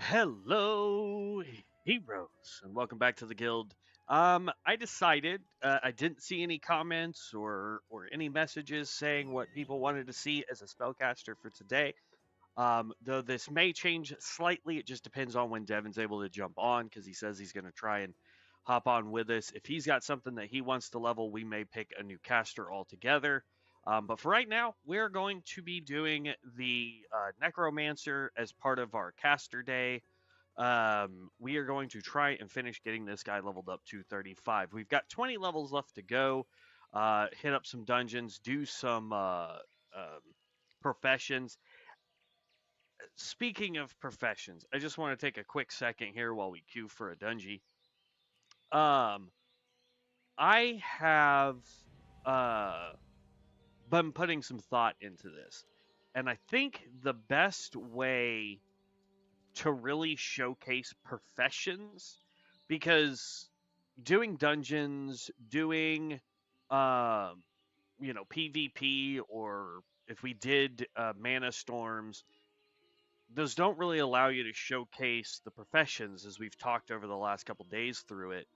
Hello, heroes, and welcome back to the guild. I decided I didn't see any comments or any messages saying what people wanted to see as a spellcaster for today. Though this may change slightly, it just depends on when Devin's able to jump on because he says he's going to try and hop on with us. If he's got something that he wants to level, we may pick a new caster altogether. But for right now, we're going to be doing the Necromancer as part of our caster day. We are going to try and finish getting this guy leveled up to 35. We've got 20 levels left to go. Hit up some dungeons, do some professions. Speaking of professions, I just want to take a quick second here while we queue for a dungeon. Um, I have uh, been putting some thought into this, and I think the best way to really showcase professions, because doing dungeons, doing PvP, or if we did mana storms, those don't really allow you to showcase the professions as we've talked over the last couple days through it,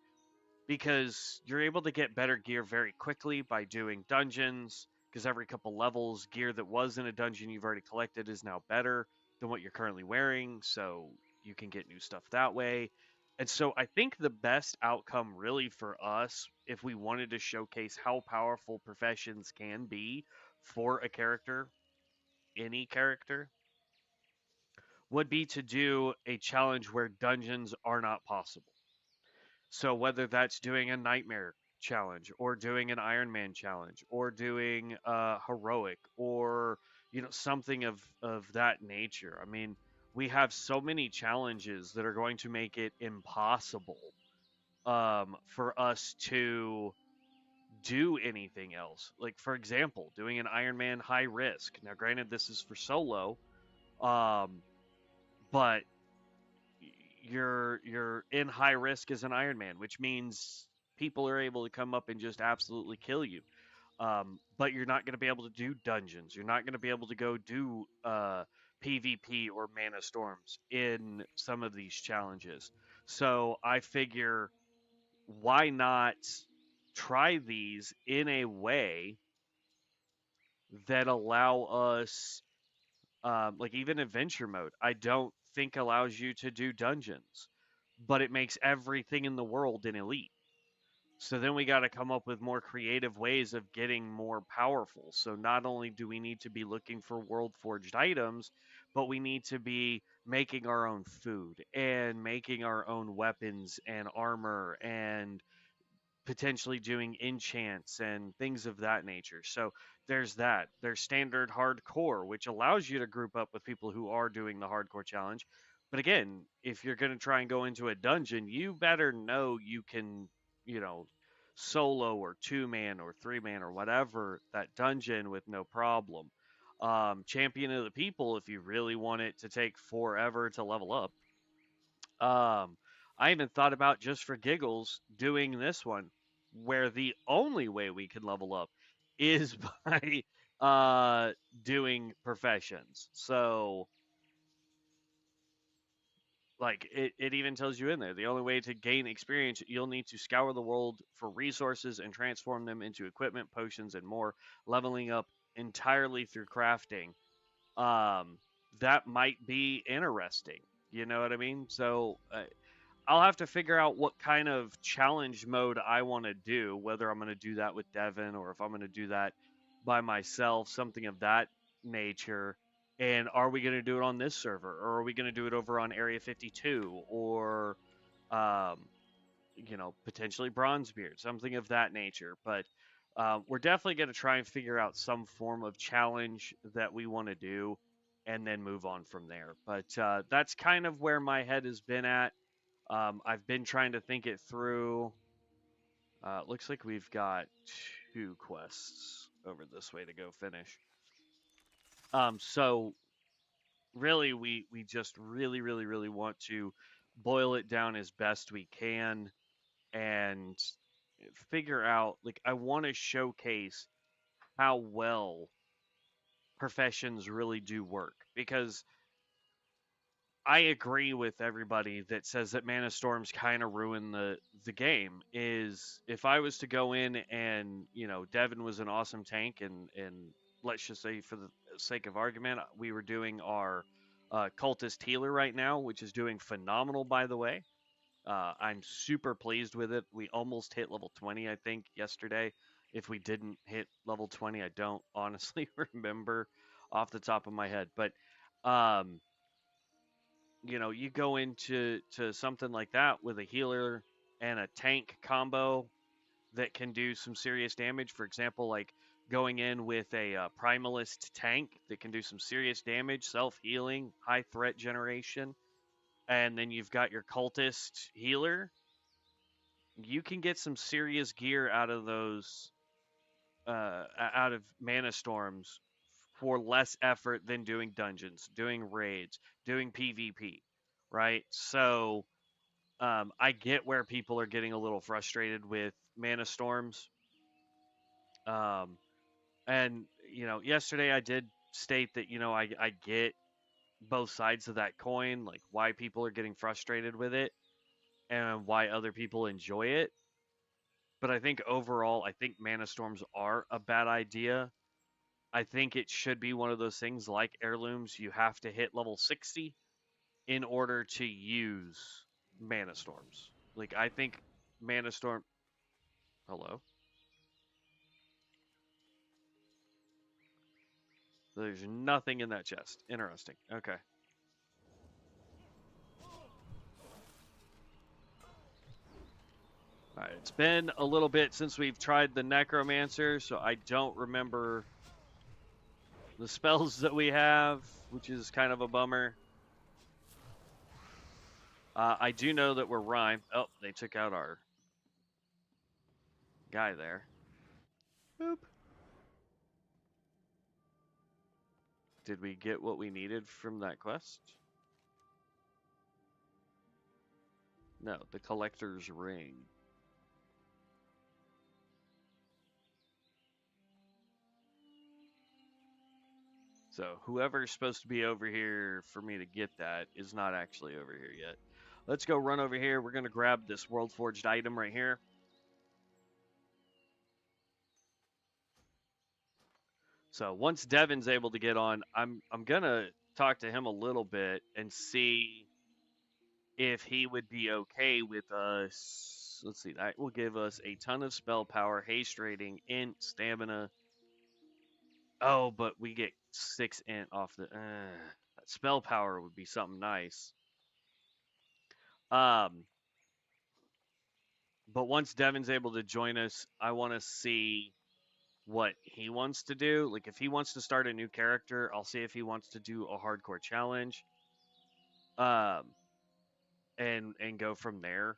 because you're able to get better gear very quickly by doing dungeons, because every couple levels gear that was in a dungeon you've already collected is now better than what you're currently wearing, so you can get new stuff that way. And so I think the best outcome really for us, if we wanted to showcase how powerful professions can be for a character, any character, would be to do a challenge where dungeons are not possible. So whether that's doing a nightmare challenge or doing an Iron Man challenge or doing a heroic or something of that nature. I mean, we have so many challenges that are going to make it impossible for us to do anything else. Like for example, doing an Iron Man high risk. Now, granted, this is for solo, um, but you're in high risk as an Iron Man, which means people are able to come up and just absolutely kill you. But you're not going to be able to do dungeons. You're not going to be able to go do PvP or mana storms in some of these challenges. So I figure, why not try these in a way that allow us, like even adventure mode, I don't think allows you to do dungeons, but it makes everything in the world an elite. So then we got to come up with more creative ways of getting more powerful. So not only do we need to be looking for world forged items, but we need to be making our own food and making our own weapons and armor and potentially doing enchants and things of that nature. So there's that. There's standard hardcore, which allows you to group up with people who are doing the hardcore challenge. But again, if you're going to try and go into a dungeon, you better know you can, you know, solo or two man or three man or whatever that dungeon with no problem. Champion of the people, if you really want it to take forever to level up. I even thought about, just for giggles, doing this one where the only way we can level up is by doing professions. So like it even tells you in there, the only way to gain experience, you'll need to scour the world for resources and transform them into equipment, potions, and more, leveling up entirely through crafting. um that might be interesting, you know what I mean? So I'll have to figure out what kind of challenge mode I want to do, whether I'm going to do that with Devin or if I'm going to do that by myself, something of that nature. And are we going to do it on this server, or are we going to do it over on Area 52, or um, potentially Bronzebeard, something of that nature. But we're definitely going to try and figure out some form of challenge that we want to do, and then move on from there. But that's kind of where my head has been at. I've been trying to think it through. Looks like we've got two quests over this way to go finish. So really, we just really want to boil it down as best we can and figure out. Like, I want to showcase how well professions really do work, because I agree with everybody that says that Mana Storms kind of ruin the game. Is if I was to go in and Devin was an awesome tank and let's just say for the sake of argument we were doing our cultist healer right now, which is doing phenomenal by the way. I'm super pleased with it. We almost hit level 20, I think, yesterday. If we didn't hit level 20, I don't honestly remember off the top of my head. But um, you go into something like that with a healer and a tank combo that can do some serious damage. For example, like going in with a primalist tank that can do some serious damage, self healing, high threat generation, and then you've got your cultist healer. You can get some serious gear out of those, out of mana storms for less effort than doing dungeons, doing raids, doing PvP, right? So I get where people are getting a little frustrated with mana storms. Um, and yesterday I did state that I get both sides of that coin, like why people are getting frustrated with it and why other people enjoy it. But I think overall, I think mana storms are a bad idea. I think it should be one of those things like heirlooms. You have to hit level 60 in order to use mana storms. Like I think mana storm. Hello. There's nothing in that chest. Interesting. Okay. All right. It's been a little bit since we've tried the Necromancer, so I don't remember the spells that we have, which is kind of a bummer. I do know that we're rhyme. Oh, they took out our guy there. Boop. Did we get what we needed from that quest? No, the collector's ring. So whoever's supposed to be over here for me to get that is not actually over here yet. Let's go run over here. We're going to grab this World Forged item right here. So once Devin's able to get on, I'm going to talk to him a little bit and see if he would be okay with us. Let's see, that will give us a ton of spell power, haste rating, int, stamina. Oh, but we get 6 int off the... spell power would be something nice. But once Devin's able to join us, I want to see what he wants to do. Like if he wants to start a new character, I'll see if he wants to do a hardcore challenge. And go from there.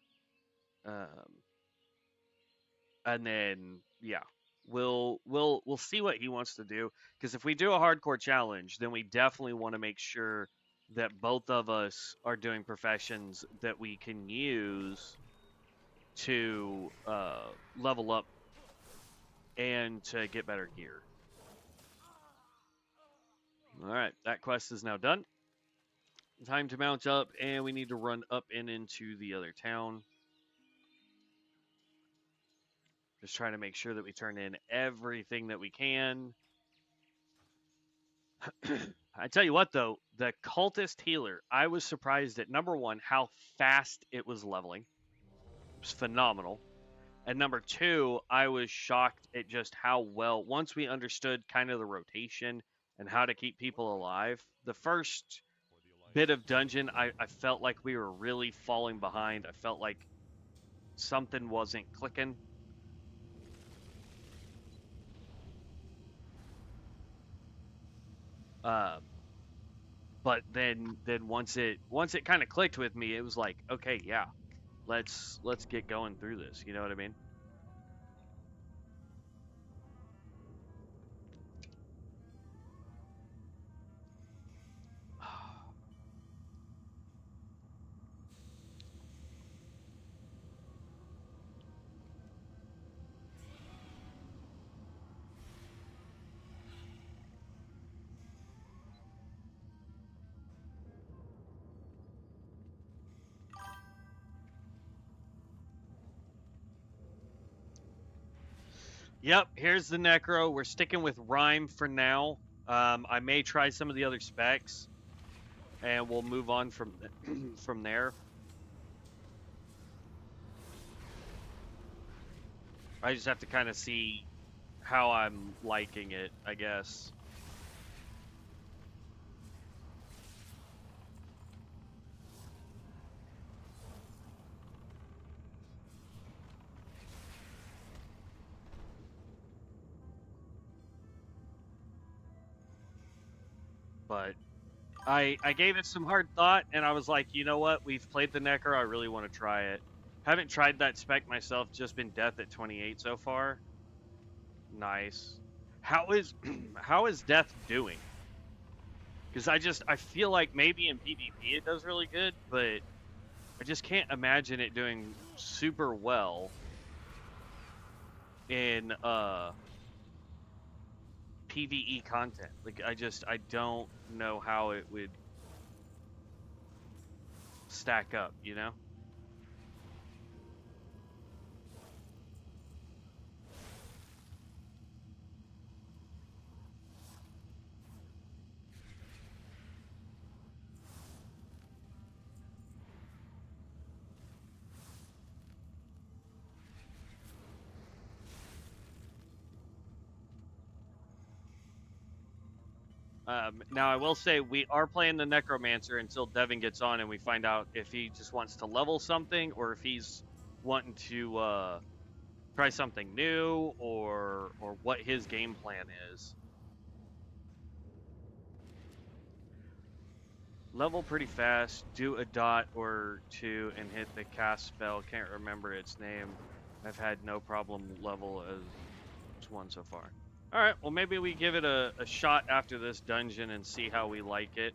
And then we'll see what he wants to do, because if we do a hardcore challenge, then we definitely want to make sure that both of us are doing professions that we can use to level up and to get better gear. All right, that quest is now done. Time to mount up, and we need to run up and into the other town. Just trying to make sure that we turn in everything that we can. I tell you what, though, the cultist healer, I was surprised at, number one, how fast it was leveling. It was phenomenal. And number two, I was shocked at just how well, once we understood kind of the rotation and how to keep people alive, the first bit of dungeon, I felt like we were really falling behind. I felt like something wasn't clicking. But then once it kind of clicked with me, it was like, okay, yeah, let's get going through this. You know what I mean? Yep, here's the Necro. We're sticking with Rhyme for now. I may try some of the other specs, and we'll move on from from there. I just have to kind of see how I'm liking it, I guess. But I gave it some hard thought, and I was like, you know what? We've played the Necro. I really want to try it. Haven't tried that spec myself. Just been Death at 28 so far. Nice. How is how is Death doing? Because I feel like maybe in PvP it does really good, but I just can't imagine it doing super well in PvE content. Like I don't know how it would stack up, you know? Now I will say we are playing the Necromancer until Devin gets on and we find out if he just wants to level something or if he's wanting to try something new or what his game plan is. Level pretty fast, do a dot or two and hit the cast spell. Can't remember its name. I've had no problem level as one so far. Alright, well maybe we give it a shot after this dungeon and see how we like it.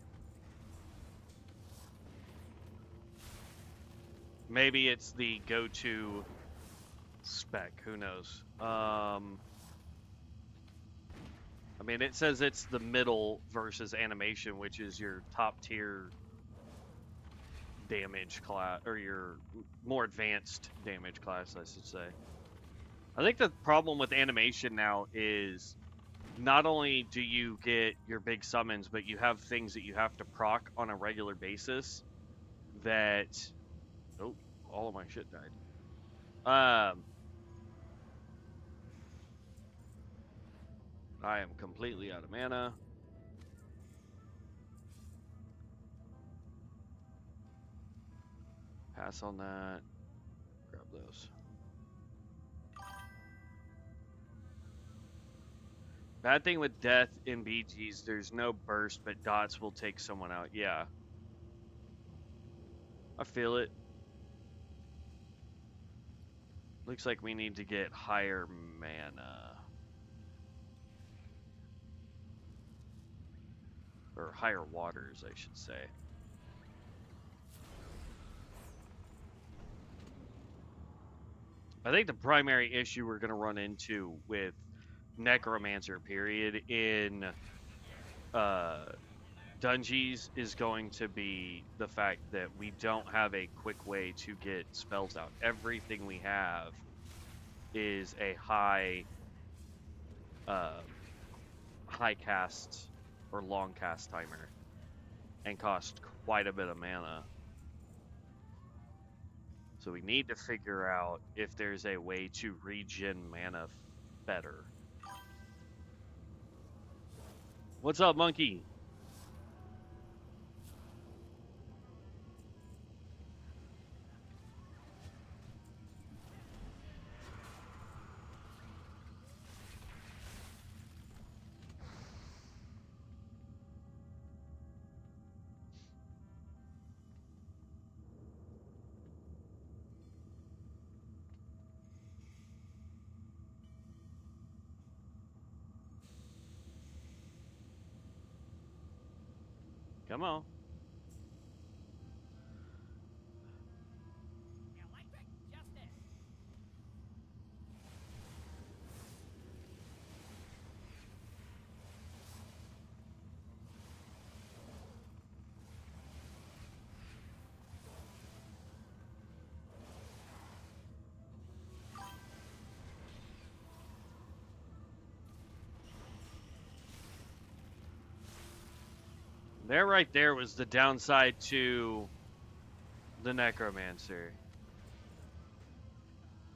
Maybe it's the go-to spec, who knows. I mean, it says it's the middle versus animation, which is your top tier damage class, or your more advanced damage class, I should say. I think the problem with animation now is not only do you get your big summons, but you have things that you have to proc on a regular basis that... Oh, all of my shit died. I am completely out of mana. Pass on that. Grab those. Bad thing with death in BGs, there's no burst, but dots will take someone out. Yeah. I feel it. Looks like we need to get higher mana. Or higher waters, I should say. I think the primary issue we're going to run into with Necromancer, period, in Dungeons is going to be the fact that we don't have a quick way to get spells out. Everything we have is a high cast or long cast timer and cost quite a bit of mana. So we need to figure out if there's a way to regen mana better. What's up, monkey? Come on. There right there was the downside to the Necromancer.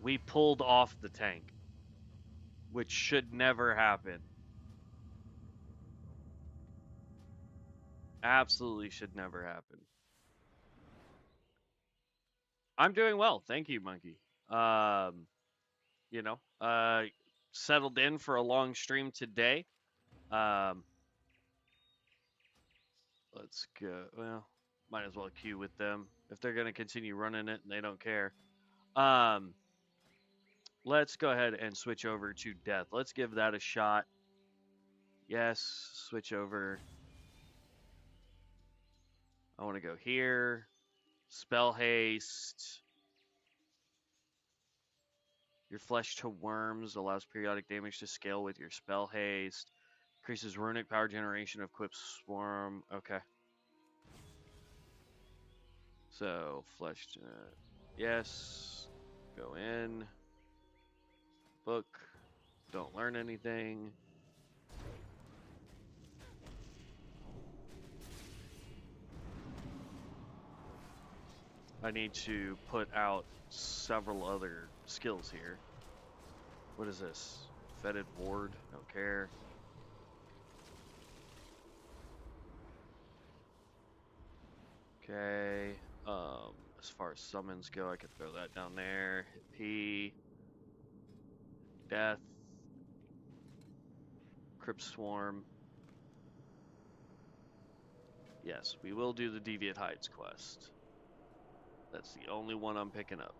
We pulled off the tank, which should never happen. Absolutely should never happen. I'm doing well, thank you, Monkey. You know, settled in for a long stream today. Let's go. Well, might as well queue with them if they're gonna continue running it and they don't care. Let's go ahead and switch over to death. Let's give that a shot. Yes, switch over. I want to go here. Spell haste. Your flesh to worms allows periodic damage to scale with your spell haste. Increases runic power generation, equips swarm. Okay. So, flesh to... Yes. Go in. Book. Don't learn anything. I need to put out several other skills here. What is this? Fetid ward. Don't care. Okay. As far as summons go, I could throw that down there. Hit P. Death. Crypt Swarm. Yes, we will do the Deviant Heights quest. That's the only one I'm picking up.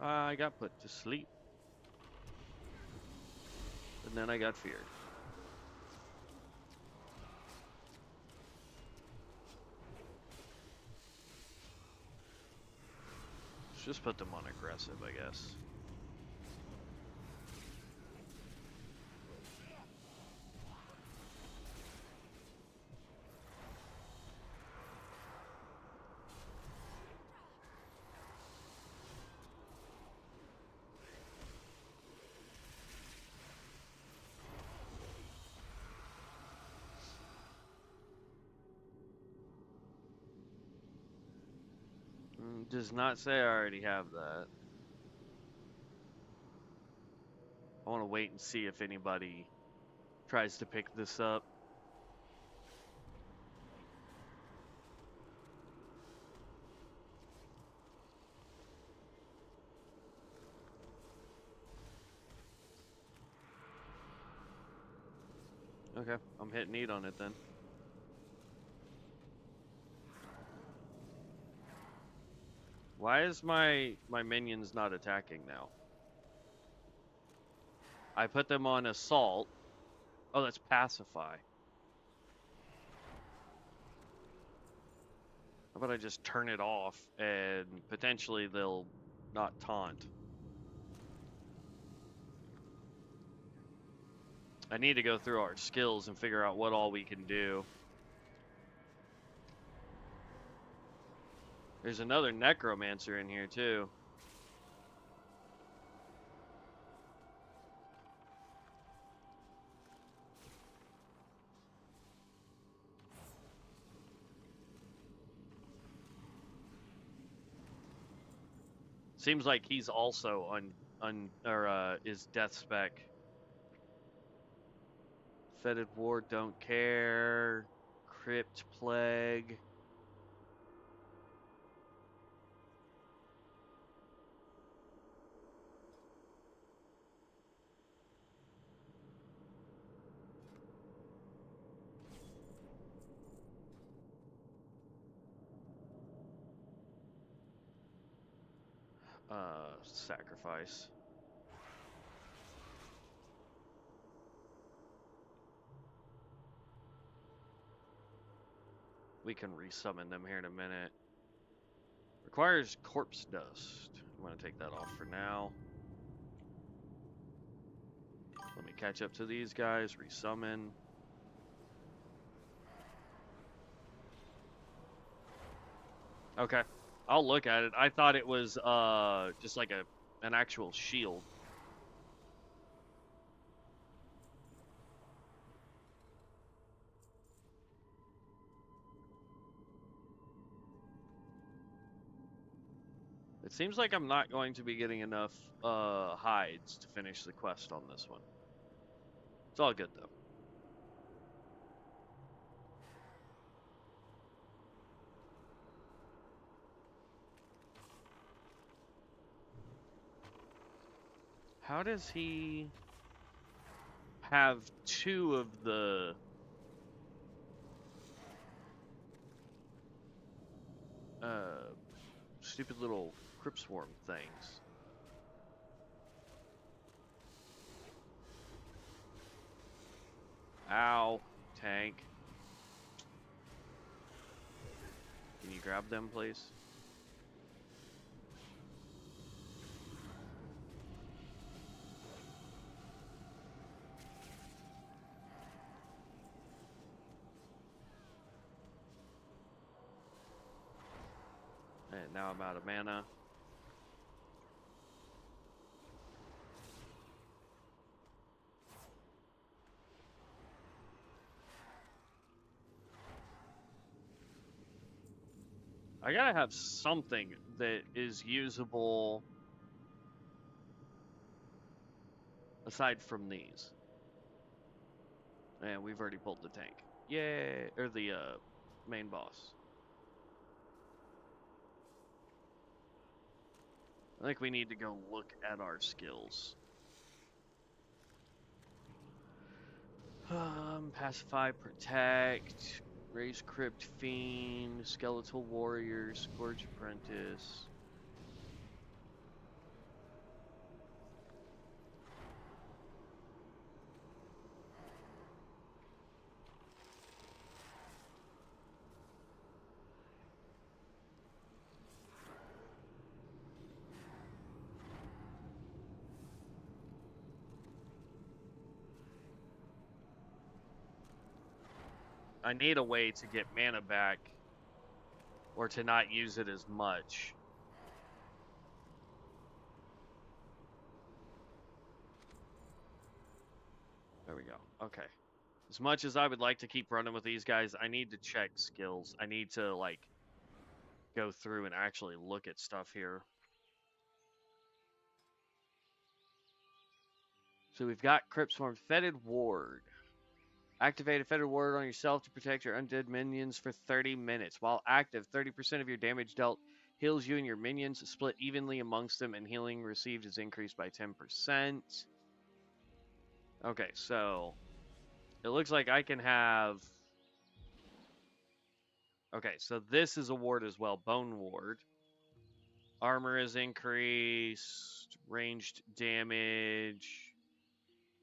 I got put to sleep. And then I got feared. Let's just put them on aggressive, I guess. Does not say I already have that. I want to wait and see if anybody tries to pick this up. Okay, I'm hitting eat on it then. Why is my minions not attacking now? I put them on assault. Oh, that's pacify. How about I just turn it off and potentially they'll not taunt. I need to go through our skills and figure out what all we can do. There's another Necromancer in here too. Seems like he's also is death spec. Fetid ward, don't care. Crypt plague. Sacrifice. We can resummon them here in a minute. Requires corpse dust. I'm gonna take that off for now. Let me catch up to these guys, resummon. Okay. I'll look at it. I thought it was just like an actual shield. It seems like I'm not going to be getting enough hides to finish the quest on this one. It's all good though. How does he have two of the stupid little crypt swarm things? Ow, tank. Can you grab them, please? And now I'm out of mana. I gotta have something that is usable aside from these. And we've already pulled the tank. Yay! Or the main boss. I think we need to go look at our skills. Pacify, Protect, Raise Crypt Fiend, Skeletal Warrior, Scourge Apprentice. I need a way to get mana back, or to not use it as much. There we go. Okay. As much as I would like to keep running with these guys, I need to check skills. I need to, like, go through and actually look at stuff here. So we've got Crypt Swarm, Fetid Ward. Activate a Fetid Ward on yourself to protect your undead minions for 30 minutes. While active, 30% of your damage dealt heals you and your minions, split evenly amongst them, and healing received is increased by 10%. Okay, so it looks like I can have... Okay, so this is a ward as well, Bone Ward. Armor is increased, ranged damage.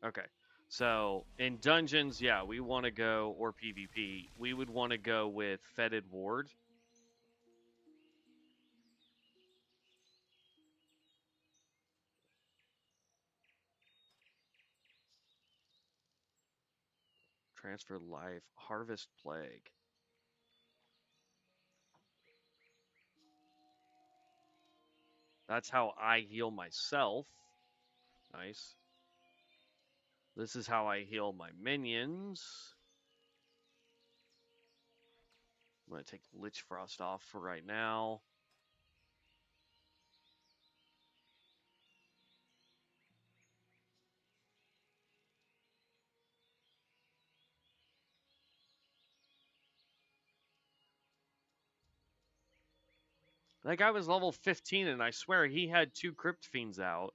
Okay, so in dungeons, yeah, we want to go, or PvP, we would want to go with Fetid Ward. Transfer life, Harvest Plague. That's how I heal myself. Nice. This is how I heal my minions. I'm going to take Lich Frost off for right now. That guy was level 15, and I swear he had 2 Crypt Fiends out.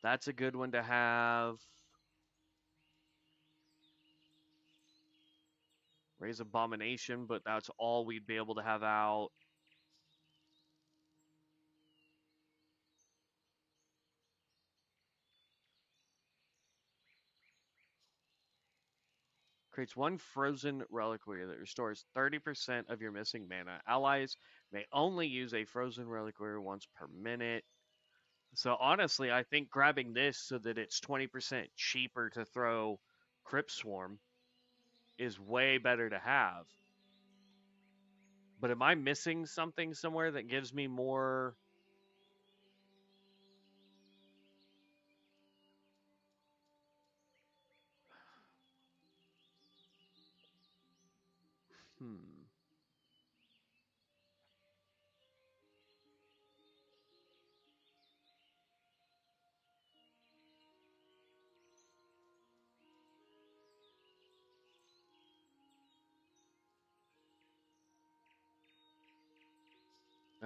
That's a good one to have. Raise Abomination, but that's all we'd be able to have out. Creates 1 frozen reliquary that restores 30% of your missing mana. Allies May only use a frozen reliquary once per minute. So honestly, I think grabbing this so that it's 20% cheaper to throw Crypt Swarm is way better to have. But am I missing something somewhere that gives me more?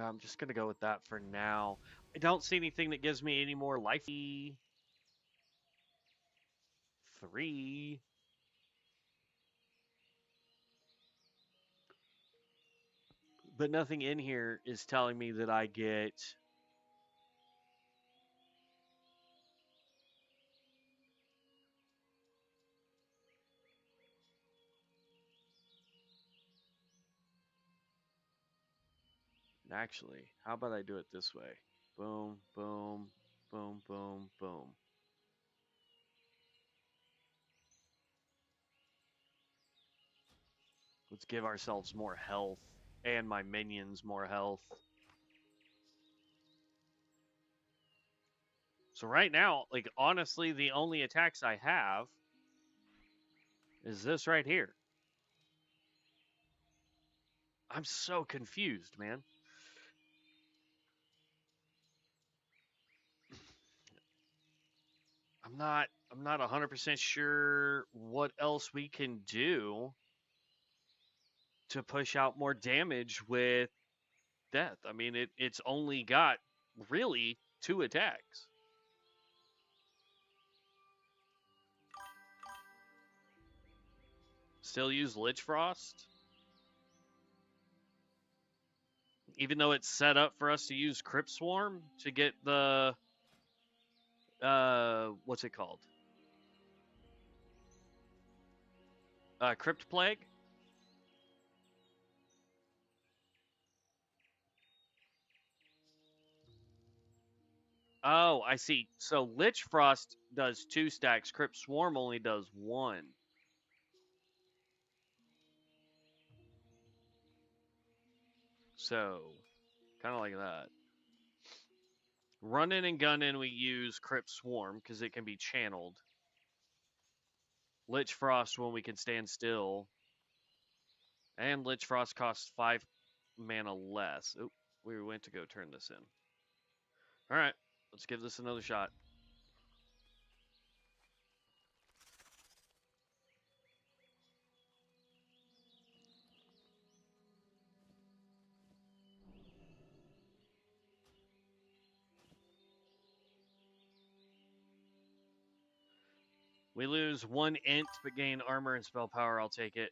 I'm just going to go with that for now. I don't see anything that gives me any more life. 3. But nothing in here is telling me that I get. Actually, how about I do it this way? Boom, boom, boom, boom, boom. Let's give ourselves more health and my minions more health. So right now, like honestly, the only attacks I have is this right here. I'm so confused, man. I'm not 100% sure what else we can do to push out more damage with death. I mean, it's only got really 2 attacks. Still use Lich Frost? Even though it's set up for us to use Crypt Swarm to get the what's it called? Crypt Plague? Oh, I see. So Lich Frost does 2 stacks, Crypt Swarm only does 1. So, kind of like that. Running and gunning, we use Crypt Swarm because it can be channeled. Lich Frost when we can stand still. And Lich Frost costs 5 mana less. Oop, we went to go turn this in. Alright, let's give this another shot. We lose 1 int but gain armor and spell power. I'll take it.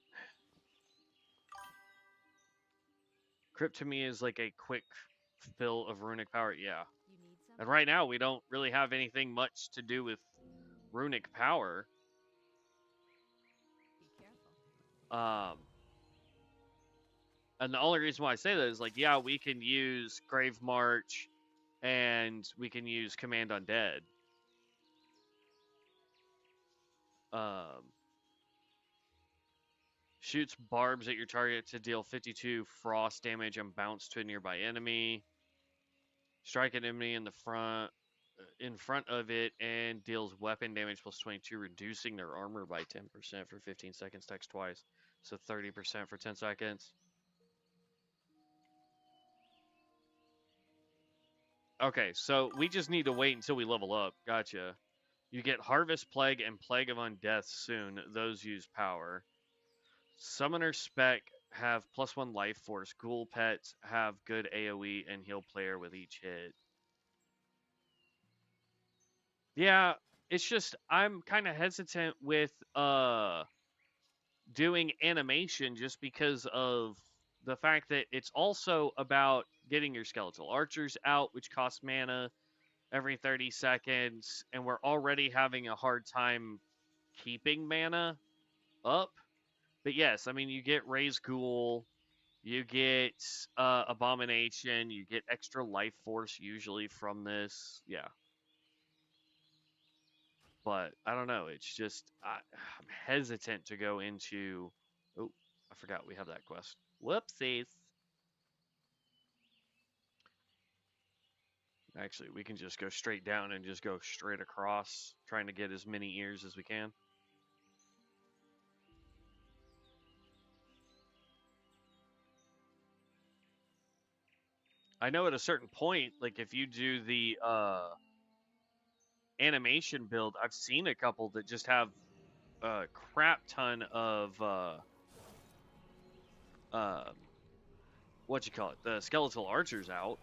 Crypt to me is like a quick fill of runic power. Yeah. And right now we don't really have anything much to do with runic power. And the only reason why I say that is like, yeah, we can use Grave March and we can use Command Undead. Shoots barbs at your target to deal 52 frost damage and bounce to a nearby enemy. Strike an enemy in front of it and deals weapon damage plus 22, reducing their armor by 10% for 15 seconds. Text twice, so 30% for 10 seconds. Okay, so we just need to wait until we level up. Gotcha. You get Harvest Plague and Plague of Undeath soon. Those use power. Summoner Spec have +1 life force. Ghoul Pets have good AoE and heal player with each hit. Yeah, it's just I'm kind of hesitant with doing animation just because of the fact that it's also about getting your skeletal archers out, which costs mana every 30 seconds, and we're already having a hard time keeping mana up. But yes, I mean, you get Raise Ghoul, You get Abomination. You get extra life force usually from this. Yeah. But I don't know. It's just I'm hesitant to go into. Oh, I forgot we have that quest. Whoopsies. Actually, we can just go straight down and just go straight across, trying to get as many ears as we can. I know at a certain point, like if you do the animation build, I've seen a couple that just have a crap ton of um, what you call it, the skeletal archers out.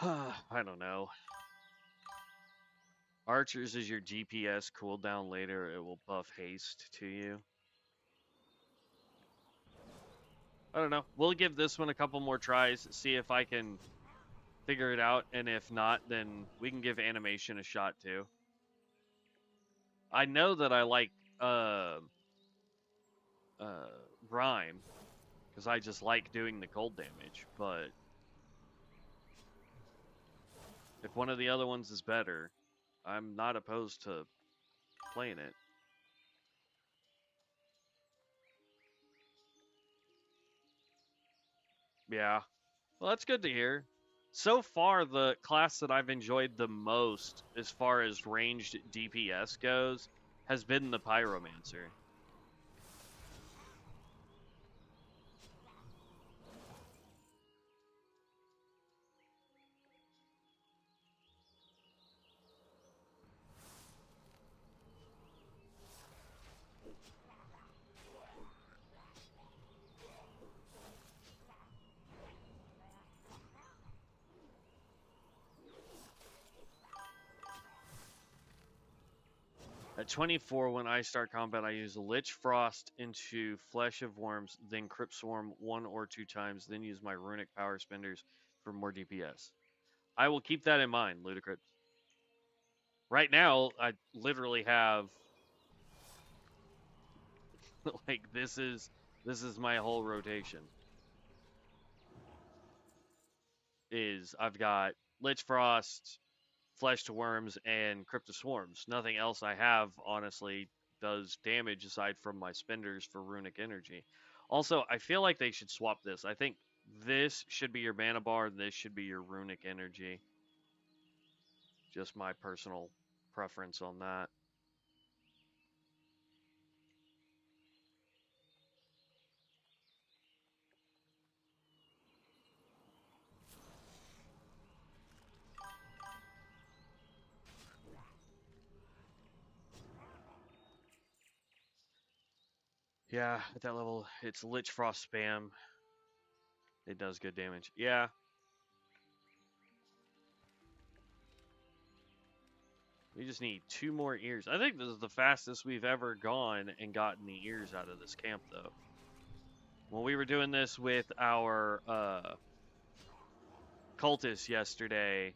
I don't know. Archers is your DPS cooldown later. It will buff haste to you. I don't know. We'll give this one a couple more tries, see if I can figure it out, and if not, then we can give animation a shot too. I know that I like uh, Rhyme because I just like doing the cold damage, but if one of the other ones is better, I'm not opposed to playing it. Yeah. Well, that's good to hear. So far, the class that I've enjoyed the most as far as ranged DPS goes has been the Pyromancer. At 24, when I start combat, I use Lich Frost into Flesh of Worms, then Crypt Swarm 1 or 2 times, then use my Runic Power Spenders for more DPS. I will keep that in mind, Ludicrous. Right now, I literally have like this is my whole rotation. Is I've got Lich Frost, Flesh to Worms, and Crypt of Swarms. Nothing else I have, honestly, does damage aside from my spenders for Runic Energy. Also, I feel like they should swap this. I think this should be your mana bar, and this should be your Runic Energy. Just my personal preference on that. Yeah, at that level, it's Lich Frost spam. It does good damage. Yeah. We just need 2 more ears. I think this is the fastest we've ever gone and gotten the ears out of this camp, though. When we were doing this with our cultists yesterday,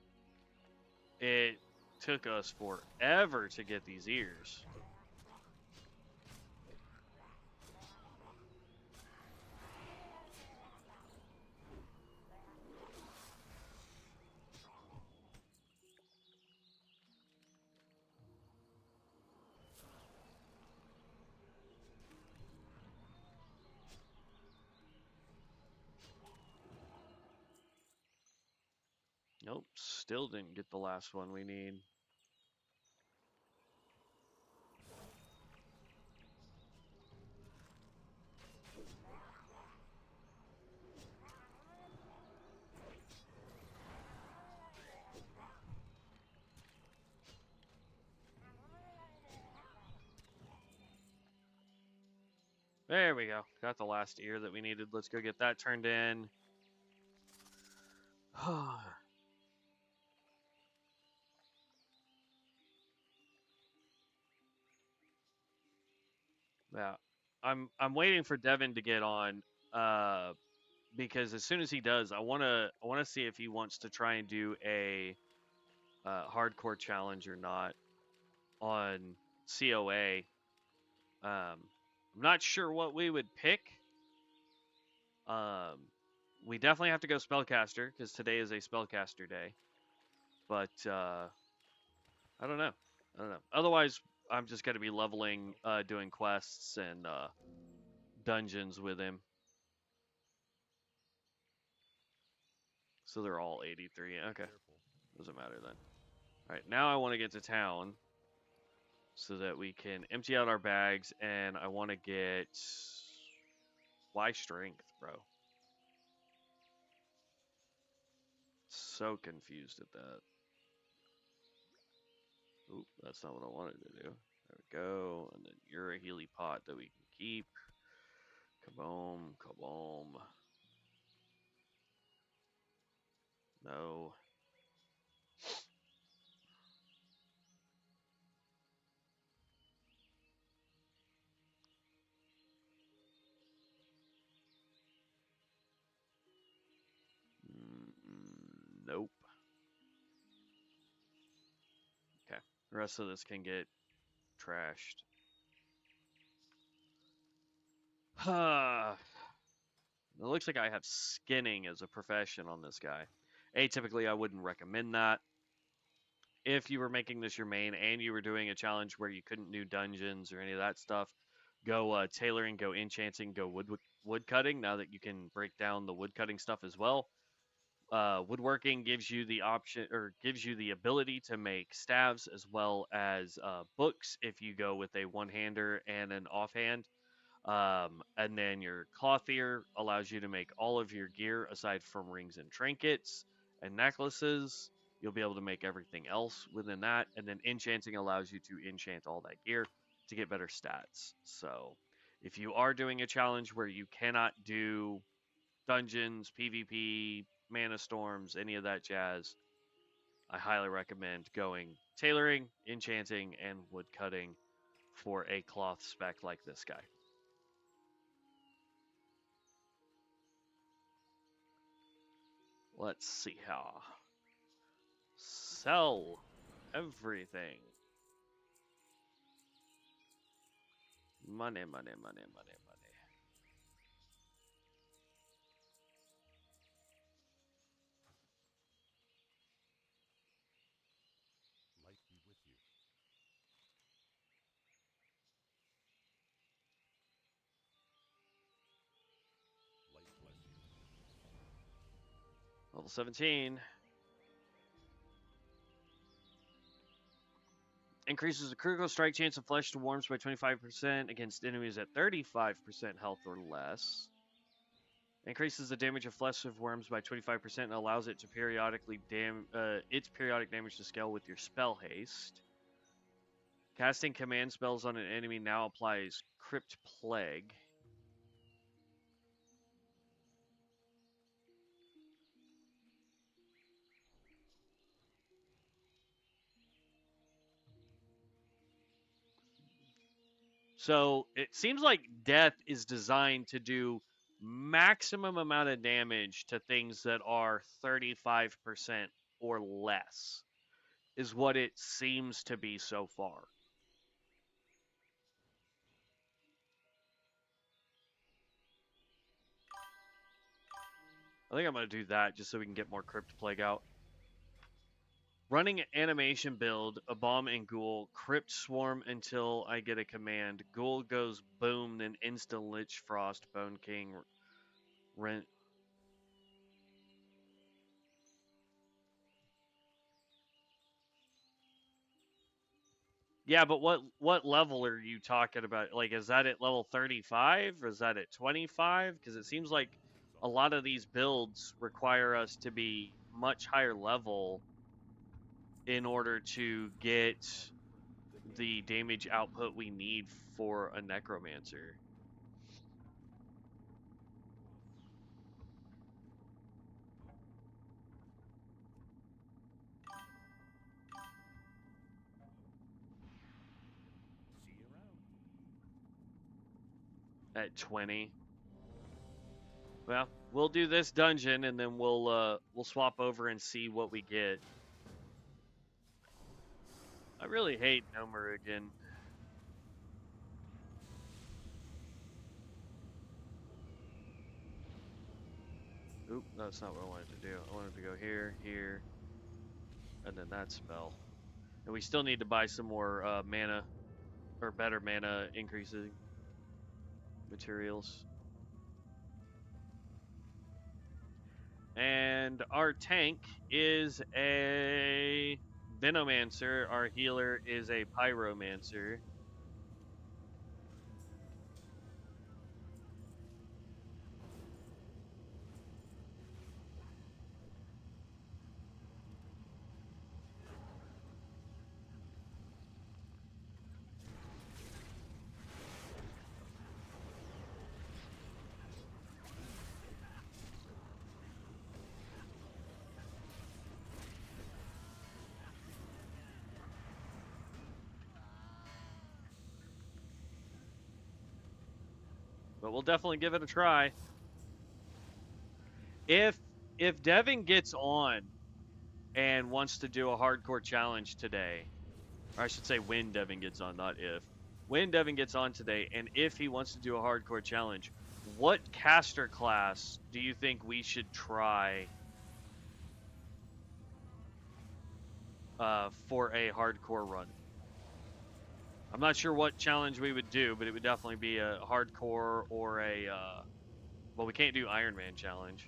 it took us forever to get these ears. Nope, still didn't get the last one we need. There we go. Got the last ear that we needed. Let's go get that turned in. Yeah, I'm waiting for Devin to get on, because as soon as he does, I wanna see if he wants to try and do a hardcore challenge or not on COA. I'm not sure what we would pick. We definitely have to go spellcaster because today is a spellcaster day. But I don't know. I don't know. Otherwise, I'm just gonna be leveling, doing quests and dungeons with him. So they're all 83. Okay, doesn't matter then. All right, now I want to get to town so that we can empty out our bags, and I want to get why strength, bro. So confused at that. Oop, that's not what I wanted to do. There we go. And then you're a Healy pot that we can keep. Kaboom, kaboom. No. Nope. Okay. The rest of this can get trashed. It looks like I have skinning as a profession on this guy. Atypically, I wouldn't recommend that. If you were making this your main and you were doing a challenge where you couldn't do dungeons or any of that stuff, go tailoring, go enchanting, go wood cutting. Now that you can break down the wood cutting stuff as well, woodworking gives you the option or gives you the ability to make staves as well as books if you go with a one-hander and an offhand. And then your clothier allows you to make all of your gear aside from rings and trinkets and necklaces. You'll be able to make everything else within that. And then enchanting allows you to enchant all that gear to get better stats. So if you are doing a challenge where you cannot do dungeons, PvP, mana storms, any of that jazz, I highly recommend going tailoring, enchanting, and woodcutting for a cloth spec like this guy. Let's see how. Sell everything. Money, money, money, money, money. Light be with you. Light bless you. Level 17. Increases the critical strike chance of flesh to worms by 25% against enemies at 35% health or less. Increases the damage of flesh of worms by 25% and allows it to periodically its periodic damage to scale with your spell haste. Casting command spells on an enemy now applies Crypt Plague. So it seems like death is designed to do maximum amount of damage to things that are 35% or less, is what it seems to be so far. I think I'm going to do that just so we can get more Crypt Plague out. Running an animation build, a bomb and ghoul, Crypt Swarm until I get a command. Ghoul goes boom, then instant Lich Frost, Bone King, Rent. Yeah, but what level are you talking about? Like, is that at level 35? Or is that at 25? Because it seems like a lot of these builds require us to be much higher level in order to get the damage output we need for a Necromancer. See you around. at 20. Well, we'll do this dungeon and then we'll swap over and see what we get. I really hate Nomarugan. Oop, that's not what I wanted to do. I wanted to go here, here, and then that spell. And we still need to buy some more mana, or better mana increasing materials. And our tank is a Venomancer. Our healer is a Pyromancer. But we'll definitely give it a try. If Devin gets on and wants to do a hardcore challenge today, or I should say when Devin gets on, not if. When Devin gets on today, and if he wants to do a hardcore challenge, what caster class do you think we should try for a hardcore run? I'm not sure what challenge we would do, but it would definitely be a hardcore or a, well, we can't do Iron Man challenge.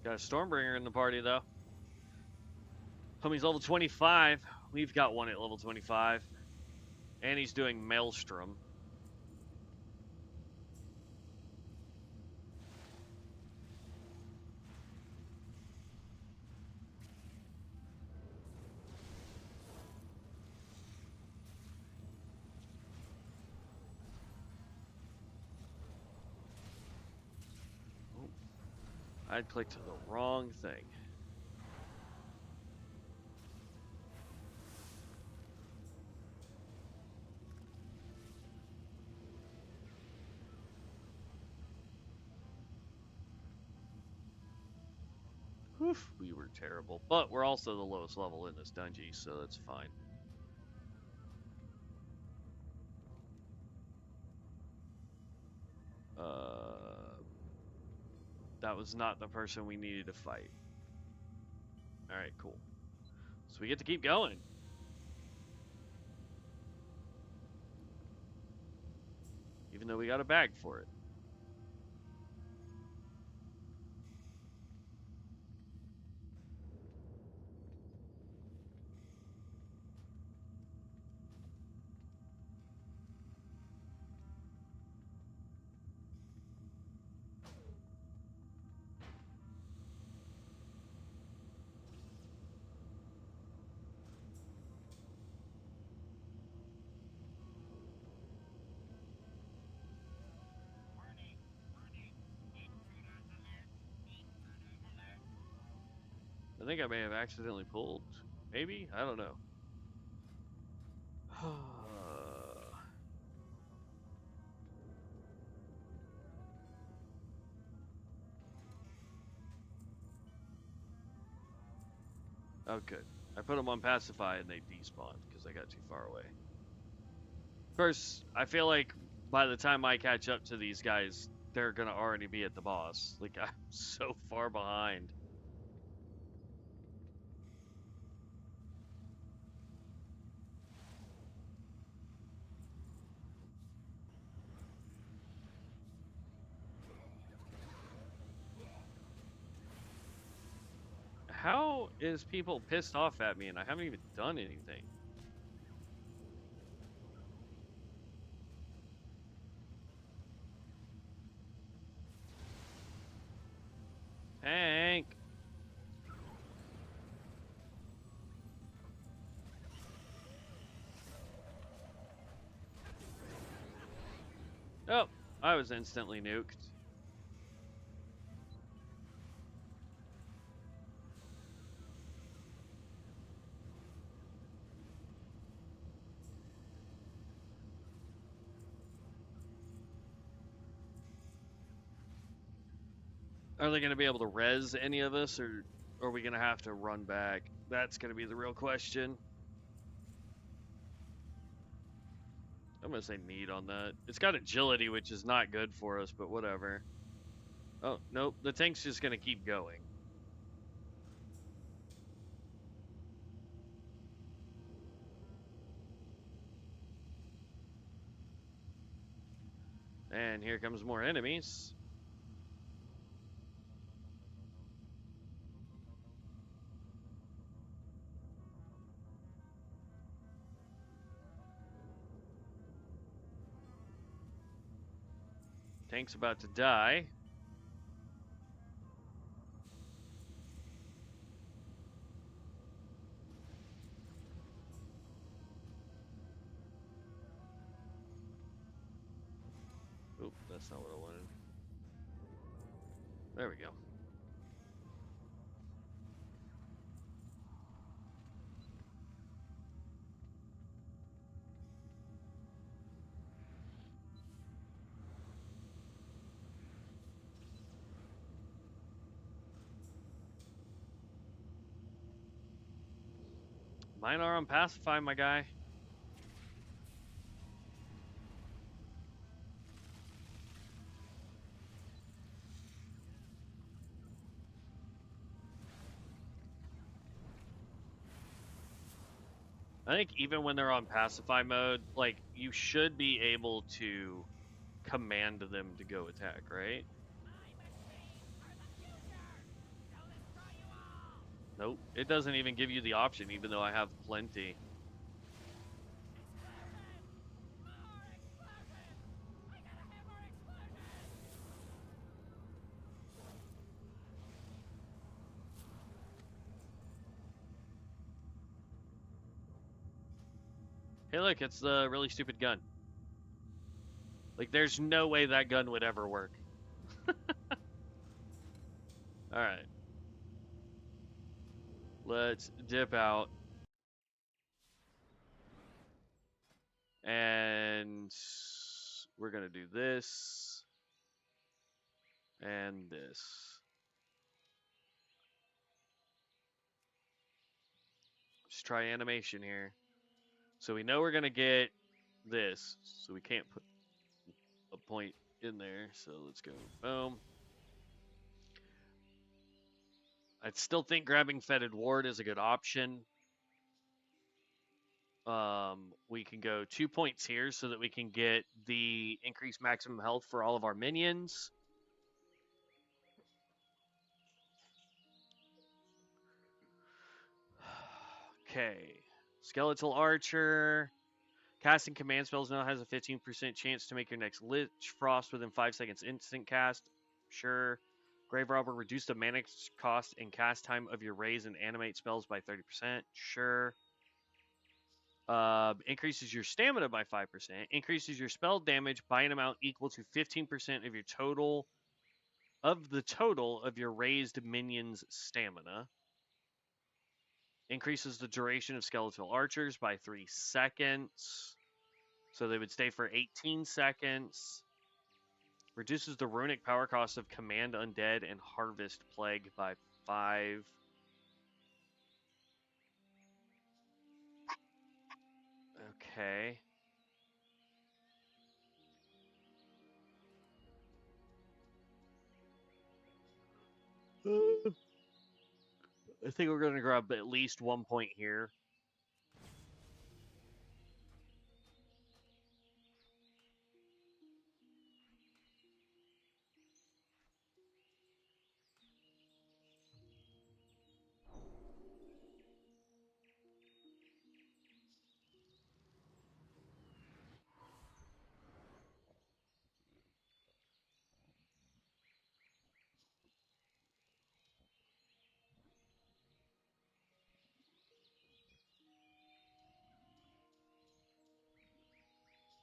Got a Stormbringer in the party, though. Homie's level 25. We've got one at level 25. And he's doing Maelstrom. Oh, I clicked the wrong thing. Oof, we were terrible. But we're also the lowest level in this dungeon, so that's fine. That was not the person we needed to fight. Alright, cool. So we get to keep going. Even though we got a bag for it. I think I may have accidentally pulled. Maybe? I don't know. Oh, good. I put them on Pacify and they despawned because I got too far away. Of course, I feel like by the time I catch up to these guys, they're going to already be at the boss. Like, I'm so far behind. How is people pissed off at me and I haven't even done anything? Hank! Oh, I was instantly nuked. Are they going to be able to res any of us, or are we going to have to run back? That's going to be the real question. I'm going to say need on that. It's got agility, which is not good for us, but whatever. Oh, nope. The tank's just going to keep going. And here comes more enemies. Tank's about to die. Oop, that's not what I wanted. There we go. Mine are on pacify, my guy. I think even when they're on pacify mode, like, you should be able to command them to go attack, right? Nope. It doesn't even give you the option, even though I have plenty. Hey, look, it's the really stupid gun. Like, there's no way that gun would ever work. Alright. Let's dip out. And we're going to do this. And this. Just try animation here. So we know we're going to get this. So we can't put a point in there. So let's go. Boom. I still think grabbing Fetid Ward is a good option. We can go 2 points here so that we can get the increased maximum health for all of our minions. Okay. Skeletal Archer. Casting command spells now has a 15% chance to make your next Lich Frost within 5 seconds instant cast. Sure. Grave Robber, reduce the mana cost and cast time of your raise and animate spells by 30%. Sure. Increases your stamina by 5%. Increases your spell damage by an amount equal to 15% of your total of your raised minion's stamina. Increases the duration of skeletal archers by 3 seconds. So they would stay for 18 seconds. Reduces the runic power cost of command undead and harvest plague by 5. Okay. I think we're going to grab at least 1 point here.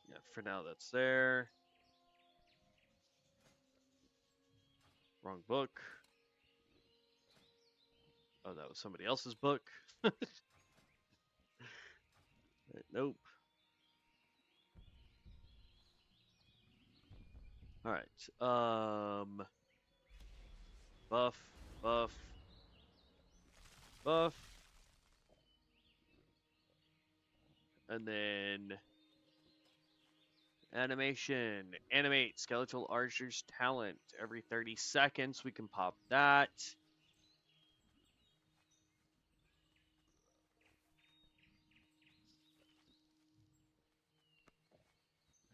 Yeah, for now that's there. Wrong book. Oh, that was somebody else's book. Nope. All right. Buff, buff, buff, and then animation. Animate skeletal archer's talent. Every 30 seconds, we can pop that.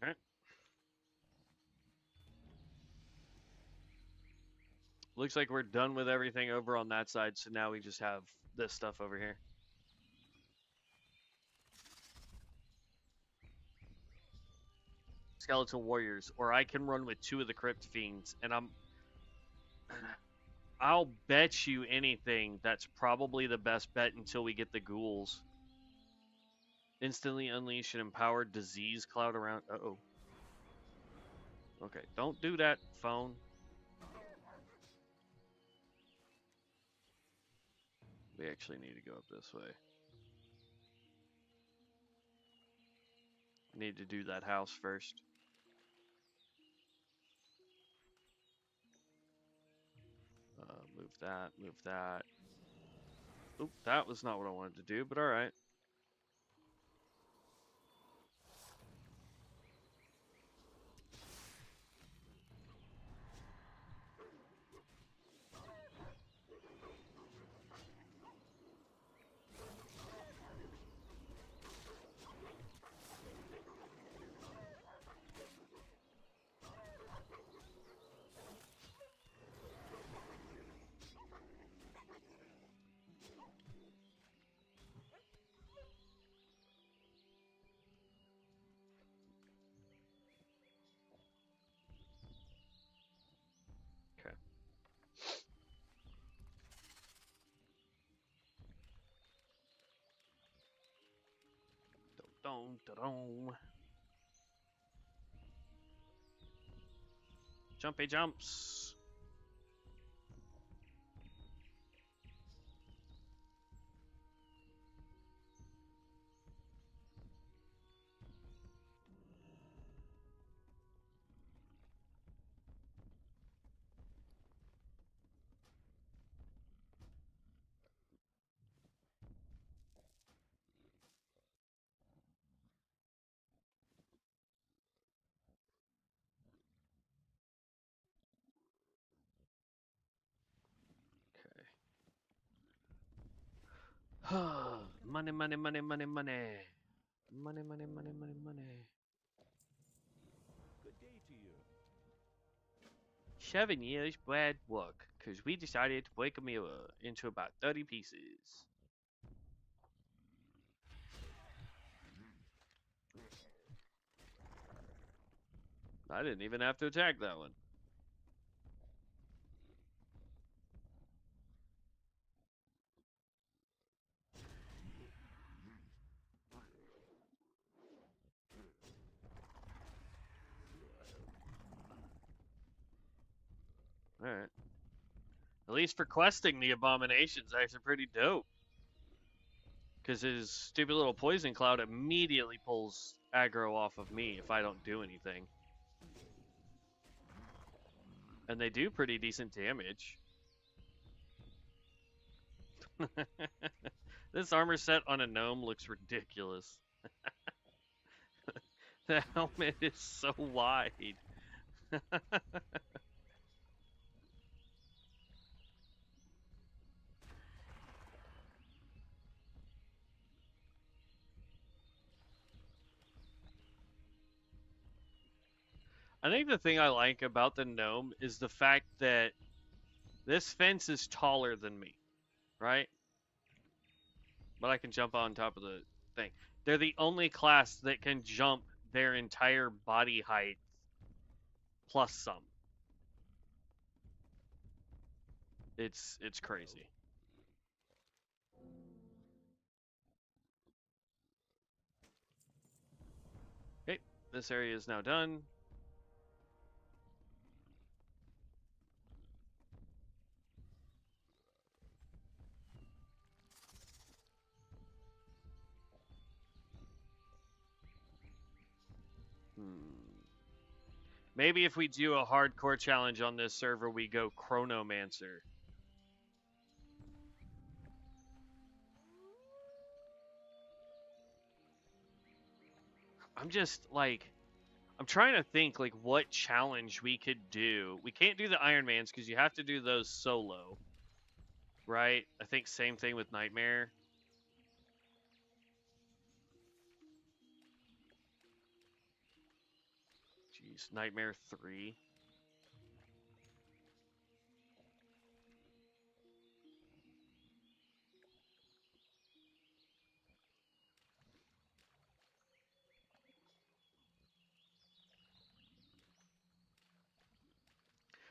All right. Looks like we're done with everything over on that side, so now we just have this stuff over here. Skeletal warriors, or I can run with 2 of the crypt fiends, and I'll bet you anything that's probably the best bet until we get the ghouls. Instantly unleash an empowered disease cloud around. Uh-oh. Okay, don't do that, phone. We actually need to go up this way. Need to do that house first. Move that, move that. Oop, that was not what I wanted to do, but alright. Okay. Dum dum dum. Jumpy jumps. Okay. Money, money, money, money, money. Money, money, money, money, money. Good day to you. 7 years bad work, because we decided to break a mirror into about 30 pieces. I didn't even have to attack that one. Alright. At least for questing, the abomination's actually pretty dope. Because his stupid little poison cloud immediately pulls aggro off of me if I don't do anything. And they do pretty decent damage. This armor set on a gnome looks ridiculous. The helmet is so wide. I think the thing I like about the gnome is the fact that this fence is taller than me, right? But I can jump on top of the thing. They're the only class that can jump their entire body height plus some. It's crazy. Okay, this area is now done. Maybe if we do a hardcore challenge on this server, we go Chronomancer. I'm just like, I'm trying to think like what challenge we could do. We can't do the Iron Mans because you have to do those solo, right? I think same thing with Nightmare. Jeez, Nightmare 3.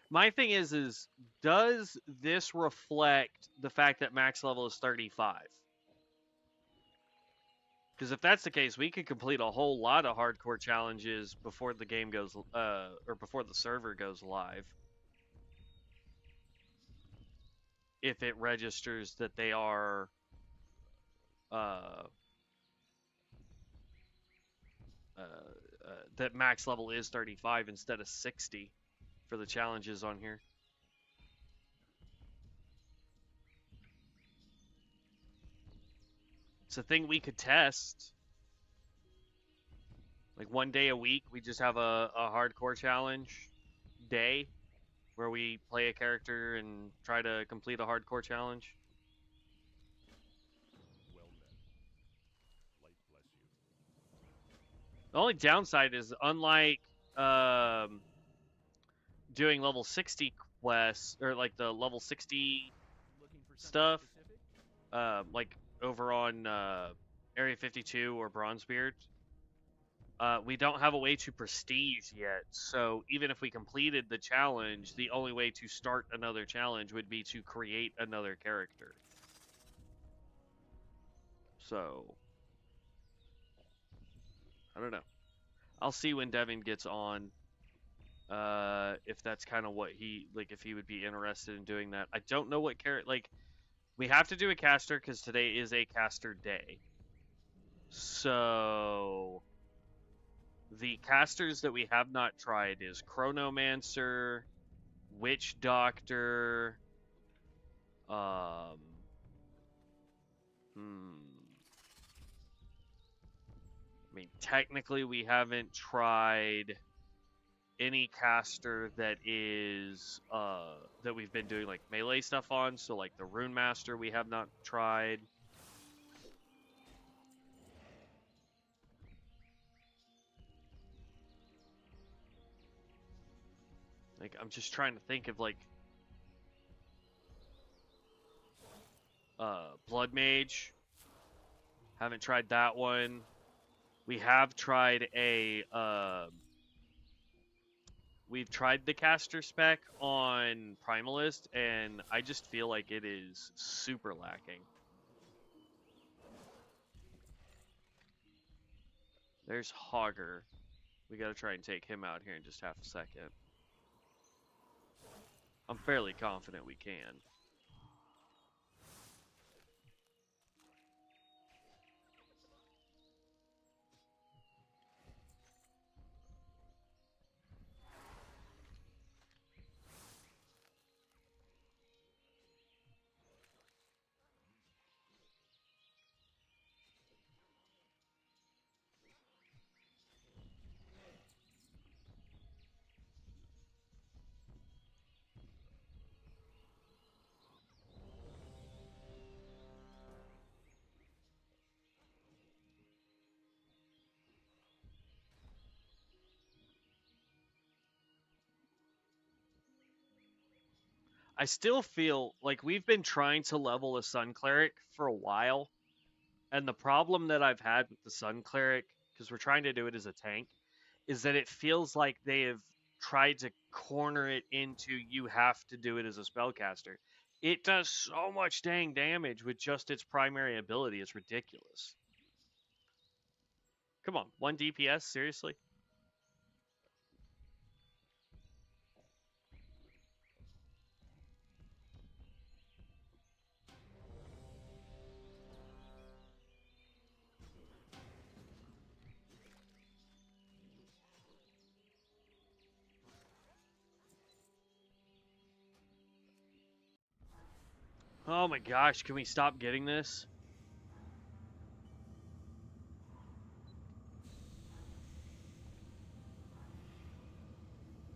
My thing is does this reflect the fact that max level is 35? Because if that's the case, we could complete a whole lot of hardcore challenges before the game goes, or before the server goes live. If it registers that they are, uh, that max level is 35 instead of 60 for the challenges on here. It's a thing we could test. Like one day a week, we just have a hardcore challenge day where we play a character and try to complete a hardcore challenge. Well met. Light bless you. The only downside is, unlike doing level 60 quests, or like the level 60 stuff, like over on Area 52 or Bronzebeard, we don't have a way to prestige yet. So even if we completed the challenge, the only way to start another challenge would be to create another character. So I don't know. I'll see when Devin gets on. If that's kind of what he like, if he would be interested in doing that. I don't know what character. Like, we have to do a caster because today is a caster day. So the casters that we have not tried is Chronomancer, Witch Doctor. I mean, technically, we haven't tried any caster that is that we've been doing like melee stuff on. So like the Rune Master, we have not tried. Like, I'm just trying to think of like Blood Mage. Haven't tried that one. We have tried a we've tried the caster spec on Primalist, and I just feel like it is super lacking. There's Hogger. We gotta try and take him out here in just half a second. I'm fairly confident we can. I still feel like we've been trying to level a Sun Cleric for a while, and the problem that I've had with the Sun Cleric, because we're trying to do it as a tank, is that it feels like they have tried to corner it into you have to do it as a spellcaster. It does so much dang damage with just its primary ability. It's ridiculous. Come on, 1 DPS? Seriously? Oh my gosh, can we stop getting this?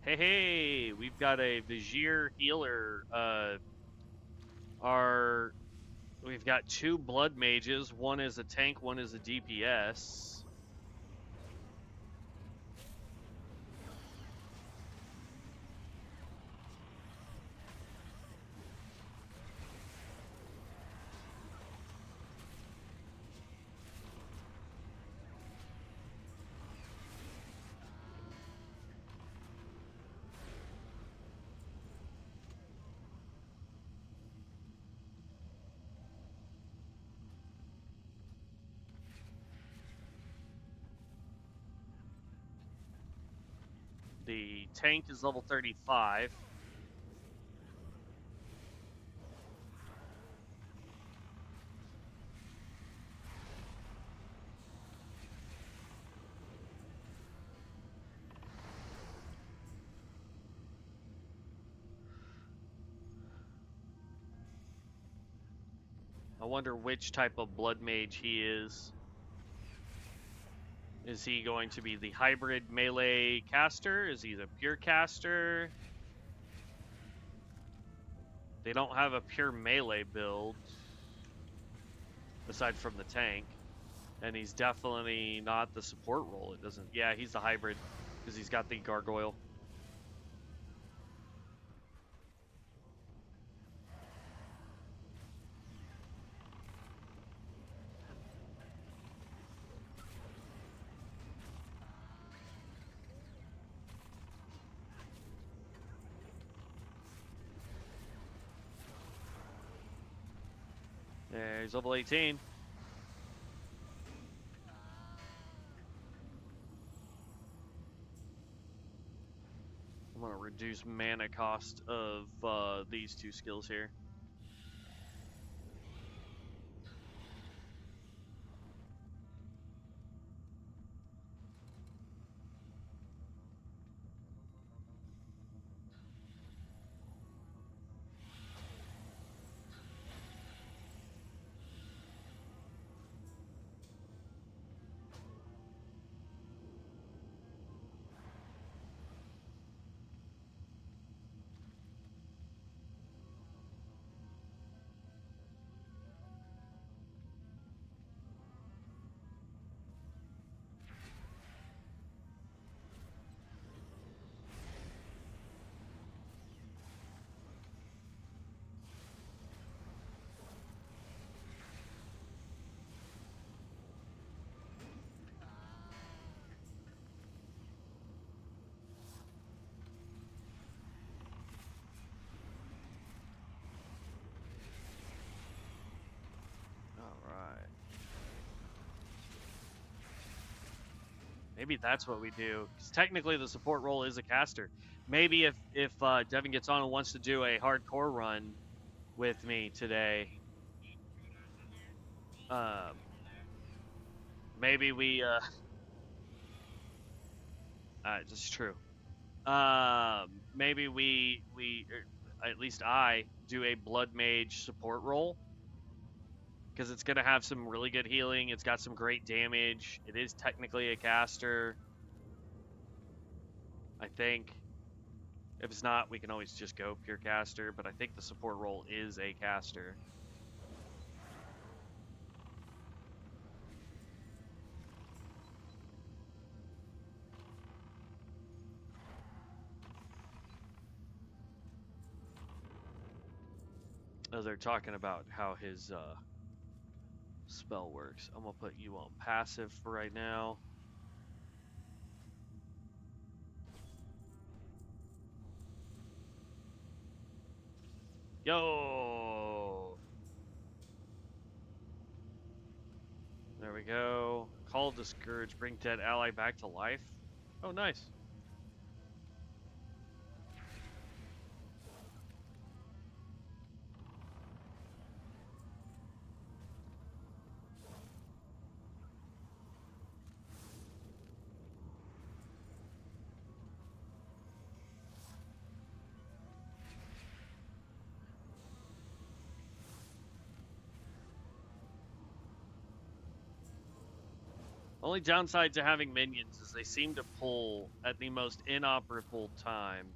Hey, we've got a Vizier healer. We've got 2 blood mages. One is a tank, one is a DPS. The tank is level 35. I wonder which type of blood mage he is. Is he going to be the hybrid melee caster? Is he the pure caster? They don't have a pure melee build, aside from the tank. And he's definitely not the support role. It doesn't... Yeah, he's the hybrid, because he's got the gargoyle. Yeah, he's level 18. I'm going to reduce mana cost of these 2 skills here. Maybe that's what we do. Because technically the support role is a caster. Maybe if Devin gets on and wants to do a hardcore run with me today, maybe we this is true. Maybe at least I do a blood mage support role, because it's gonna have some really good healing. It's got some great damage. It is technically a caster, I think. If it's not, we can always just go pure caster, but I think the support role is a caster. Oh, they're talking about how his spell works. I'm gonna put you on passive for right now. Yo! There we go. Call the Scourge. Bring dead ally back to life. Oh, nice. Only downside to having minions is they seem to pull at the most inoperable time.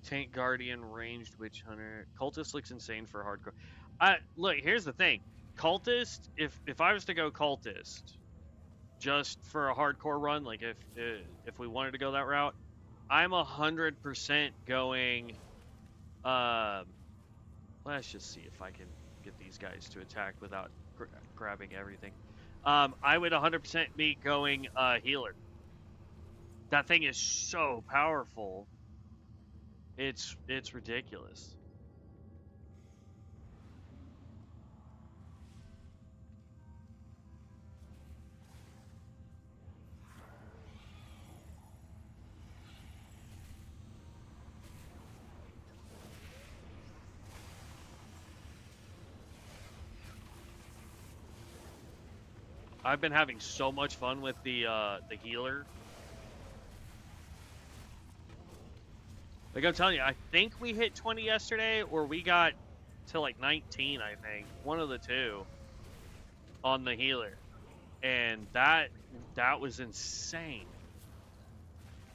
Tank Guardian, ranged Witch Hunter. Cultist looks insane for hardcore. Look, here's the thing. Cultist, if I was to go Cultist just for a hardcore run, like if we wanted to go that route, I'm 100% going. Let's just see if I can get these guys to attack without grabbing everything. I would 100% be going healer. That thing is so powerful. It's ridiculous. I've been having so much fun with the healer. Like I'm telling you, I think we hit 20 yesterday, or we got to like 19. I think one of the two on the healer, and that was insane.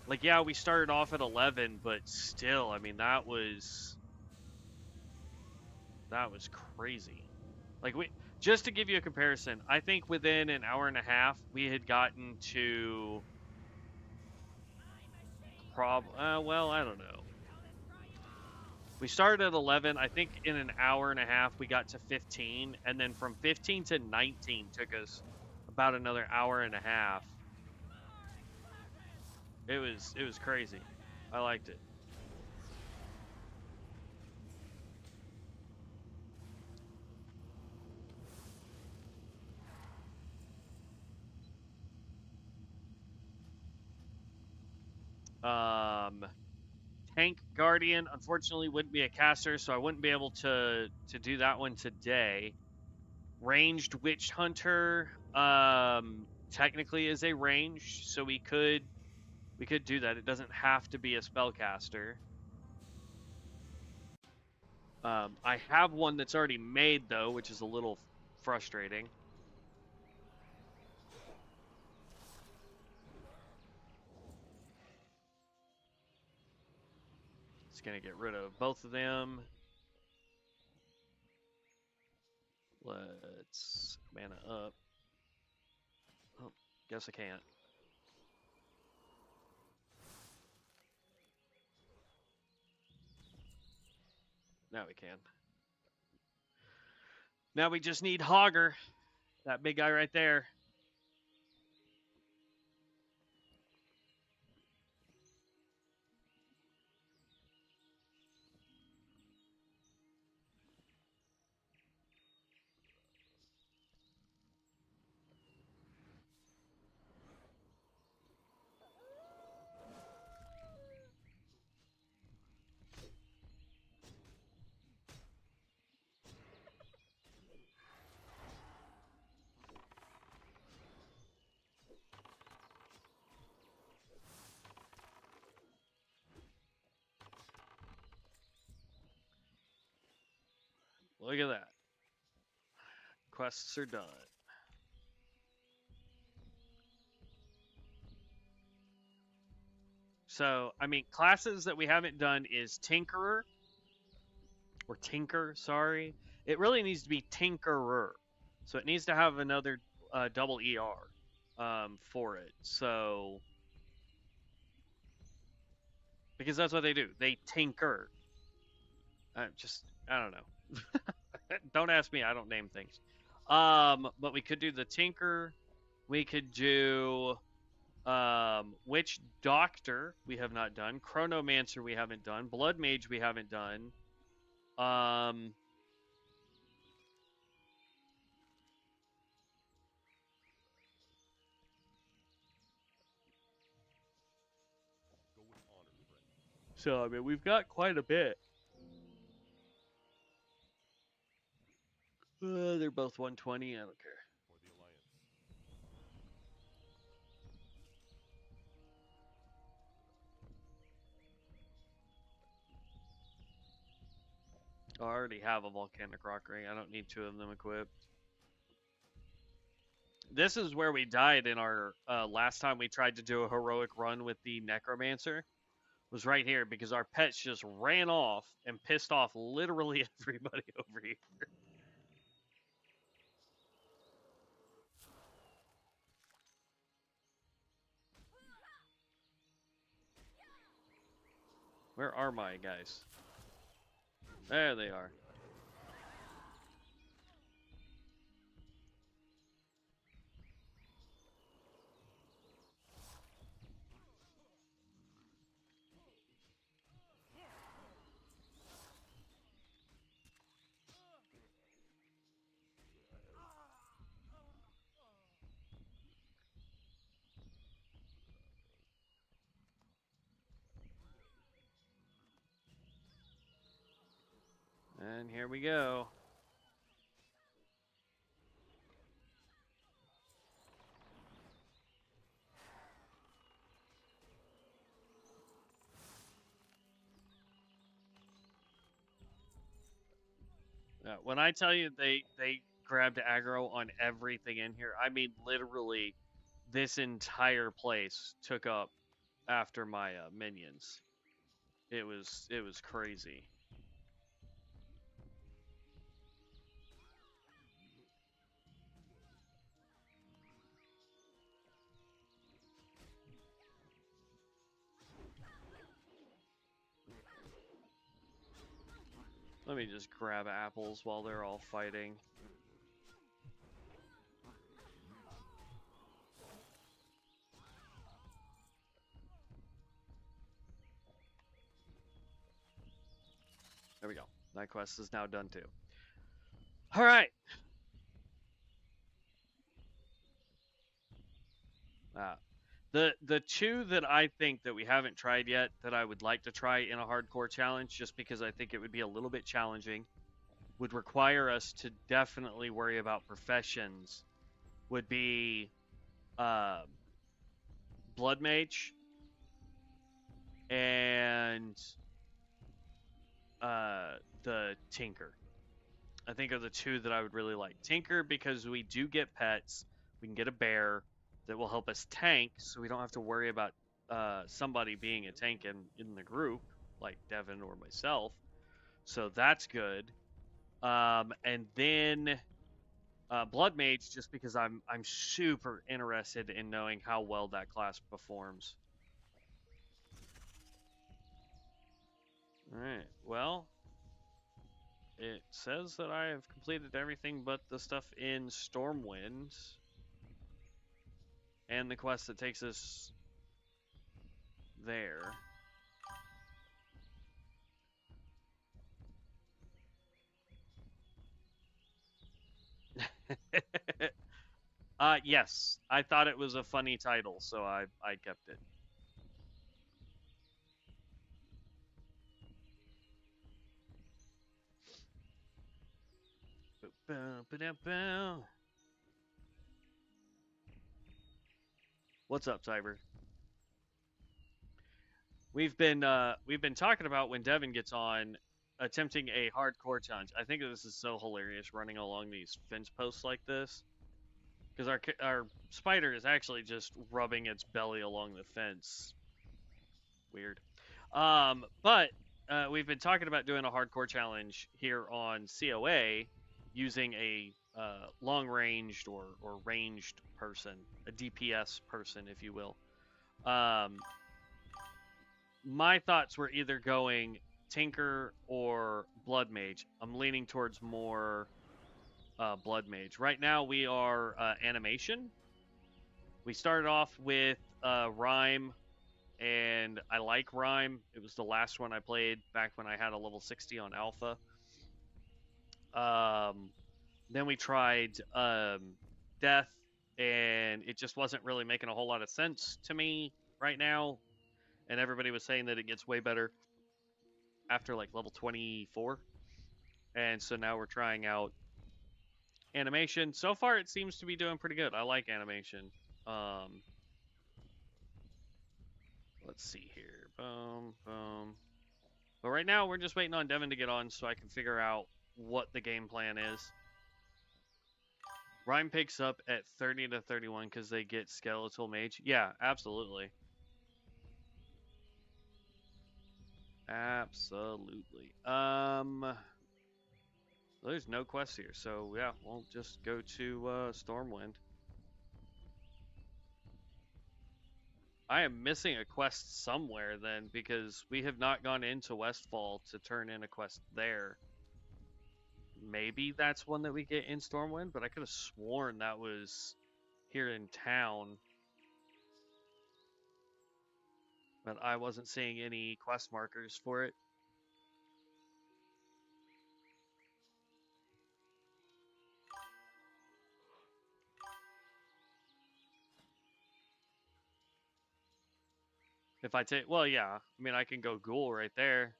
Like, yeah, we started off at 11, but still, I mean, that was crazy. Like, just to give you a comparison, I think within an hour and a half, we had gotten to well, I don't know. We started at 11. I think in an hour and a half, we got to 15. And then from 15 to 19 took us about another hour and a half. It was crazy. I liked it. Tank Guardian, unfortunately, wouldn't be a caster, so I wouldn't be able to do that one today. Ranged Witch Hunter, technically is a range, so we could do that. It doesn't have to be a spellcaster. I have one that's already made though, which is a little frustrating. It's gonna get rid of both of them. Let's mana up. Oh, guess I can't. Now we can. Now we just need Hogger. That big guy right there. Look at that. Quests are done. So, I mean, classes that we haven't done is Tinkerer, or Tinker, sorry. It really needs to be Tinkerer. So it needs to have another double ER for it. So, because that's what they do. They tinker. I don't know. Don't ask me. I don't name things. But we could do the Tinker. We could do Witch Doctor. We have not done. Chronomancer. We haven't done. Blood Mage. We haven't done. So, I mean, we've got quite a bit. They're both 120. I don't care. For the Alliance. I already have a volcanic rock ring. I don't need 2 of them equipped. This is where we died in our last time we tried to do a heroic run with the Necromancer. Was right here because our pets just ran off and pissed off literally everybody over here. Where are my guys? There they are. And here we go. When I tell you they grabbed aggro on everything in here, I mean literally this entire place took up after my minions. It was crazy. Let me just grab apples while they're all fighting. There we go. That quest is now done too. All right. The 2 that I think that we haven't tried yet that I would like to try in a hardcore challenge, just because I think it would be a little bit challenging, would require us to definitely worry about professions, would be Blood Mage and the Tinker. I think are the 2 that I would really like. Tinker because we do get pets. We can get a bear that will help us tank, so we don't have to worry about somebody being a tank in the group, like Devin or myself. So that's good. And then Blood Mage, just because I'm super interested in knowing how well that class performs. All right. Well, it says that I have completed everything but the stuff in Stormwind and the quest that takes us there. Yes, I thought it was a funny title, so I kept it. What's up, Cyber? We've been talking about when Devin gets on attempting a hardcore challenge. I think this is so hilarious running along these fence posts like this, because our spider is actually just rubbing its belly along the fence. Weird. But we've been talking about doing a hardcore challenge here on COA using a long-ranged or ranged person, a DPS person, if you will. My thoughts were either going Tinker or Blood Mage. I'm leaning towards more Blood Mage. Right now we are Animation. We started off with Rhyme, and I like Rhyme. It was the last one I played back when I had a level 60 on Alpha. Then we tried Death, and it just wasn't really making a whole lot of sense to me right now. And everybody was saying that it gets way better after like level 24. And so now we're trying out animation. So far, it seems to be doing pretty good. I like animation. Um, let's see here. Boom, boom. But right now, we're just waiting on Devin to get on so I can figure out what the game plan is. Rhyme picks up at 30 to 31 because they get Skeletal Mage. Yeah, absolutely. Absolutely. There's no quest here, so yeah, we'll just go to Stormwind. I am missing a quest somewhere then because we have not gone into Westfall to turn in a quest there. Maybe that's one that we get in Stormwind, but I could have sworn that was here in town. But I wasn't seeing any quest markers for it. If I take, well, yeah, I mean, I can go Ghoul right there.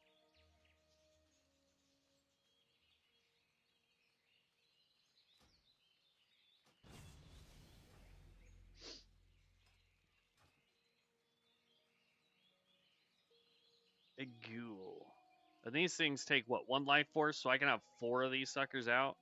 A Ghoul. And these things take, what, 1 life force, so I can have 4 of these suckers out?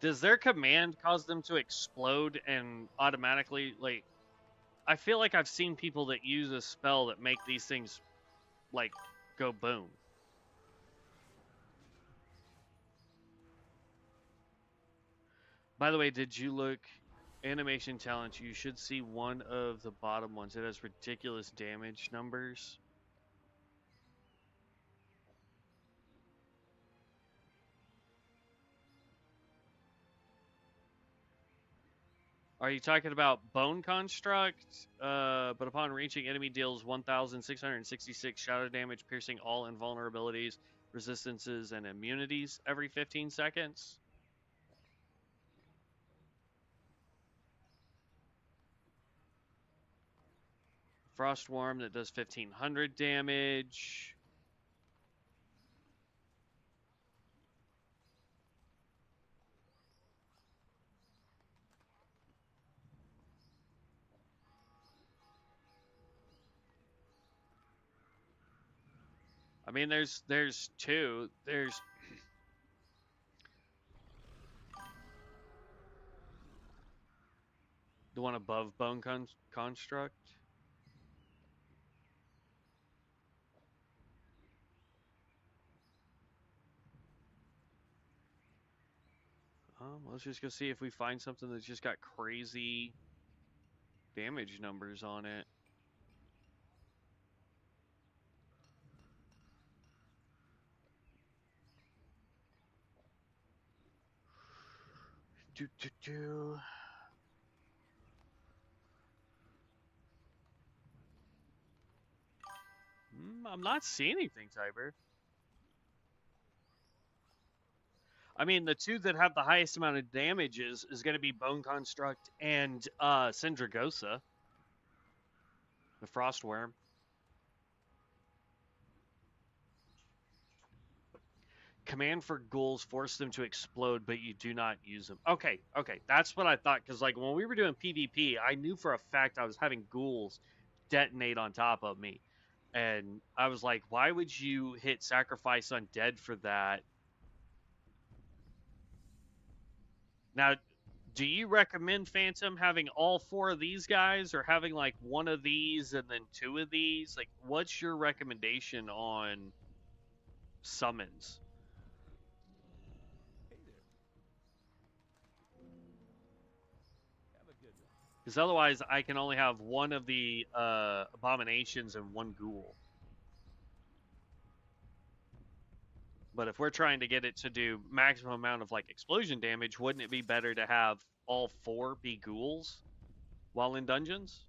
Does their command cause them to explode and automatically, like, I feel like I've seen people that use a spell that make these things, like, go boom. By the way, did you look animation talent? You should see one of the bottom ones. It has ridiculous damage numbers. Are you talking about Bone Construct? But upon reaching enemy deals 1,666 shadow damage, piercing all invulnerabilities, resistances, and immunities every 15 seconds. Frost Worm that does 1,500 damage. I mean, there's 2. There's the one above Bone Construct. Let's just go see if we find something that's just got crazy damage numbers on it. Do do do. I'm not seeing anything, Tiber. I mean, the 2 that have the highest amount of damage is going to be Bone Construct and Syndragosa, the Frost Worm. Command for ghouls force them to explode, but you do not use them. Okay, that's what I thought. Because like when we were doing PvP, I knew for a fact I was having ghouls detonate on top of me, and I was like, why would you hit sacrifice undead for that? Now, do you recommend Phantom having all 4 of these guys, or having like 1 of these and then 2 of these? Like, what's your recommendation on summons? Hey there. Have a good one. Because otherwise, I can only have 1 of the abominations and 1 ghoul. But if we're trying to get it to do maximum amount of like explosion damage, wouldn't it be better to have all 4 be ghouls while in dungeons?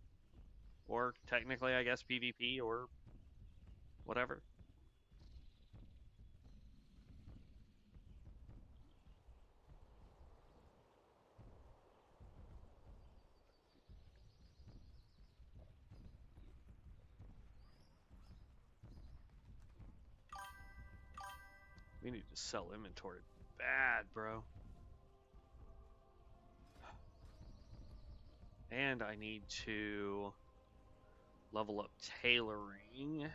Or technically, I guess PvP or whatever. We need to sell inventory bad, bro. And I need to level up tailoring.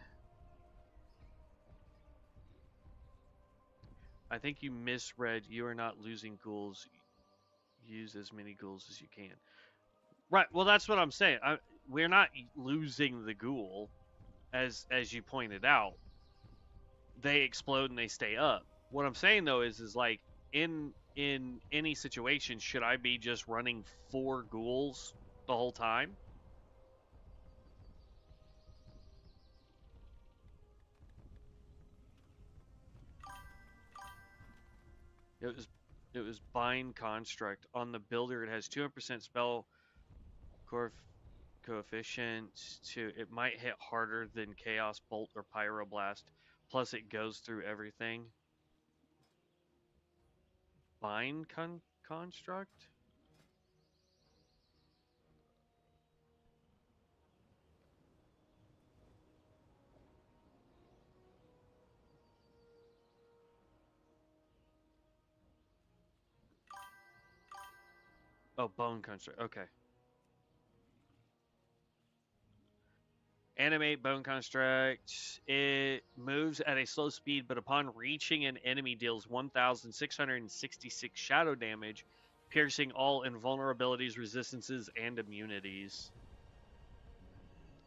I think you misread. You are not losing ghouls. Use as many ghouls as you can. Right. Well, that's what I'm saying. We're not losing the ghoul, as you pointed out. They explode and they stay up. What I'm saying though is like in any situation, should I be just running 4 ghouls the whole time? It was bind construct on the builder. It has 200% spell coefficient to it might hit harder than chaos bolt or pyroblast. Plus, it goes through everything. Bind construct. Oh, bone construct. Okay. Animate bone construct. It moves at a slow speed, but upon reaching an enemy, deals 1,666 shadow damage, piercing all invulnerabilities, resistances, and immunities.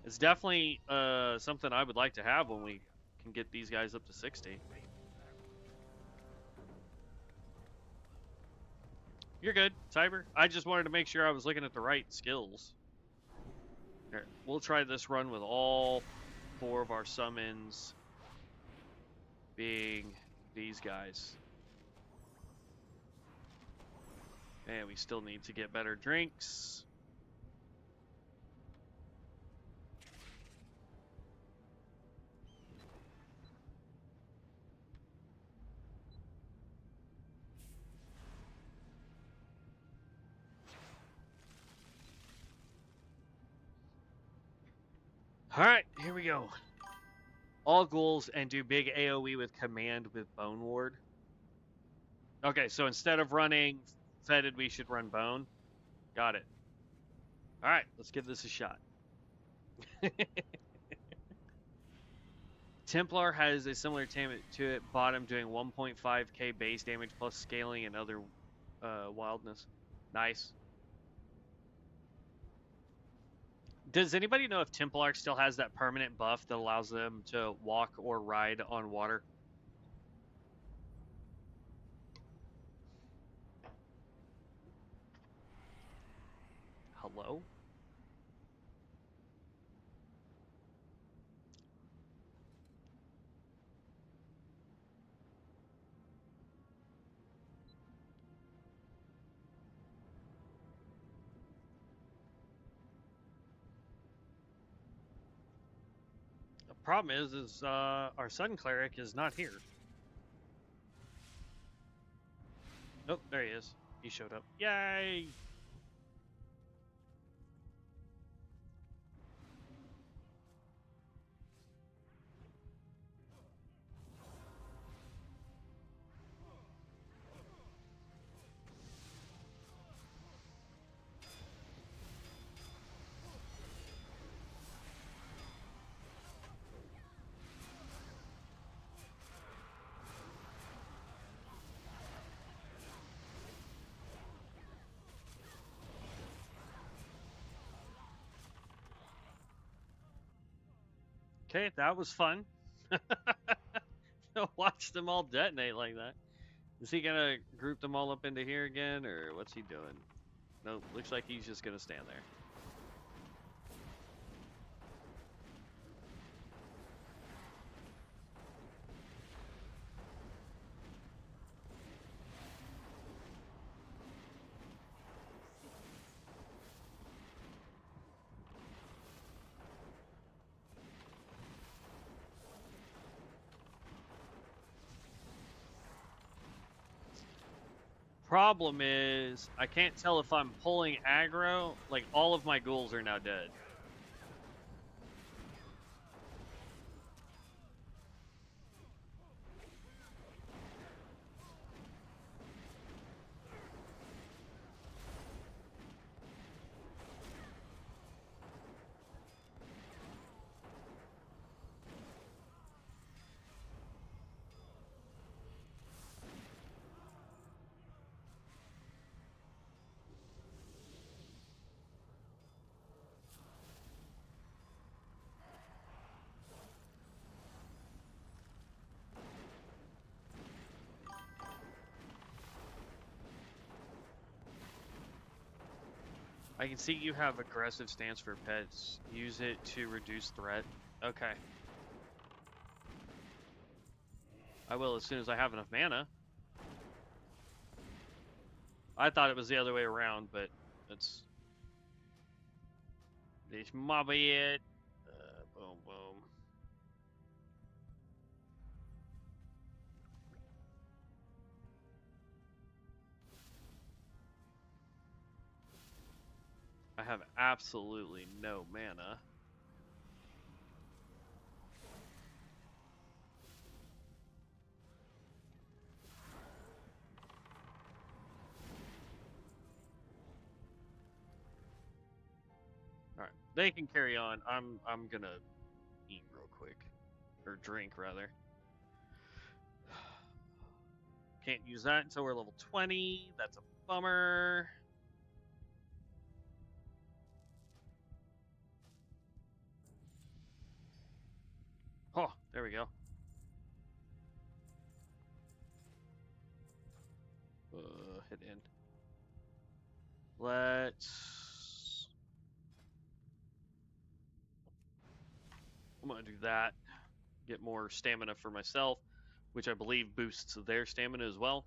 It's definitely something I would like to have when we can get these guys up to 60. You're good, Cyber. I just wanted to make sure I was looking at the right skills. Here, we'll try this run with all 4 of our summons being these guys. And we still need to get better drinks. Alright, here we go. All ghouls and do big AoE with command with Bone Ward. Okay, so instead of running Fetid, we should run Bone. Got it. Alright, let's give this a shot. Templar has a similar attainment to it, bottom doing 1.5k base damage plus scaling and other wildness. Nice. Does anybody know if Templar still has that permanent buff that allows them to walk or ride on water? Hello? The problem is our Sun Cleric is not here. Oh, there he is. He showed up. Yay! Okay, that was fun. Watch them all detonate like that. Is he gonna group them all up into here again, or what's he doing? Nope, looks like he's just gonna stand there. Problem is, I can't tell if I'm pulling aggro. Like, all of my ghouls are now dead. I can see you have aggressive stance for pets. Use it to reduce threat. Okay. I will as soon as I have enough mana. I thought it was the other way around, but it's... This might be it. Boom, boom. I have absolutely no mana. All right, they can carry on. I'm gonna eat real quick, or drink rather. Can't use that until we're level 20. That's a bummer. Oh, there we go. Hit end. Let's... I'm gonna do that. Get more stamina for myself, which I believe boosts their stamina as well.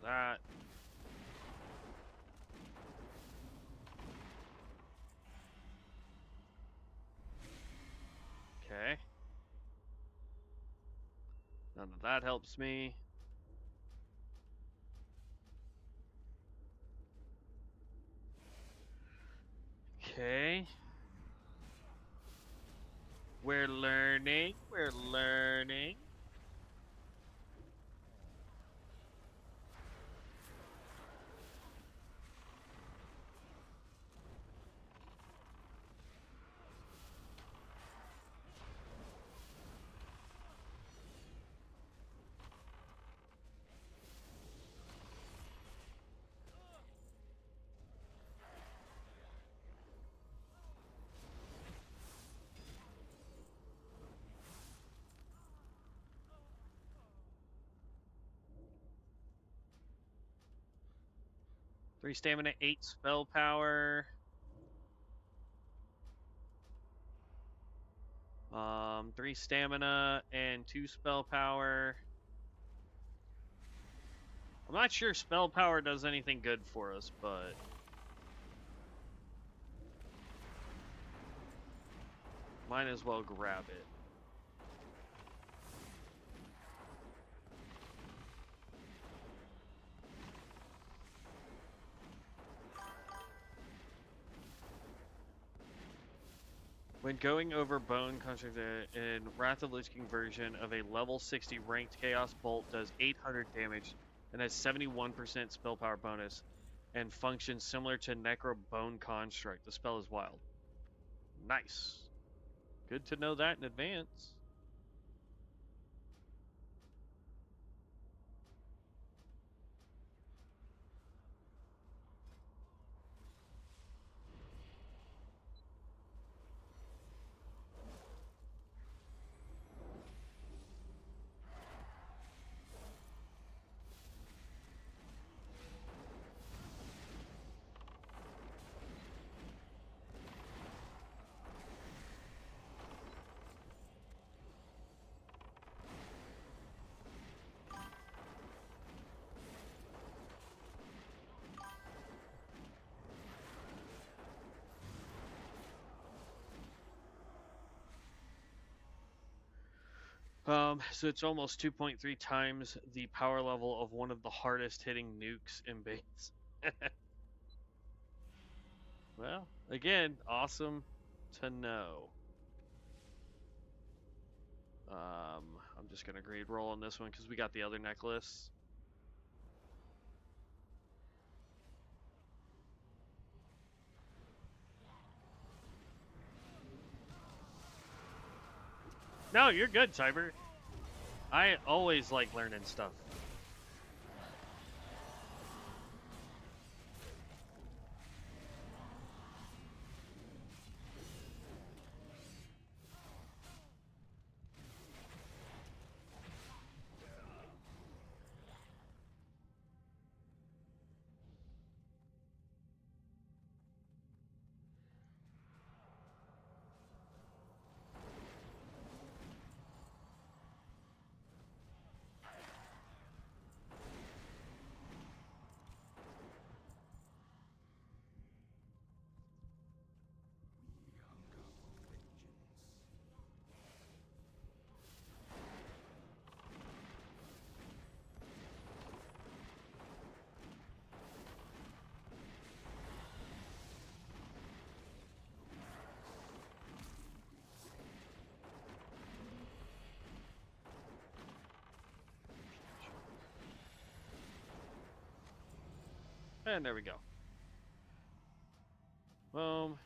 That. Okay. None of that helps me. Okay. We're learning. We're learning. Three stamina, 8 spell power. 3 stamina and 2 spell power. I'm not sure spell power does anything good for us, but might as well grab it. When going over Bone Construct in Wrath of Lich King version of a level 60 ranked Chaos Bolt does 800 damage and has 71% spell power bonus and functions similar to Necro Bone Construct. The spell is wild. Nice. Good to know that in advance. So it's almost 2.3 times the power level of one of the hardest hitting nukes in base. Well, again, awesome to know. I'm just gonna grade roll on this one because we got the other necklace. No, you're good, Cyber. I always like learning stuff. And there we go. Boom.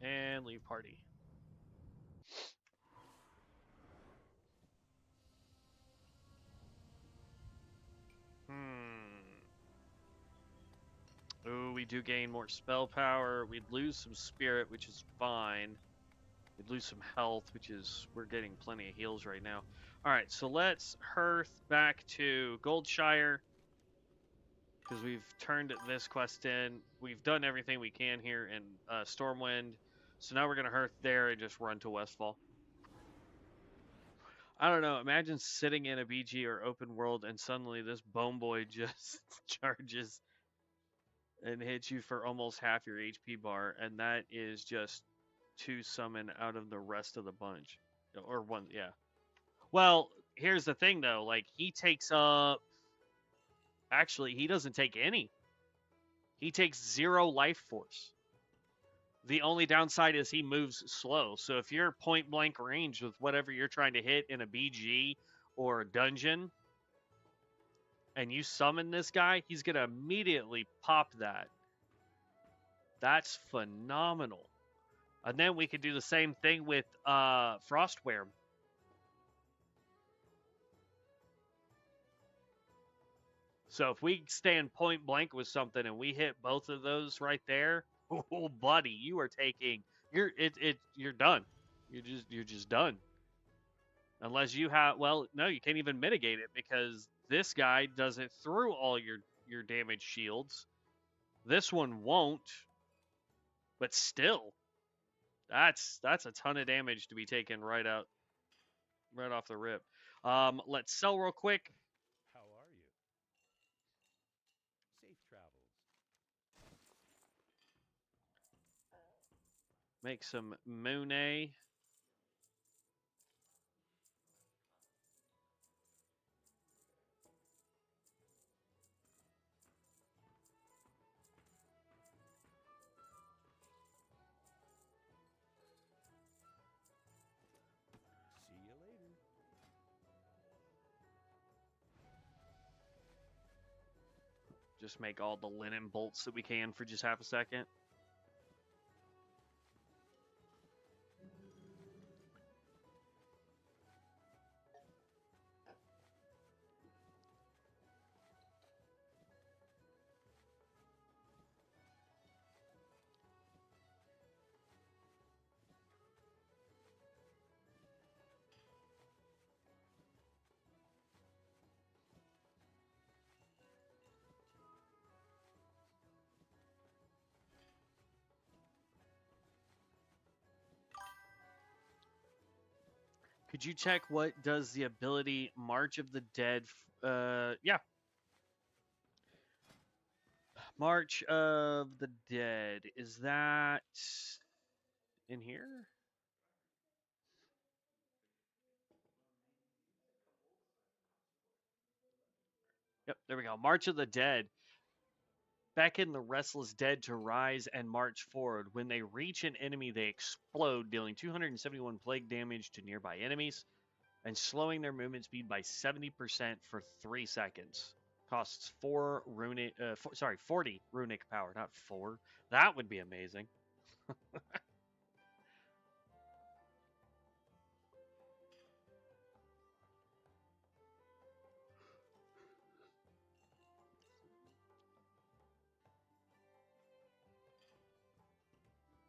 And leave party. Ooh, we do gain more spell power. We'd lose some spirit, which is fine. We'd lose some health, which is... We're getting plenty of heals right now. Alright, so let's hearth back to Goldshire. Because we've turned this quest in. We've done everything we can here in Stormwind. So now we're going to hearth there and just run to Westfall. I don't know. Imagine sitting in a BG or open world and suddenly this bone boy just charges and hits you for almost half your HP bar, and that is just two summon out of the rest of the bunch. Or one, yeah. Well, here's the thing though, like he takes up... Actually, he doesn't take any. He takes 0 life force. The only downside is he moves slow. So if you're point blank range with whatever you're trying to hit in a BG or a dungeon, and you summon this guy, he's going to immediately pop that. That's phenomenal. And then we could do the same thing with Frostware. So if we stand point blank with something and we hit both of those right there, oh buddy, you are taking you're done. You're just done. Unless you have, well, no, you can't even mitigate it because this guy does it through all your damage shields. This one won't, but still, that's a ton of damage to be taken right off the rip. Let's sell real quick. How are you? Safe travels. Make some Monet. See you later. Just make all the linen bolts that we can for just half a second. Could you check what does the ability March of the Dead? Yeah. March of the Dead. Is that in here? Yep, there we go. March of the Dead. Beckon the restless dead to rise and march forward. When they reach an enemy, they explode, dealing 271 plague damage to nearby enemies and slowing their movement speed by 70% for 3 seconds. Costs 40 runic power, not 4. That would be amazing.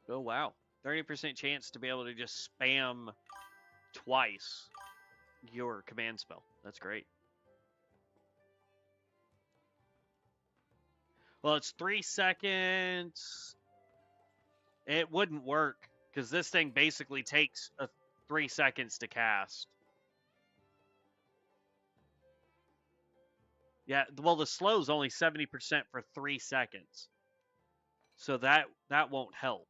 Oh, wow. 30% chance to be able to just spam twice your command spell. That's great. Well, it's 3 seconds. It wouldn't work because this thing basically takes 3 seconds to cast. Yeah, well, the slow's only 70% for 3 seconds. So that won't help.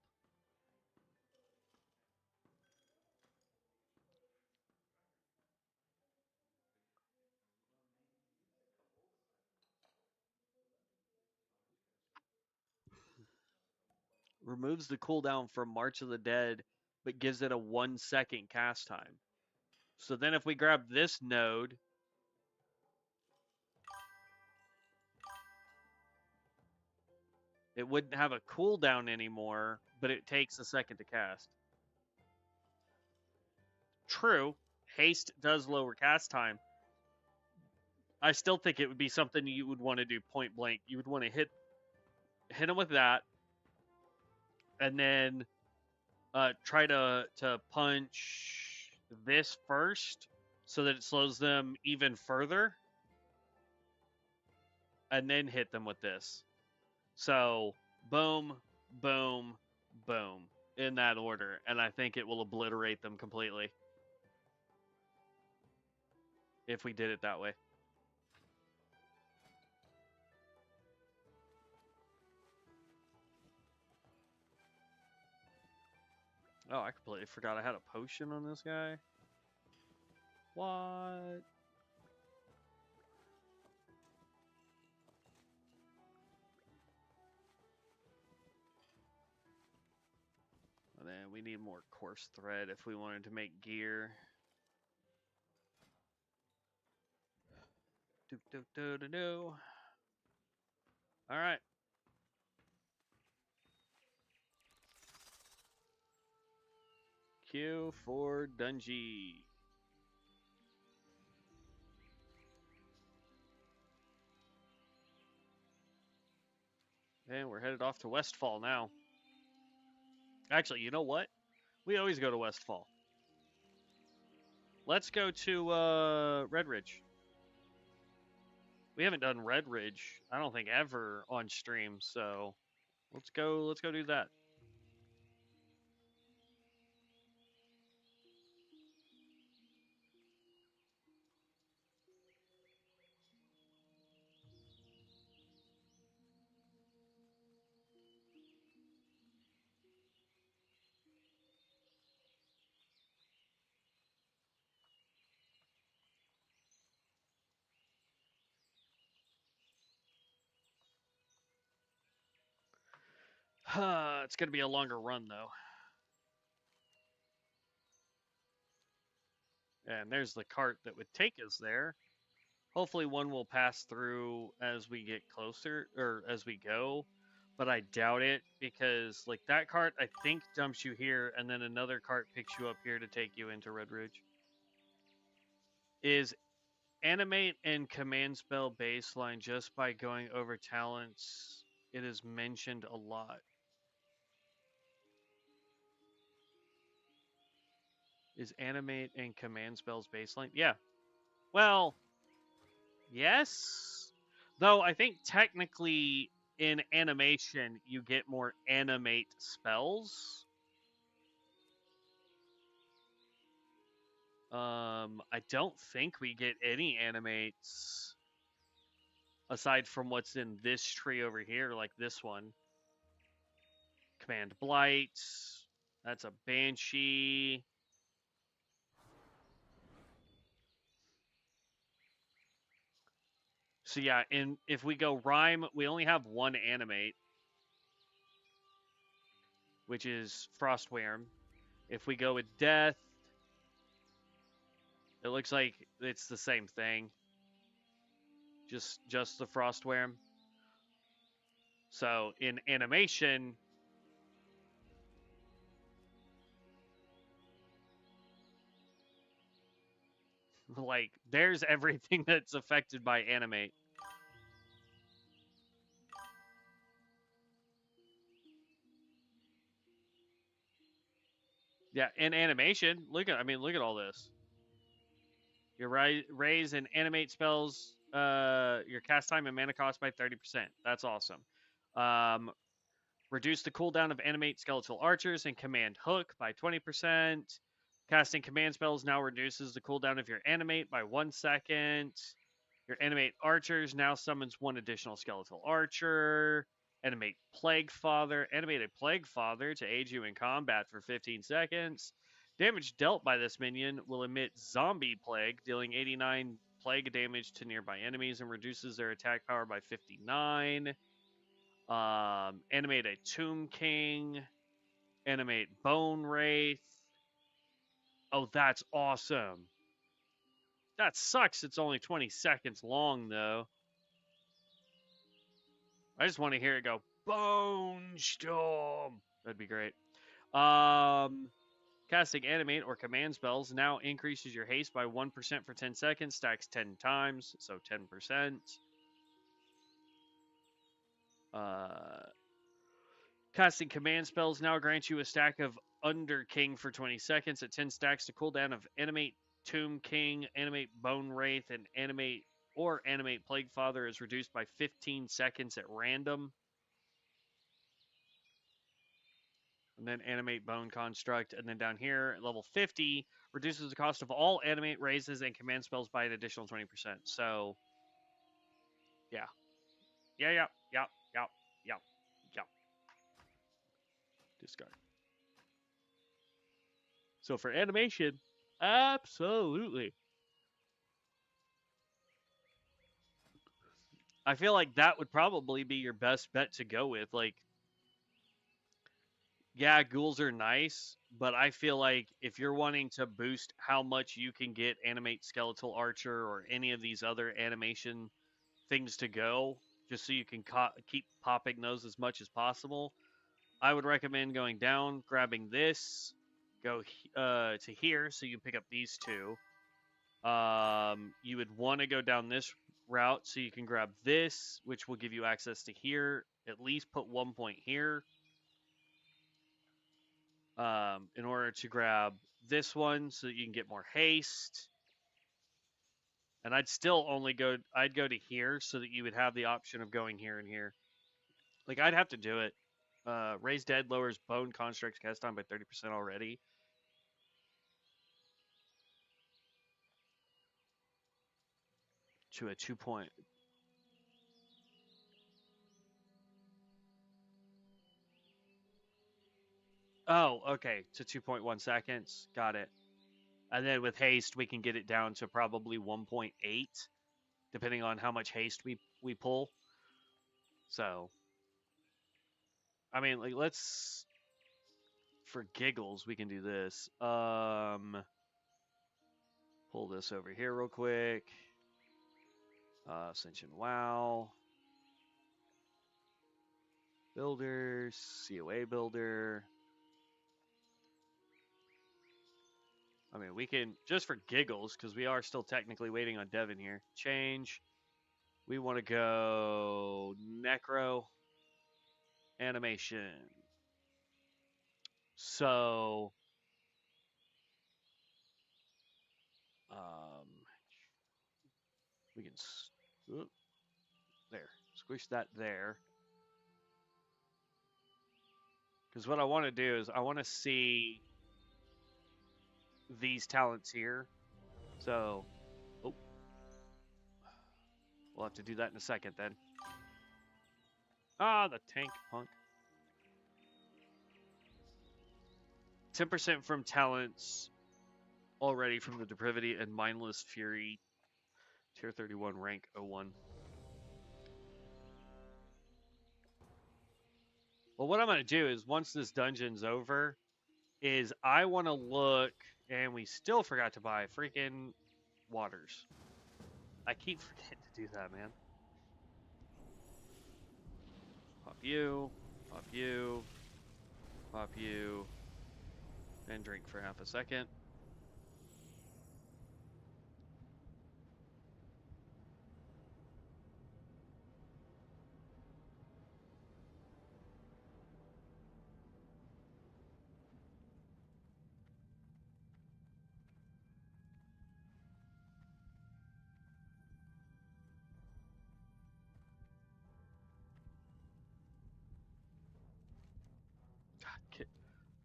Removes the cooldown from March of the Dead, but gives it a 1 second cast time. So then if we grab this node, it wouldn't have a cooldown anymore, but it takes a second to cast. True, haste does lower cast time. I still think it would be something you would want to do point blank. You would want to hit him with that, and then try to punch this first so that it slows them even further, and then hit them with this. So boom, boom, boom in that order, and I think it will obliterate them completely if we did it that way. Oh, I completely forgot I had a potion on this guy. What? And then we need more coarse thread if we wanted to make gear. Do do do do do. All right. Q for Dungy. And we're headed off to Westfall now. Actually, you know what? We always go to Westfall. Let's go to Red Ridge. We haven't done Red Ridge, I don't think, ever on stream, so let's go do that. It's gonna be a longer run though. And there's the cart that would take us there. Hopefully one will pass through as we get closer, or as we go, but I doubt it, because like that cart I think dumps you here, and then another cart picks you up here to take you into Red Ridge. Is animate and command spell baseline just by going over talents? It is mentioned a lot. Is animate and command spells baseline? Yeah. Well, yes. Though I think technically in animation you get more animate spells. I don't think we get any animates aside from what's in this tree over here, like this one. Command Blight. That's a Banshee. So yeah, if we go rhyme, we only have one animate, which is Frostworm. If we go with death, it looks like it's the same thing. Just the Frostworm. So in animation, like there's everything that's affected by animate. Yeah, in animation, look at all this. Your raise and animate spells, your cast time and mana cost by 30%. That's awesome. Reduce the cooldown of animate skeletal archers and command hook by 20%. Casting command spells now reduces the cooldown of your animate by 1 second. Your animate archers now summons one additional skeletal archer. Animate Plague Father. Animate a Plague Father to aid you in combat for 15 seconds. Damage dealt by this minion will emit Zombie Plague, dealing 89 plague damage to nearby enemies and reduces their attack power by 59. Animate a Tomb King. Animate Bone Wraith. Oh, that's awesome. That sucks. It's only 20 seconds long, though. I just want to hear it go, Bone Storm. That'd be great. Casting animate or command spells now increases your haste by 1% for 10 seconds, stacks 10 times, so 10%. Casting command spells now grants you a stack of Under King for 20 seconds at 10 stacks. The cooldown of Animate Tomb King, Animate Bone Wraith, and Animate Plague Father is reduced by 15 seconds at random. And then Animate Bone Construct. And then down here, level 50, reduces the cost of all Animate raises and command spells by an additional 20%. So, yeah. Yeah. Discard. So for animation, absolutely. I feel like that would probably be your best bet to go with. Like, yeah, ghouls are nice, but I feel like if you're wanting to boost how much you can get Animate Skeletal Archer or any of these other animation things to go, just so you can keep popping those as much as possible, I would recommend going down, grabbing this, go to here, so you pick up these two. You would want to go down this route so you can grab this, which will give you access to here. At least put 1 point here. In order to grab this one so that you can get more haste. And I'd still only I'd go to here so that you would have the option of going here and here. Like, I'd have to do it. Raise Dead lowers Bone Construct cast time by 30% already. To a 2 point. Oh, okay. To 2.1 seconds. Got it. And then with haste, we can get it down to probably 1.8, depending on how much haste we pull. So, I mean, like, let's, for giggles, we can do this. Pull this over here real quick. Ascension WoW. Builders, COA builder. I mean, we can, just for giggles, because we are still technically waiting on Devin here. Change. We want to go Necro animation. So, we can, there, squish that there. Because what I want to do is I want to see these talents here. So, oh, we'll have to do that in a second then. Ah, the tank punk. 10% from talents already from the Depravity and Mindless Fury, tier 31, rank 01. Well, what I'm going to do is once this dungeon's over, is I want to look, and we still forgot to buy freaking waters. I keep forgetting to do that, man. Pop you, pop you, pop you, and drink for half a second.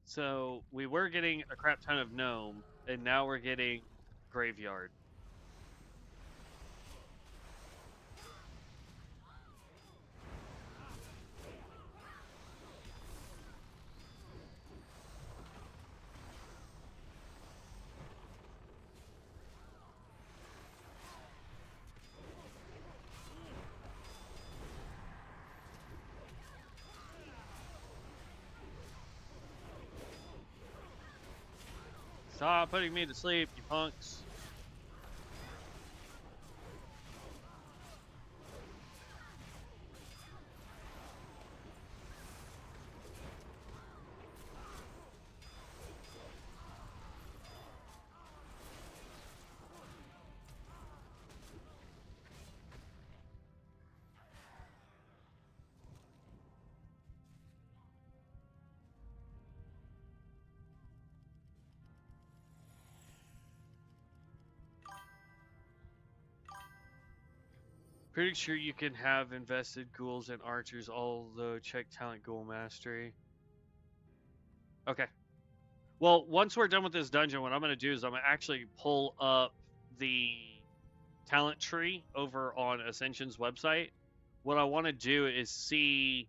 So we were getting a crap ton of gnome, and now we're getting graveyard. Stop putting me to sleep, you punks. Pretty sure you can have invested ghouls and archers, although check talent ghoul mastery. Okay. Well, once we're done with this dungeon, what I'm going to do is I'm going to actually pull up the talent tree over on Ascension's website. What I want to do is see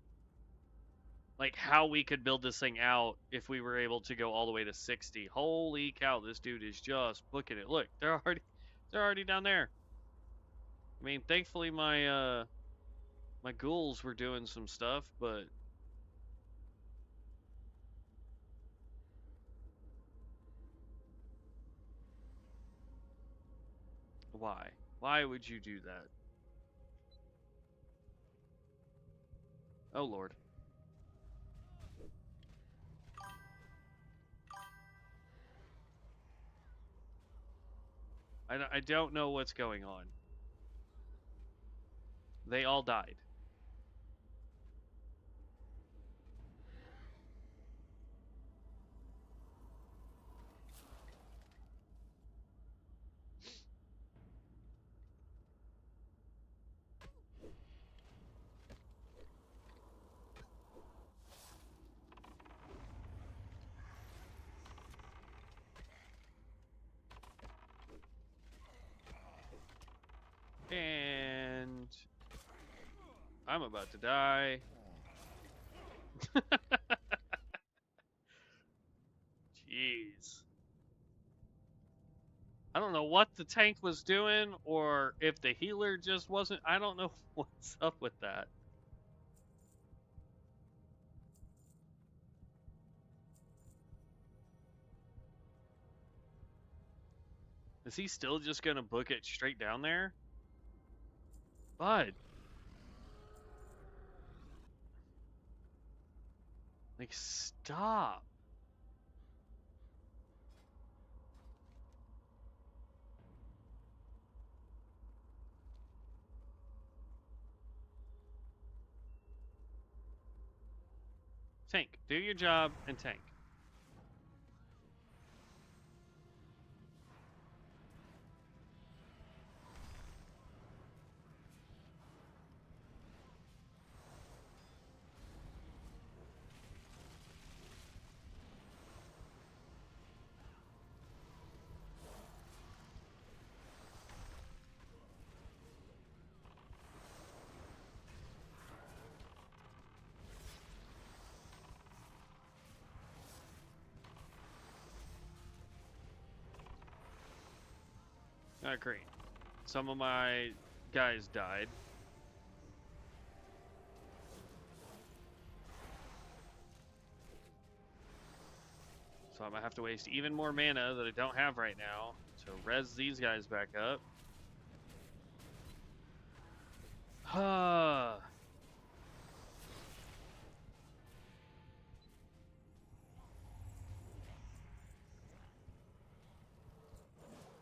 like how we could build this thing out if we were able to go all the way to 60. Holy cow, this dude is just booking it. Look, they're already down there. I mean, thankfully my my ghouls were doing some stuff, but why? Why would you do that? Oh lord. I don't know what's going on. They all died. And I'm about to die. Jeez. I don't know what the tank was doing or if the healer just wasn't. I don't know what's up with that. Is he still just going to book it straight down there? Bud. Like, stop. Tank, do your job and tank. Great. Some of my guys died. I'm gonna have to waste even more mana that I don't have right now to res these guys back up.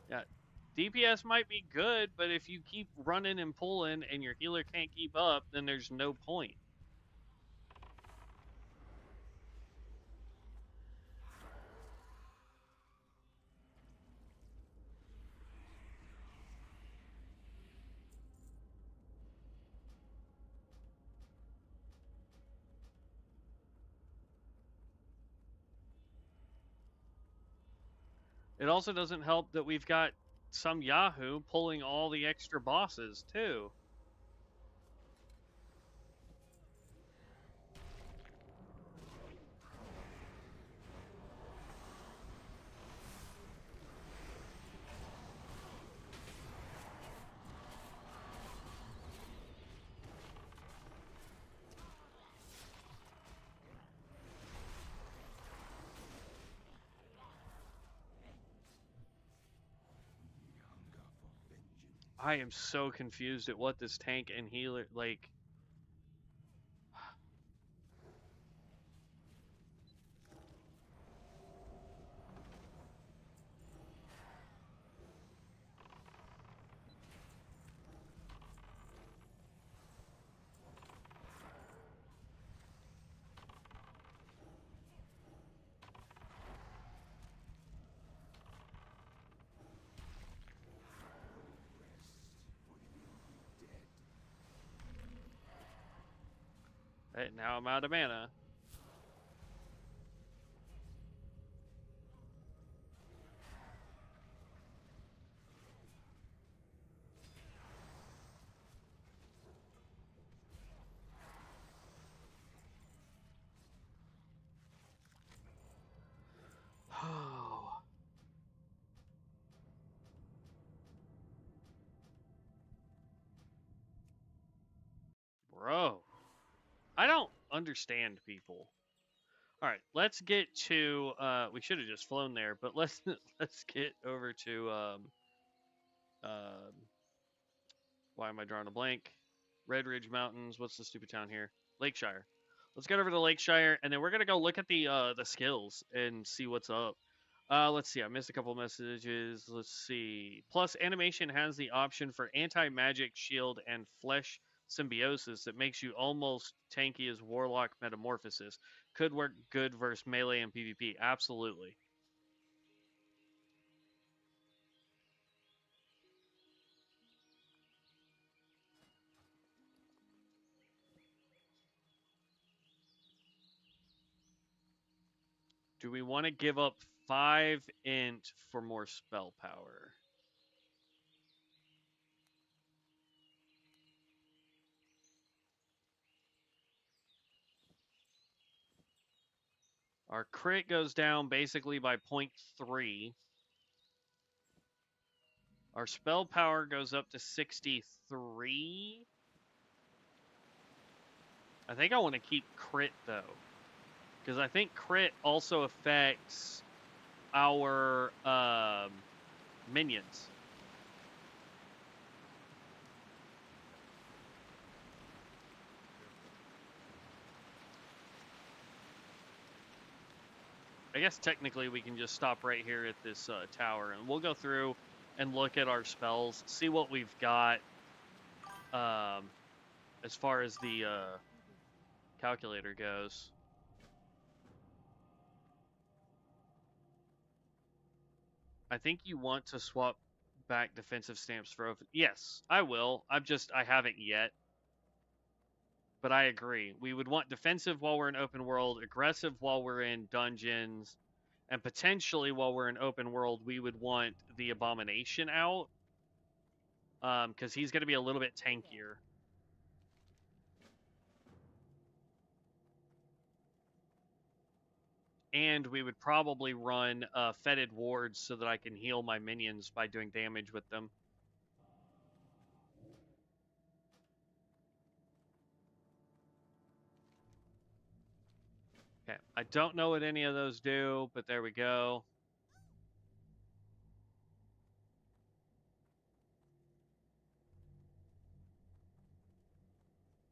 Yeah, DPS might be good, but if you keep running and pulling and your healer can't keep up, then there's no point. It also doesn't help that we've got some Yahoo pulling all the extra bosses, too. I am so confused at what this tank and healer, like... Right, now I'm out of mana. Oh. Bro. I don't understand people. All right, let's get to. We should have just flown there, but let's get over to. Um, why am I drawing a blank? Red Ridge Mountains. What's the stupid town here? Lakeshire. Let's get over to Lakeshire, and then we're gonna go look at the skills and see what's up. Let's see. I missed a couple messages. Let's see. Plus, animation has the option for anti-magic shield and flesh symbiosis that makes you almost tanky as Warlock Metamorphosis. Could work good versus melee and PvP. Absolutely. Do we want to give up 5 int for more spell power? Our crit goes down basically by 0.3. Our spell power goes up to 63. I think I want to keep crit though, because I think crit also affects our minions. I guess technically we can just stop right here at this tower, and we'll go through and look at our spells, see what we've got as far as the calculator goes. I think you want to swap back defensive stamps for open. Yes, I will. I haven't yet. But I agree. We would want defensive while we're in open world, aggressive while we're in dungeons, and potentially while we're in open world, we would want the abomination out. Because he's going to be a little bit tankier. And we would probably run fetid wards so that I can heal my minions by doing damage with them. Okay, I don't know what any of those do, but there we go.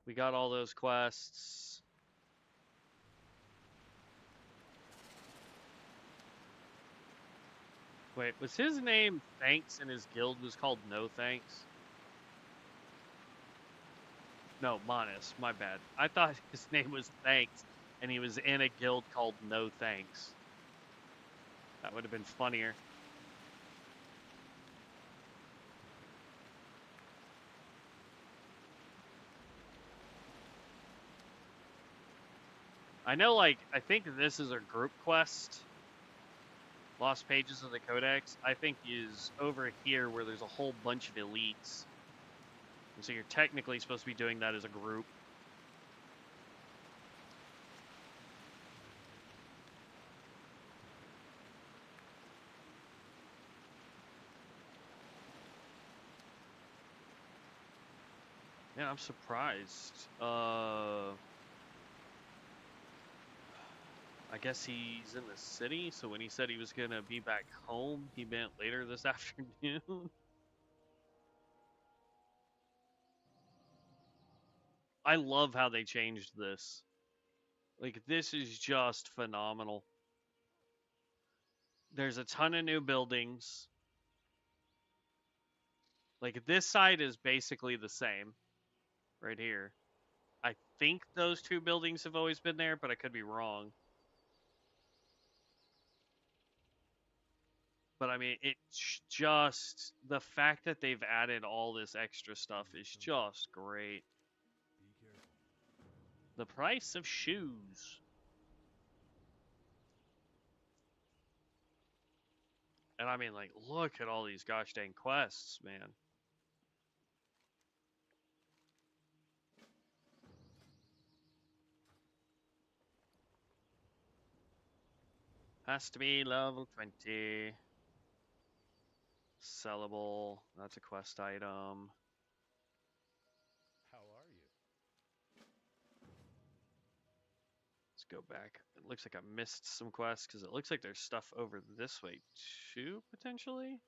We got all those quests. Wait, was his name Thanks and his guild was called No Thanks? No, Monis, my bad. I thought his name was Thanks and he was in a guild called No Thanks. That would have been funnier. I know, like, I think this is a group quest. Lost Pages of the Codex, I think, is over here where there's a whole bunch of elites. And so you're technically supposed to be doing that as a group. Yeah, I'm surprised. I guess he's in the city, so when he said he was gonna be back home, he meant later this afternoon. I love how they changed this. Like, this is just phenomenal. There's a ton of new buildings. Like, this side is basically the same right here. I think those two buildings have always been there, but I could be wrong. But I mean, it's just the fact that they've added all this extra stuff is just great. The price of shoes. And I mean, like, look at all these gosh dang quests, man. Has to be level 20. Sellable. That's a quest item. How are you? Let's go back. It looks like I missed some quests because it looks like there's stuff over this way too, potentially.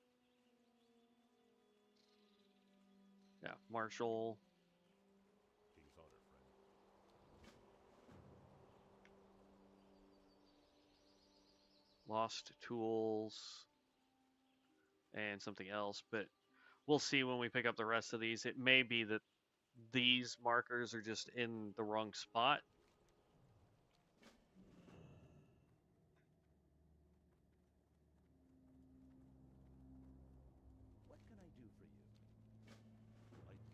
Yeah, Marshall. King's honor, friend. Lost tools. And something else, but we'll see when we pick up the rest of these. It may be that these markers are just in the wrong spot. What can I do for you? Light be with you.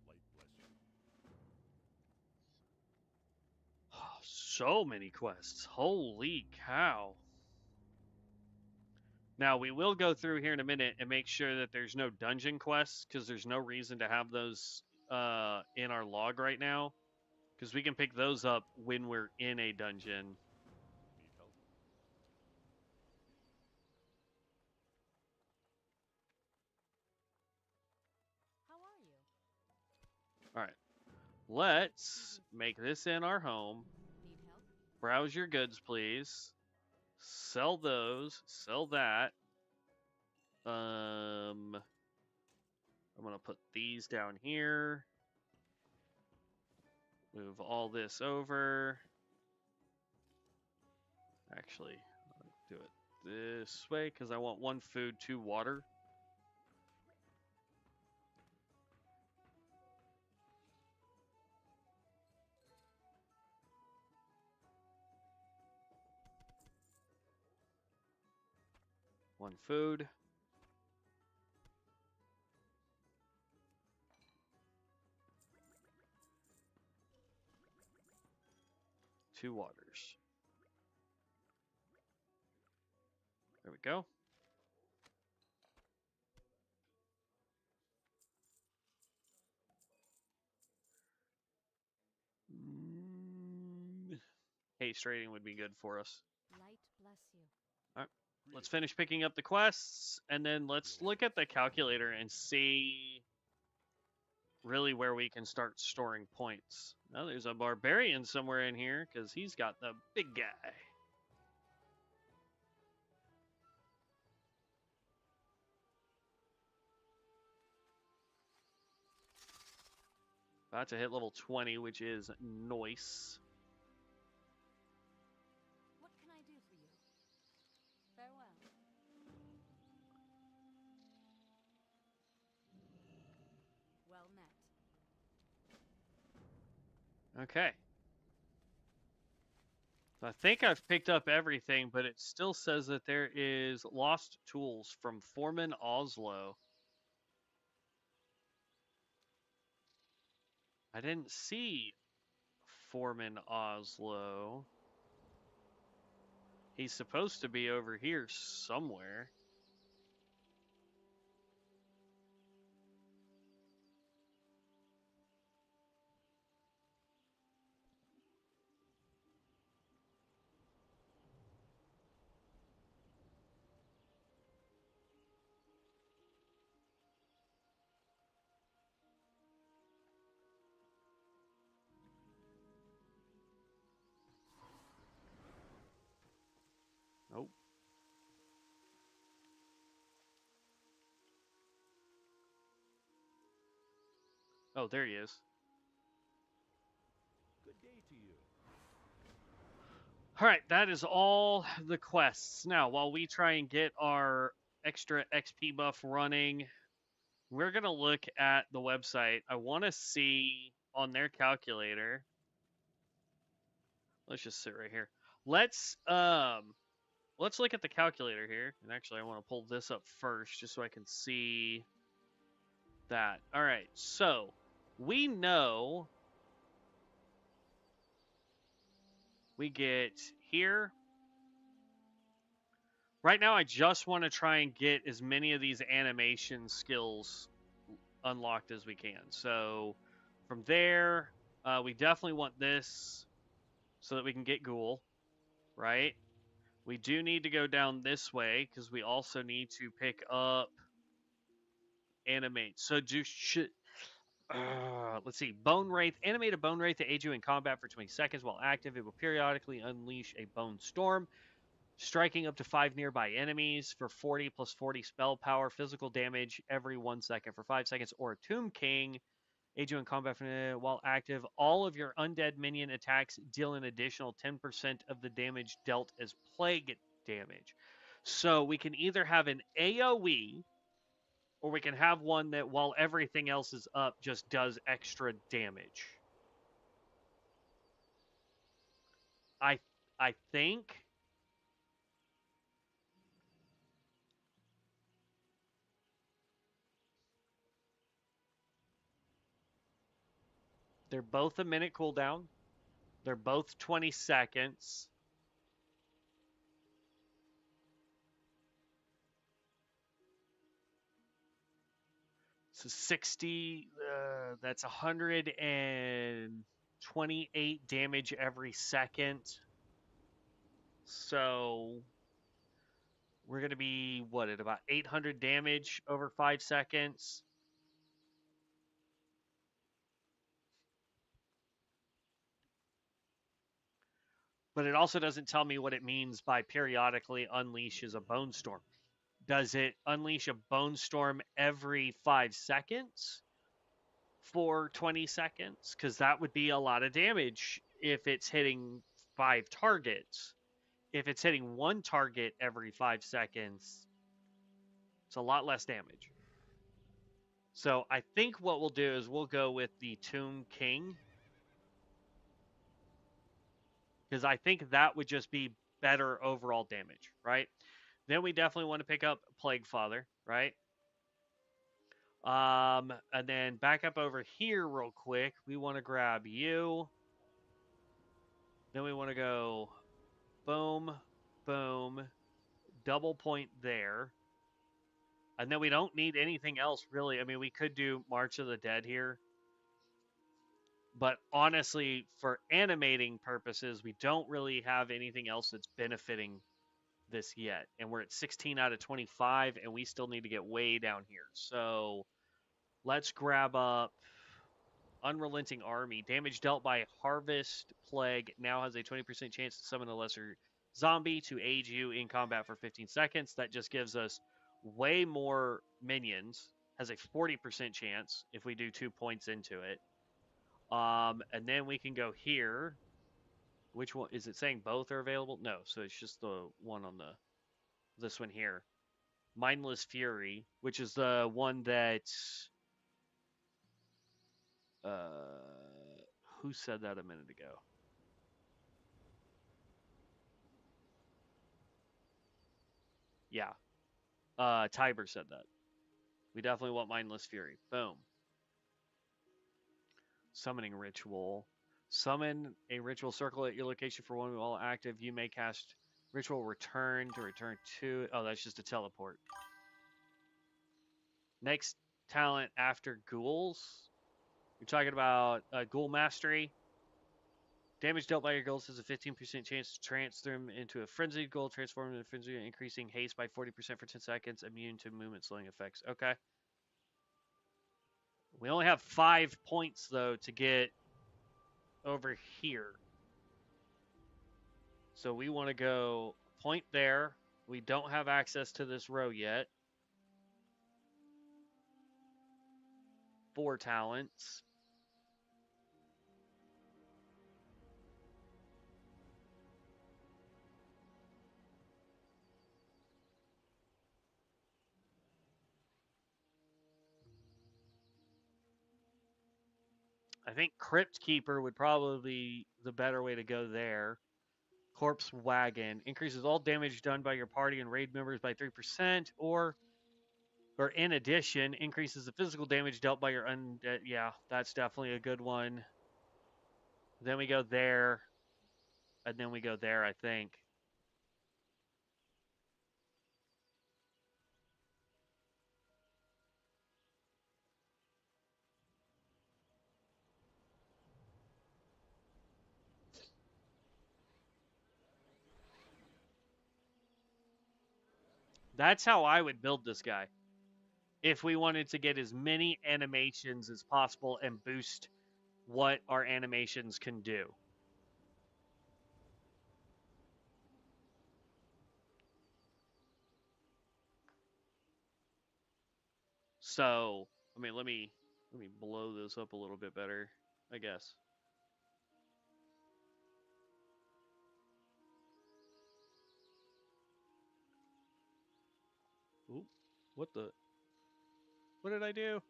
Light bless you. So many quests. Holy cow. Now, we will go through here in a minute and make sure that there's no dungeon quests, because there's no reason to have those in our log right now, because we can pick those up when we're in a dungeon. Need help? How are you? All right. Let's make this in our home. Need help? Browse your goods, please. Sell those. Sell that. I'm gonna put these down here. Move all this over. Actually, I'll do it this way because I want 1 food, 2 water. One food. 2 waters. There we go. Haste rating would be good for us. Light bless you. All right. Let's finish picking up the quests, and then let's look at the calculator and see really where we can start storing points. Now there's a barbarian somewhere in here because he's got the big guy. About to hit level 20, which is nice. What can I do for you? Farewell. Well met. Okay. So I think I've picked up everything, but it still says that there is lost tools from Foreman Oslo. I didn't see Foreman Oslo. He's supposed to be over here somewhere. Nope. Oh, there he is. Good day to you. All right, that is all the quests. Now, while we try and get our extra XP buff running, we're going to look at the website. I want to see on their calculator. Let's just sit right here. Let's look at the calculator here. And actually, I want to pull this up first just so I can see that. All right. So, we know we get here. Right now, I just want to try and get as many of these animation skills unlocked as we can. So, from there, we definitely want this so that we can get Ghoul, right? We do need to go down this way because we also need to pick up animate. So let's see. Bone Wraith. Animate a Bone Wraith to aid you in combat for 20 seconds while active. It will periodically unleash a Bone Storm, striking up to 5 nearby enemies for 40 plus 40 spell power, physical damage every 1 second for 5 seconds. Or Tomb King. Aid you in combat while active. All of your undead minion attacks deal an additional 10% of the damage dealt as plague damage. So we can either have an AoE, or we can have one that while everything else is up just does extra damage. I think they're both a minute cooldown. They're both 20 seconds. So 60, that's 128 damage every second. So we're going to be, what, at about 800 damage over 5 seconds. But it also doesn't tell me what it means by periodically unleashes a Bone Storm. Does it unleash a Bone Storm every 5 seconds for 20 seconds? Because that would be a lot of damage if it's hitting 5 targets. If it's hitting 1 target every 5 seconds, it's a lot less damage. So I think what we'll do is we'll go with the Tomb King, because I think that would just be better overall damage, right? Then we definitely want to pick up Plague Father, right? And then back up over here real quick. We want to grab you. Then we want to go boom, boom, double point there. And then we don't need anything else, really. I mean, we could do March of the Dead here. But honestly, for animating purposes, we don't really have anything else that's benefiting this yet. And we're at 16 out of 25, and we still need to get way down here. So let's grab up Unrelenting Army. Damage dealt by Harvest Plague now has a 20% chance to summon a lesser zombie to aid you in combat for 15 seconds. That just gives us way more minions. Has a 40% chance if we do 2 points into it. And then we can go here. Which one is it saying both are available? No, so it's just the one on this one here. Mindless Fury, which is the one that who said that a minute ago? Yeah. Tiber said that. We definitely want Mindless Fury. Boom. Summoning Ritual. Summon a ritual circle at your location for one while active. You may cast Ritual Return to return to... Oh, that's just a teleport. Next talent after Ghouls. You're talking about Ghoul Mastery. Damage dealt by your ghouls has a 15% chance to transform them into a frenzied ghoul. Transform into a frenzied, increasing haste by 40% for 10 seconds. Immune to movement slowing effects. Okay. We only have 5 points, though, to get over here. So we want to go point there. We don't have access to this row yet. 4 talents. I think Crypt Keeper would probably be the better way to go there. Corpse Wagon increases all damage done by your party and raid members by 3%, or in addition, increases the physical damage dealt by your undead. Yeah, that's definitely a good one. Then we go there, and then we go there, I think. That's how I would build this guy. If we wanted to get as many animations as possible and boost what our animations can do. So, I mean, let me blow this up a little bit better, I guess. Ooh, what did I do?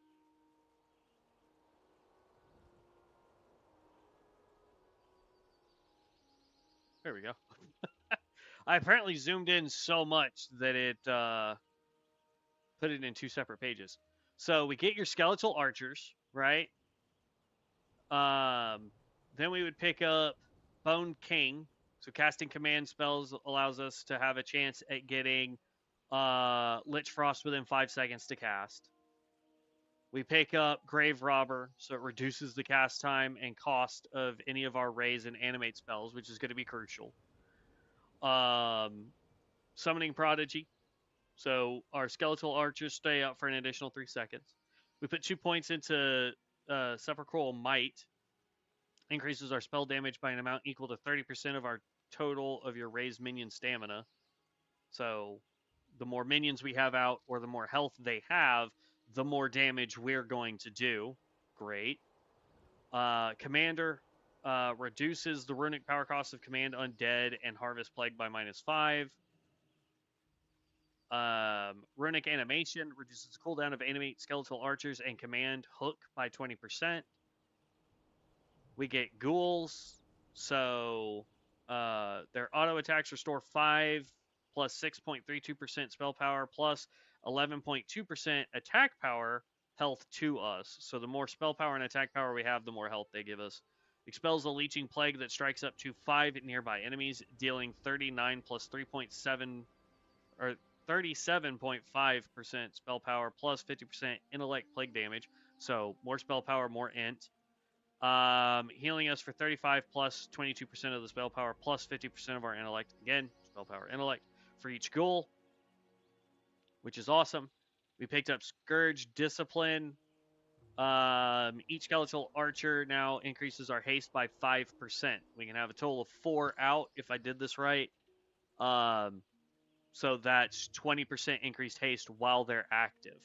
There we go. I apparently zoomed in so much that it put it in 2 separate pages. So we get your skeletal archers, right? Then we would pick up Bone King. So casting command spells allows us to have a chance at getting Lich Frost within 5 seconds to cast. We pick up Grave Robber, so it reduces the cast time and cost of any of our raise and animate spells, which is going to be crucial. Summoning Prodigy, so our skeletal archers stay up for an additional 3 seconds. We put 2 points into Sepulchral Might, increases our spell damage by an amount equal to 30% of our total of your raised minion stamina. So the more minions we have out, or the more health they have, the more damage we're going to do. Great. Commander reduces the runic power cost of Command Undead and Harvest Plague by -5. Runic Animation reduces the cooldown of animate skeletal archers and Command Hook by 20%. We get ghouls, so their auto attacks restore 5 plus 6.32% spell power plus 11.2% attack power health to us. So the more spell power and attack power we have, the more health they give us. Expels a leeching plague that strikes up to 5 nearby enemies, dealing 39 plus 3.7 or 37.5% spell power plus 50% intellect plague damage. So more spell power, more int. Healing us for 35 plus 22% of the spell power plus 50% of our intellect. Again, spell power, intellect for each ghoul, which is awesome. We picked up Scourge Discipline. Each skeletal archer now increases our haste by 5%. We can have a total of 4 out if I did this right. So that's 20% increased haste while they're active.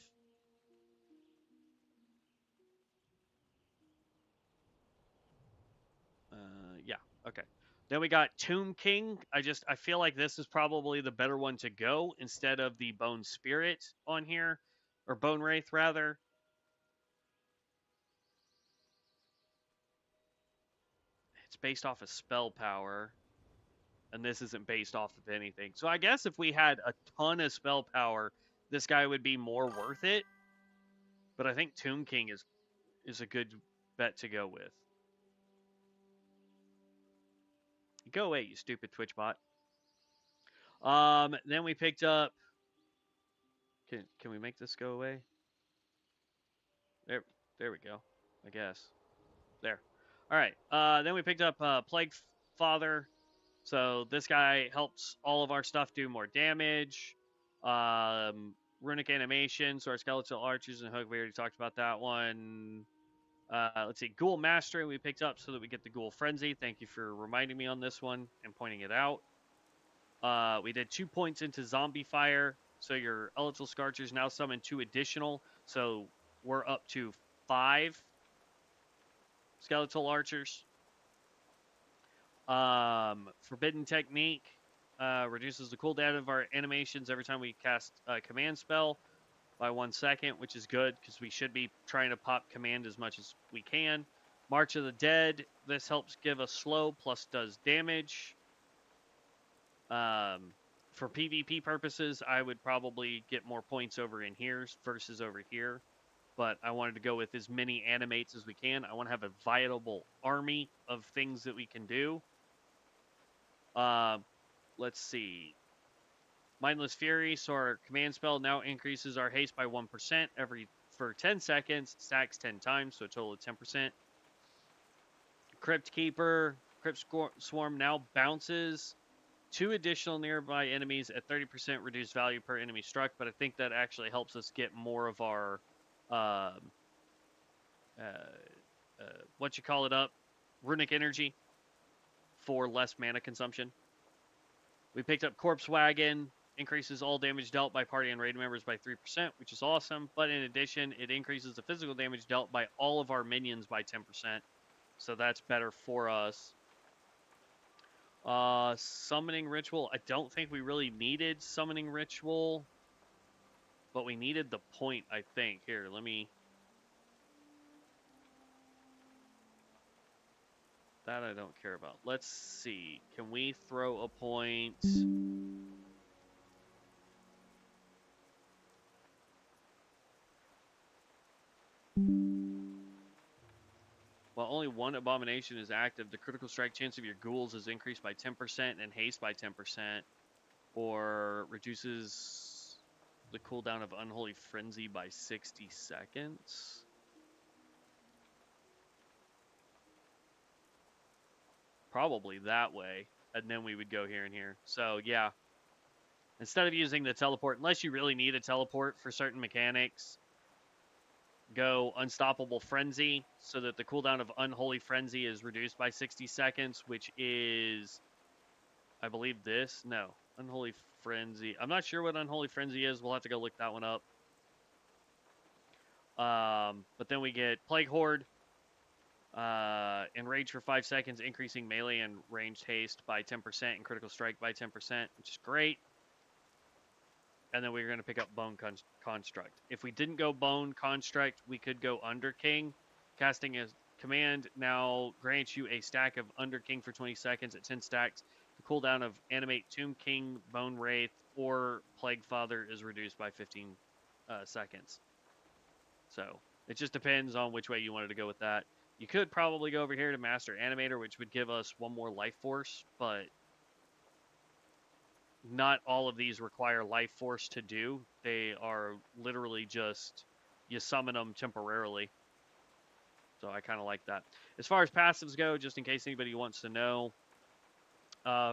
Yeah, okay. Then we got Tomb King. I feel like this is probably the better one to go instead of the Bone Spirit on here, or Bone Wraith rather. It's based off of spell power, and this isn't based off of anything. So I guess if we had a ton of spell power, this guy would be more worth it. But I think Tomb King is a good bet to go with. Go away, you stupid Twitch bot. Then we picked up. Can we make this go away? There we go. I guess. There. All right. Then we picked up Plague Father. So this guy helps all of our stuff do more damage. Runic animation, so our skeletal archers and hook. We already talked about that one. Let's see, Ghoul Mastery we picked up so that we get the Ghoul Frenzy. Thank you for reminding me on this one and pointing it out. We did 2 points into Zombie Fire, so your Elemental Scorchers now summon 2 additional, so we're up to 5 Skeletal Archers. Forbidden Technique reduces the cooldown of our animations every time we cast a command spell by 1 second, which is good because we should be trying to pop command as much as we can. March of the Dead, this helps give us slow plus does damage. For PvP purposes, I would probably get more points over in here versus over here. But I wanted to go with as many animates as we can. I want to have a viable army of things that we can do. Let's see. Mindless Fury, so our command spell now increases our haste by 1% for 10 seconds, stacks 10 times, so a total of 10%. Crypt Keeper, Crypt Swarm now bounces 2 additional nearby enemies at 30% reduced value per enemy struck, but I think that actually helps us get more of our, runic energy for less mana consumption. We picked up Corpse Wagon, increases all damage dealt by party and raid members by 3%, which is awesome, but in addition, it increases the physical damage dealt by all of our minions by 10%, so that's better for us. Summoning Ritual, I don't think we really needed Summoning Ritual, but we needed the point, I think. Here, let me... That I don't care about. Let's see. Can we throw a point? While only one abomination is active, the critical strike chance of your ghouls is increased by 10% and haste by 10%, or reduces the cooldown of Unholy Frenzy by 60 seconds. Probably that way, and then we would go here and here. So yeah, instead of using the teleport, unless you really need a teleport for certain mechanics, go Unstoppable Frenzy so that the cooldown of Unholy Frenzy is reduced by 60 seconds, which is, I believe this. No, Unholy Frenzy. I'm not sure what Unholy Frenzy is. We'll have to go look that one up. But then we get Plague Horde. Enrage for 5 seconds, increasing melee and ranged haste by 10% and critical strike by 10%, which is great. And then we're going to pick up Bone Construct. If we didn't go Bone Construct, we could go Under King. Casting a command now grants you a stack of Under King for 20 seconds at 10 stacks. The cooldown of Animate Tomb King, Bone Wraith, or Plague Father is reduced by 15 seconds. So it just depends on which way you wanted to go with that. You could probably go over here to Master Animator, which would give us 1 more Life Force, but not all of these require Life Force to do. They are literally just, you summon them temporarily. So I kind of like that. As far as passives go, just in case anybody wants to know,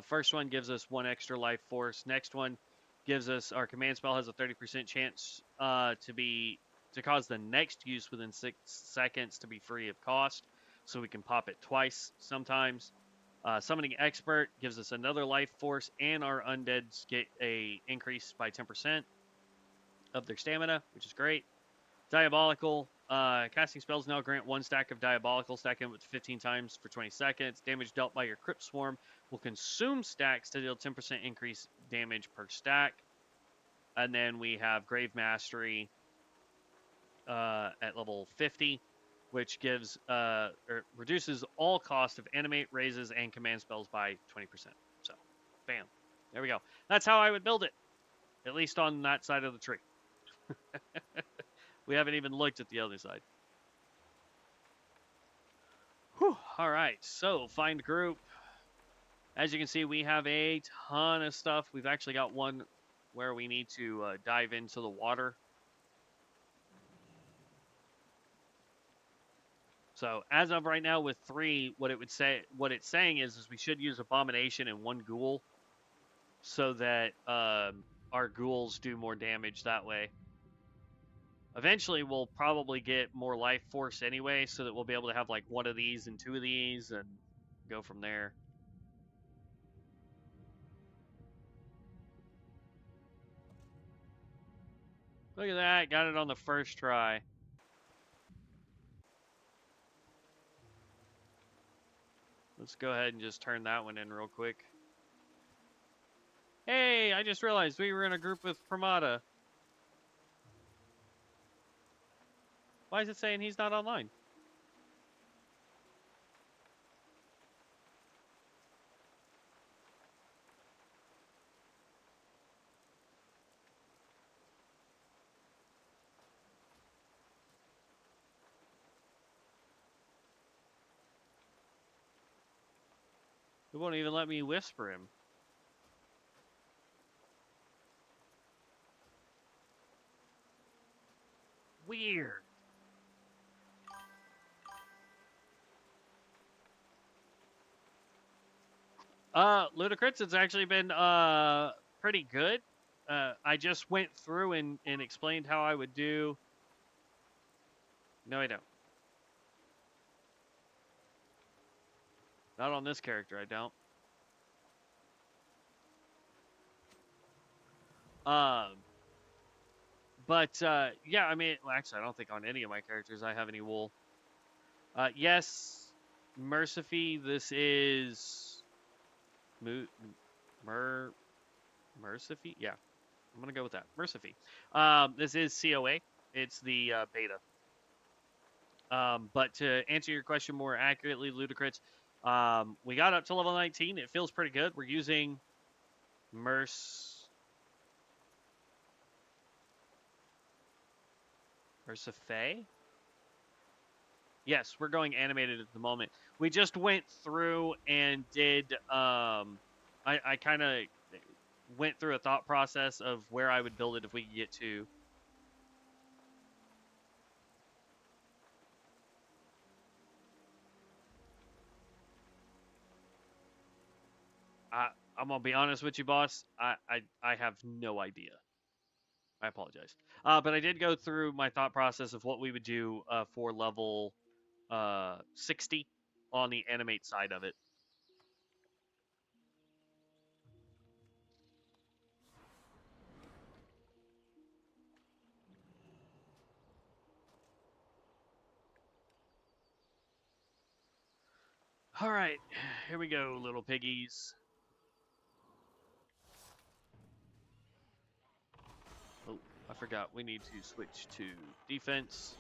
first one gives us 1 extra Life Force. Next one gives us, our command spell has a 30% chance to be to cause the next use within 6 seconds to be free of cost, so we can pop it twice sometimes. Summoning Expert gives us another life force, and our undeads get a increase by 10% of their stamina, which is great. Diabolical. Casting spells now grant 1 stack of Diabolical, stack in with 15 times for 20 seconds. Damage dealt by your Crypt Swarm will consume stacks to deal 10% increase damage per stack. And then we have Grave Mastery at level 50, which gives or reduces all cost of animate, raises, and command spells by 20%. So, bam. There we go. That's how I would build it, at least on that side of the tree. We haven't even looked at the other side. Whew. All right, so find group. As you can see, we have a ton of stuff. We've actually got one where we need to dive into the water. So as of right now with 3, what it's saying is we should use Abomination and 1 ghoul, so that our ghouls do more damage that way. Eventually, we'll probably get more life force anyway, so that we'll be able to have like 1 of these and 2 of these and go from there. Look at that, got it on the first try. Let's go ahead and just turn that one in real quick. Hey, I just realized we were in a group with Pramada. Why is it saying he's not online? It won't even let me whisper him. Weird. Ludicrous, it's actually been pretty good. I just went through and explained how I would do. No, I don't. Not on this character, I don't. Yeah, I mean, well, actually, I don't think on any of my characters I have any wool. Yes, Mercify, this is Mercify? Yeah, I'm gonna go with that. Mercify. This is COA. It's the beta. But to answer your question more accurately, Ludicrous, we got up to level 19. It feels pretty good. We're using Mercify? Yes, we're going animated at the moment. We just went through and did, I kind of went through a thought process of where I would build it if we could get to. I'm gonna be honest with you, boss. I have no idea. I apologize. But I did go through my thought process of what we would do for level 60 on the animate side of it. All right, here we go, little piggies. Oh, I forgot. We need to switch to defense.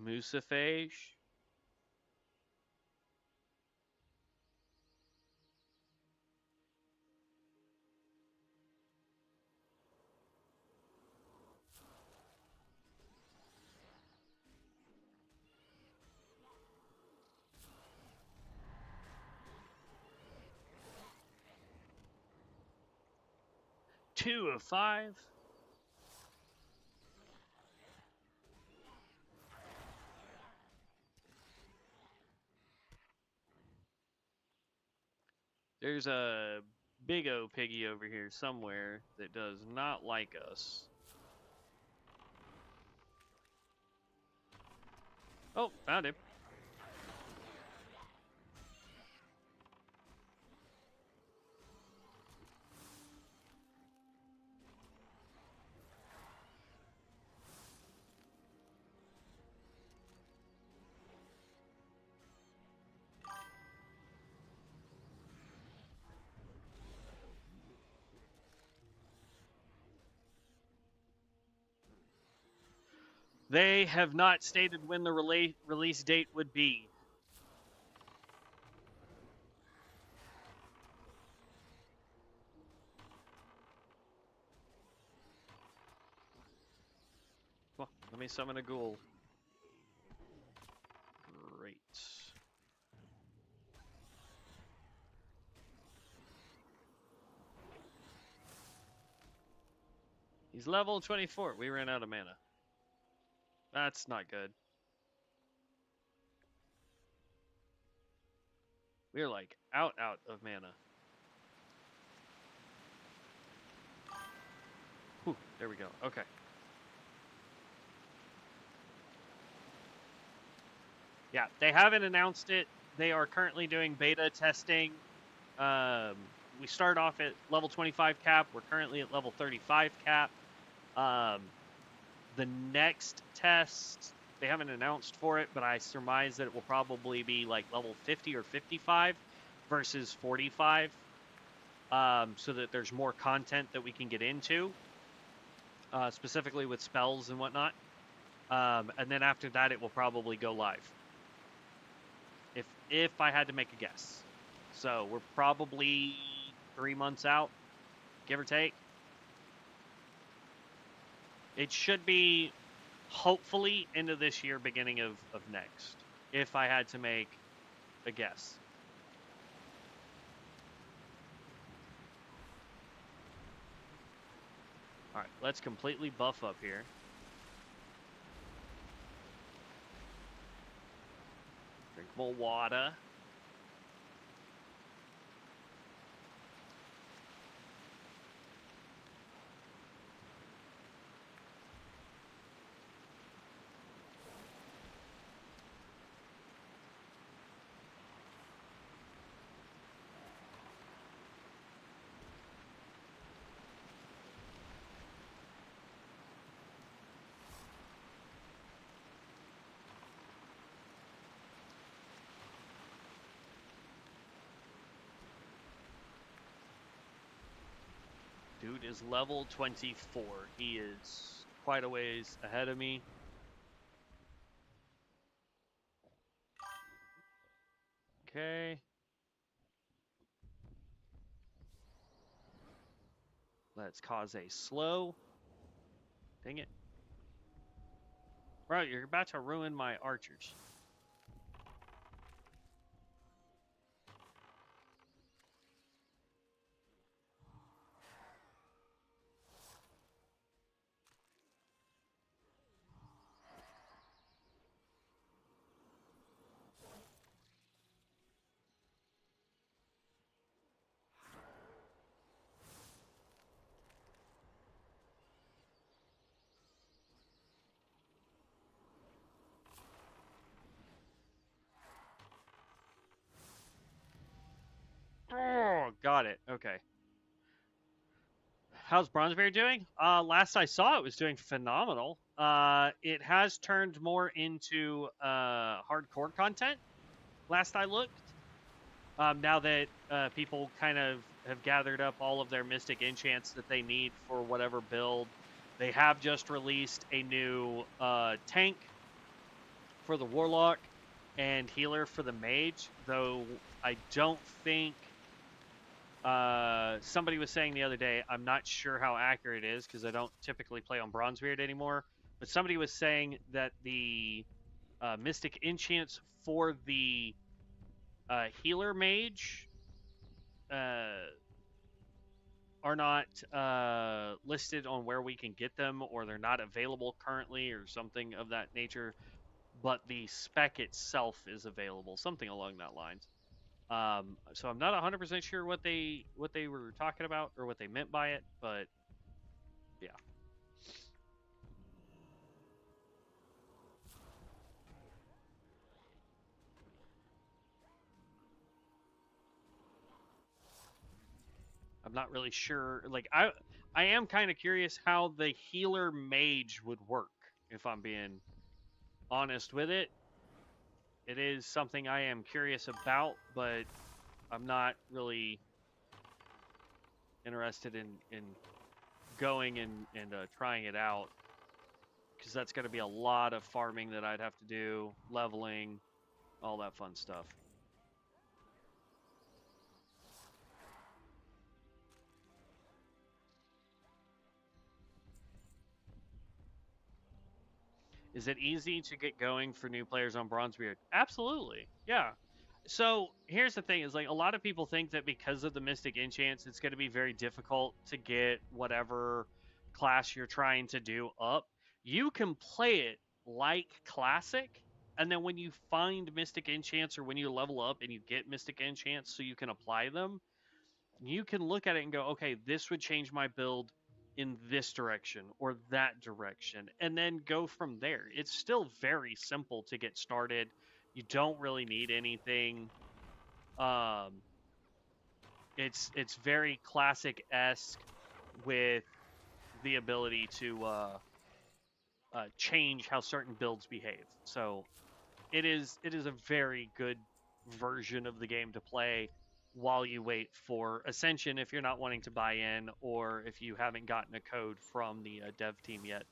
Musaphage. 2 of 5. There's a big O piggy over here somewhere that does not like us. Oh, found him. They have not stated when the release date would be. Well, let me summon a ghoul. Great. He's level 24. We ran out of mana. That's not good. We're like out of mana. Whew, there we go. Okay. Yeah, they haven't announced it. They are currently doing beta testing. We start off at level 25 cap. We're currently at level 35 cap. The next test, they haven't announced for it, but I surmise that it will probably be like level 50 or 55 versus 45, so that there's more content that we can get into, specifically with spells and whatnot. And then after that, it will probably go live. If I had to make a guess. So we're probably 3 months out, give or take. It should be hopefully into this year, beginning of next, if I had to make a guess. Alright, let's completely buff up here. Drink more water. Dude is level 24. He is quite a ways ahead of me. Okay. Let's cause a slow. Dang it. Bro, you're about to ruin my archers. Oh, got it. Okay. How's Bronzeberry doing? Last I saw, it was doing phenomenal. It has turned more into hardcore content. Last I looked. Now that people kind of have gathered up all of their mystic enchants that they need for whatever build, they have just released a new tank for the warlock and healer for the mage. Though I don't think. Somebody was saying the other day, I'm not sure how accurate it is because I don't typically play on Bronzebeard anymore, but somebody was saying that the mystic enchants for the healer mage are not listed on where we can get them, or they're not available currently, or something of that nature. But the spec itself is available, something along that lines. So I'm not 100% sure what they were talking about or what they meant by it, but yeah. I'm not really sure. Like I am kind of curious how the healer mage would work. If I'm being honest with it, it is something I am curious about, but I'm not really interested in going and trying it out, because that's going to be a lot of farming that I'd have to do, leveling, all that fun stuff. Is it easy to get going for new players on Bronzebeard? Absolutely. Yeah. So here's the thing: is like a lot of people think that because of the Mystic Enchants, it's going to be very difficult to get whatever class you're trying to do up. You can play it like Classic, and then when you find Mystic Enchants, or when you level up and you get Mystic Enchants so you can apply them, you can look at it and go, okay, this would change my build in this direction or that direction, and then go from there. It's still very simple to get started. You don't really need anything. Um, it's very Classic-esque with the ability to change how certain builds behave. So it is a very good version of the game to play while you wait for Ascension, if you're not wanting to buy in, or if you haven't gotten a code from the dev team yet.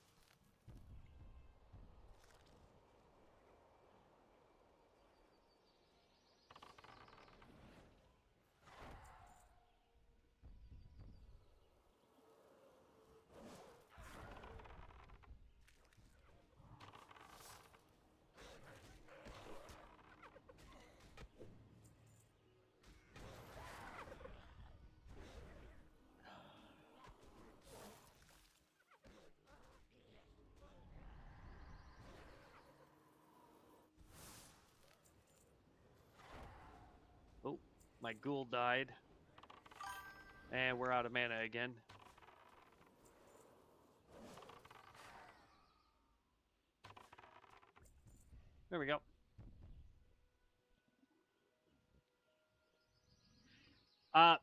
Oh, my ghoul died. And we're out of mana again. There we go.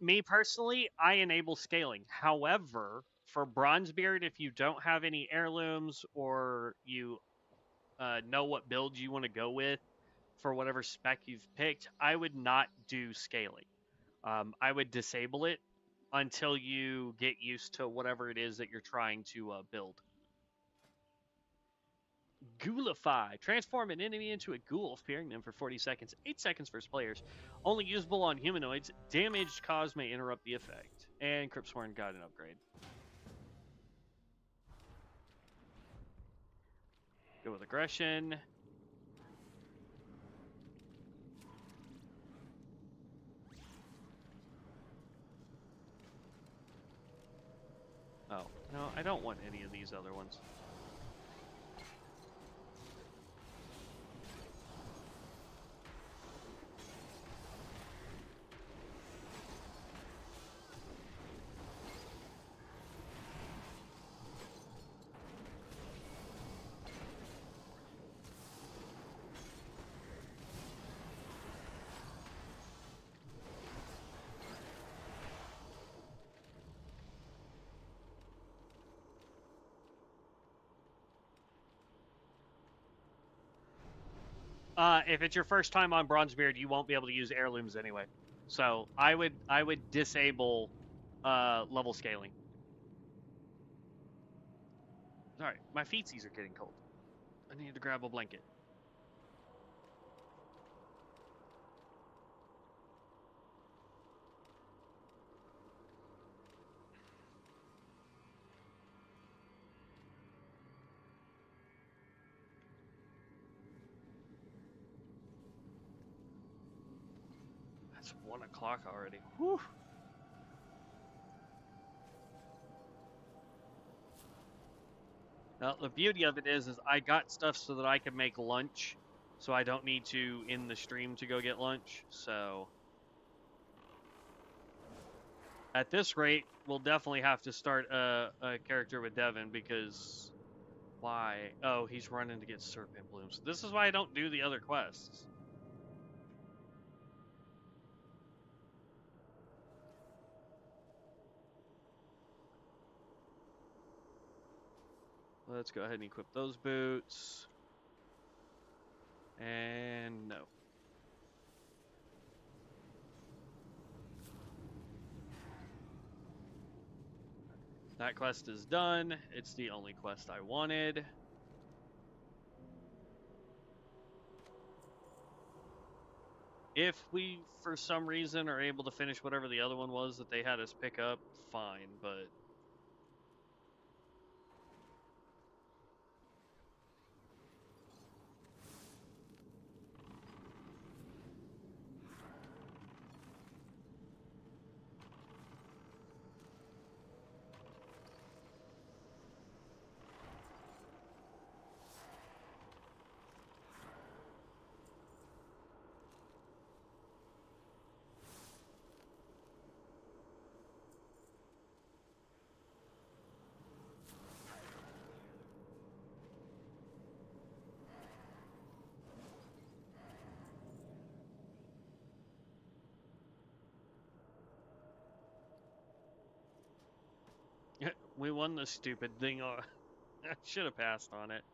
Me personally, I enable scaling. However, for Bronzebeard, if you don't have any heirlooms, or you know what build you want to go with for whatever spec you've picked, I would not do scaling. I would disable it until you get used to whatever it is that you're trying to build. Ghoulify. Transform an enemy into a ghoul, fearing them for 40 seconds. 8 seconds for players. Only usable on humanoids. Damage caused may interrupt the effect. And Cryptsworn got an upgrade. Go with aggression. Oh, no, I don't want any of these other ones. If it's your first time on Bronzebeard, you won't be able to use heirlooms anyway. So I would disable level scaling. All right, my feetsies are getting cold. I need to grab a blanket. It's 1 o'clock already. Whew. Now, the beauty of it is I got stuff so that I can make lunch, so I don't need to in the stream to go get lunch. So at this rate, we'll definitely have to start a character with Devin because why? Oh, he's running to get serpent blooms. This is why I don't do the other quests. Let's go ahead and equip those boots. And no. That quest is done. It's the only quest I wanted. If we, for some reason, are able to finish whatever the other one was that they had us pick up, fine, but... we won this stupid thing. I should have passed on it.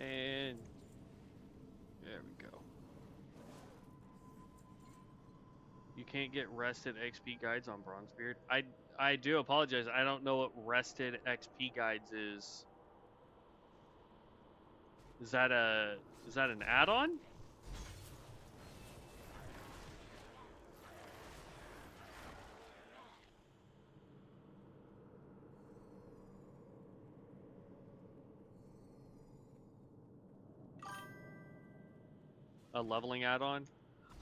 And there we go. You can't get rested XP guides on Bronzebeard. I do apologize. I don't know what rested XP guides is. Is that an add-on? A leveling add-on?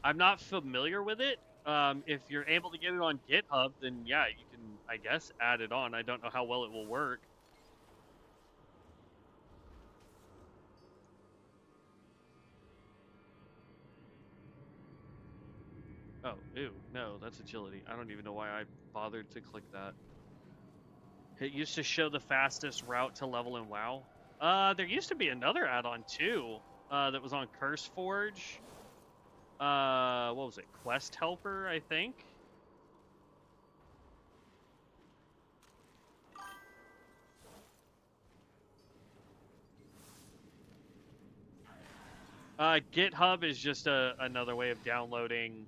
I'm not familiar with it. If you're able to get it on GitHub, then yeah, you can, I guess, add it on. I don't know how well it will work. Oh, ew, no, that's agility. I don't even know why I bothered to click that. It used to show the fastest route to level in WoW. There used to be another add-on too, that was on CurseForge. What was it? Quest Helper, I think. GitHub is just another way of downloading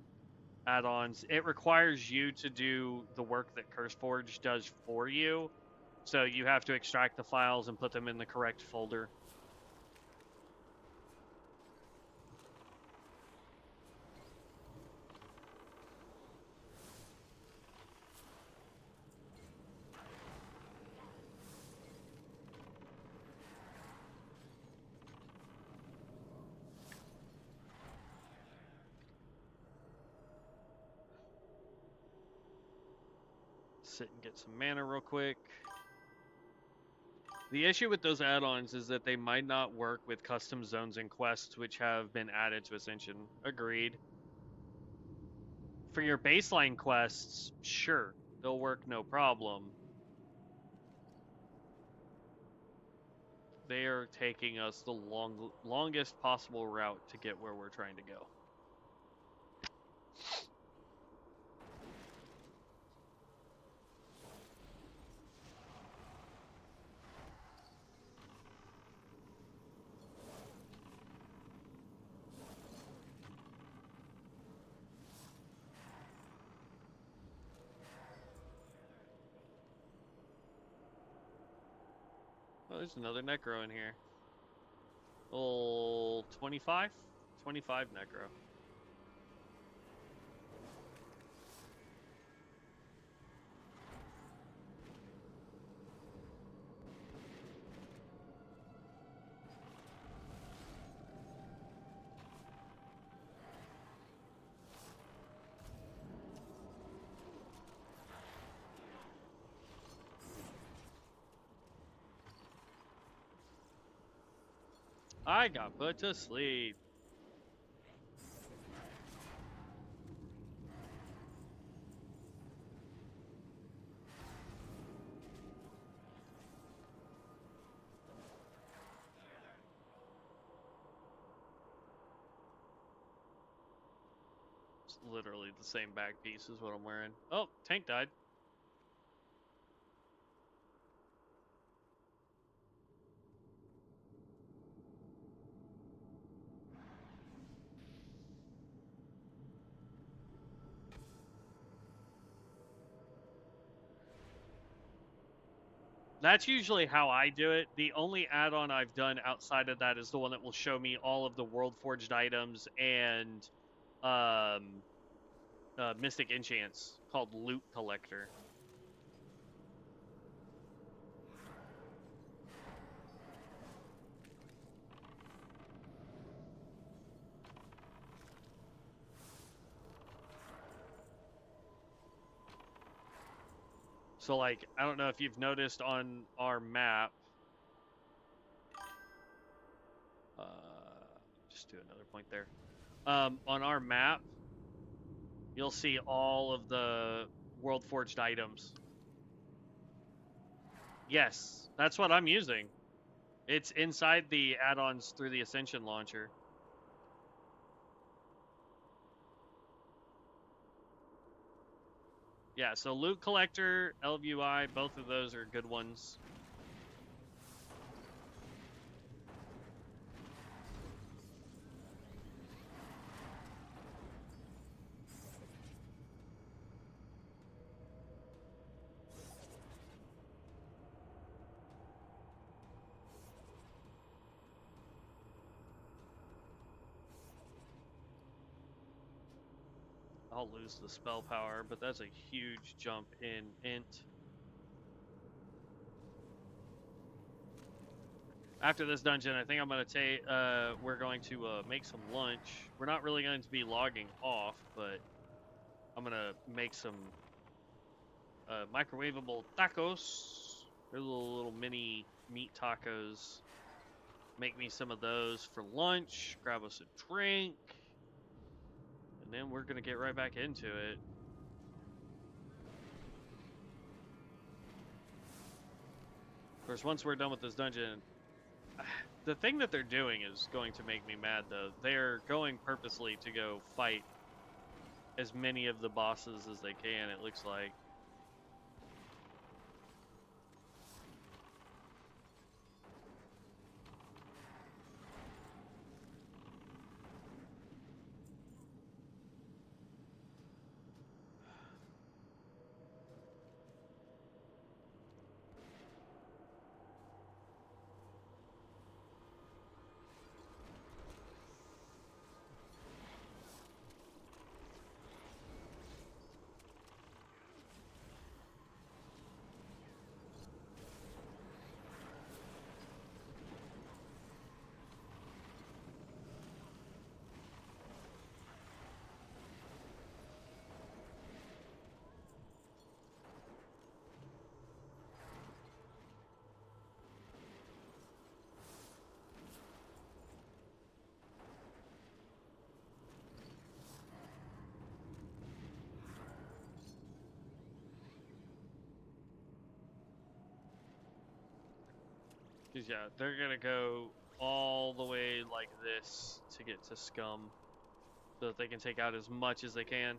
add-ons. It requires you to do the work that CurseForge does for you. So you have to extract the files and put them in the correct folder. Sit and get some mana real quick. The issue with those add-ons is that they might not work with custom zones and quests which have been added to Ascension. Agreed. For your baseline quests, sure, they'll work no problem. They are taking us the longest possible route to get where we're trying to go. Oh, there's another Necro in here. Oh, 25? 25 Necro. I got put to sleep. It's literally the same back piece as what I'm wearing. Oh, tank died. That's usually how I do it. The only add-on I've done outside of that is the one that will show me all of the World Forged items and Mystic enchants called Loot Collector. So, like, I don't know if you've noticed on our map. Just do another point there. On our map, you'll see all of the World Forged items. Yes, that's what I'm using. It's inside the add-ons through the Ascension launcher. Yeah, so Loot Collector, LVUI, both of those are good ones. I'll lose the spell power, but that's a huge jump in int. After this dungeon, I think I'm gonna take. We're going to make some lunch. We're not really going to be logging off, but I'm gonna make some microwavable tacos. They're little mini meat tacos. Make me some of those for lunch. Grab us a drink. And then we're going to get right back into it. Of course, once we're done with this dungeon, the thing that they're doing is going to make me mad, though. They're going purposely to go fight as many of the bosses as they can, it looks like. Because, yeah, they're going to go all the way like this to get to Scum so that they can take out as much as they can.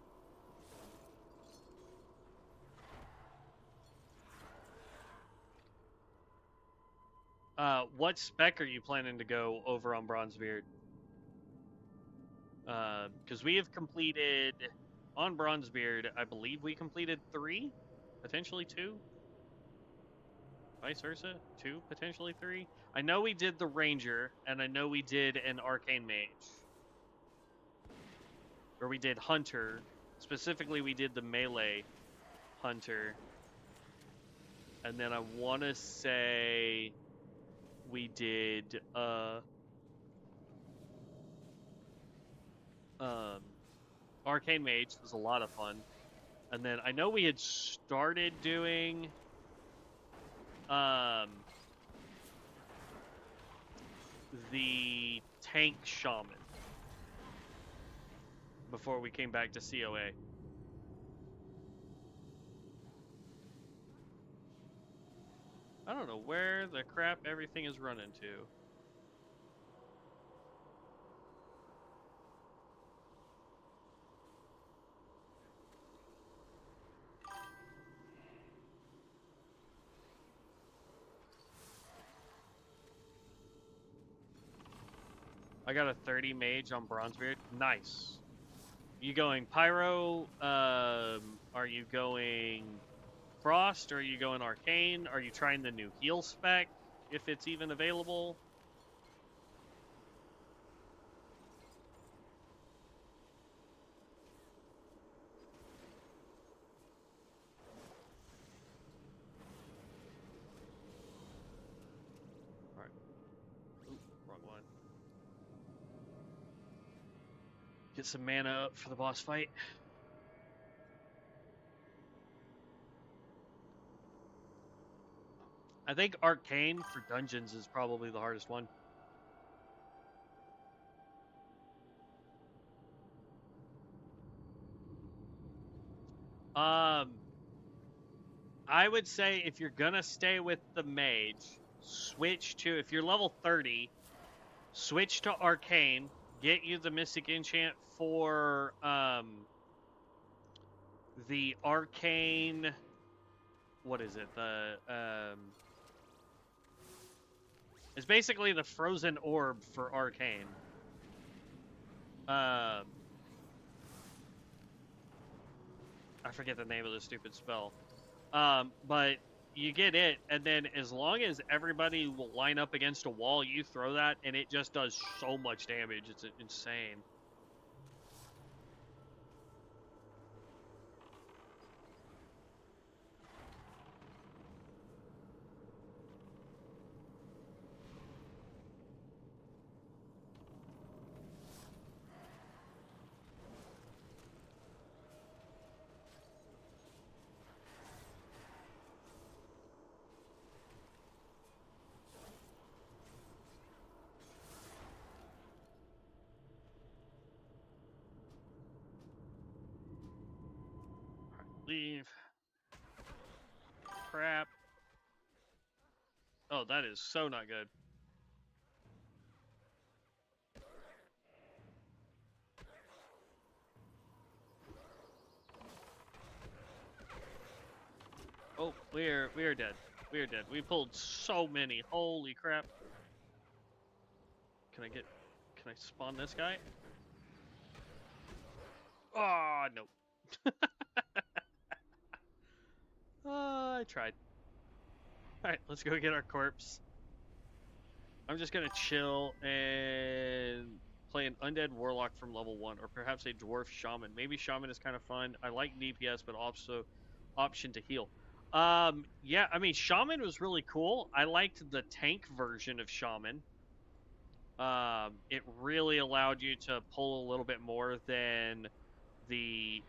What spec are you planning to go over on Bronzebeard? Because we have completed, on Bronzebeard, I believe we completed 3, potentially 2. vice versa, 2, potentially 3. I know we did the ranger, and I know we did an arcane mage. Or we did hunter. Specifically, we did the melee hunter. And then I want to say we did arcane mage was a lot of fun. And then I know we had started doing the tank shaman before we came back to COA. I don't know where the crap everything is running to. I got a 30 mage on Bronzebeard. Nice. You going Pyro? Are you going Frost? Or are you going Arcane? Are you trying the new heal spec, if it's even available? Alright. Ooh, wrong one. Get some mana up for the boss fight. I think Arcane for dungeons is probably the hardest one. I would say if you're gonna stay with the mage, switch to, if you're level 30, switch to Arcane, get you the Mystic Enchant for the Arcane, what is it? It's basically the Frozen Orb for Arcane. I forget the name of the stupid spell. But you get it, and then as long as everybody will line up against a wall, you throw that, and it just does so much damage. It's insane. Leave. Crap. Oh, that is so not good. Oh, we are dead. We are dead. We pulled so many. Holy crap. Can I spawn this guy? Oh, no. I tried. Alright, let's go get our corpse. I'm just gonna chill and play an undead warlock from level 1, or perhaps a dwarf shaman. Maybe shaman is kind of fun. I like DPS, but also option to heal. Yeah, I mean, shaman was really cool. I liked the tank version of shaman. It really allowed you to pull a little bit more than the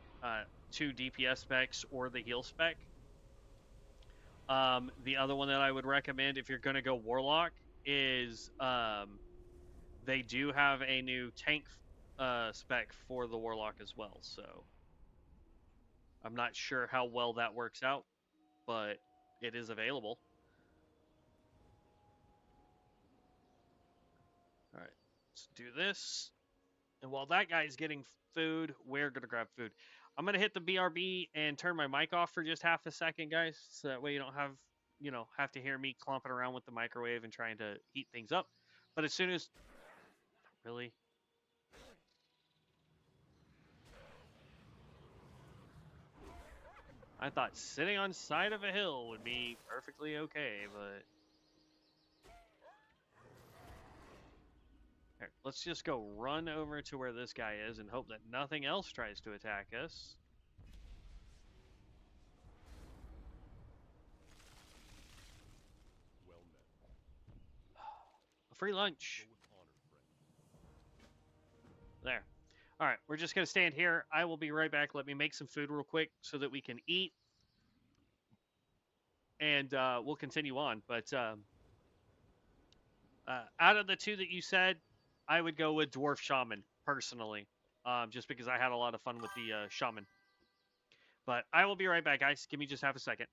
2 DPS specs or the heal spec. The other one that I would recommend if you're going to go Warlock is they do have a new tank spec for the Warlock as well. So I'm not sure how well that works out, but it is available. All right, let's do this. And while that guy's getting food, we're going to grab food. I'm going to hit the BRB and turn my mic off for just half a second, guys. So that way you don't have to hear me clomping around with the microwave and trying to heat things up. But as soon as... Really? I thought sitting on side of a hill would be perfectly okay, but... Here, let's just go run over to where this guy is and hope that nothing else tries to attack us. Well met. A free lunch. Go with honor, friend. There. All right, we're just going to stand here. I will be right back. Let me make some food real quick so that we can eat. And we'll continue on. But out of the two that you said, I would go with Dwarf Shaman, personally. Just because I had a lot of fun with the Shaman. But I will be right back, guys. Give me just half a second.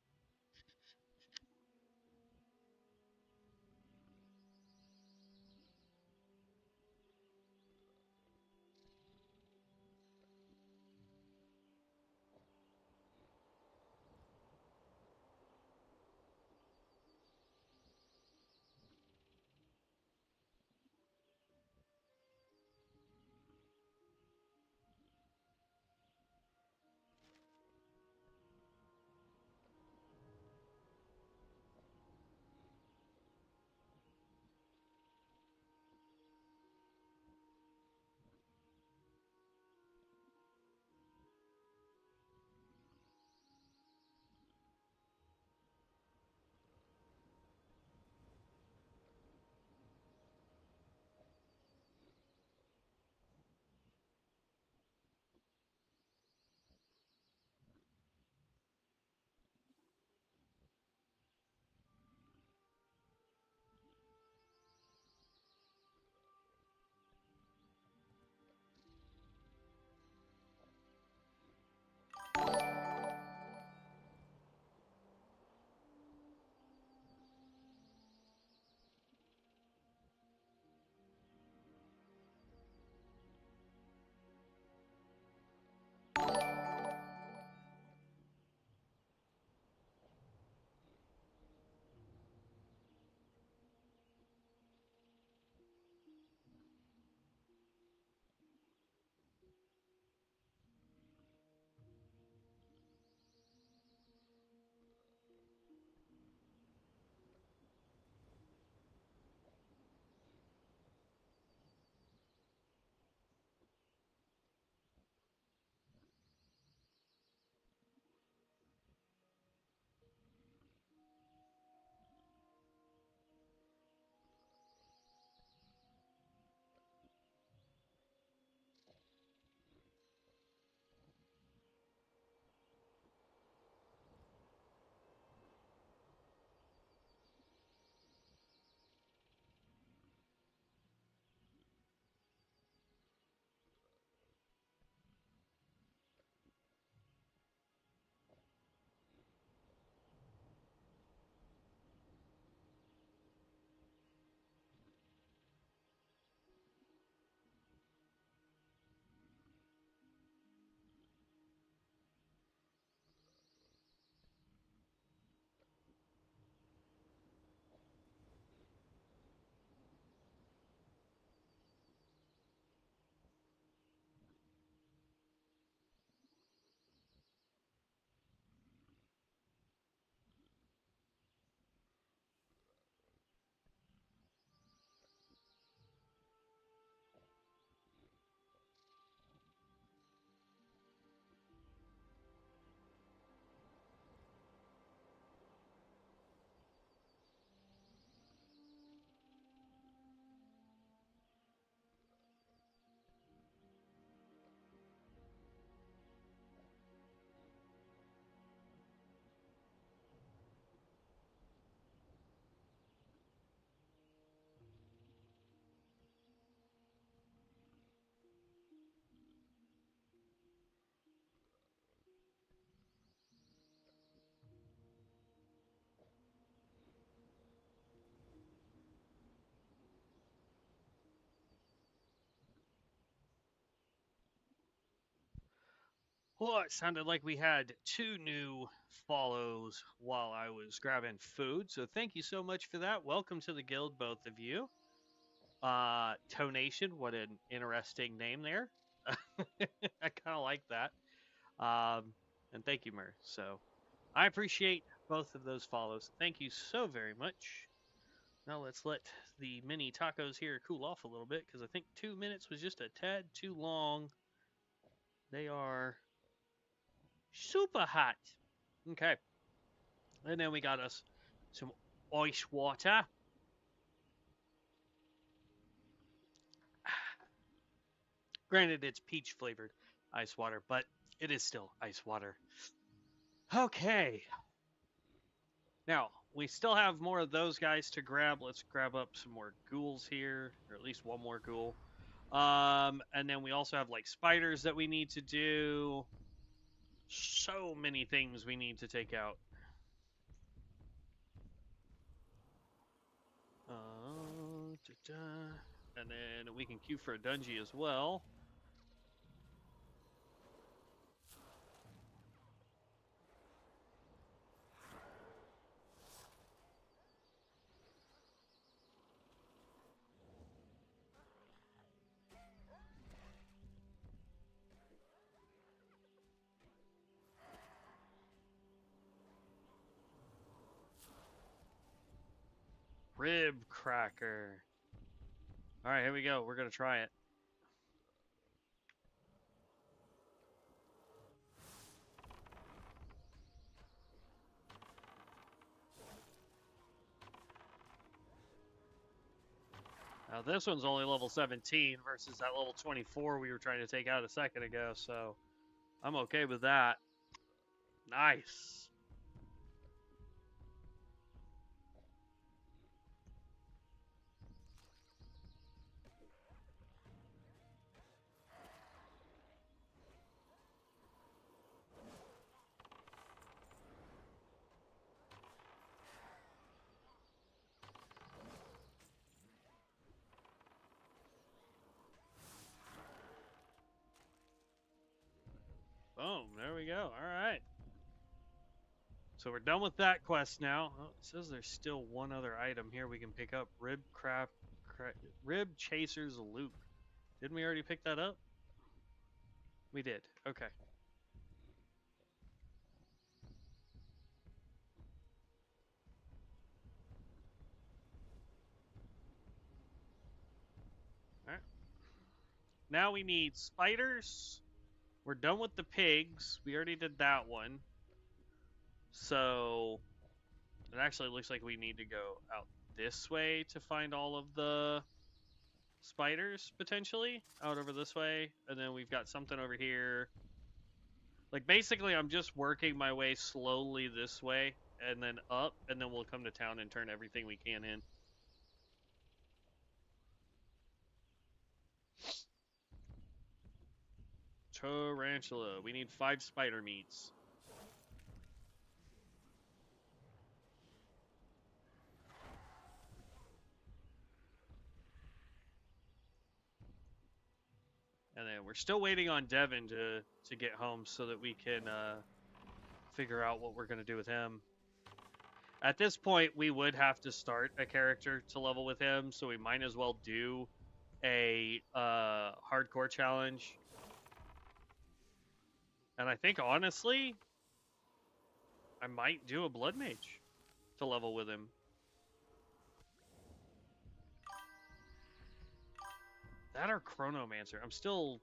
Well, it sounded like we had 2 new follows while I was grabbing food, so thank you so much for that. Welcome to the guild, both of you. Tonation, what an interesting name there. I kind of like that. And thank you, Mer. So, I appreciate both of those follows. Thank you so very much. Now let's let the mini tacos here cool off a little bit because I think 2 minutes was just a tad too long. They are super hot. Okay. And then we got us some ice water. Granted, it's peach flavored ice water, but it is still ice water. Okay. Now, we still have more of those guys to grab. Let's grab up some more ghouls here, or at least one more ghoul. And then we also have like spiders that we need to do. So many things we need to take out. And then we can queue for a dungeon as well. Rib cracker. All right, here we go. We're gonna try it. Now this one's only level 17 versus that level 24 we were trying to take out a second ago, so I'm okay with that. Nice. Boom, there we go. All right. So we're done with that quest now. Oh, it says there's still one other item here we can pick up. Rib Chaser's Loop. Didn't we already pick that up? We did. Okay. All right. Now we need spiders. We're done with the pigs. We already did that one. So it actually looks like we need to go out this way to find all of the spiders, potentially. Out over this way. And then we've got something over here. Like, basically, I'm just working my way slowly this way, and then up, and then we'll come to town and turn everything we can in. Tarantula. We need 5 spider meats. And then we're still waiting on Devin to get home so that we can figure out what we're going to do with him. At this point, we would have to start a character to level with him, so we might as well do a hardcore challenge. And I think, honestly, I might do a Blood Mage to level with him. That or Chronomancer. I'm still...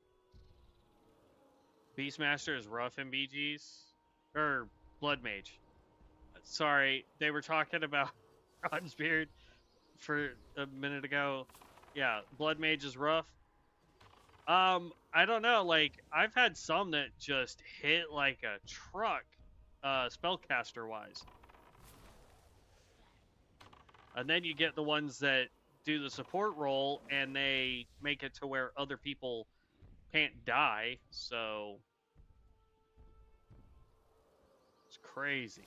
Beastmaster is rough in BGs. Or Blood Mage. Sorry, they were talking about Bronzebeard for a minute ago. Yeah, Blood Mage is rough. I don't know, like, I've had some that just hit like a truck, spellcaster-wise. And then you get the ones that do the support role, and they make it to where other people can't die, so... It's crazy.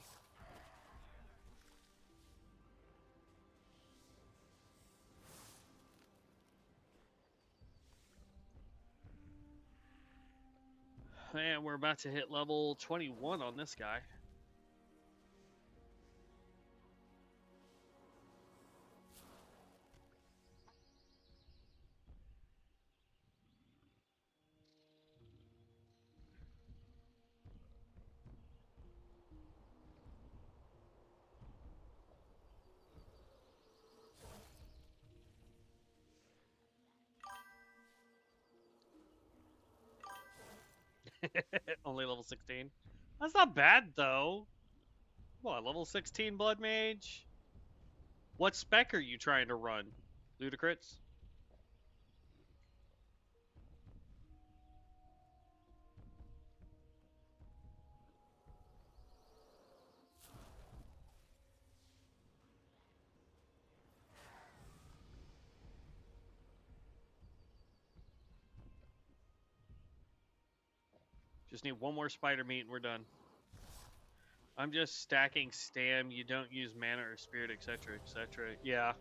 And we're about to hit level 21 on this guy. Only level 16. That's not bad though. What, level 16 blood mage? What spec are you trying to run? Ludicrous? Just need one more spider meat and we're done. I'm just stacking stam. You don't use mana or spirit, etc., etc. Yeah.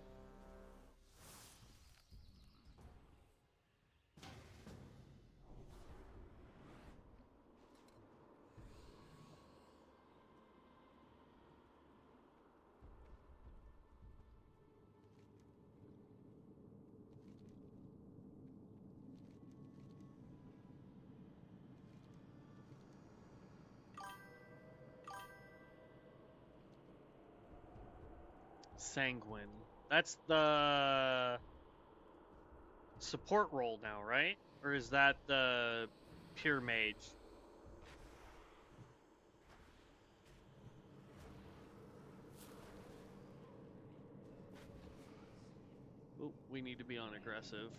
Sanguine. That's the support role now, right? Or is that the pure mage? Ooh, we need to be on aggressive.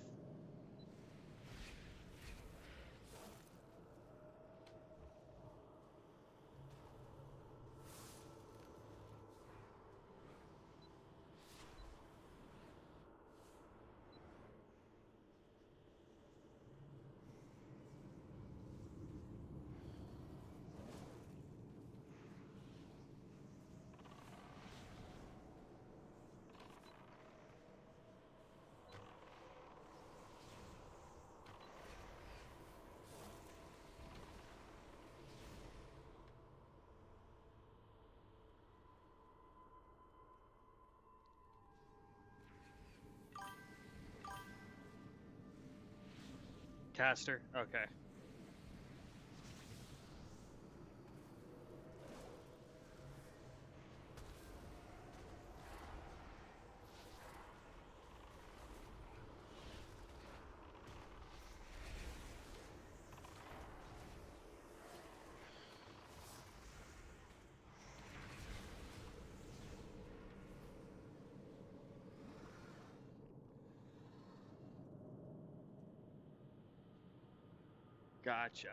Caster? Okay. Gotcha.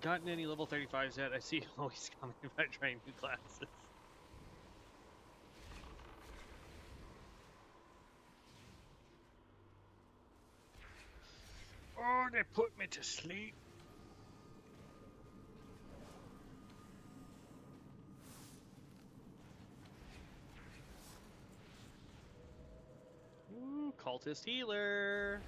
Gotten any level 35s yet? I see you always coming if I try new classes. Oh, they put me to sleep. Ooh, cultist healer.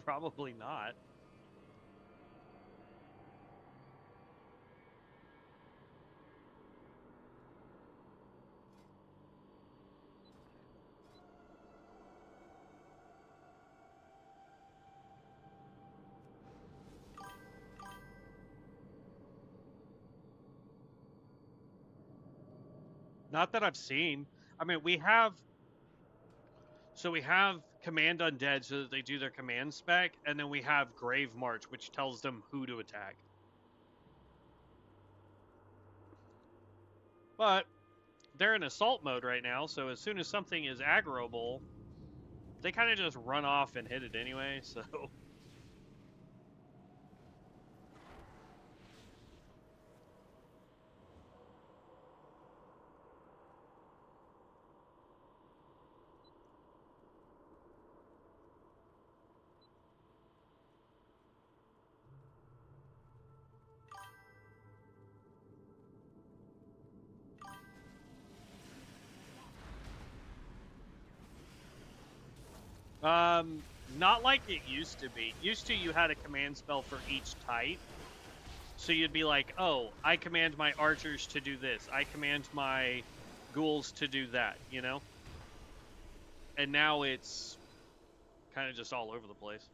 Probably not. Not that I've seen. I mean, we have command undead so that they do their command spec, and then we have grave march, which tells them who to attack. But they're in assault mode right now, so as soon as something is aggroable, they kind of just run off and hit it anyway, so... Not like it used to be. Used to, you had a command spell for each type. So you'd be like, oh, I command my archers to do this. I command my ghouls to do that, you know? And now it's kind of just all over the place.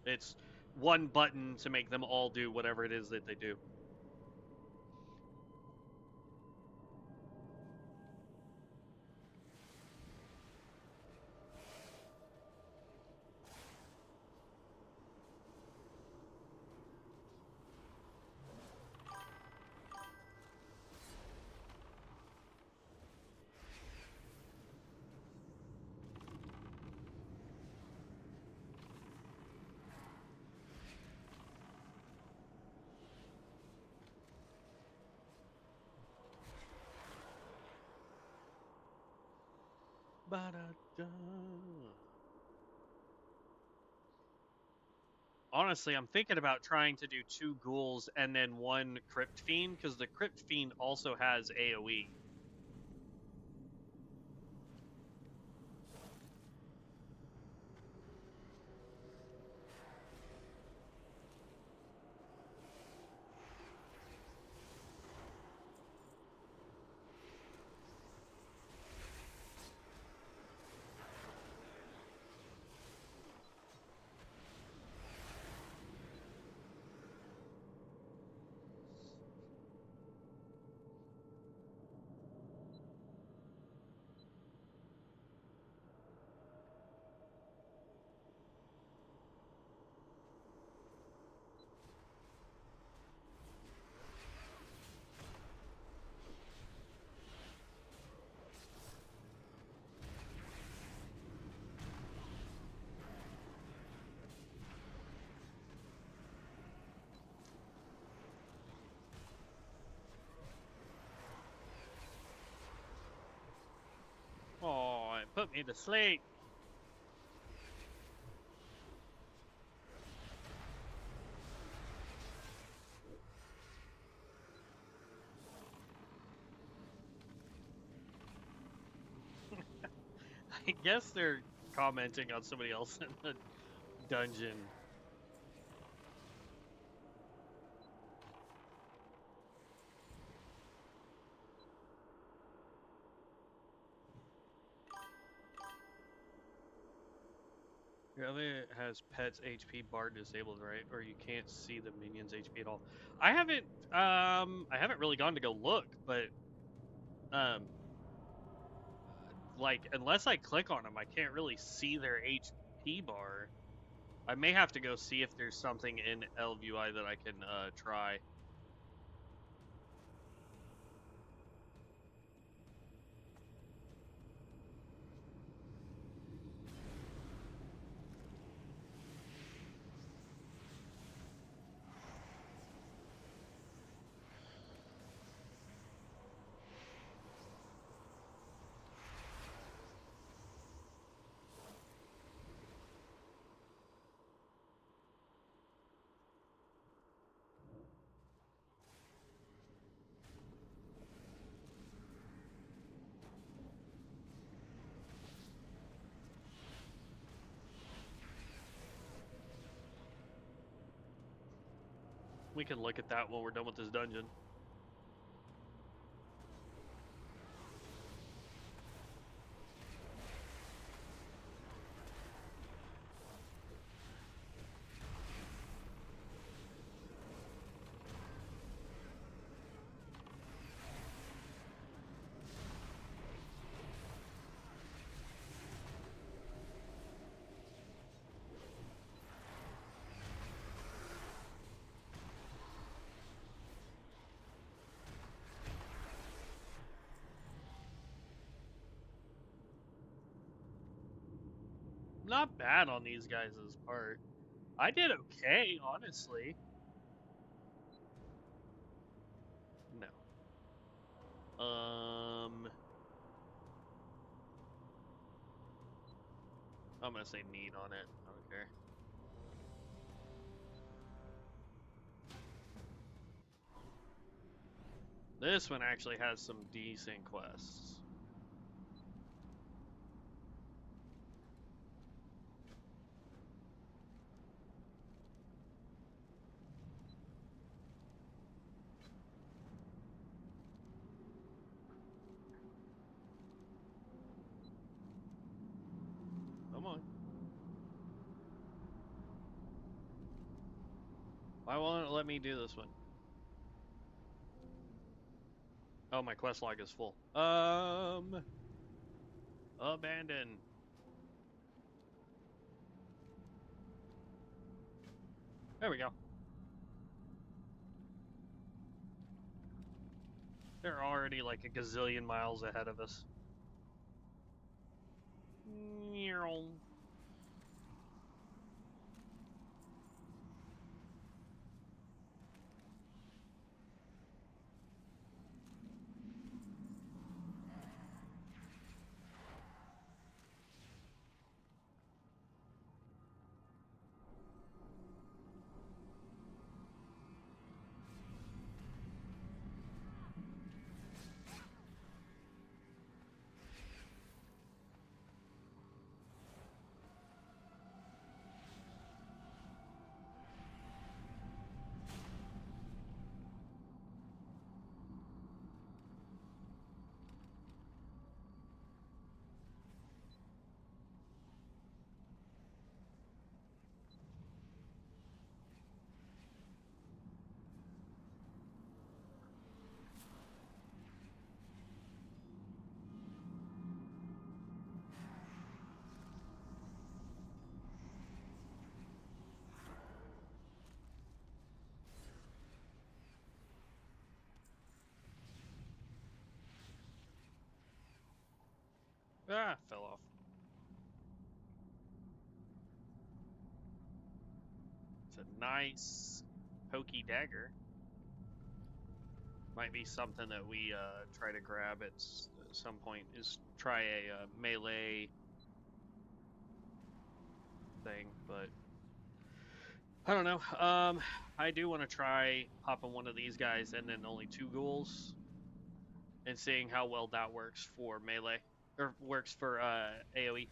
It's one button to make them all do whatever it is that they do. Ba-da-da. Honestly, I'm thinking about trying to do 2 ghouls and then 1 crypt fiend, because the crypt fiend also has AoE. Oh, it put me to sleep. I guess they're commenting on somebody else in the dungeon. Your other has pets HP bar disabled, right? Or you can't see the minion's HP at all. I haven't really gone to go look, but like unless I click on them, I can't really see their HP bar. I may have to go see if there's something in LVUI that I can try. We can look at that when we're done with this dungeon. not bad on these guys' part. I did okay, honestly. No. I'm gonna say need on it. I don't care. This one actually has some decent quests. Come on. Why won't it let me do this one? Oh, my quest log is full. Abandon. There we go. They're already like a gazillion miles ahead of us. Ah, fell off. It's a nice pokey dagger. Might be something that we try to grab at some point. Is try a melee thing, but I don't know. I do want to try popping one of these guys and then only 2 ghouls, and seeing how well that works for melee or works for AOE.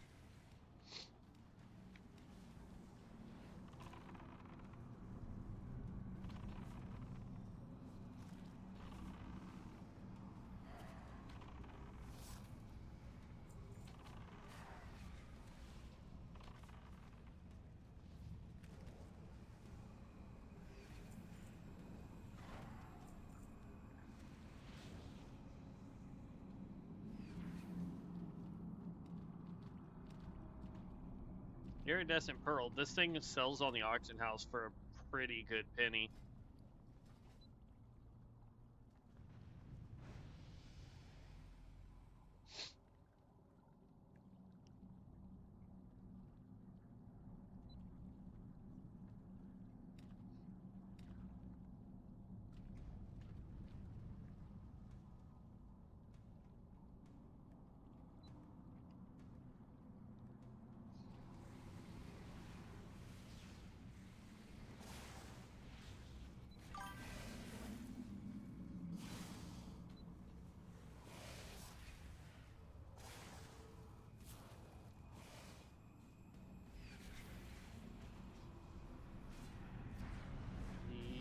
Iridescent Pearl. This thing sells on the auction house for a pretty good penny.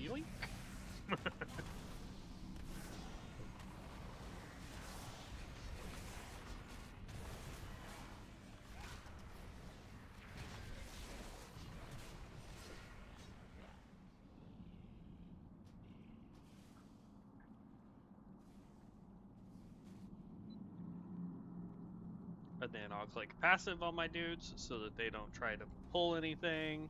Yoink. And then I'll click passive on my dudes so that they don't try to pull anything.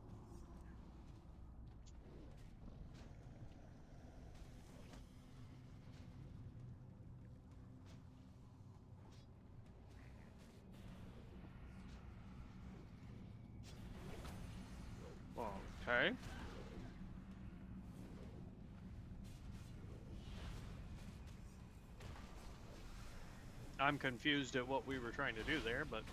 Okay. I'm confused at what we were trying to do there, but...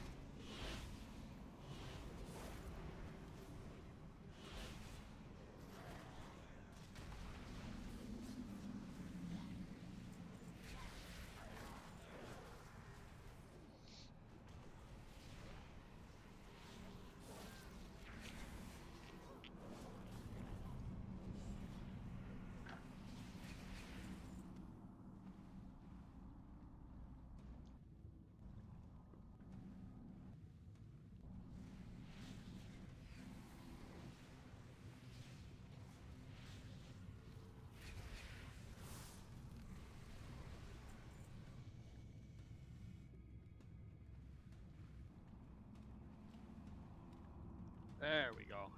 There we go.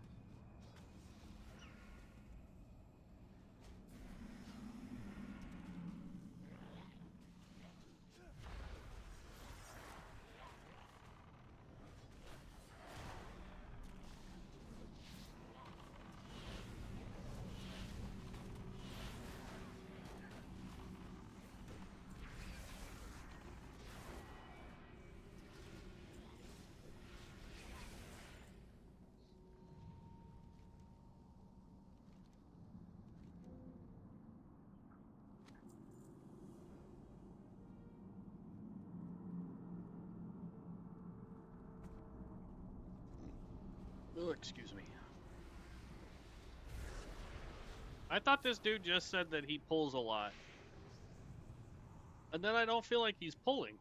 Oh, excuse me. I thought this dude just said that he pulls a lot. And then I don't feel like he's pulling.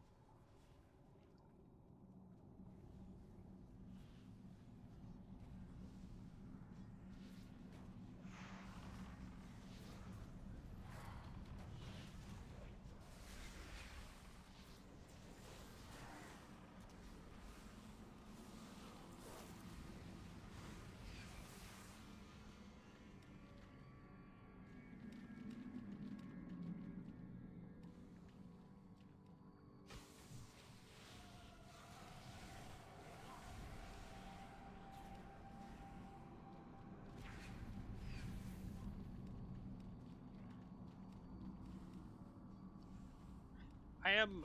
I am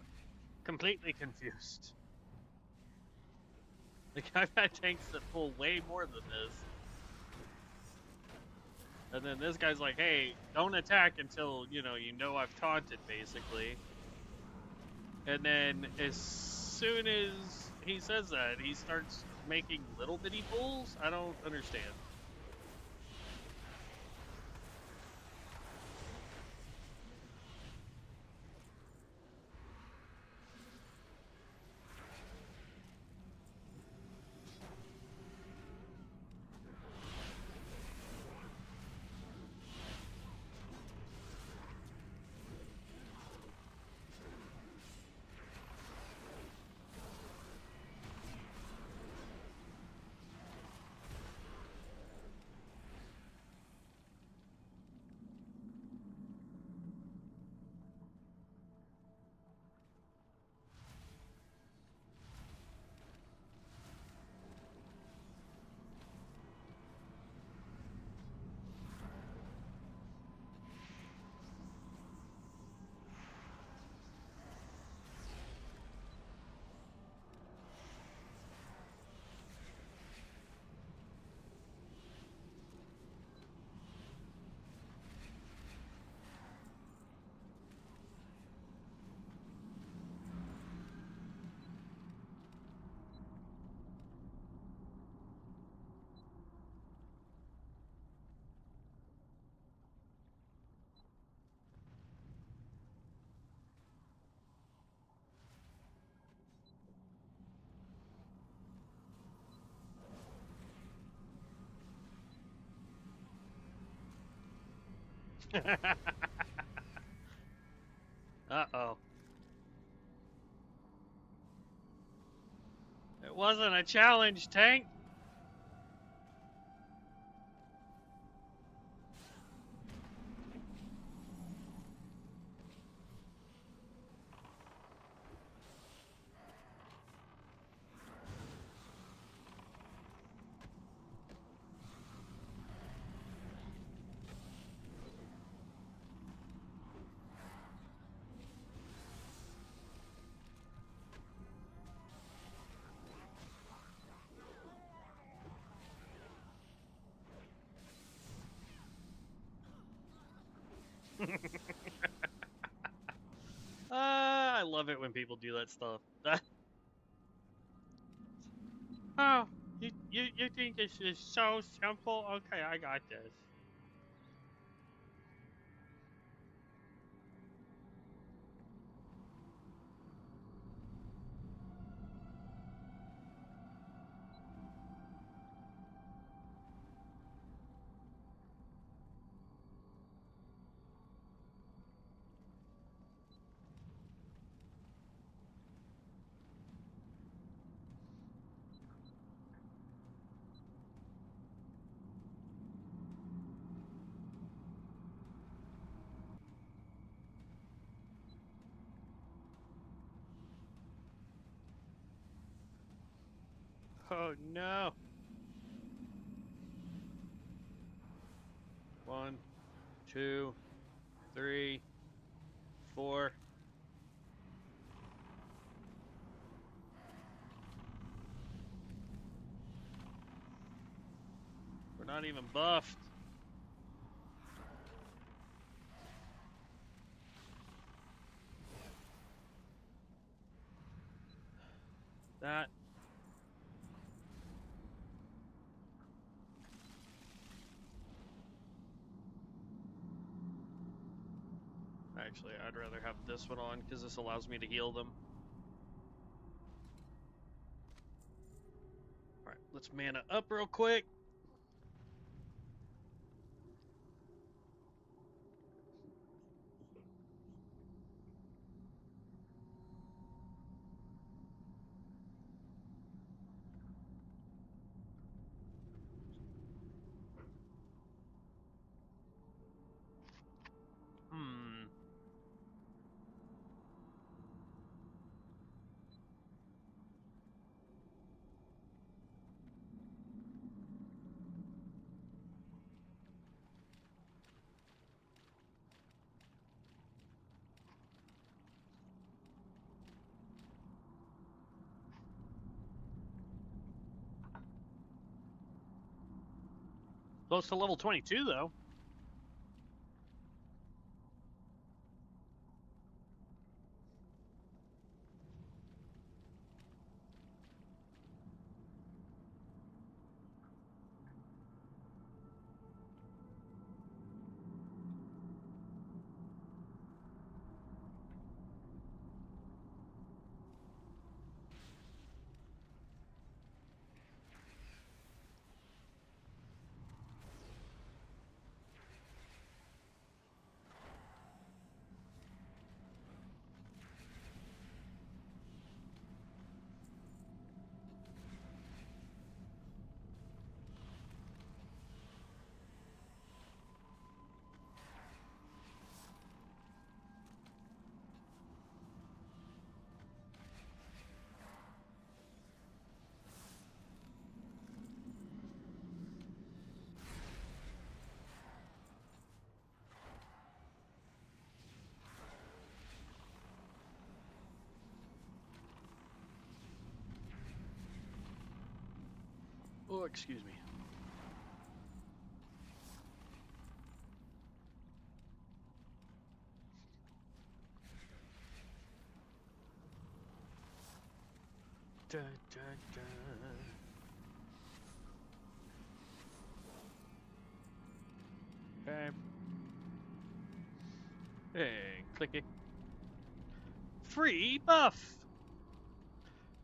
completely confused. Like, I've had tanks that pull way more than this. And then this guy's like, hey, don't attack until, you know I've taunted, basically. And then as soon as he says that, he starts making little bitty pulls? I don't understand. Uh-oh. It wasn't a challenge, tank. I love it when people do that stuff. Oh, you think this is so simple? Okay, I got this. Oh no. 1, 2, 3, 4. We're not even buffed. That. Actually, I'd rather have this one on because this allows me to heal them. Alright, let's mana up real quick. Hmm. Close to level 22, though. Oh, excuse me. Dun, dun, dun. Okay. Hey, clicky. Free buff!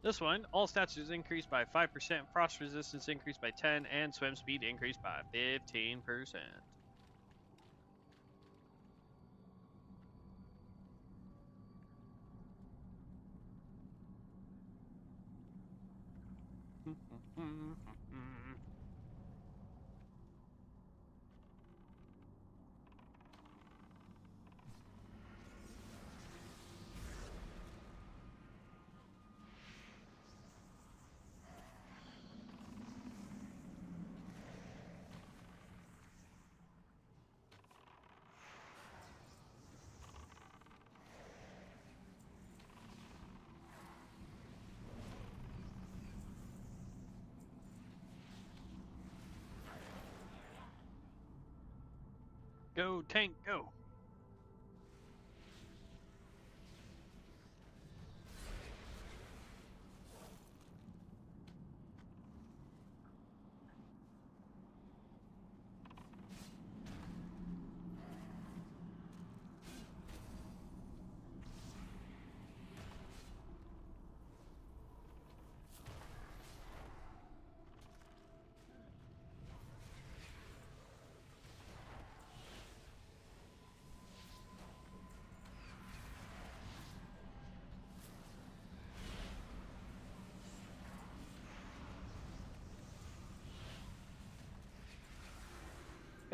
This one, all stats is increased by 5%, frost resistance increased by 10, and swim speed increased by 15%. Go, tank, go!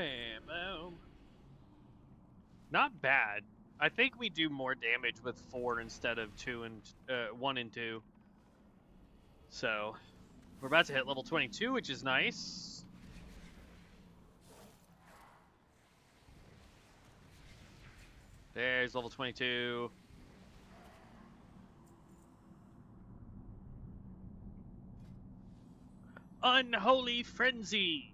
Bam, boom. Not bad. I think we do more damage with 4 instead of 1 and 2. So, we're about to hit level 22, which is nice. There's level 22. Unholy Frenzy!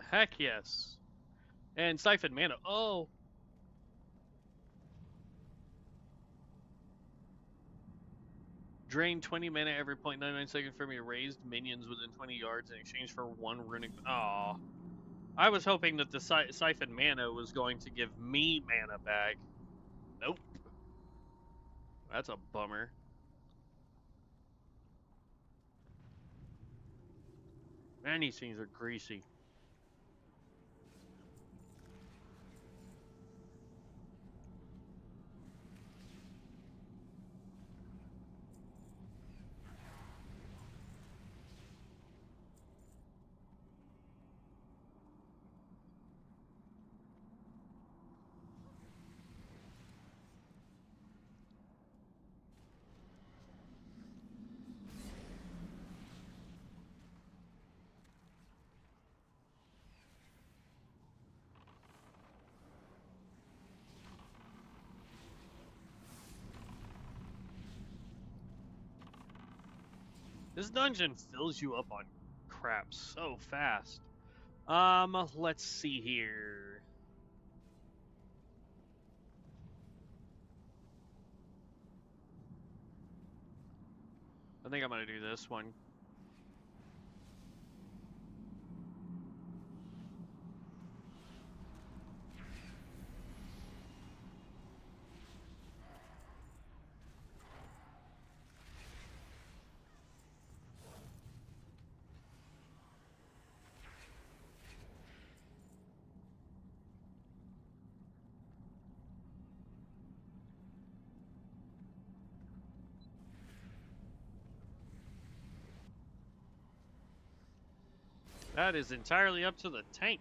Heck yes. And Siphon Mana. Oh! Drain 20 mana every 0.99 seconds from your raised minions within 20 yards in exchange for 1 runic. Aw. I was hoping that the Siphon Mana was going to give me mana back. Nope. That's a bummer. Man, these things are greasy. This dungeon fills you up on crap so fast. Let's see here. I think I'm gonna do this one. That is entirely up to the tank.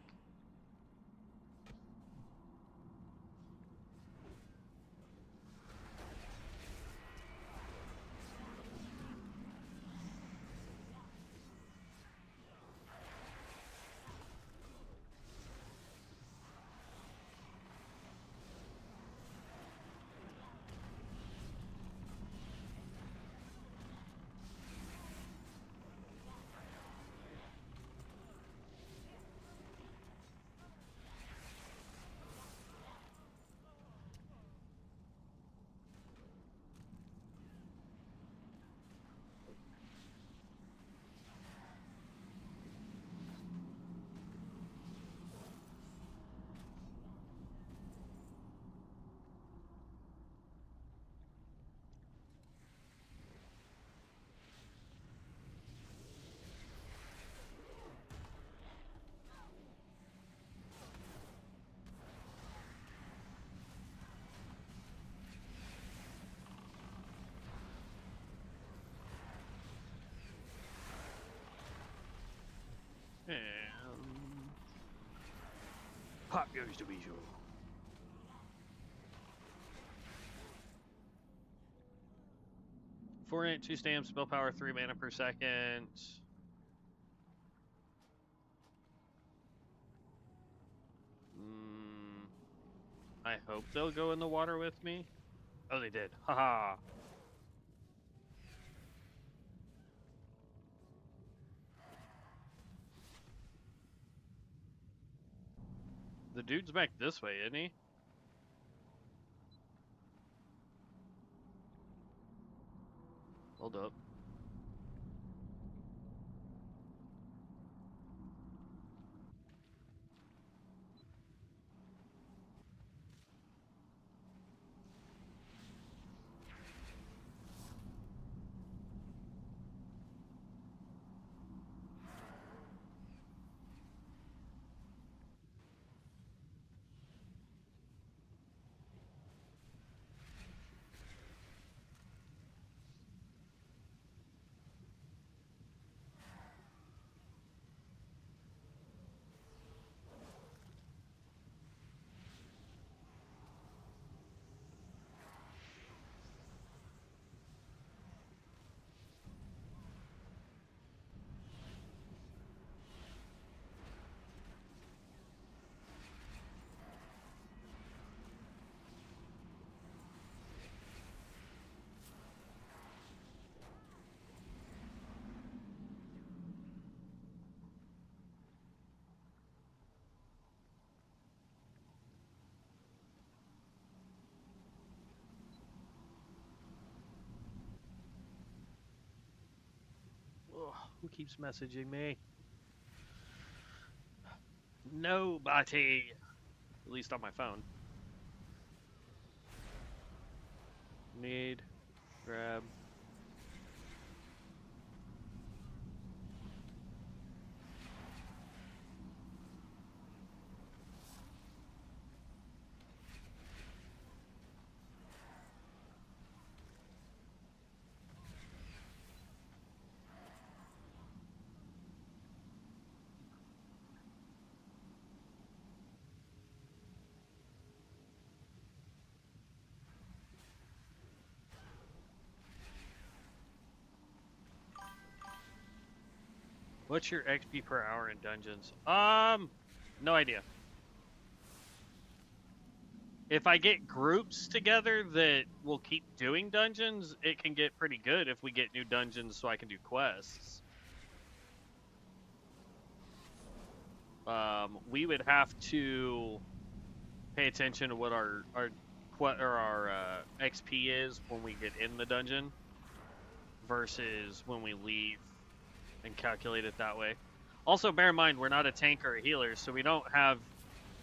And pop goes the visual. Four int, 2 stamps, spell power, 3 mana per second. I hope they'll go in the water with me. Oh, they did. Haha. The dude's back this way, isn't he? Hold up. Who keeps messaging me? Nobody. At least on my phone. Need. Grab. What's your XP per hour in dungeons? No idea. If I get groups together that will keep doing dungeons, it can get pretty good if we get new dungeons so I can do quests. We would have to pay attention to what our XP is when we get in the dungeon versus when we leave, and calculate it that way. Also, bear in mind, we're not a tank or a healer, so we don't have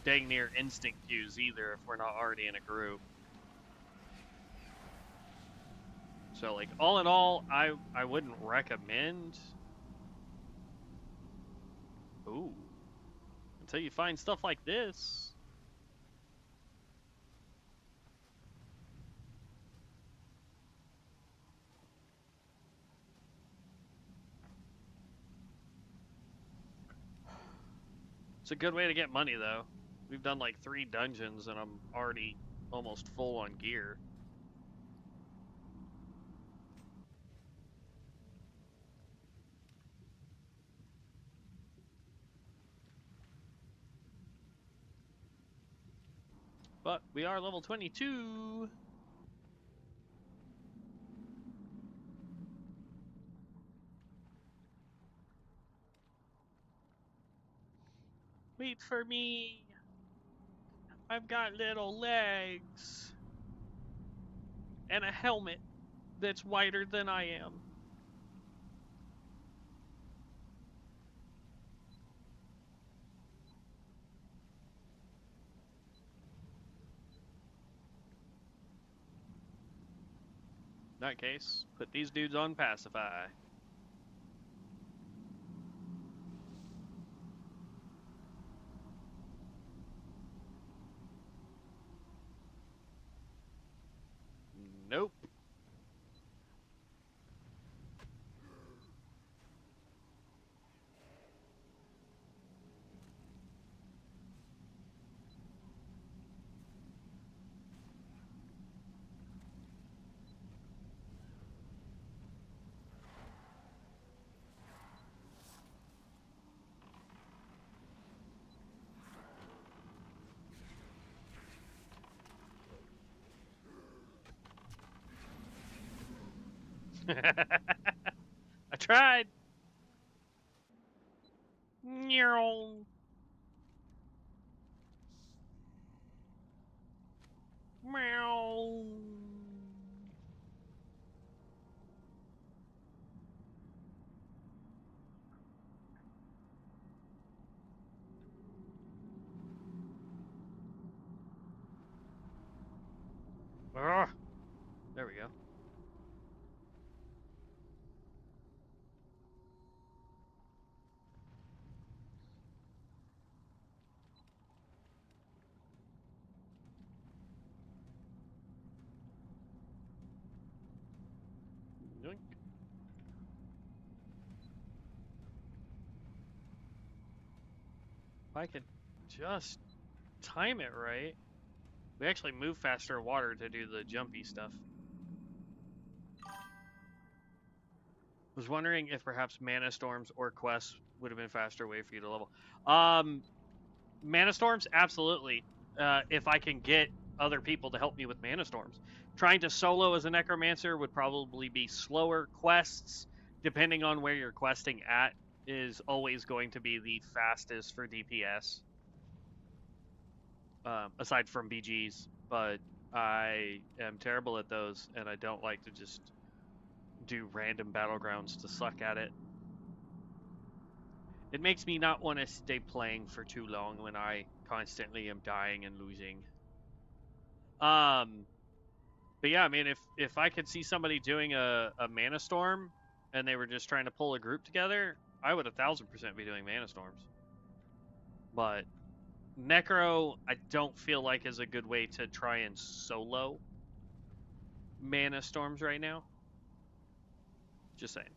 dang near instant queues either if we're not already in a group. So, like, all in all, I wouldn't recommend... Ooh. Until you find stuff like this. It's a good way to get money, though. We've done like 3 dungeons, and I'm already almost full on gear. But we are level 22. Wait for me. I've got little legs. And a helmet that's wider than I am. In that case, put these dudes on pacify. Nope. I tried. Meow. Meow. Ugh. There we go. Yoink. If I could just time it right. We actually move faster in water to do the jumpy stuff. Was wondering if perhaps mana storms or quests would have been a faster way for you to level. Mana storms, absolutely. If I can get other people to help me with mana storms. Trying to solo as a necromancer would probably be slower. Quests, depending on where you're questing at, is always going to be the fastest for DPS. Aside from BGs, but I am terrible at those, and I don't like to just do random battlegrounds to suck at it. It makes me not want to stay playing for too long when I constantly am dying and losing. But yeah, I mean, if I could see somebody doing a mana storm and they were just trying to pull a group together, I would 1000% be doing mana storms. But Necro, I don't feel like is a good way to try and solo mana storms right now. Just saying.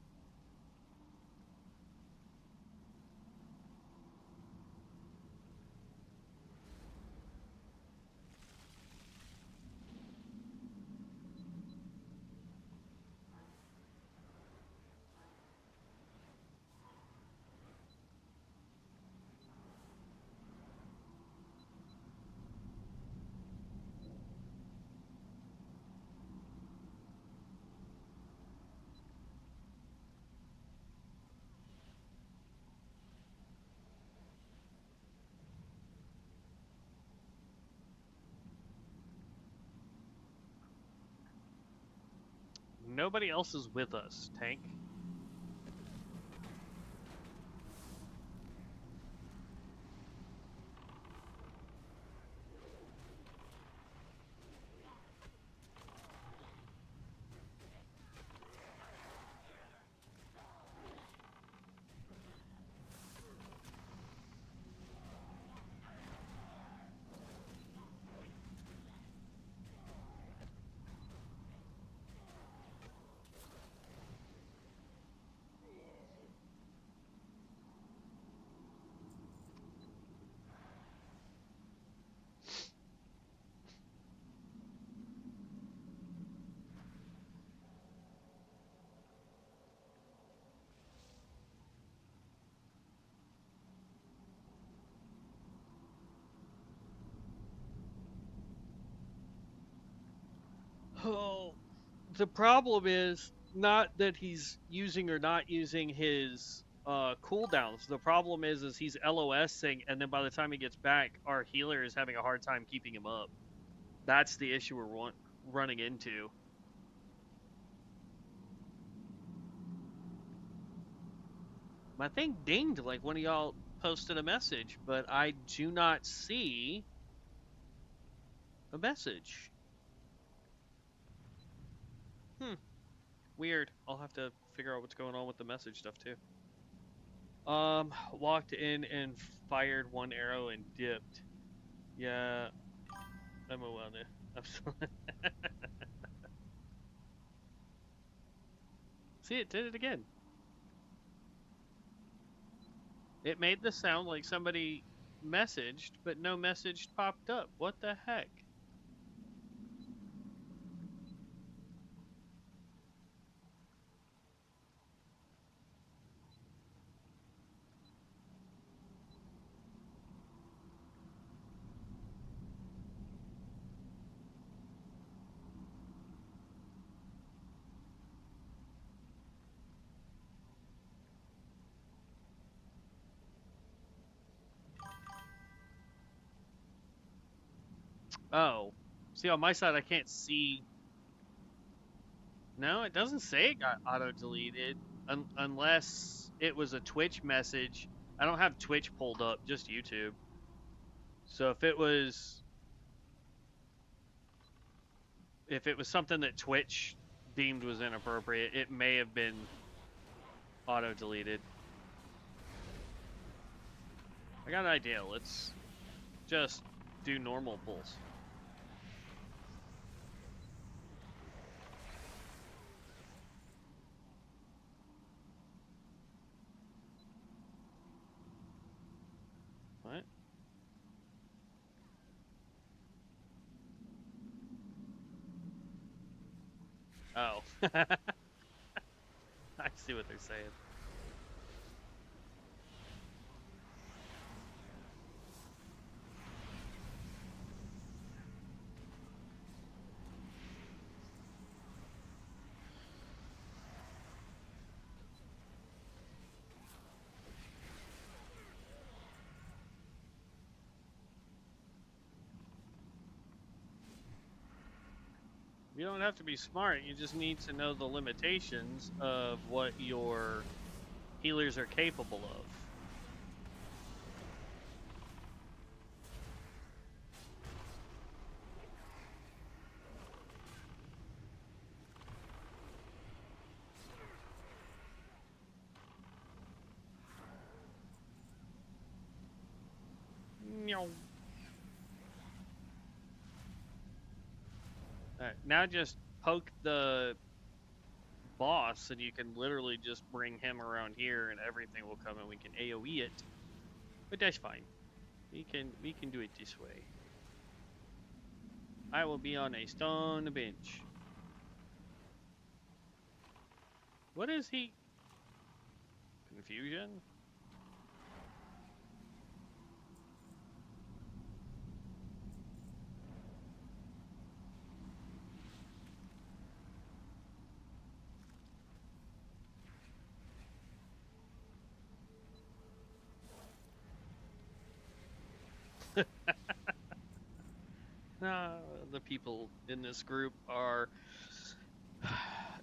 Nobody else is with us, Tank. Oh, the problem is not that he's using or not using his cooldowns. The problem is he's LOSing, and then by the time he gets back, our healer is having a hard time keeping him up. That's the issue we're running into. My thing dinged like one of y'all posted a message, but I do not see a message. Weird. I'll have to figure out what's going on with the message stuff too. Walked in and fired one arrow and dipped. Yeah, I'm a well now. See, it did it again. It made the sound like somebody messaged, but no message popped up. What the heck? Oh, see on my side I can't see. No, it doesn't say it got auto-deleted unless it was a Twitch message. I don't have Twitch pulled up, just YouTube. So if it was something that Twitch deemed was inappropriate, it may have been auto-deleted. I got an idea. Let's just do normal pulls. What? Oh. I see what they're saying. You don't have to be smart, you just need to know the limitations of what your healers are capable of. Alright, now just poke the boss, and you can literally just bring him around here, and everything will come, and we can AOE it. But that's fine. We can do it this way. I will be on a stone bench. What is he? Confusion? The people in this group are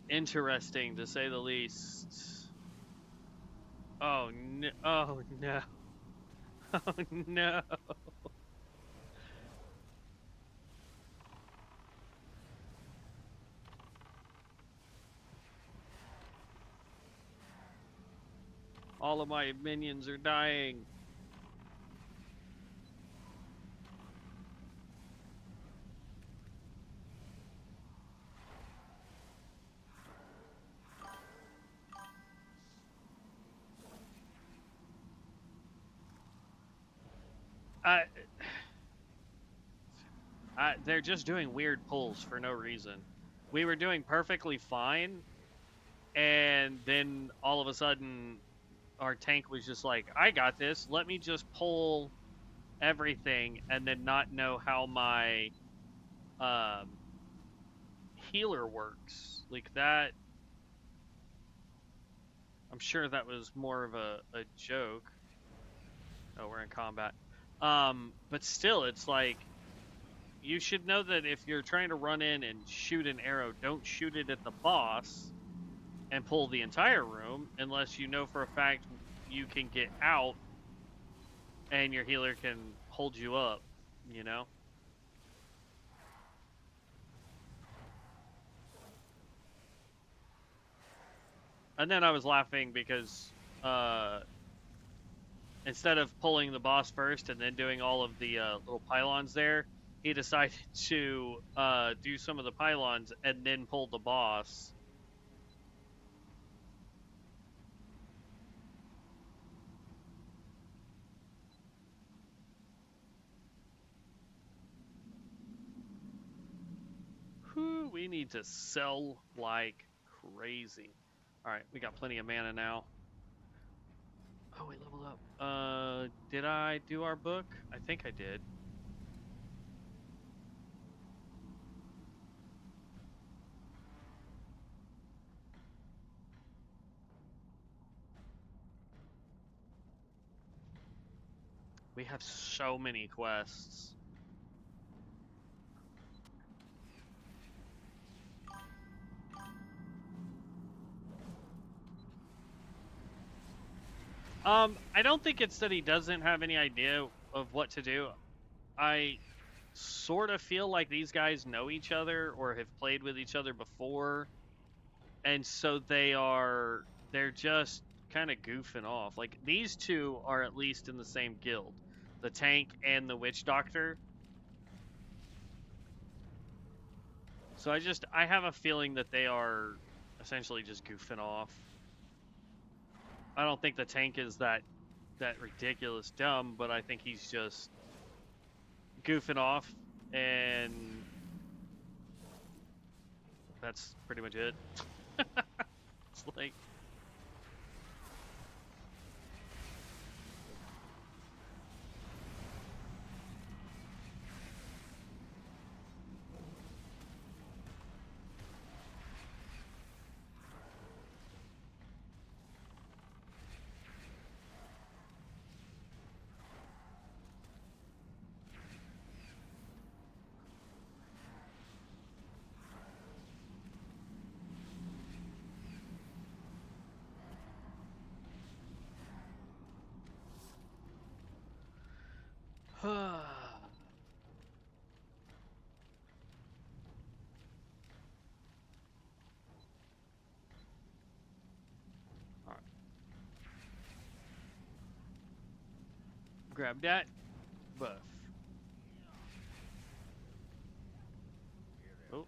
interesting, to say the least. Oh no! Oh no! Oh no! All of my minions are dying. They're just doing weird pulls for no reason. We were doing perfectly fine, and then all of a sudden, our tank was just like, I got this. Let me just pull everything, and then not know how my healer works. Like that. I'm sure that was more of a joke. Oh, we're in combat. But still, it's like, you should know that if you're trying to run in and shoot an arrow, don't shoot it at the boss and pull the entire room unless you know for a fact you can get out and your healer can hold you up, you know? And then I was laughing because instead of pulling the boss first and then doing all of the little pylons there, he decided to do some of the pylons and then pull the boss. Whew, we need to sell like crazy. Alright, we got plenty of mana now. Oh, we leveled up. Did I do our book? I think I did. We have so many quests. I don't think it's that he doesn't have any idea of what to do. I sort of feel like these guys know each other or have played with each other before, and so they're just kind of goofing off. Like, these two are at least in the same guild, the tank and the witch doctor. So I have a feeling that they are essentially just goofing off. I don't think the tank is that ridiculous dumb, but I think he's just goofing off, and that's pretty much it. It's like, Alright. Grab that buff. Oh,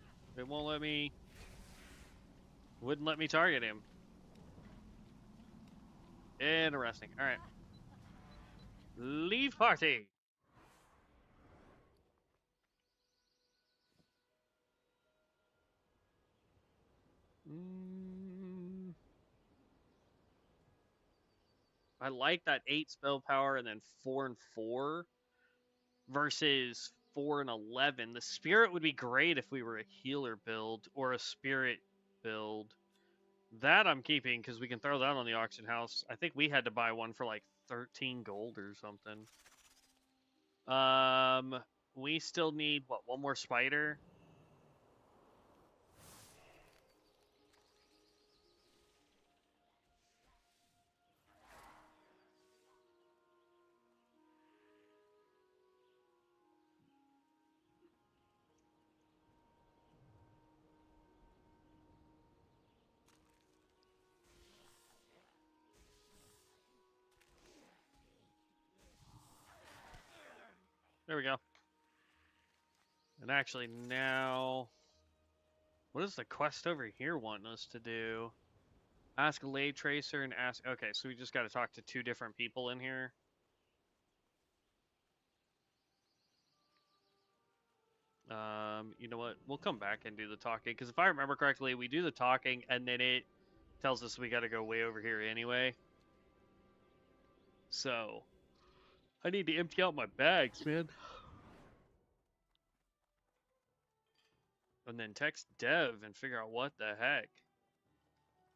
won't let me... Wouldn't let me target him. Interesting. Alright. Leave party! I like that 8 spell power and then 4 and 4 versus 4 and 11. The spirit would be great if we were a healer build or a spirit build. That I'm keeping because we can throw that on the auction house. I think we had to buy one for like 13 gold or something. We still need, what, one more spider? There we go. And actually now, what does the quest over here want us to do? Ask a lay tracer and ask, okay, so we just got to talk to 2 different people in here. You know what? We'll come back and do the talking, because if I remember correctly, we do the talking, and then it tells us we got to go way over here anyway. So, I need to empty out my bags, man. And then text Dev and figure out what the heck.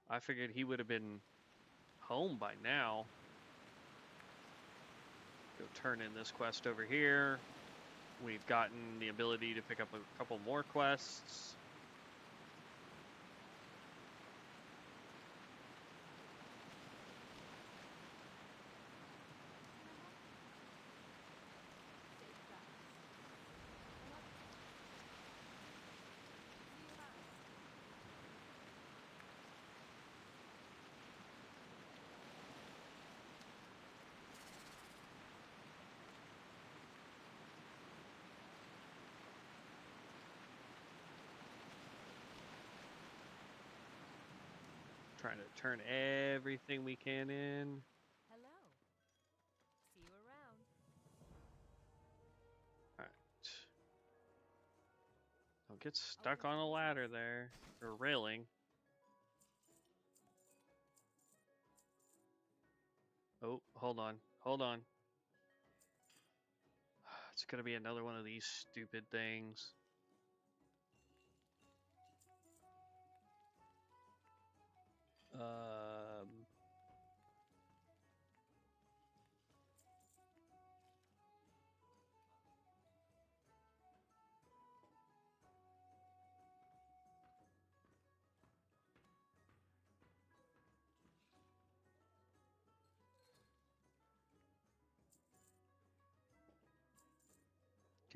I figured he would have been home by now. Go turn in this quest over here. We've gotten the ability to pick up a couple more quests. Trying to turn everything we can in. Hello. See you around. Alright. Don't get stuck on a ladder there. Or railing. Oh, hold on. Hold on. It's gonna be another one of these stupid things.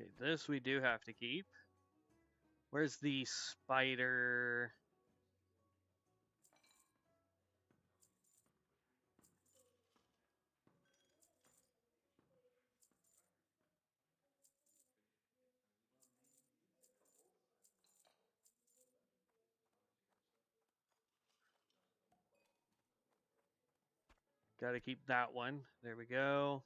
Okay, this we do have to keep. Where's the spider? Gotta keep that one. There we go.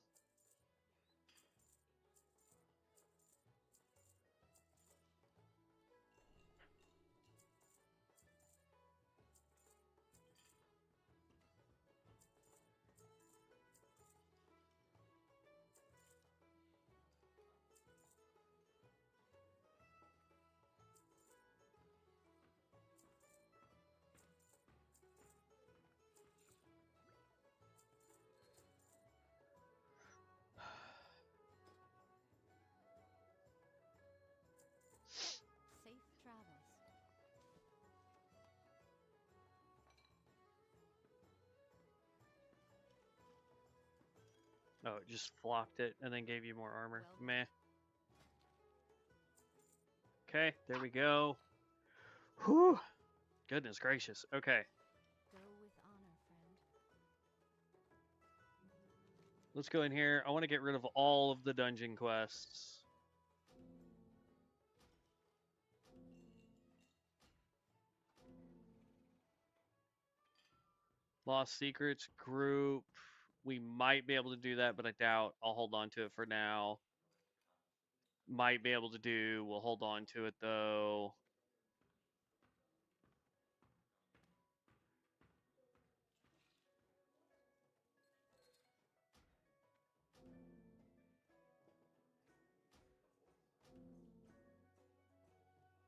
Safe travels. Oh, it just flopped it and then gave you more armor. Well, Meh. Okay, there we go. Whew. Goodness gracious. Okay, go with honor, friend. let's go in here. I want to get rid of all of the dungeon quests. Lost Secrets group. We might be able to do that, but I doubt. I'll hold on to it for now. Might be able to do. We'll hold on to it though.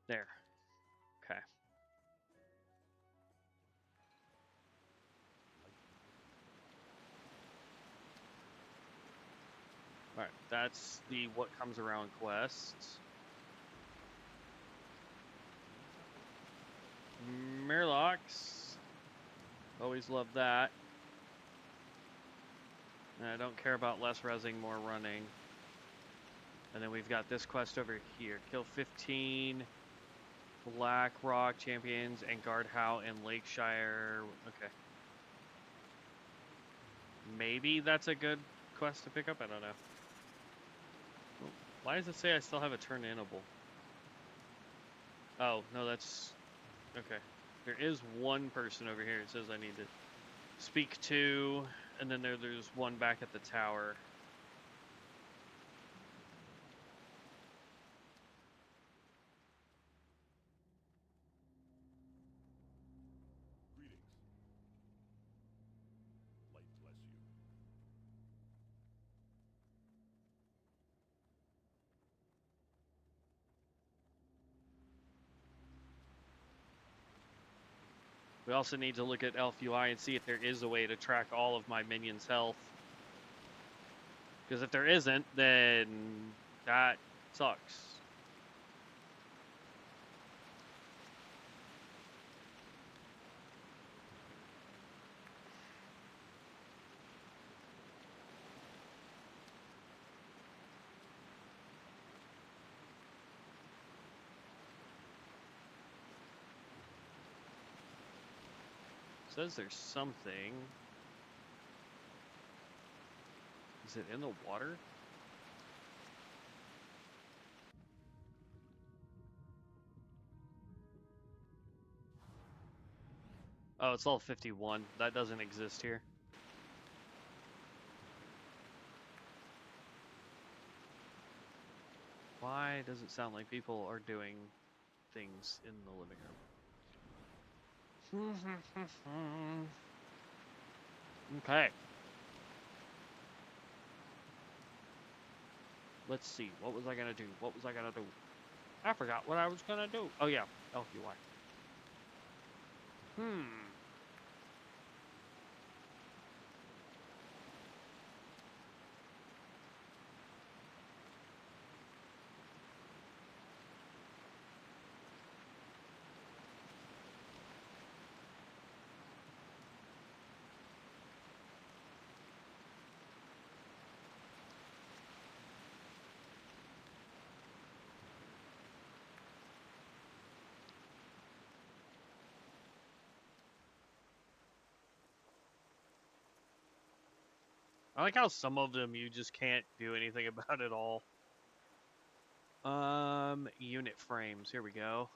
There. Okay. Alright, that's the what comes around quest. Murlocs. Always love that. And I don't care about less rezzing, more running. And then we've got this quest over here. Kill 15 Black Rock champions and guard Howe in Lakeshire. Okay. Maybe that's a good quest to pick up? I don't know. Why does it say I still have a turn-inable? Oh, no, that's... Okay. There is one person over here it says I need to speak to, and then there's one back at the tower. Greetings. Light bless you. We also need to look at Elf UI and see if there is a way to track all of my minions' health. Because if there isn't, then that sucks. Says there's something. Is it in the water? Oh, it's all 51. That doesn't exist here. Why does it sound like people are doing things in the living room? Okay. Let's see. What was I gonna do? What was I gonna do? I forgot what I was gonna do. Oh yeah, LQI. I like how some of them you just can't do anything about at all. Unit frames. Here we go.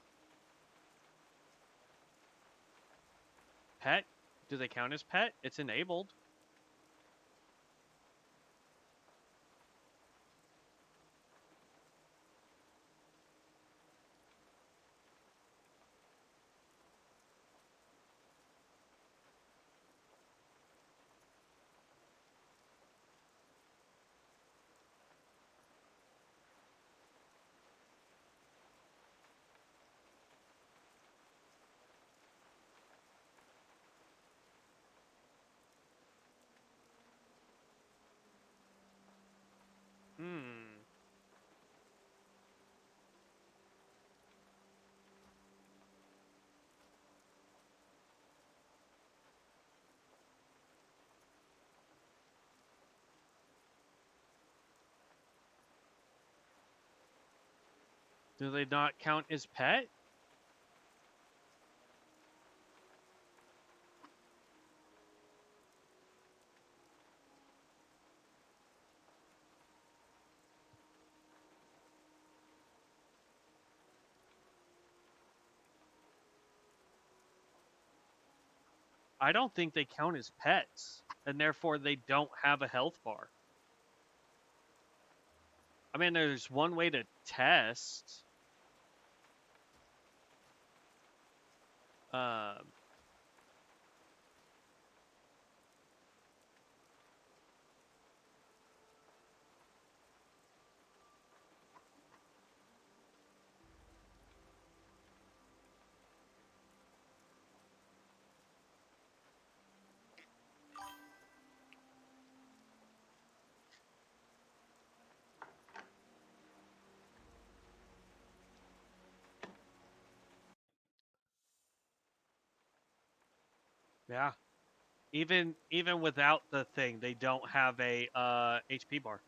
Pet? Do they count as pet? It's enabled. Do they not count as pet? I don't think they count as pets, and therefore they don't have a health bar. I mean, there's one way to test. Um, yeah. Even without the thing, they don't have a HP bar.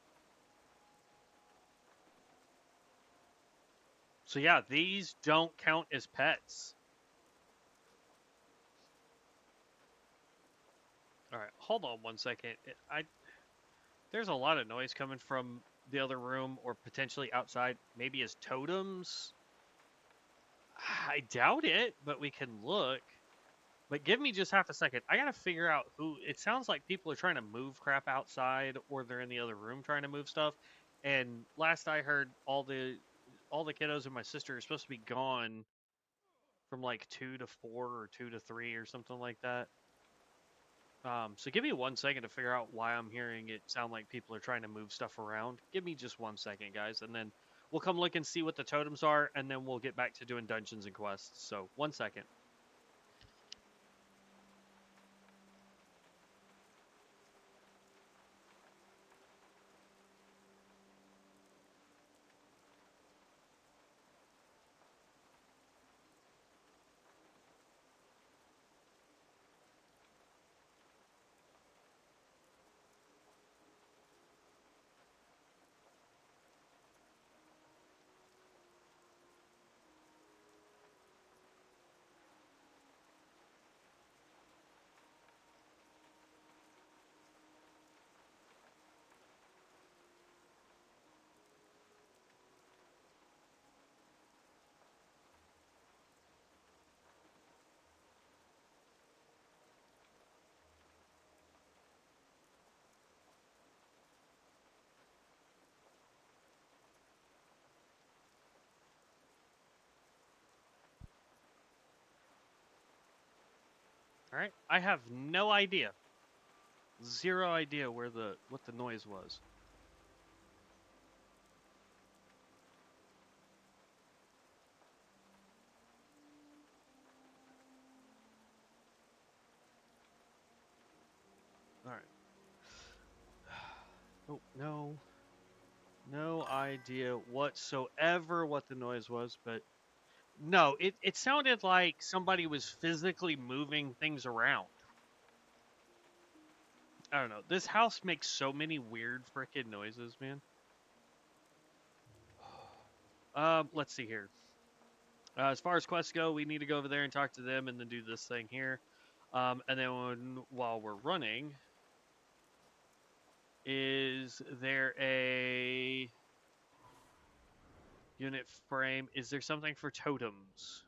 So yeah, these don't count as pets. All right, hold on one second. There's a lot of noise coming from the other room or potentially outside. Maybe as totems. I doubt it, but we can look. But give me just half a second. I gotta figure out who. It sounds like people are trying to move crap outside, or they're in the other room trying to move stuff. And last I heard, all the kiddos and my sister are supposed to be gone from like 2 to 4 or 2 to 3 or something like that. So give me 1 second to figure out why I'm hearing it sound like people are trying to move stuff around. Give me just 1 second, guys, and then we'll come look and see what the totems are, and then we'll get back to doing dungeons and quests. So 1 second. All right, I have no idea, zero idea what the noise was. All right. Oh no, no idea whatsoever what the noise was, but no, it sounded like somebody was physically moving things around. I don't know. This house makes so many weird freaking noises, man. Let's see here. As far as quests go, we need to go over there and talk to them, and then do this thing here. And then while we're running, is there a unit frame? Is there something for totems?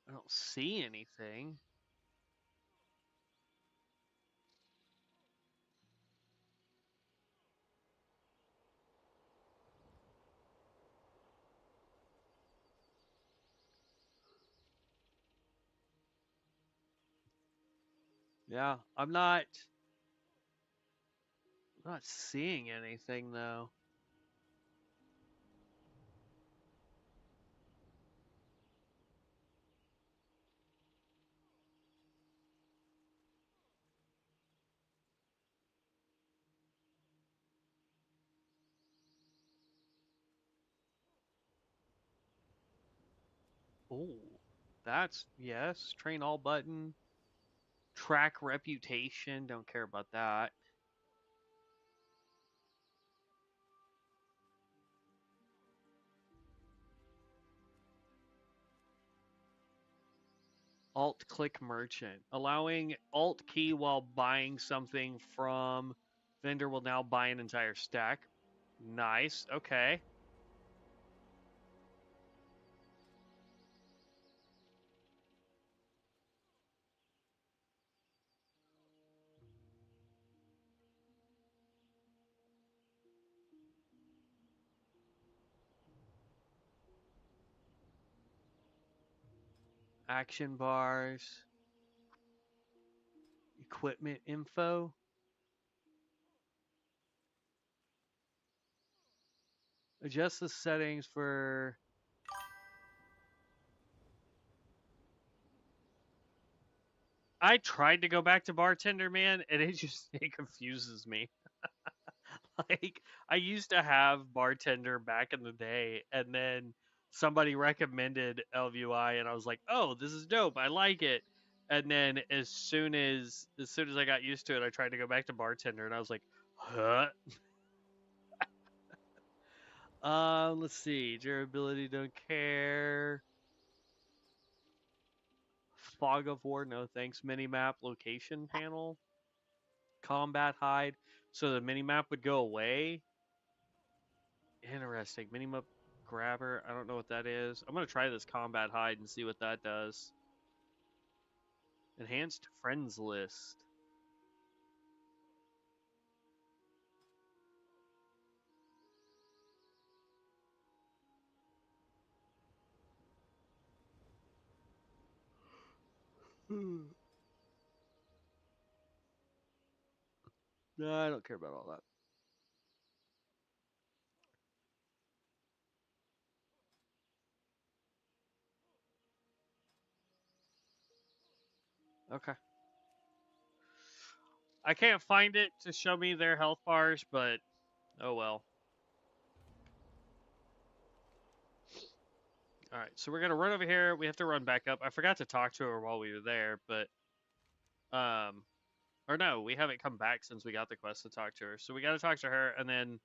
I don't see anything. Yeah, I'm not seeing anything though. Oh, that's yes. Train all button. Track reputation. Don't care about that. Alt click merchant. Allowing alt key while buying something from vendor will now buy an entire stack. Nice. Okay. Action bars. Equipment info. Adjust the settings for... I tried to go back to bartender, man, and it confuses me. Like, I used to have bartender back in the day, and then somebody recommended LVUI, and I was like, "Oh, this is dope. I like it." And then as soon as I got used to it, I tried to go back to bartender, and I was like, "Huh?" Let's see. Durability, don't care. Fog of War, no thanks. Minimap, location panel, combat hide. So the minimap would go away. Interesting. Minimap grabber. I don't know what that is. I'm gonna try this combat hide and see what that does. Enhanced friends list. No, I don't care about all that. Okay. I can't find it to show me their health bars, but oh well. All right, so we're gonna run over here. We have to run back up. I forgot to talk to her while we were there, but or no, we haven't come back since we got the quest to talk to her. So we got to talk to her, and then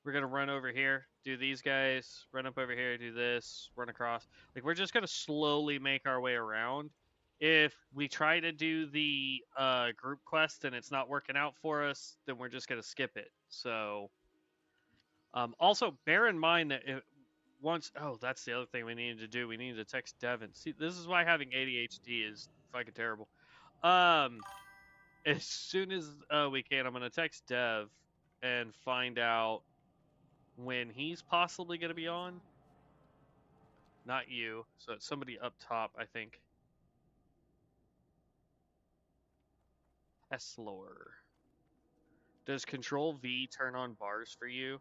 we're gonna run over here, do these guys, run up over here, do this, run across. Like we're just gonna slowly make our way around. If we try to do the group quest and it's not working out for us, then we're just gonna skip it. So, also bear in mind that that's the other thing we needed to do. We needed to text Devin. See, this is why having ADHD is fucking terrible. As soon as we can, I'm gonna text Dev and find out when he's possibly gonna be on. Not you, so it's somebody up top, I think. Eslor. Does Control V turn on bars for you?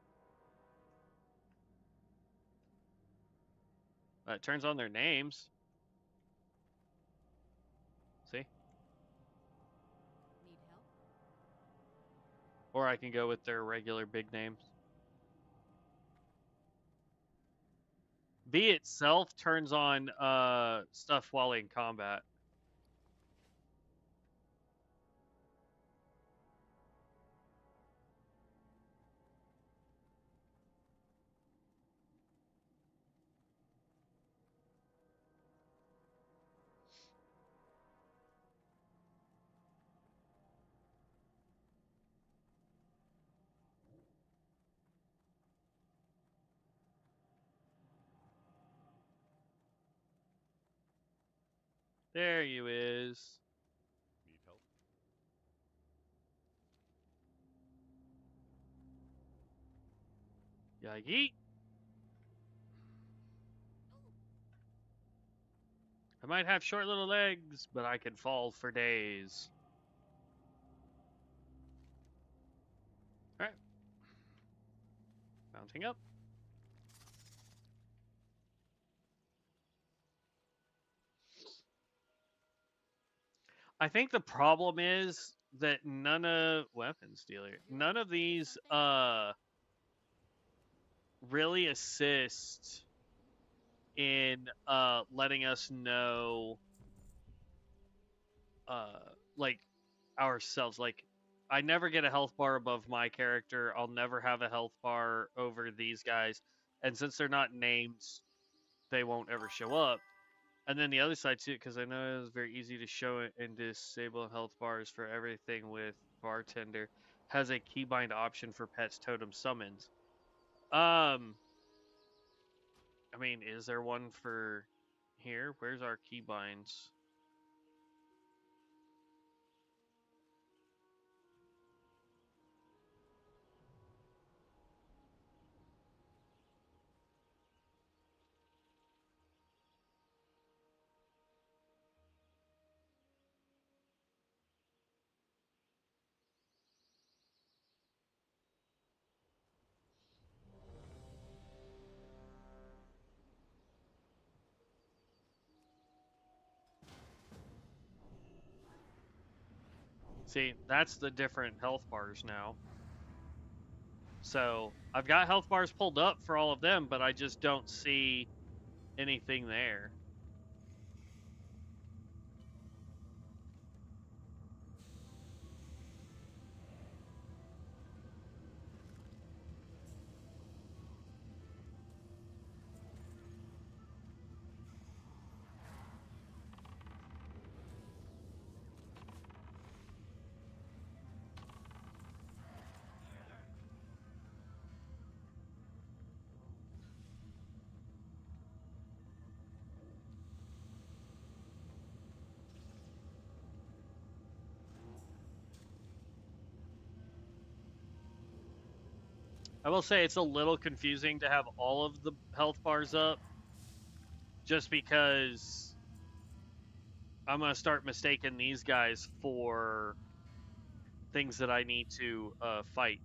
It turns on their names. See? Need help? Or I can go with their regular big names. V itself turns on stuff while in combat. There you is. Need help? Yeah, yeet. I might have short little legs, but I can fall for days. Alright. Mounting up. I think the problem is that none of weapons dealer, none of these really assist in letting us know like ourselves. Like I never get a health bar above my character. I'll never have a health bar over these guys. And since they're not named, they won't ever show up. And then the other side too, because I know it's very easy to show it and disable health bars for everything with bartender, has a keybind option for pets totem summons. I mean, is there one for here? Where's our keybinds? See, that's the different health bars now. So I've got health bars pulled up for all of them, but I just don't see anything there. I will say it's a little confusing to have all of the health bars up just because I'm going to start mistaking these guys for things that I need to fight.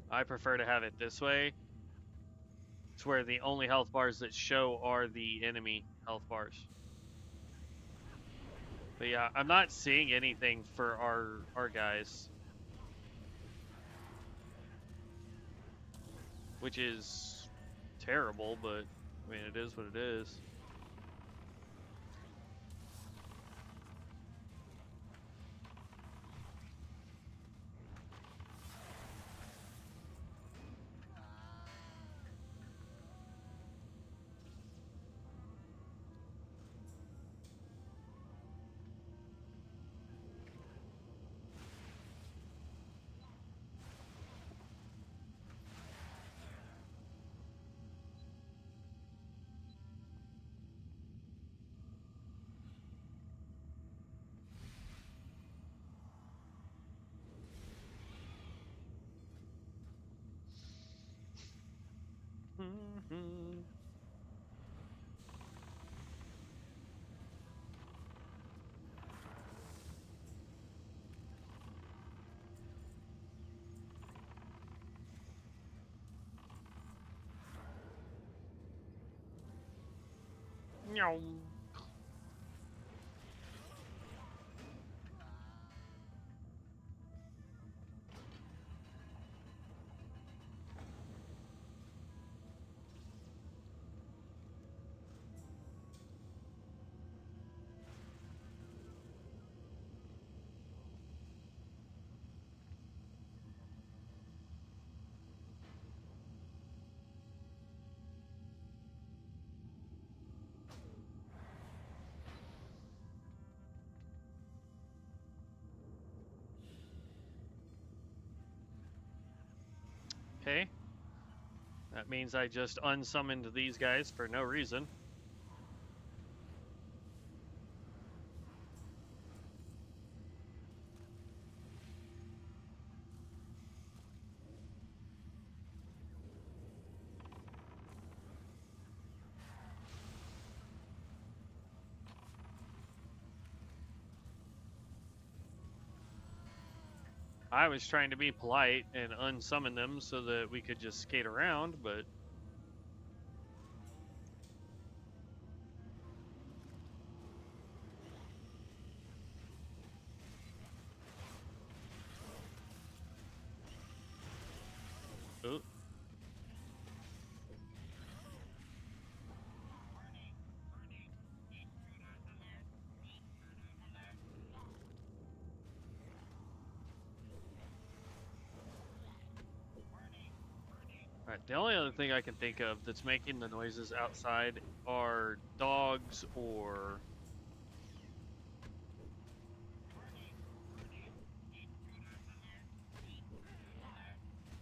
I prefer to have it this way. It's where the only health bars that show are the enemy health bars. But yeah, I'm not seeing anything for our guys. Which is terrible, but I mean, it is what it is. Meow. Okay. That means I just unsummoned these guys for no reason. I was trying to be polite and unsummon them so that we could just skate around, but... Ooh. Alright, the only other thing I can think of that's making the noises outside are dogs or...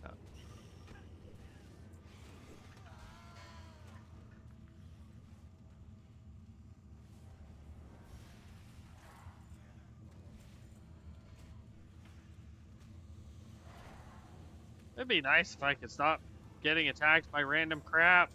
Uh, it'd be nice if I could stop getting attacked by random crap.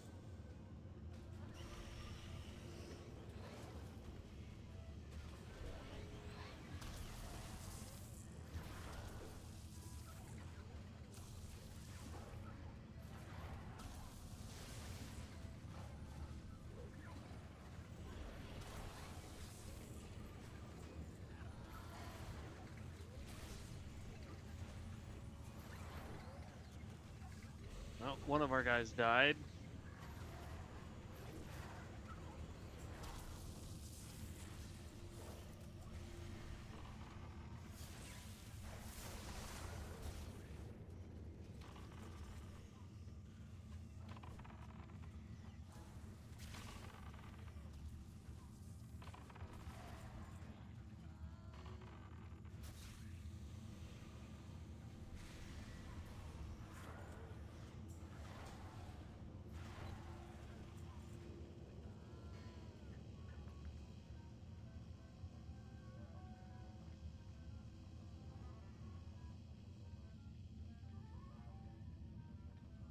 Well, one of our guys died.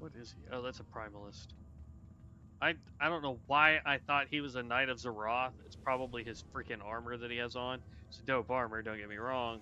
What is he? Oh, that's a primalist. I don't know why I thought he was a Knight of Zeroth. It's probably his freaking armor that he has on. It's a dope armor, don't get me wrong.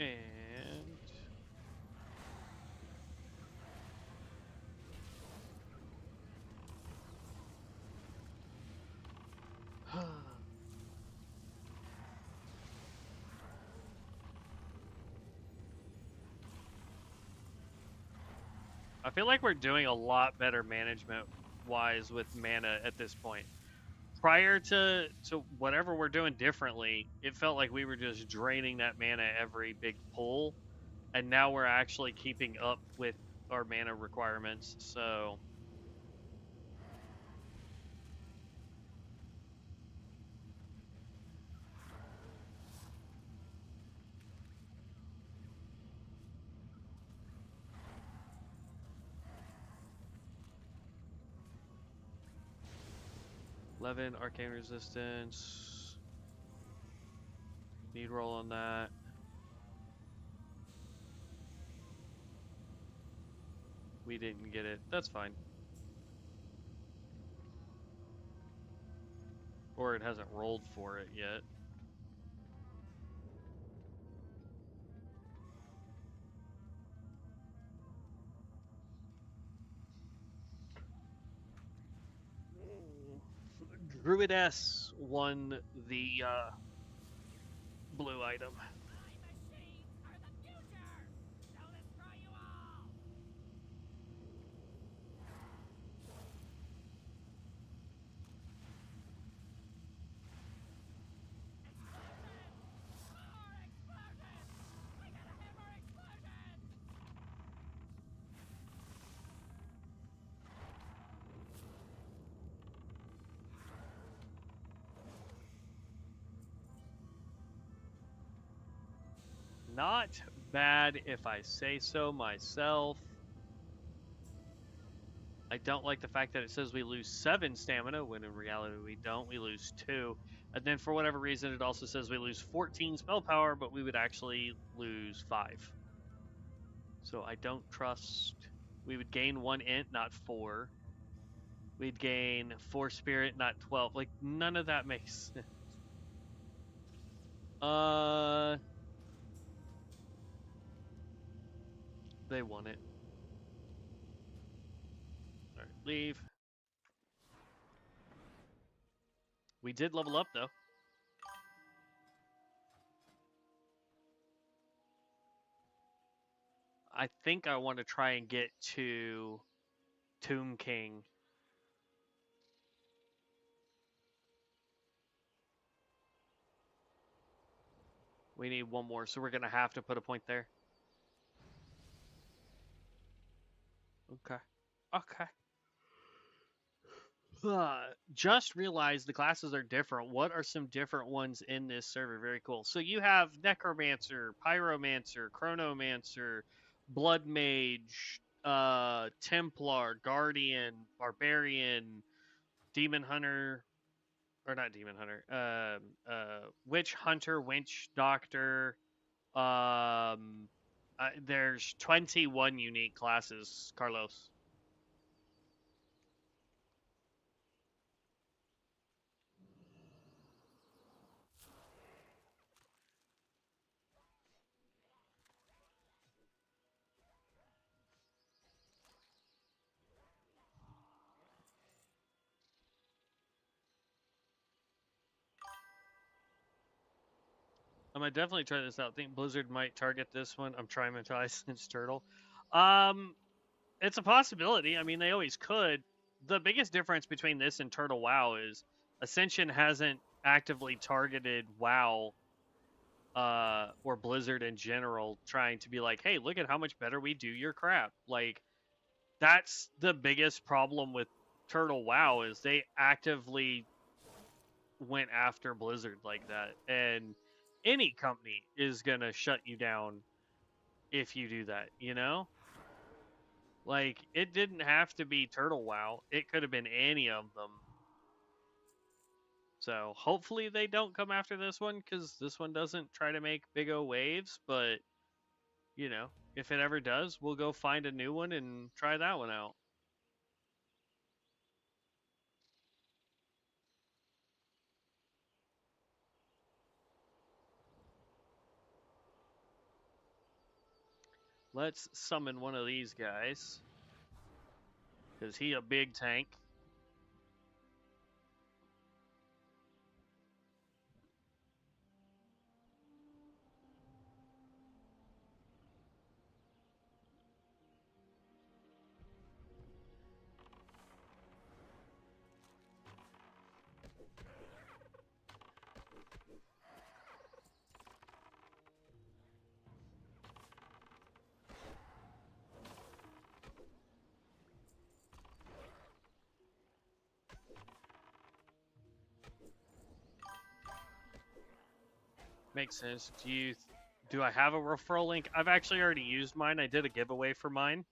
And... I feel like we're doing a lot better management-wise with mana at this point. Prior to whatever we're doing differently, it felt like we were just draining that mana every big pull, and now we're actually keeping up with our mana requirements, so... 11 arcane resistance. Need roll on that. We didn't get it. That's fine. Or it hasn't rolled for it yet. Druidess won the blue item. Not bad if I say so myself. I don't like the fact that it says we lose 7 stamina, when in reality we don't. We lose 2. And then for whatever reason, it also says we lose 14 spell power, but we would actually lose 5. So I don't trust... We would gain 1 int, not 4. We'd gain 4 spirit, not 12. Like, none of that makes sense. They want it. Alright, leave. We did level up, though. I think I want to try and get to Tomb King. We need 1 more, so we're going to have to put a point there. Okay. Okay. Just realized the classes are different. What are some different ones in this server? Very cool. So you have Necromancer, Pyromancer, Chronomancer, Blood Mage, Templar, Guardian, Barbarian, Demon Hunter, or not Demon Hunter, Witch Hunter, Witch Doctor. There's 21 unique classes, Carlos. I might definitely try this out. I think Blizzard might target this one. I'm traumatized since Turtle. It's a possibility. I mean, they always could. The biggest difference between this and Turtle WoW is Ascension hasn't actively targeted WoW or Blizzard in general, trying to be like, hey, look at how much better we do your crap. Like, that's the biggest problem with Turtle WoW is they actively went after Blizzard like that. And any company is gonna shut you down if you do that, you know? Like, it didn't have to be Turtle WoW. It could have been any of them. So, hopefully they don't come after this one, because this one doesn't try to make big O waves, but, you know, if it ever does, we'll go find a new one and try that one out. Let's summon one of these guys. Because he a big tank. Makes sense. Do I have a referral link? I've actually already used mine. I did a giveaway for mine.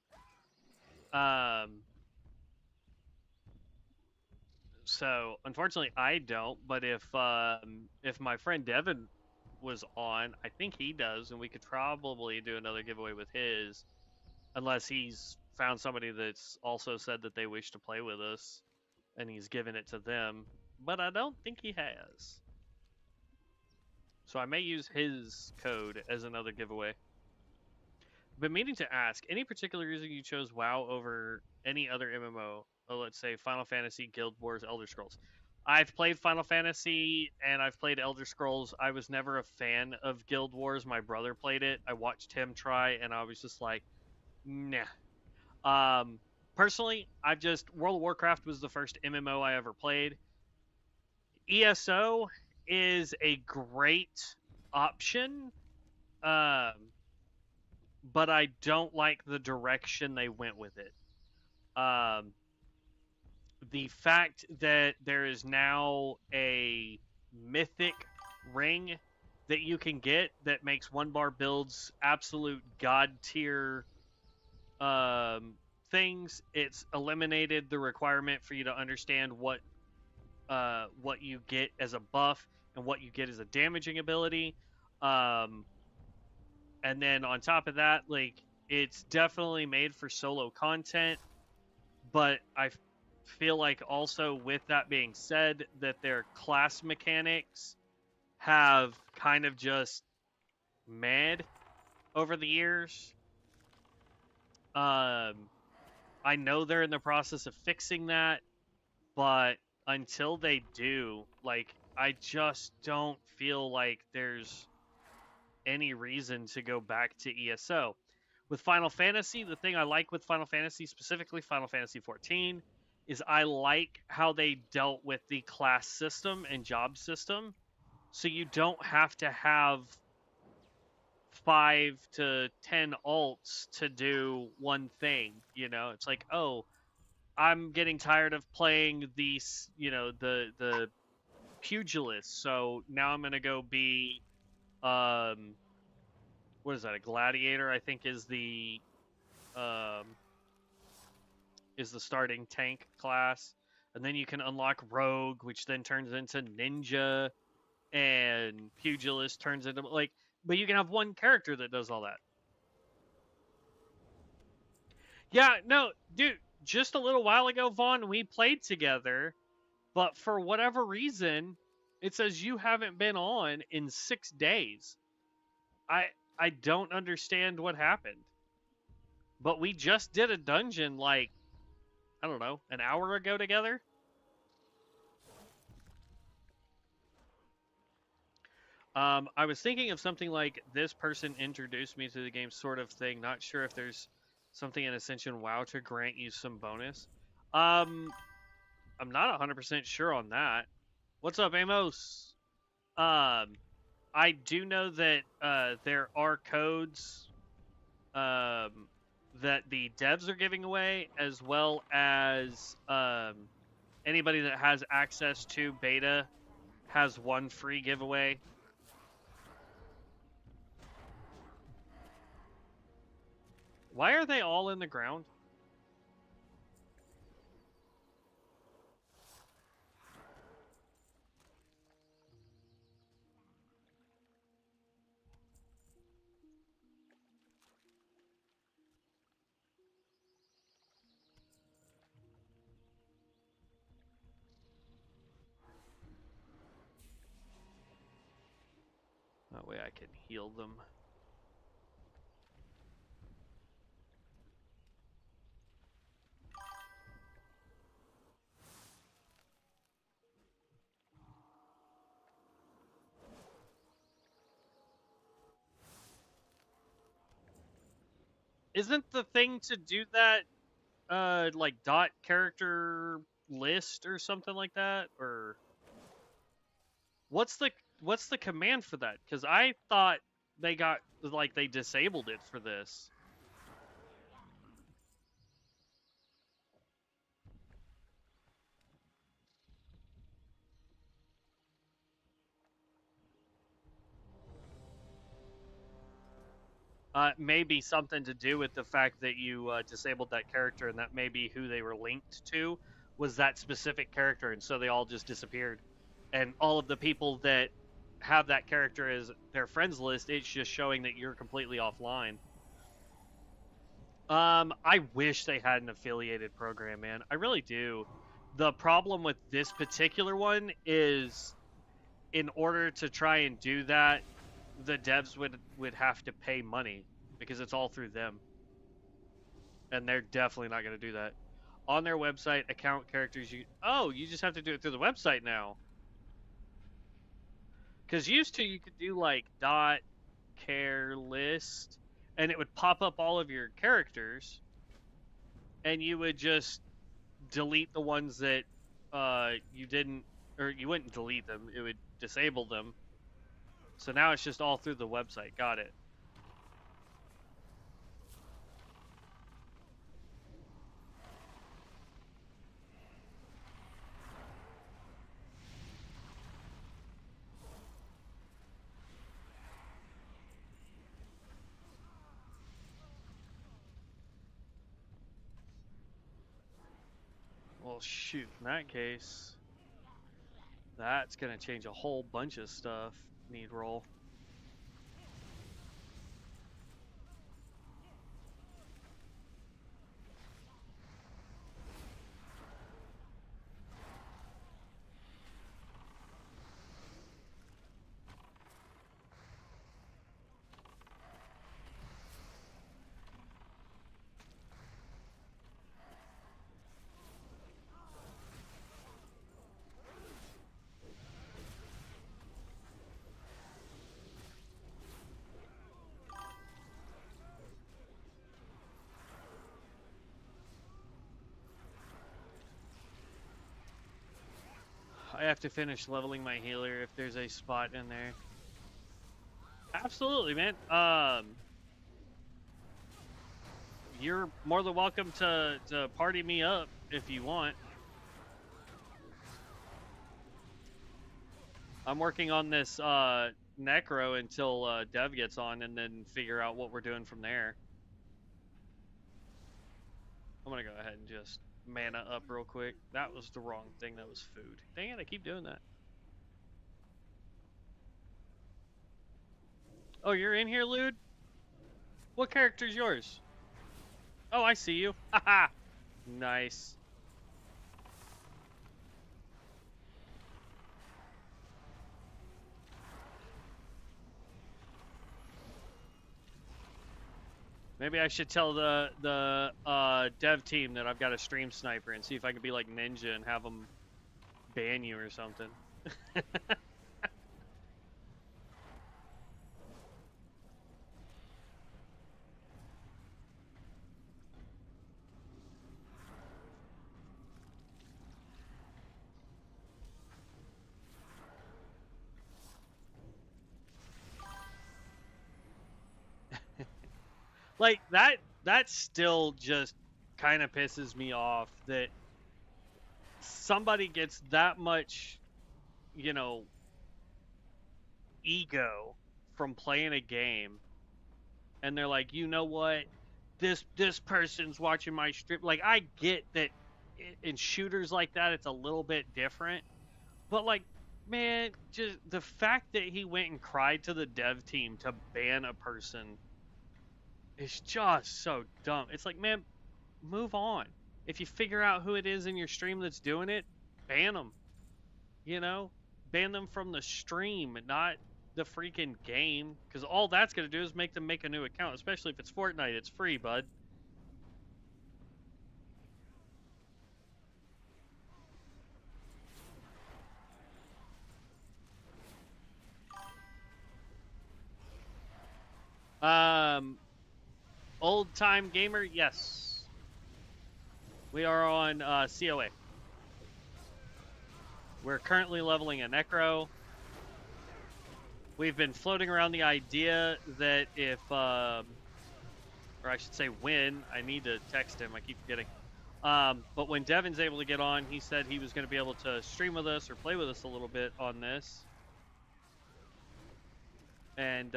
So unfortunately I don't, but if my friend Devin was on, I think he does, and we could probably do another giveaway with his, unless he's found somebody that's also said that they wish to play with us, and he's given it to them. But I don't think he has. So I may use his code as another giveaway. Been meaning to ask, any particular reason you chose WoW over any other MMO? Let's say Final Fantasy, Guild Wars, Elder Scrolls. I've played Final Fantasy and I've played Elder Scrolls. I was never a fan of Guild Wars. My brother played it. I watched him try and I was just like, nah. Personally, World of Warcraft was the first MMO I ever played. ESO is a great option, but I don't like the direction they went with it. The fact that there is now a mythic ring that you can get that makes 1 bar builds absolute god tier things. It's eliminated the requirement for you to understand what you get as a buff and what you get as a damaging ability. And then on top of that, like, it's definitely made for solo content, but I feel like also with that being said, that their class mechanics have kind of just mad over the years. I know they're in the process of fixing that, but until they do, like, I just don't feel like there's any reason to go back to ESO. With Final Fantasy, the thing I like with Final Fantasy, specifically Final Fantasy 14, is I like how they dealt with the class system and job system. So you don't have to have 5 to 10 alts to do one thing. You know, it's like, oh, I'm getting tired of playing these, you know, the pugilist, so now I'm gonna go be what is that, a gladiator, I think um is the starting tank class. And then you can unlock rogue, which then turns into ninja, and pugilist turns into, like, but you can have one character that does all that. Yeah, no, dude, just a little while ago, Vaughn, we played together, but for whatever reason, it says you haven't been on in 6 days. I don't understand what happened. But we just did a dungeon, like, I don't know, an hour ago together. I was thinking of something like this person introduced me to the game sort of thing. Not sure if there's something in Ascension WoW to grant you some bonus. I'm not 100% sure on that. What's up, Amos? I do know that there are codes that the devs are giving away, as well as anybody that has access to beta has one free giveaway. Why are they all in the ground? That way I can heal them. Isn't the thing to do that like dot character list or something like that? Or what's the command for that? Because I thought they got, like, they disabled it for this. Maybe something to do with the fact that you disabled that character, and that may be who they were linked to, was that specific character, and so they all just disappeared. And all of the people that have that character as their friends list, it's just showing that you're completely offline. I wish they had an affiliated program, man. I really do. The problem with this particular one is, in order to try and do that, the devs would have to pay money because it's all through them, and they're definitely not going to do that. On their website, account characters, you just have to do it through the website now. Because used to, you could do like dot care list, and it would pop up all of your characters, and you would just delete the ones that you didn't, or you wouldn't delete them, it would disable them. So now it's just all through the website. Got it. Well, shoot. In that case, that's gonna change a whole bunch of stuff. Need roll. I have to finish leveling my healer if there's a spot in there. Absolutely, man. You're more than welcome to party me up if you want. I'm working on this Necro until Dev gets on, and then figure out what we're doing from there. I'm gonna go ahead and just mana up real quick. That was the wrong thing. That was food. Dang it, I keep doing that. Oh, you're in here, Lude? What character's yours? Oh, I see you. Haha. Nice. Maybe I should tell the dev team that I've got a stream sniper and see if I can be like Ninja and have them ban you or something. Like that still just kind of pisses me off that somebody gets that much, you know, ego from playing a game, and they're like, you know what, this person's watching my stream. Like, I get that in shooters like that it's a little bit different, but like, man, just the fact that he went and cried to the dev team to ban a person is just so dumb. It's like, man, move on. If you figure out who it is in your stream that's doing it, ban them. You know, ban them from the stream, not the freaking game, because all that's gonna do is make them make a new account. Especially if it's Fortnite, it's free, bud. Old time gamer, yes. We are on COA. We're currently leveling a Necro. We've been floating around the idea that if, or I should say when, I need to text him, I keep forgetting. But when Devin's able to get on, he said he was going to be able to stream with us or play with us a little bit on this. And,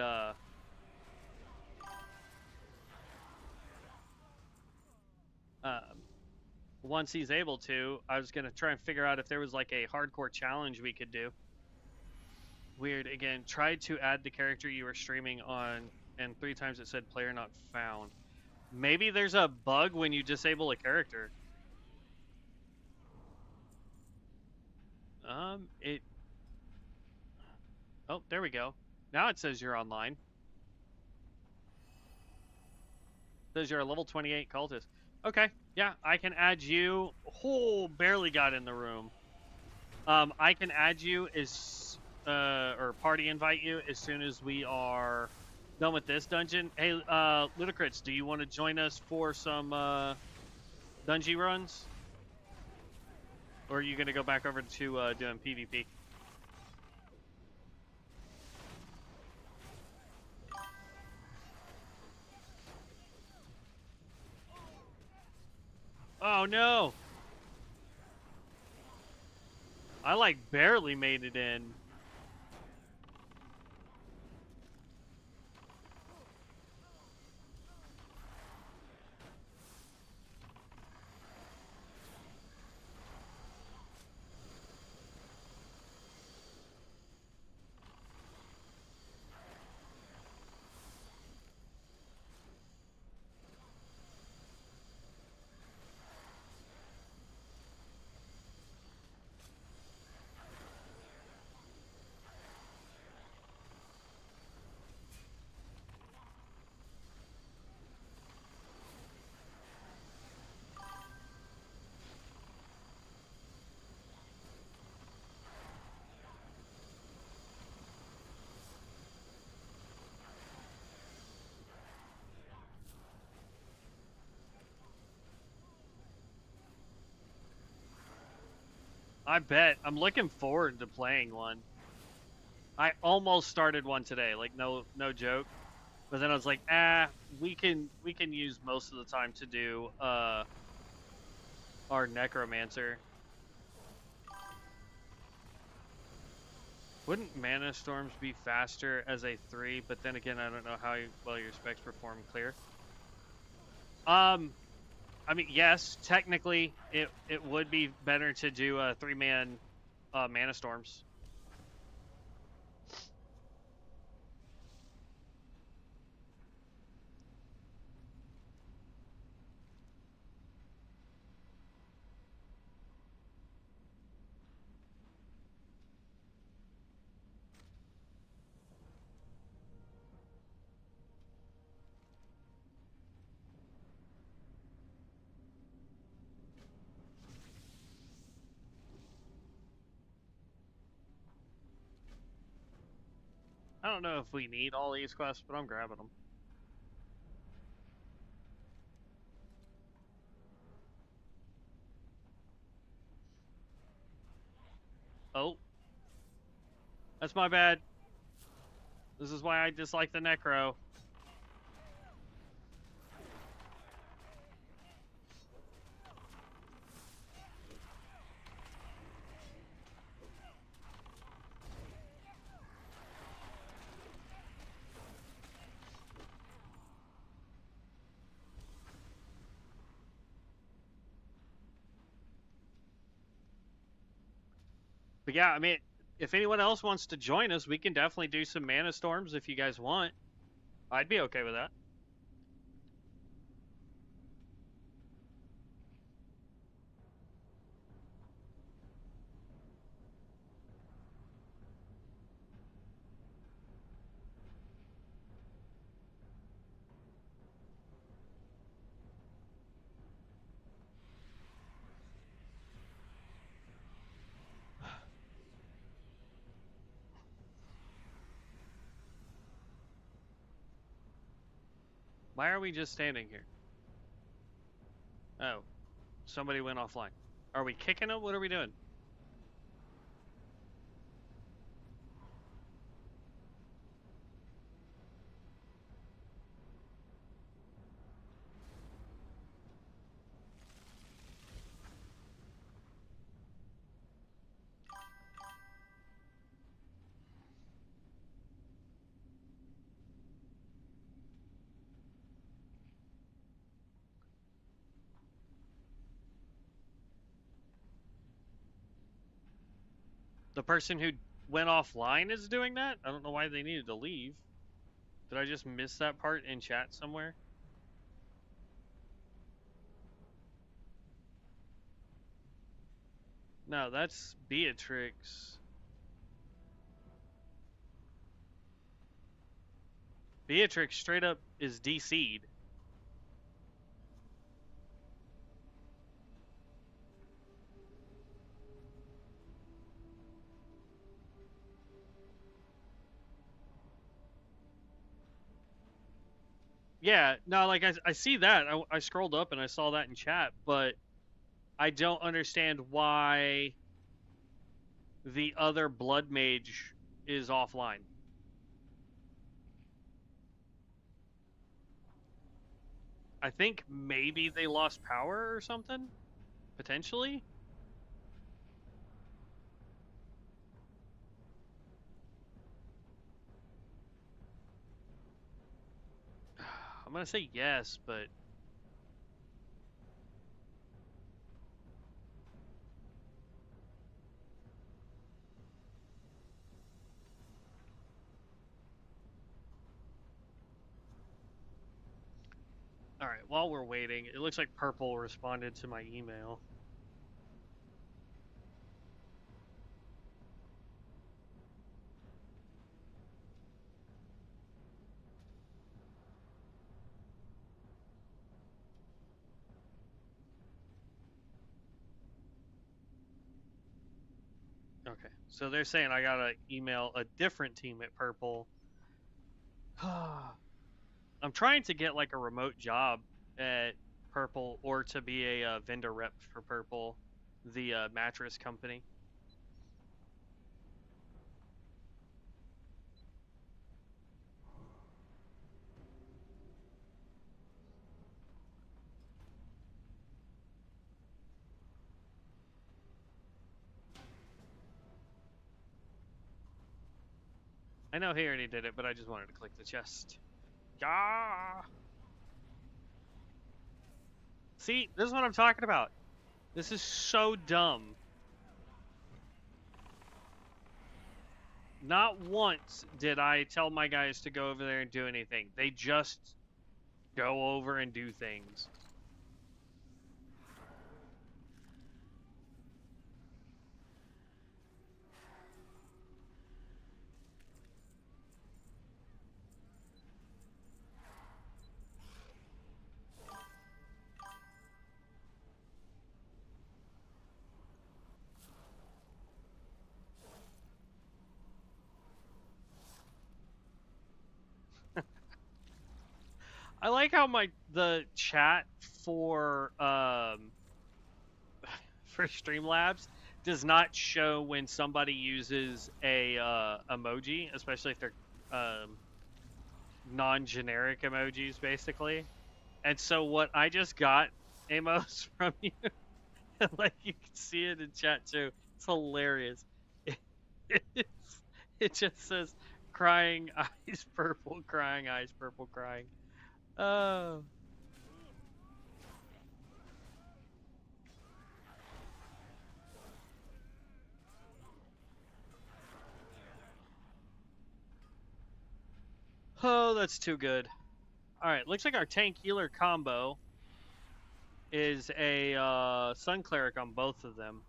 once he's able to, I was going to try and figure out if there was like a hardcore challenge we could do. Weird. Again, tried to add the character you were streaming on, and 3 times it said player not found. Maybe there's a bug when you disable a character. Oh, there we go. Now it says you're online. It says you're a level 28 cultist. Okay, yeah, I can add you. Oh, barely got in the room. I can add you or party invite you as soon as we are done with this dungeon. Hey, Ludicrous, do you want to join us for some dungeon runs? Or are you going to go back over to doing PvP? Oh no! I like barely made it in. I bet. I'm looking forward to playing one. I almost started one today, like no joke. But then I was like, we can use most of the time to do our Necromancer. Wouldn't Mana Storms be faster as a 3, but then again, I don't know how well your specs perform clear. I mean, yes, technically, it would be better to do 3-man Mana Storms. I don't know if we need all these quests, but I'm grabbing them. Oh. That's my bad. This is why I dislike the Necro. But yeah, I mean, if anyone else wants to join us, we can definitely do some Mana Storms if you guys want. I'd be okay with that. Why are we just standing here? Oh, somebody went offline. Are we kicking them? What are we doing? The person who went offline is doing that? I don't know why they needed to leave. Did I just miss that part in chat somewhere? No, that's Beatrix. Beatrix straight up is DC'd. Yeah, no, like I see that. I scrolled up and I saw that in chat, but I don't understand why the other blood mage is offline. I think maybe they lost power or something, potentially. I'm gonna say yes, but all right. While we're waiting, it looks like Purple responded to my email. Okay, so they're saying I gotta email a different team at Purple. I'm trying to get like a remote job at Purple or to be a vendor rep for Purple. the mattress company. I know he already did it, but I just wanted to click the chest. Yeah. See, this is what I'm talking about. This is so dumb. Not once did I tell my guys to go over there and do anything. They just go over and do things. I like how the chat for for Streamlabs does not show when somebody uses a emoji, especially if they're non-generic emojis, basically. And so what I just got, Amos, from you, like you can see it in chat too. It's hilarious. It just says crying eyes purple, crying eyes purple, crying. Oh. Oh, that's too good. Alright, looks like our tank healer combo is a Sun Cleric on both of them.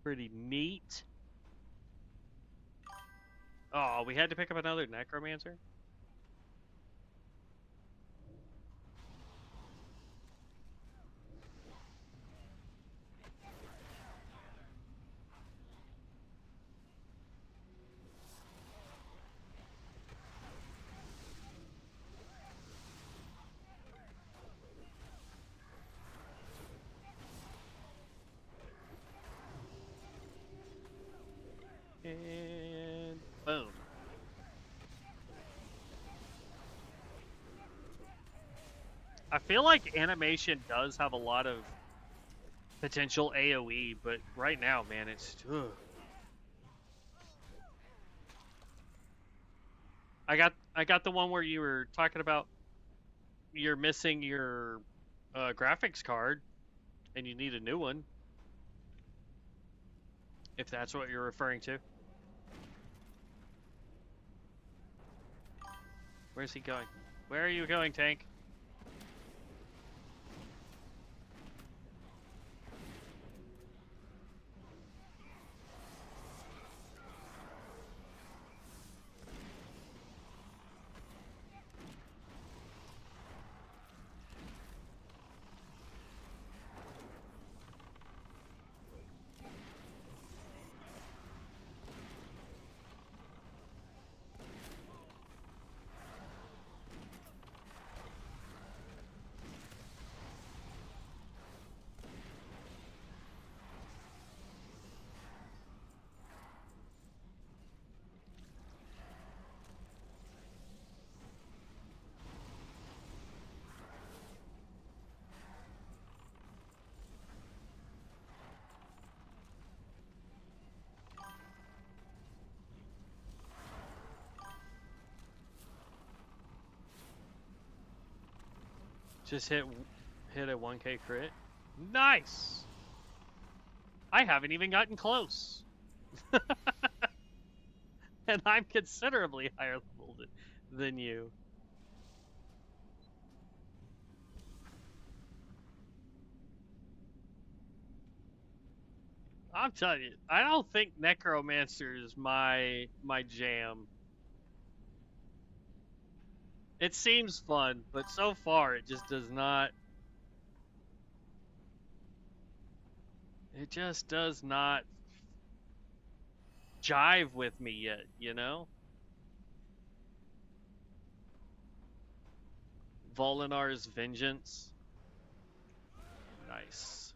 Pretty neat. Oh, we had to pick up another Necromancer? And boom. I feel like animation does have a lot of potential AoE, but right now, man, it's... Ugh. I got the one where you were talking about you're missing your graphics card and you need a new one. If that's what you're referring to. Where's he going? Where are you going, tank? Just hit a 1k crit. Nice! I haven't even gotten close. And I'm considerably higher level than you. I'm telling you, I don't think Necromancer is my jam. It seems fun, but so far it just does not. It just does not jive with me yet, you know? Volinar's Vengeance. Nice.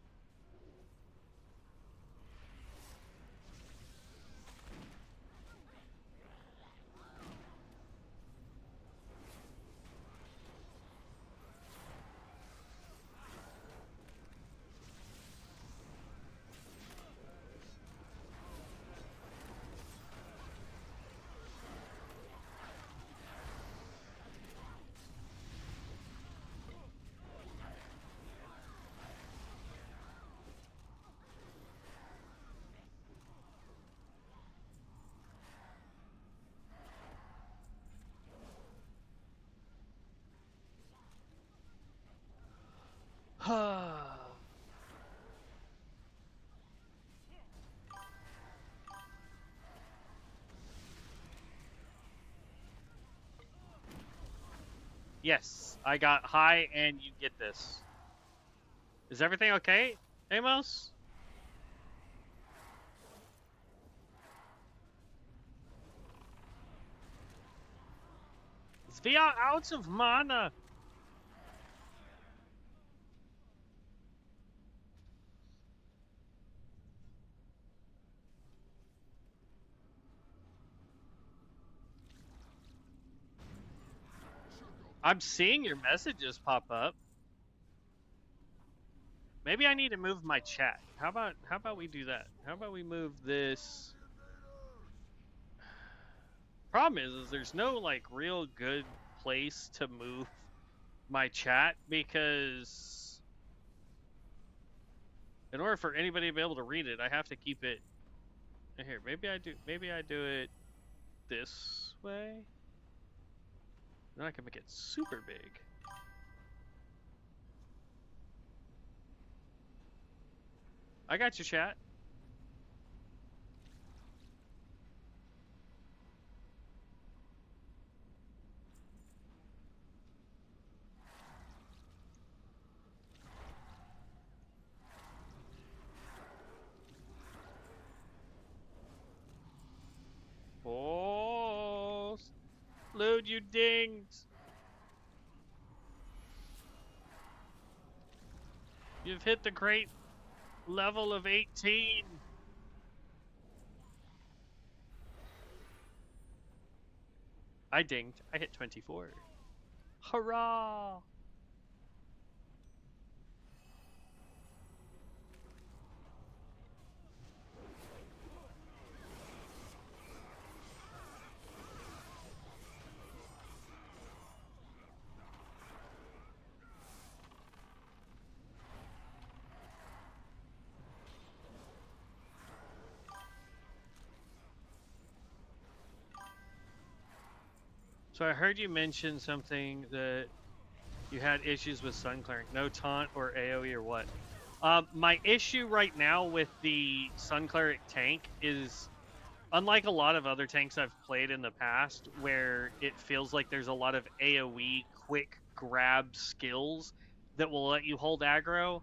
Yes, I got high and you get this. Is everything okay, Amos? We are out of mana. I'm seeing your messages pop up. Maybe I need to move my chat. How about we do that? How about we move this? Problem is there's no like real good place to move my chat because in order for anybody to be able to read it, I have to keep it here. Maybe I do it this way. Then I can make it super big. I got you, chat. Oh, load you dings. You've hit the great level of 18. I dinged. I hit 24. Hurrah! So I heard you mention something that you had issues with Sun Cleric. No taunt or AoE or what? My issue right now with the Sun Cleric tank is, unlike a lot of other tanks I've played in the past, where it feels like there's a lot of AoE quick grab skills that will let you hold aggro.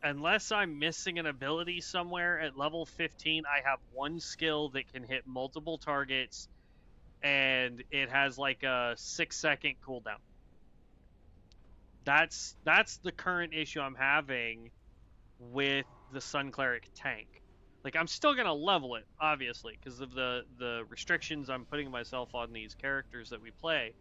Unless I'm missing an ability somewhere at level 15, I have one skill that can hit multiple targets and it has like a 6-second cooldown. That's the current issue I'm having with the Sun Cleric tank. Like, I'm still gonna level it, obviously, because of the restrictions I'm putting myself on these characters that we play.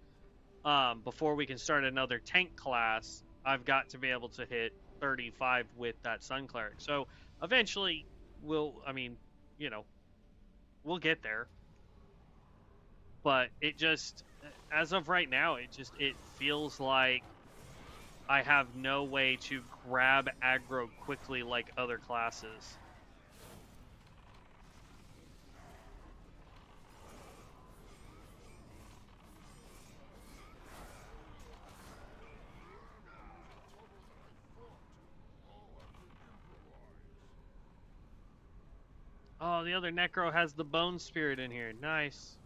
Before we can start another tank class, I've got to be able to hit 35 with that Sun Cleric. So eventually, we'll get there. But it just, as of right now, it feels like I have no way to grab aggro quickly like other classes. Oh, the other Necro has the Bone Spirit in here. Nice.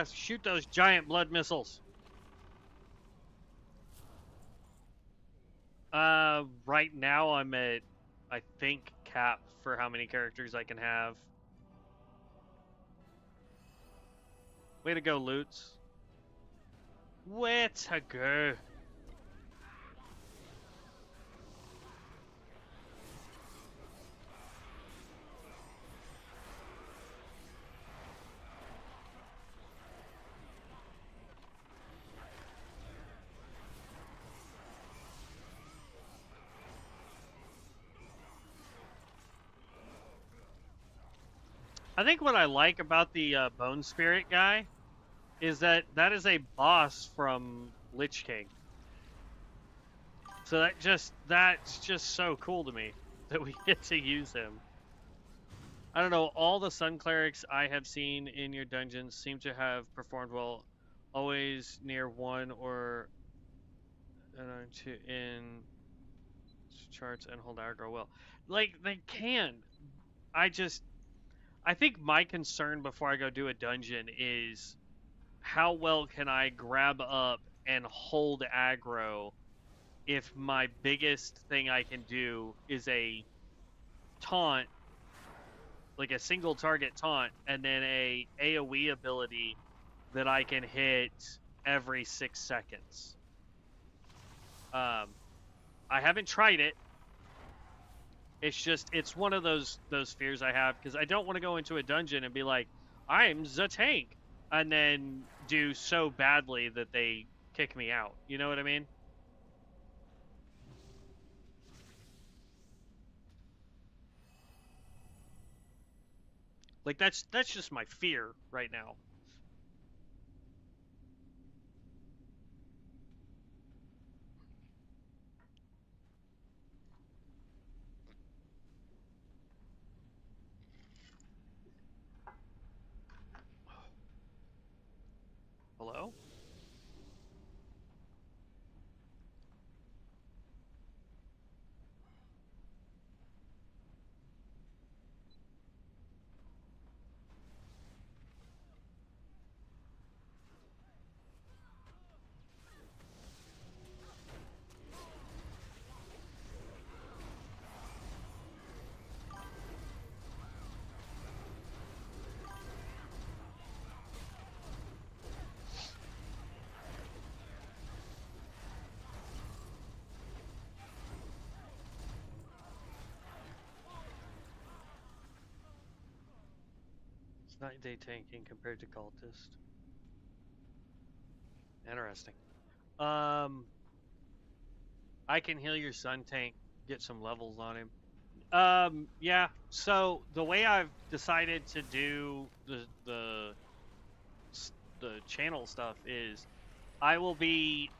Yeah, shoot those giant blood missiles. Right now I'm at, I think, cap for how many characters I can have. Way to go, Lutz. Way to go. I think what I like about the Bone Spirit guy is that is a boss from Lich King. So that's just so cool to me that we get to use him. I don't know, all the Sun Clerics I have seen in your dungeons seem to have performed well, always near one or two in charts and hold aggro well. Like, they can. I think my concern before I go do a dungeon is how well can I grab up and hold aggro if my biggest thing I can do is a taunt, like a single target taunt, and then a AoE ability that I can hit every 6 seconds. I haven't tried it. It's one of those fears I have, because I don't want to go into a dungeon and be like, I'm the tank, and then do so badly that they kick me out. You know what I mean? Like, that's just my fear right now. Hello? It's not day tanking compared to cultist. Interesting. I can heal your sun tank, get some levels on him. Yeah. So the way I've decided to do the channel stuff is, I will be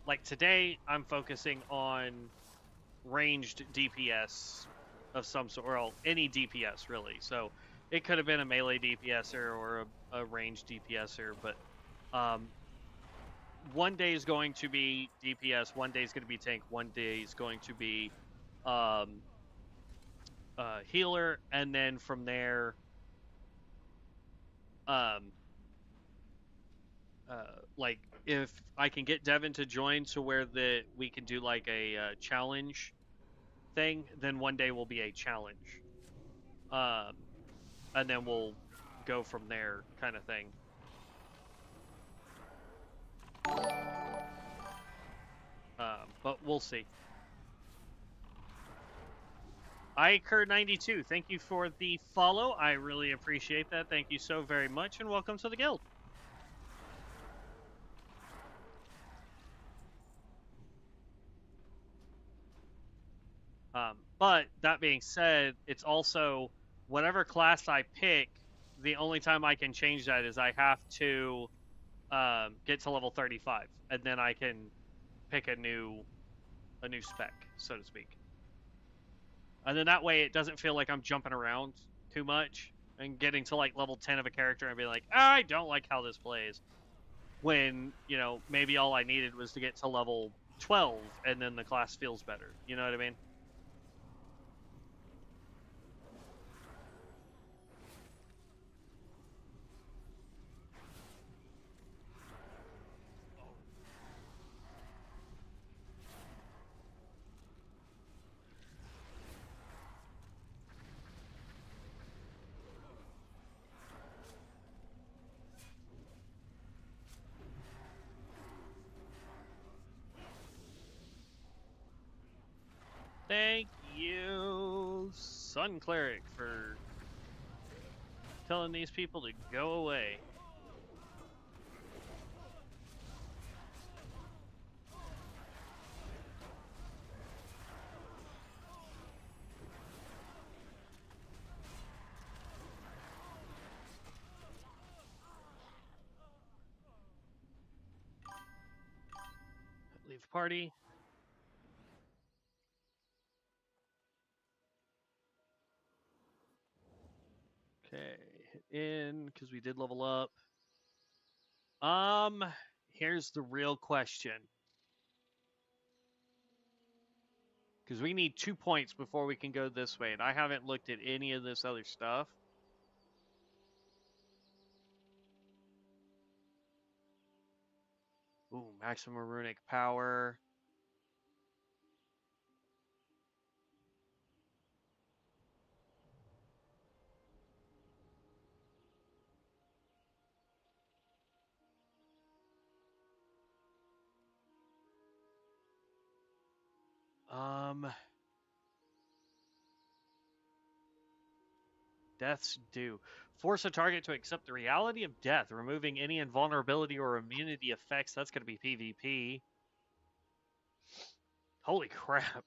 like today I'm focusing on ranged DPS of some sort, or any DPS really. So it could have been a melee DPSer or a ranged DPSer, but one day is going to be DPS, one day is going to be tank, one day is going to be healer, and then from there, like, if I can get Devin to join to where we can do like a challenge thing, then one day will be a challenge, and then we'll go from there, kind of thing. But we'll see. Iker92, thank you for the follow. I really appreciate that. Thank you so very much, and welcome to the guild. But that being said, it's also whatever class I pick, the only time I can change that is I have to get to level 35, and then I can pick a new spec, so to speak. And then that way it doesn't feel like I'm jumping around too much and getting to like level 10 of a character and be like, I don't like how this plays. When, you know, maybe all I needed was to get to level 12 and then the class feels better. You know what I mean? Sun Cleric for telling these people to go away. Leave party. Okay, hit in because we did level up. Here's the real question. Because we need 2 points before we can go this way, and I haven't looked at any of this other stuff. Ooh, maximum runic power. Death's due. Force a target to accept the reality of death, removing any invulnerability or immunity effects. That's going to be PvP. Holy crap.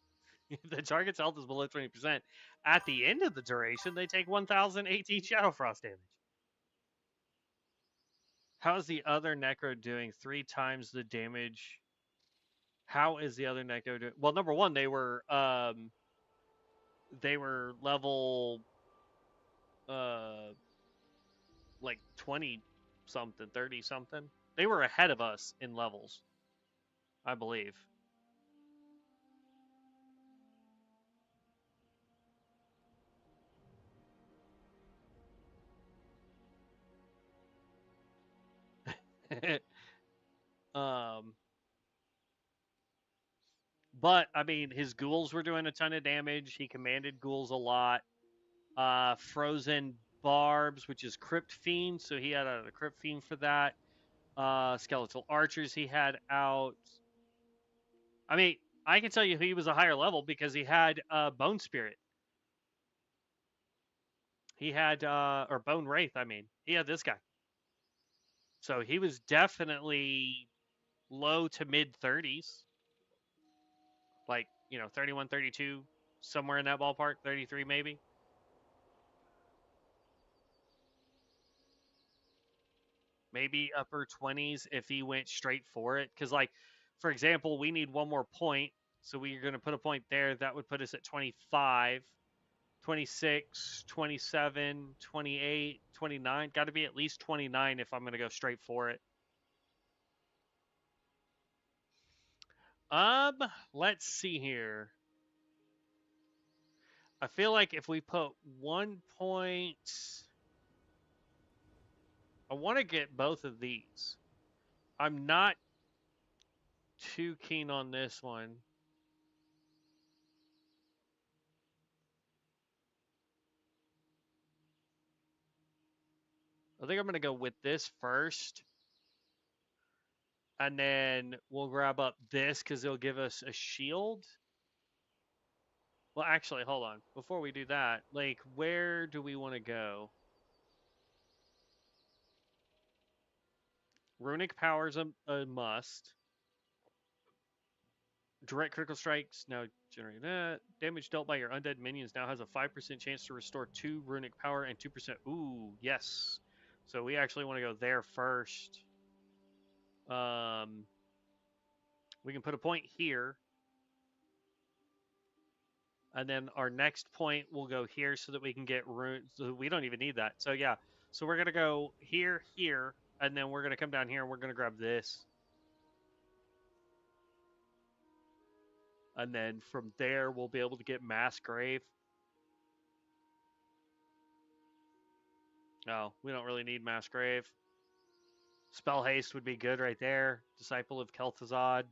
If the target's health is below 20%, at the end of the duration, they take 1,018 Shadow Frost damage. How's the other Necro doing 3 times the damage? How is the other Necro doing? Well, number one, they were level like 20 something, 30 something. They were ahead of us in levels, I believe. But I mean, his ghouls were doing a ton of damage. He commanded ghouls a lot. Frozen barbs, which is crypt fiend, so he had a crypt fiend for that. Skeletal archers he had out. I mean, I can tell you he was a higher level because he had bone spirit. He had or bone wraith. I mean, he had this guy. So he was definitely low to mid 30s. Like, 31, 32, somewhere in that ballpark, 33 maybe. Maybe upper 20s if he went straight for it. Because, like, for example, we need one more point. So we're going to put a point there. That would put us at 25, 26, 27, 28, 29. Got to be at least 29 if I'm going to go straight for it. Let's see here. I feel like if we put 1 point, I want to get both of these. I'm not too keen on this one. I think I'm going to go with this first. And then we'll grab up this because it'll give us a shield. Well, actually, hold on. Before we do that, like, where do we want to go? Runic power's a must. Direct critical strikes now generate that. Damage dealt by your undead minions now has a 5% chance to restore 2 runic power and 2%. Ooh, yes. So we actually want to go there first. We can put a point here. And then our next point will go here so that we can get runes. So we don't even need that. So yeah. So we're going to go here, here, and then we're going to come down here and we're going to grab this. And then from there, we'll be able to get Mass Grave. No, we don't really need Mass Grave. Spell Haste would be good right there. Disciple of Kel'Thuzad.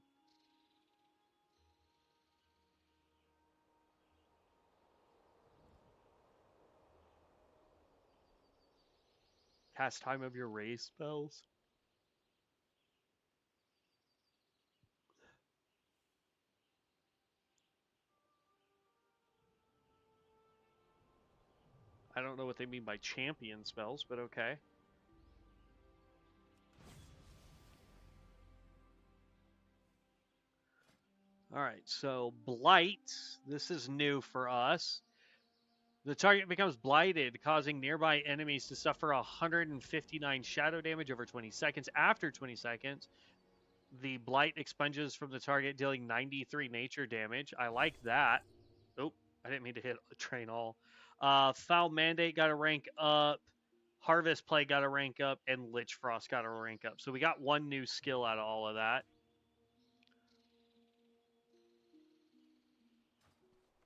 Cast time of your raise spells. I don't know what they mean by champion spells, but okay. Alright, so Blight. This is new for us. The target becomes blighted, causing nearby enemies to suffer 159 shadow damage over 20 seconds. After 20 seconds, the blight expunges from the target, dealing 93 nature damage. I like that. Oh, I didn't mean to hit train all. Foul Mandate got a rank up. Harvest Plague got a rank up, and Lich Frost got a rank up. So we got one new skill out of all of that.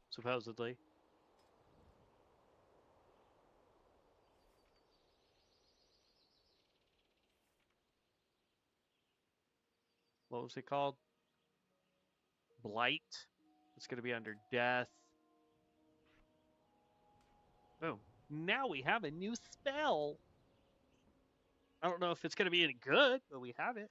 Supposedly. What was it called? Blight. It's going to be under Death. Boom. Now we have a new spell. I don't know if it's going to be any good, but we have it.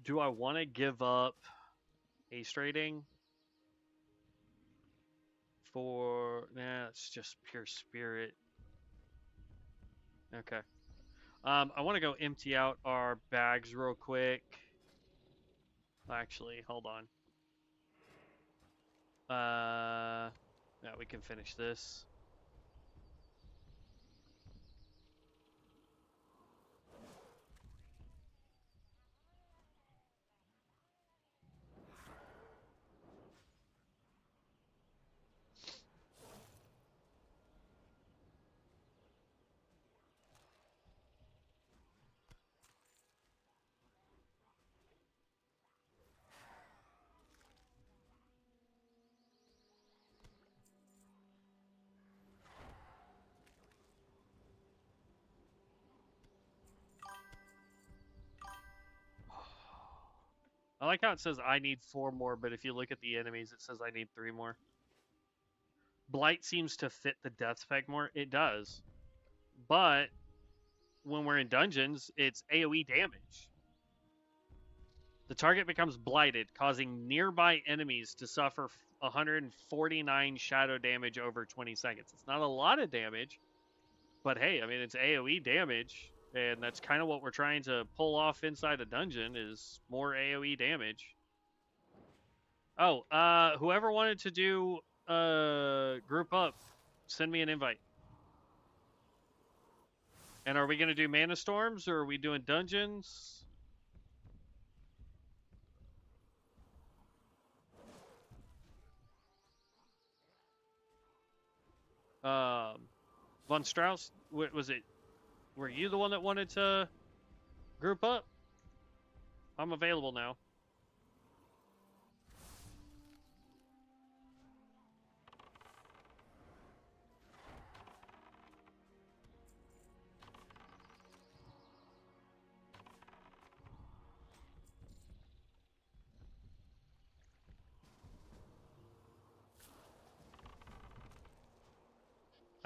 Do I want to give up haste rating for... Nah, it's just pure spirit. Okay. I want to go empty out our bags real quick. Actually, hold on. Yeah, we can finish this. I like how it says I need 4 more, but if you look at the enemies, it says I need 3 more. Blight seems to fit the death spec more. It does. But when we're in dungeons, it's AoE damage. The target becomes blighted, causing nearby enemies to suffer 149 shadow damage over 20 seconds. It's not a lot of damage, but hey, I mean, it's AoE damage, and that's kind of what we're trying to pull off inside a dungeon is more AoE damage. Oh, whoever wanted to do group up, send me an invite. And are we going to do Mana Storms, or are we doing dungeons? Von Strauss, was it? Were you the one that wanted to group up? I'm available now.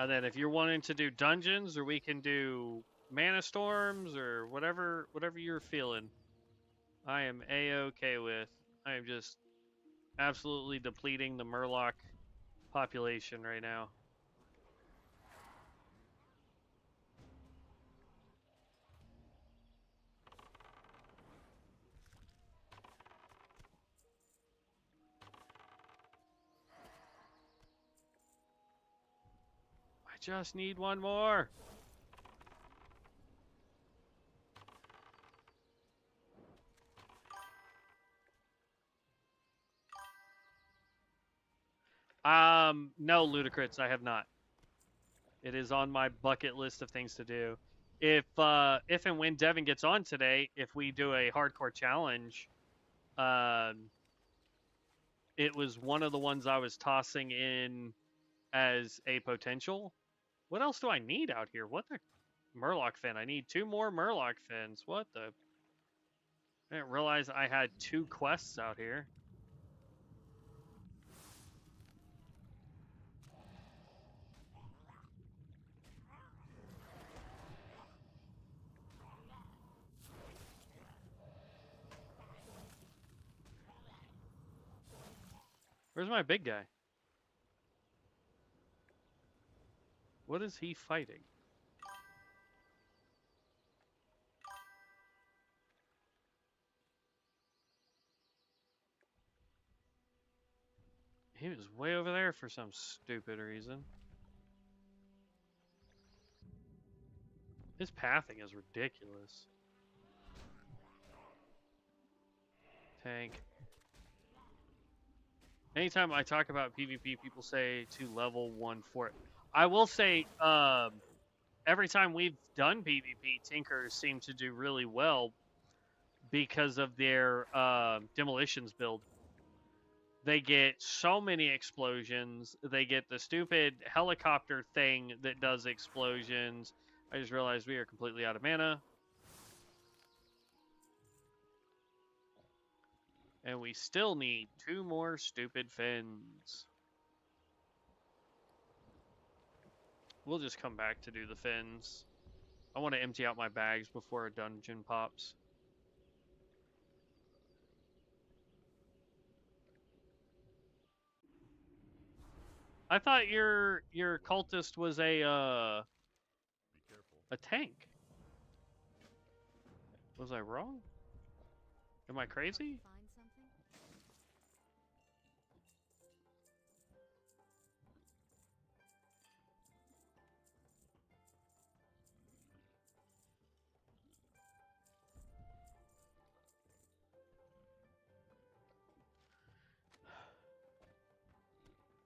And then if you're wanting to do dungeons, or we can do Mana Storms, or whatever you're feeling, I am A-okay with. I am just absolutely depleting the Murloc population right now. I just need 1 more. No, Ludicrous, I have not. It is on my bucket list of things to do. If and when Devin gets on today, if we do a hardcore challenge, it was one of the ones I was tossing in as a potential. What else do I need out here? What the Murloc fin? I need 2 more Murloc fins. What the? I didn't realize I had 2 quests out here. Where's my big guy? What is he fighting? He was way over there for some stupid reason. His pathing is ridiculous. Tank. Anytime I talk about PvP, people say to level 1 for it. I will say, every time we've done PvP, Tinkers seem to do really well because of their demolitions build. They get so many explosions. They get the stupid helicopter thing that does explosions. I just realized we are completely out of mana. And we still need 2 more stupid fins. We'll just come back to do the fins. I want to empty out my bags before a dungeon pops. I thought your cultist was Be careful. a tank. Was I wrong? Am I crazy? Find something?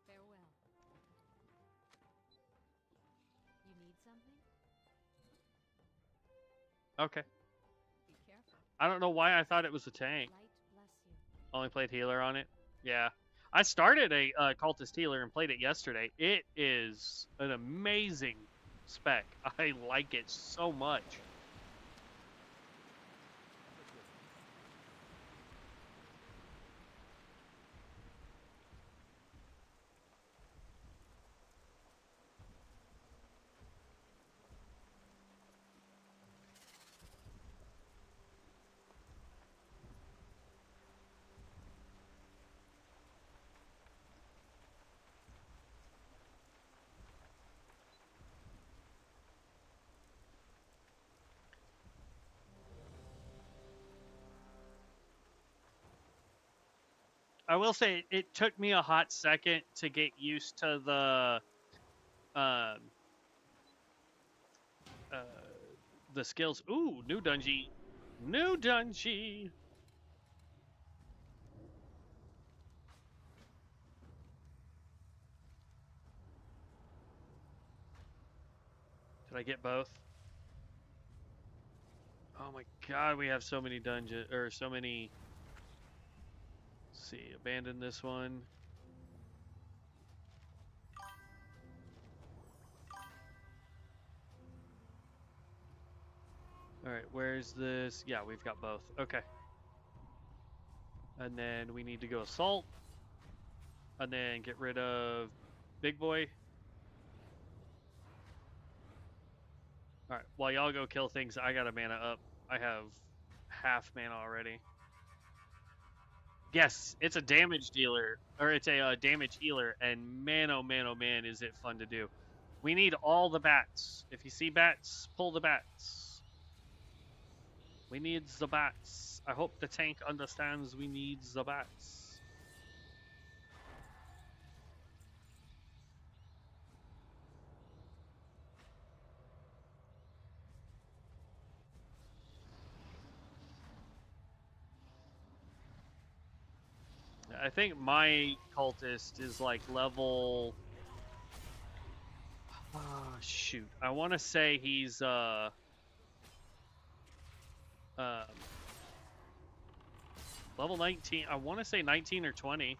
Farewell. You need something? Okay. Be careful. I don't know why I thought it was a tank. Light bless you. Only played healer on it. Yeah. I started a cultist healer and played it yesterday. It is an amazing spec. I like it so much. I will say it took me a hot second to get used to uh, the skills. Ooh, new dungeon. New dungeon. Did I get both? Oh my god, we have so many dungeons, or so many. Let's see, abandon this one. Alright, where's this? Yeah, we've got both. Okay. And then we need to go assault. And then get rid of Big Boy. Alright, while y'all go kill things, I got a mana up. I have half mana already. Yes, it's a damage dealer, or it's a damage healer, and man, oh man, oh man, is it fun to do. We need all the bats. If you see bats, pull the bats. We need the bats. I hope the tank understands we need the bats. I think my cultist is like level... shoot. I want to say he's, level 19. I want to say 19 or 20.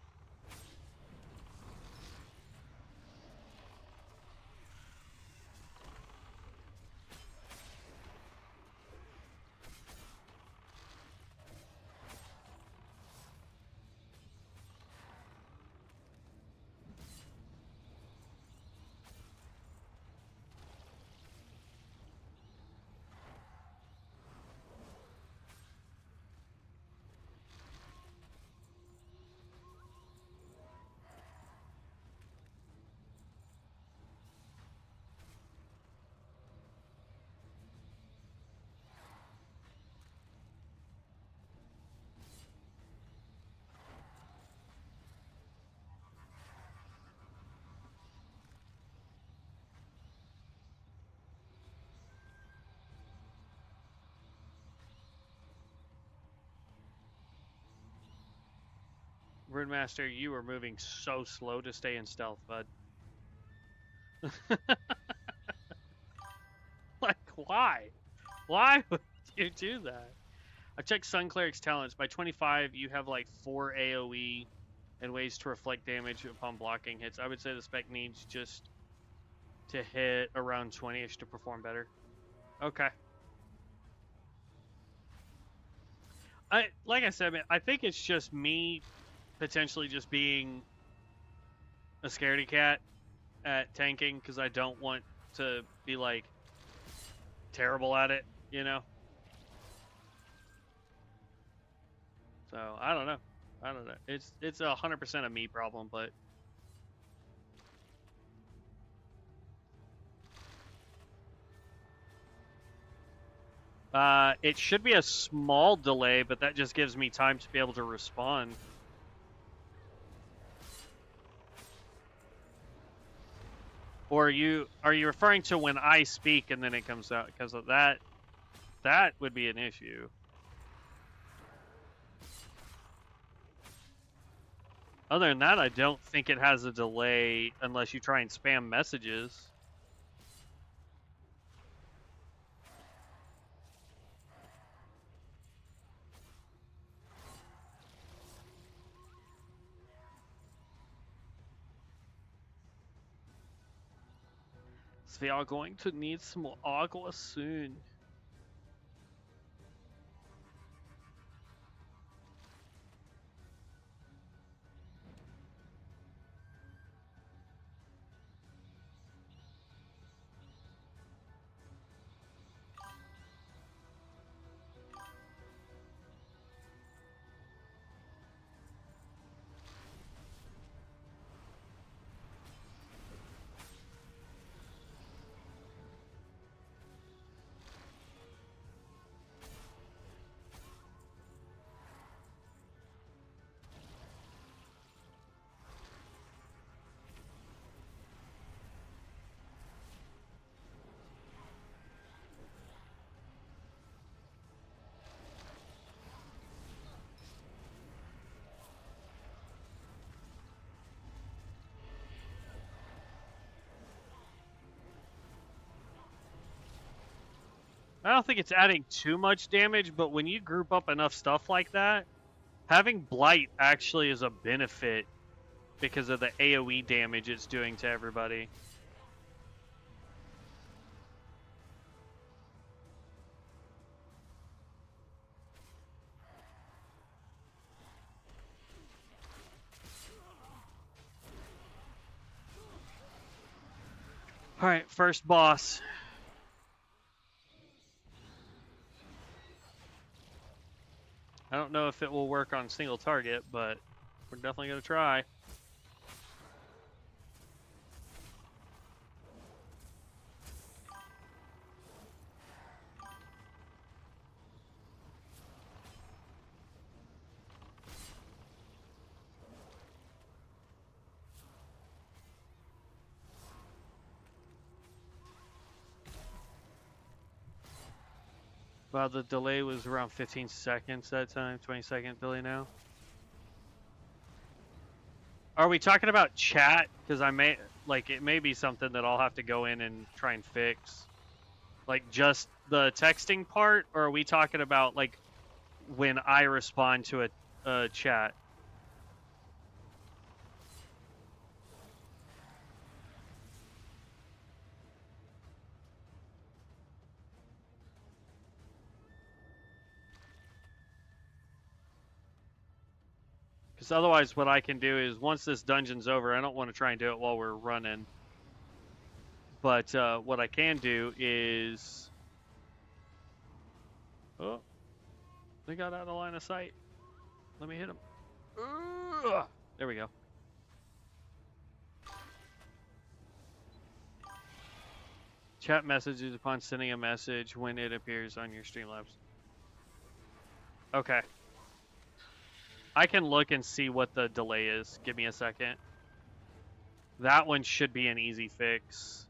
Runemaster, you are moving so slow to stay in stealth, bud. Like, why? Why would you do that? I checked Sun Cleric's talents. By 25, you have like 4 AoE and ways to reflect damage upon blocking hits. I would say the spec needs just to hit around 20-ish to perform better. Okay. Like I said, man, I think it's just me potentially just being a scaredy cat at tanking because I don't want to be like terrible at it, you know? So I don't know. It's 100% a me problem, but it should be a small delay, but that just gives me time to be able to respond. Or are you referring to when I speak and then it comes out? Because of that would be an issue. Other than that, I don't think it has a delay unless you try and spam messages. So we are going to need some more agua soon. I don't think it's adding too much damage, but when you group up enough stuff like that, having Blight actually is a benefit because of the AoE damage it's doing to everybody. Alright, first boss. I don't know if it will work on single target, but we're definitely going to try. Wow, the delay was around 15 seconds that time. 20-second delay now. Are we talking about chat? Because it may be something that I'll have to go in and try and fix. Like just the texting part, or are we talking about like when I respond to a chat? Because otherwise what I can do is once this dungeon's over, I don't want to try and do it while we're running. But what I can do is... Oh, they got out of line of sight. Let me hit him. There we go. Chat messages upon sending a message when it appears on your Streamlabs. Okay. I can look and see what the delay is. Give me a second. That one should be an easy fix.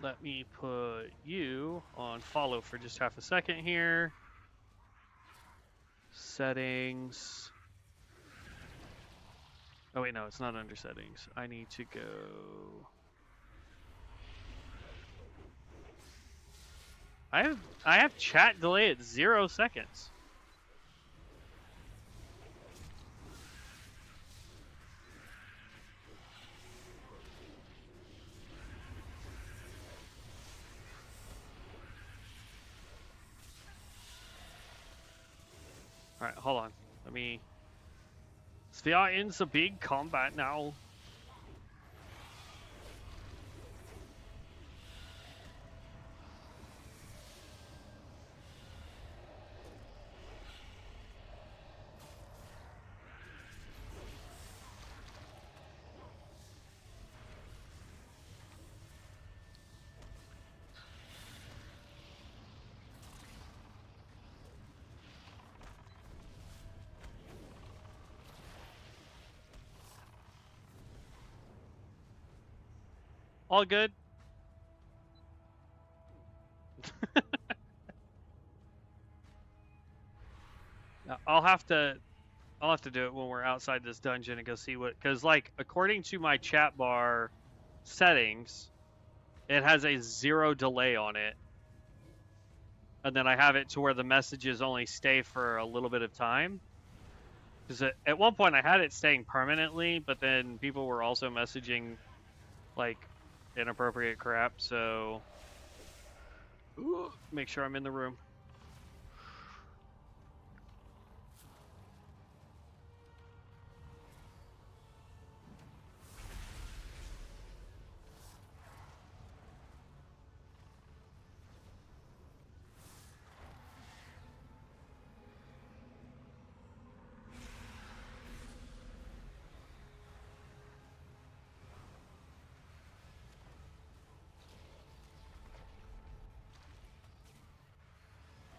Let me put you on follow for just half a second here. Settings. Oh wait, no, it's not under settings. I need to go. I have chat delay at 0 seconds. All right, hold on. Let me. We are in the big combat now. All good. I'll have to do it when we're outside this dungeon and go see what, because like according to my chat bar settings, it has a 0 delay on it, and then I have it to where the messages only stay for a little bit of time. Because at one point I had it staying permanently, but then people were also messaging like inappropriate crap, so make sure I'm in the room.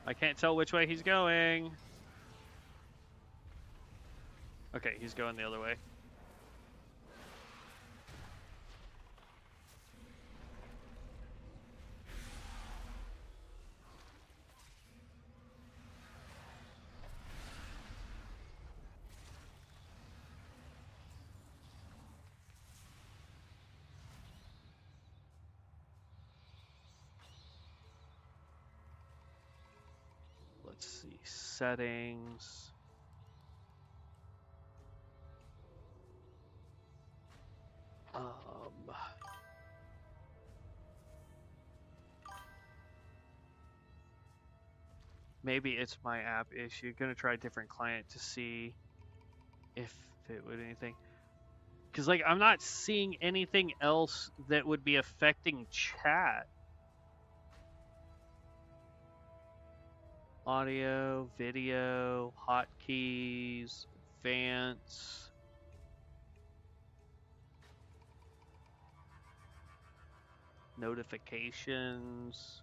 I can't tell which way he's going. Okay, he's going the other way. Let's see, settings. Maybe it's my app issue. Gonna try a different client to see if it would anything. Because like I'm not seeing anything else that would be affecting chat. Audio, video, hotkeys, advance. Notifications.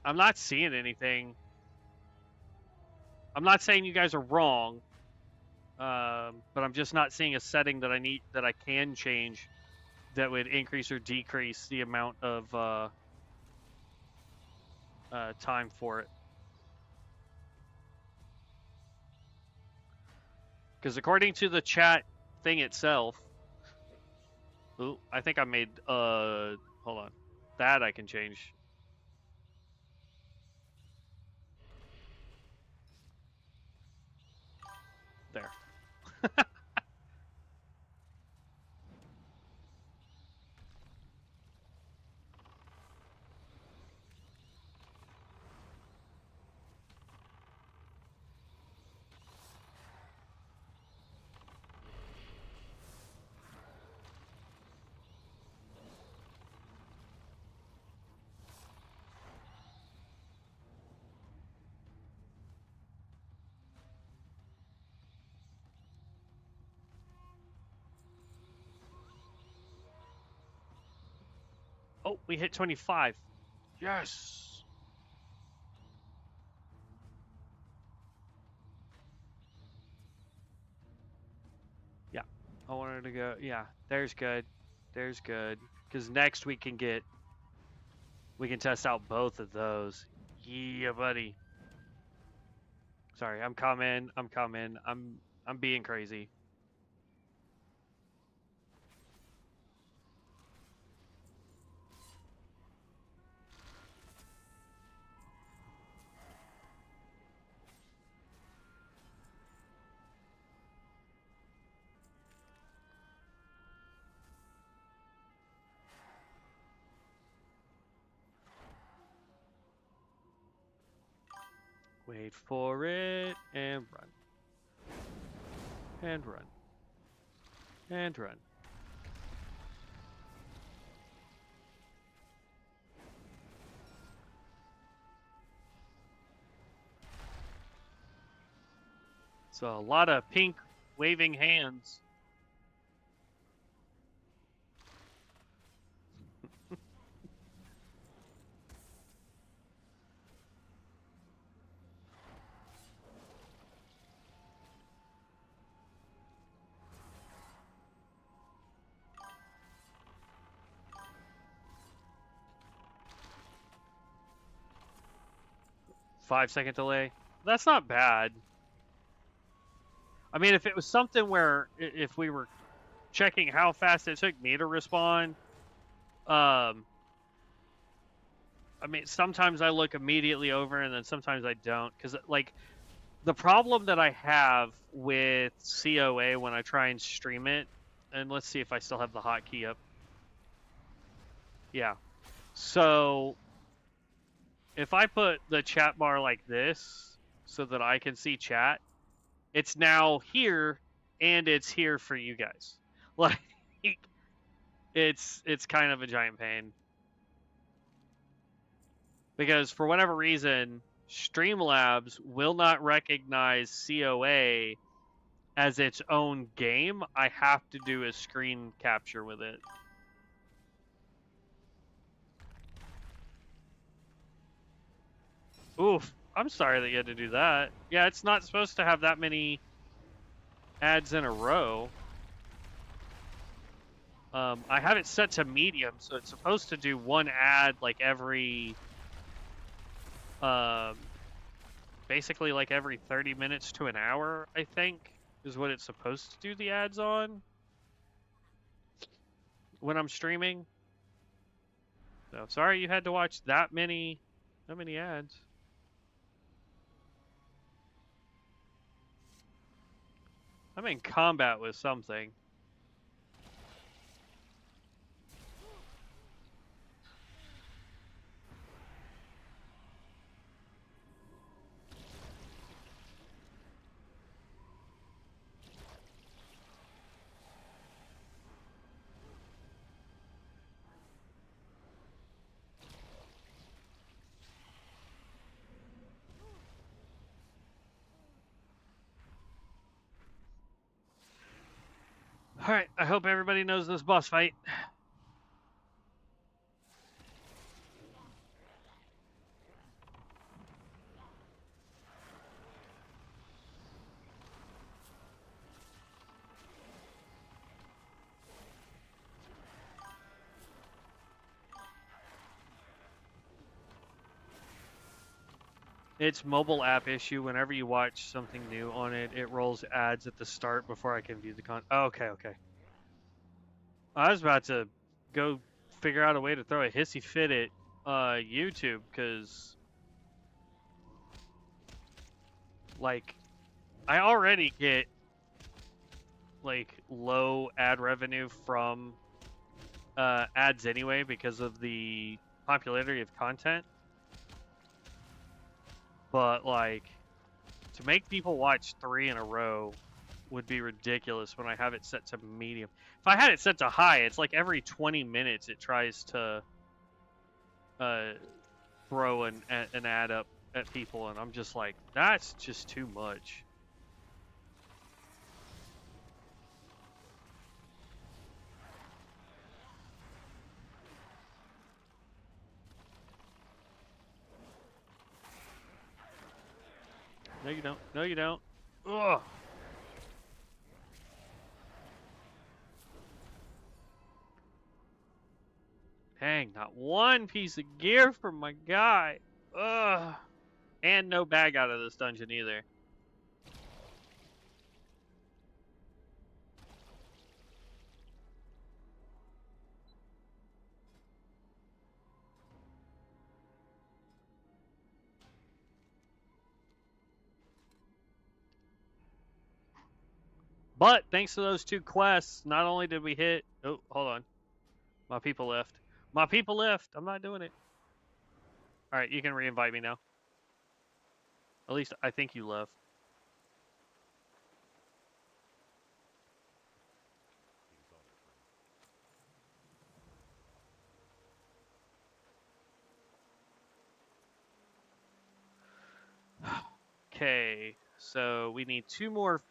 I'm not seeing anything. I'm not saying you guys are wrong, but I'm just not seeing a setting that I can change that would increase or decrease the amount of time for it. Because according to the chat thing itself, ooh, I think I made hold on, that I can change. There. Oh, we hit 25. Yes. Yeah. I wanted to go. Yeah, there's good. There's good. Because next we can test out both of those. Yeah, buddy. Sorry, I'm coming. I'm coming. I'm being crazy. Wait for it and run. And run. And run. So a lot of pink waving hands. Five-second delay. That's not bad. I mean, if it was something where if we were checking how fast it took me to respond, I mean, sometimes I look immediately over and then sometimes I don't. Because, like, the problem that I have with COA when I try and stream it, and let's see if I still have the hotkey up. Yeah. So, if I put the chat bar like this so that I can see chat, it's now here and it's here for you guys. Like, it's kind of a giant pain. Because for whatever reason, Streamlabs will not recognize COA as its own game. I have to do a screen capture with it. Oof, I'm sorry that you had to do that. Yeah, it's not supposed to have that many ads in a row. I have it set to medium, so it's supposed to do one ad like every... basically like every 30 minutes to an hour, I think, is what it's supposed to do the ads on when I'm streaming. So sorry you had to watch that many ads. I'm in combat with something. Alright, I hope everybody knows this boss fight. It's mobile app issue. Whenever you watch something new on it, it rolls ads at the start before I can view the content. Oh, okay, okay. I was about to go figure out a way to throw a hissy fit at YouTube, because, like, I already get, like, low ad revenue from ads anyway because of the popularity of content. But, like, to make people watch 3 in a row would be ridiculous when I have it set to medium. If I had it set to high, it's like every 20 minutes it tries to throw an ad up at people, and I'm just like, that's just too much. No, you don't. No, you don't. Ugh. Dang, not one piece of gear from my guy. Ugh. And no bag out of this dungeon either. But thanks to those 2 quests, not only did we hit... Oh, hold on. My people left. My people left. I'm not doing it. Alright, you can re-invite me now. At least I think you left. He was on it for me. Okay, so we need 2 more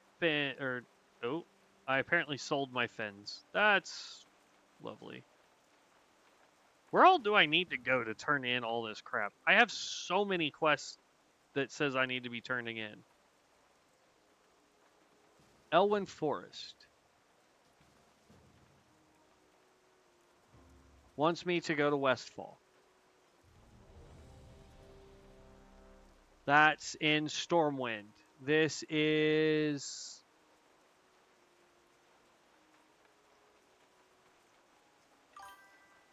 oh, I apparently sold my fins. That's lovely. Where all do I need to go to turn in all this crap? I have so many quests that says I need to be turning in. Elwyn Forest wants me to go to Westfall. That's in Stormwind. This is...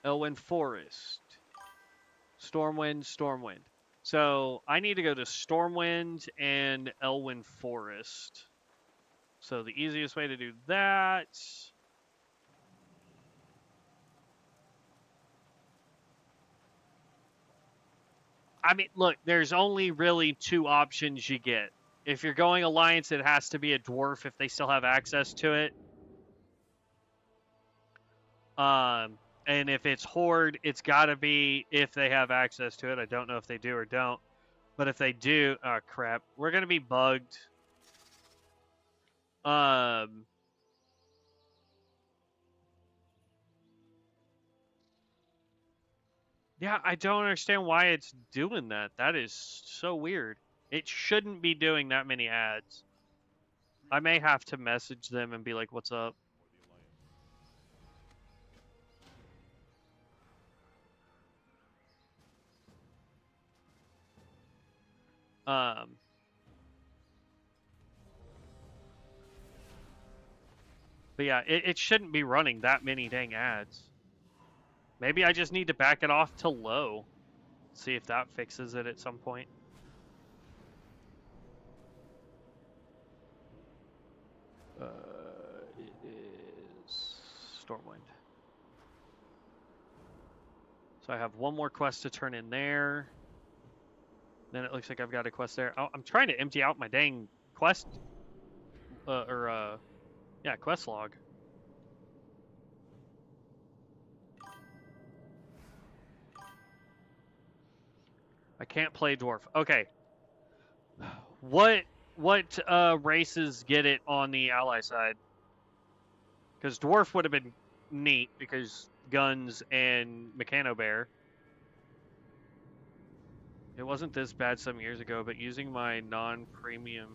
Elwyn Forest. Stormwind, Stormwind. So I need to go to Stormwind and Elwyn Forest. So the easiest way to do that... I mean, look, there's only really 2 options you get. If you're going Alliance, it has to be a dwarf if they still have access to it. And if it's Horde, it's got to be if they have access to it. I don't know if they do or don't. But if they do... Oh, crap. We're going to be bugged. Yeah, I don't understand why it's doing that. That is so weird. It shouldn't be doing that many ads. I may have to message them and be like, what's up? Or the Alliance. But yeah, it shouldn't be running that many dang ads. Maybe I just need to back it off to low. See if that fixes it at some point. It is Stormwind. So I have one more quest to turn in there. Then it looks like I've got a quest there. Oh, I'm trying to empty out my dang quest. Yeah, quest log. I can't play dwarf. Okay. What races get it on the ally side? Because dwarf would have been neat because guns and Mechano Bear. It wasn't this bad some years ago, but using my non-premium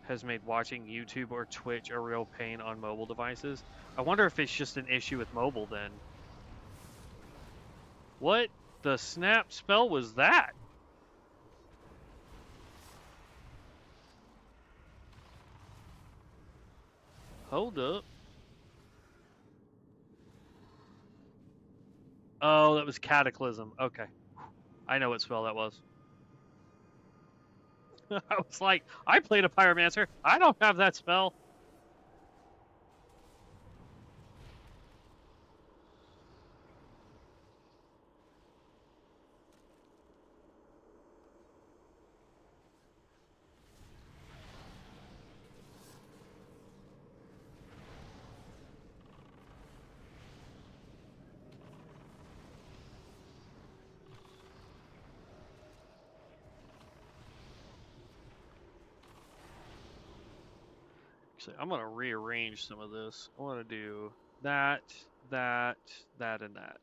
has made watching YouTube or Twitch a real pain on mobile devices. I wonder if it's just an issue with mobile then. What the snap spell was that? Hold up. Oh, that was Cataclysm. Okay. I know what spell that was. I was like, I played a Pyromancer. I don't have that spell. Actually, I'm going to rearrange some of this. I want to do that, that, that, and that.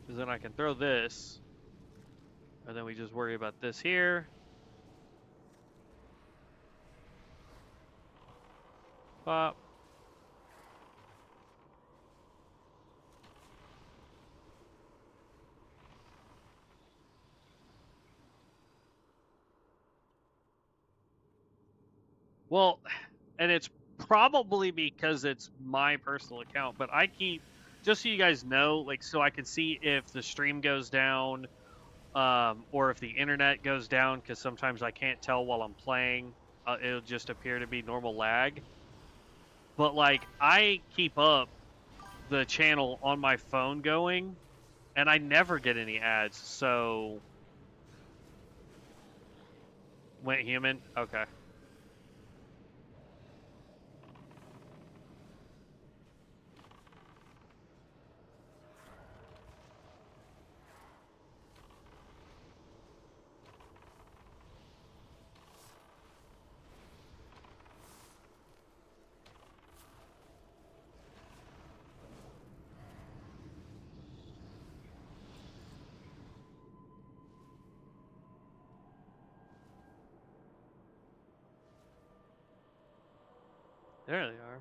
Because then I can throw this. And then we just worry about this here. Pop, Well, and it's probably because it's my personal account, but I keep, just so you guys know, like, so I can see if the stream goes down, or if the internet goes down, because sometimes I can't tell while I'm playing. It'll just appear to be normal lag. But, like, I keep up the channel on my phone going, and I never get any ads, so... Went human? Okay. There they are.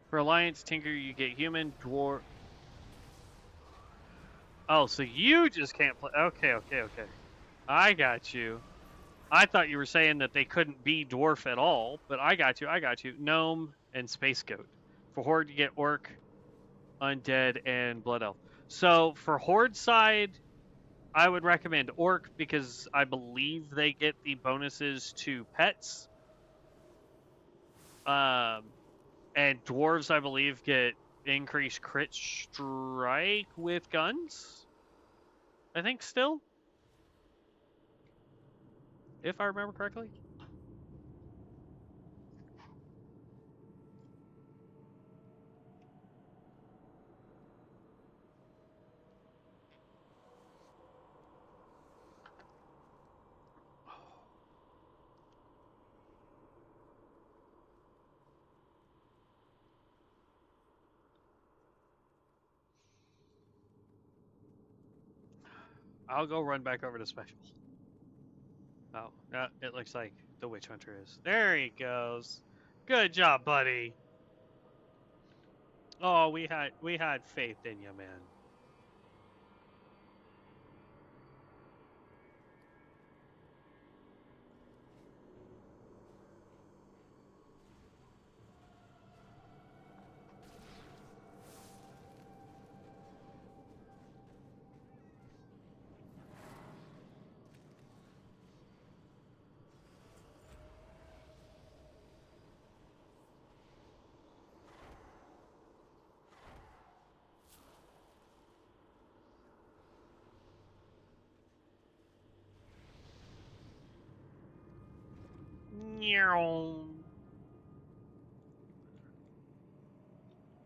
For Alliance Tinker, you get human, dwarf. Oh, so you just can't play. Okay, okay, okay. I got you. I thought you were saying that they couldn't be dwarf at all, but I got you. I got you. Gnome and space goat. For horde, you get orc, undead, and blood elf. So for horde side, I would recommend orc because I believe they get the bonuses to pets. And dwarves, I believe, get increased crit strike with guns. I think still, if I remember correctly. I'll go run back over to special. Oh, it looks like the witch hunter is. There he goes. Good job, buddy. Oh, we had faith in you, man.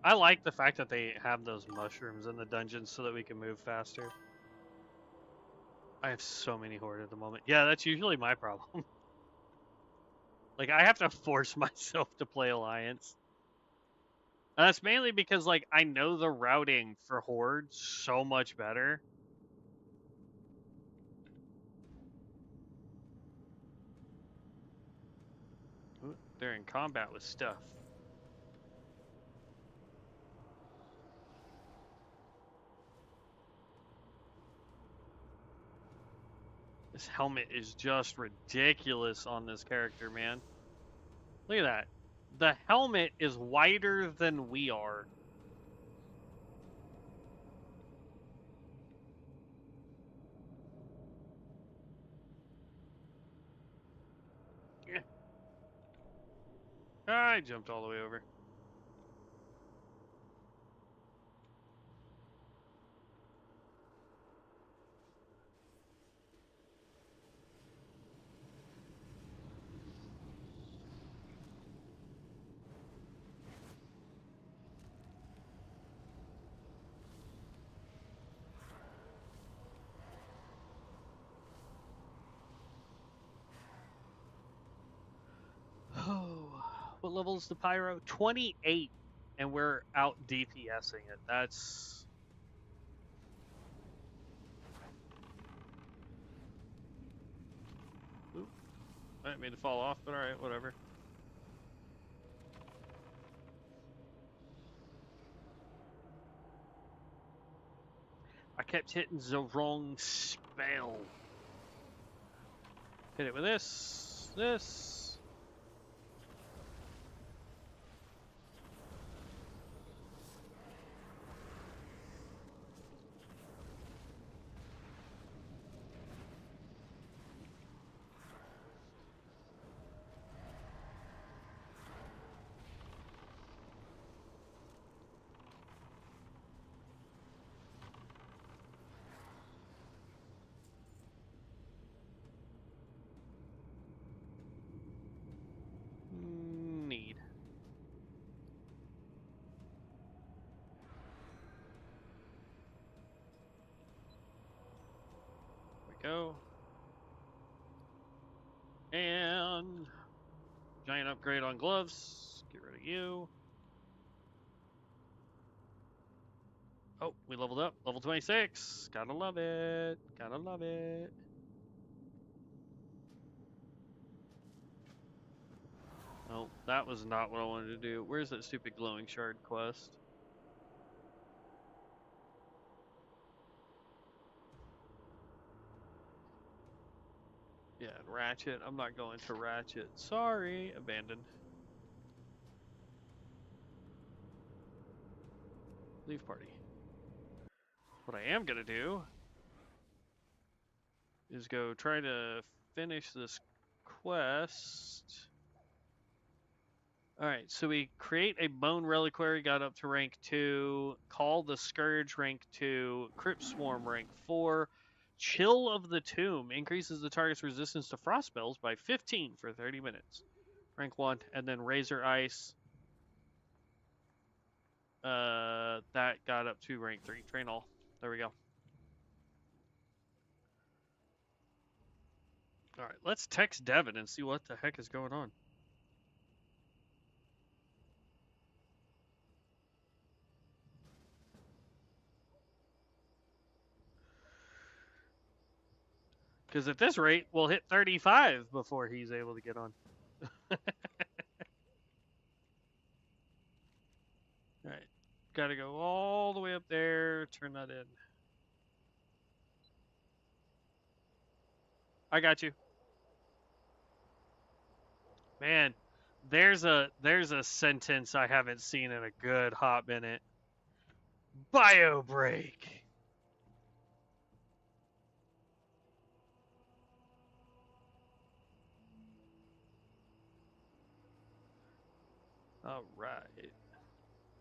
I like the fact that they have those mushrooms in the dungeons so that we can move faster. I have so many horde at the moment. Yeah, that's usually my problem. Like, I have to force myself to play Alliance. And that's mainly because, like, I know the routing for horde so much better. Ooh, they're in combat with stuff. This helmet is just ridiculous on this character, man. Look at that. The helmet is wider than we are. I jumped all the way over. Oh, what level is the pyro? 28, and we're out DPSing it. That's I didn't mean to fall off, but alright, whatever. I kept hitting the wrong spell. Hit it with this. Need. There we go. And giant upgrade on gloves. Get rid of you. Oh, we leveled up. Level 26. Gotta love it. Gotta love it. Oh, that was not what I wanted to do. Where's that stupid glowing shard quest? Yeah, Ratchet. I'm not going to Ratchet. Sorry. Abandoned. Leave party. What I am gonna do is go try to finish this quest. Alright, so we create a Bone Reliquary, got up to rank 2. Call the Scourge, rank 2. Crypt Swarm, rank 4. Chill of the Tomb increases the target's resistance to frost spells by 15 for 30 minutes. Rank 1. And then Razor Ice. That got up to rank 3. Train all. There we go. Alright, let's text Devin and see what the heck is going on. Because at this rate, we'll hit 35 before he's able to get on. Alright. Gotta go all the way up there, turn that in. I got you. Man, there's a sentence I haven't seen in a good hot minute. Bio break. All right.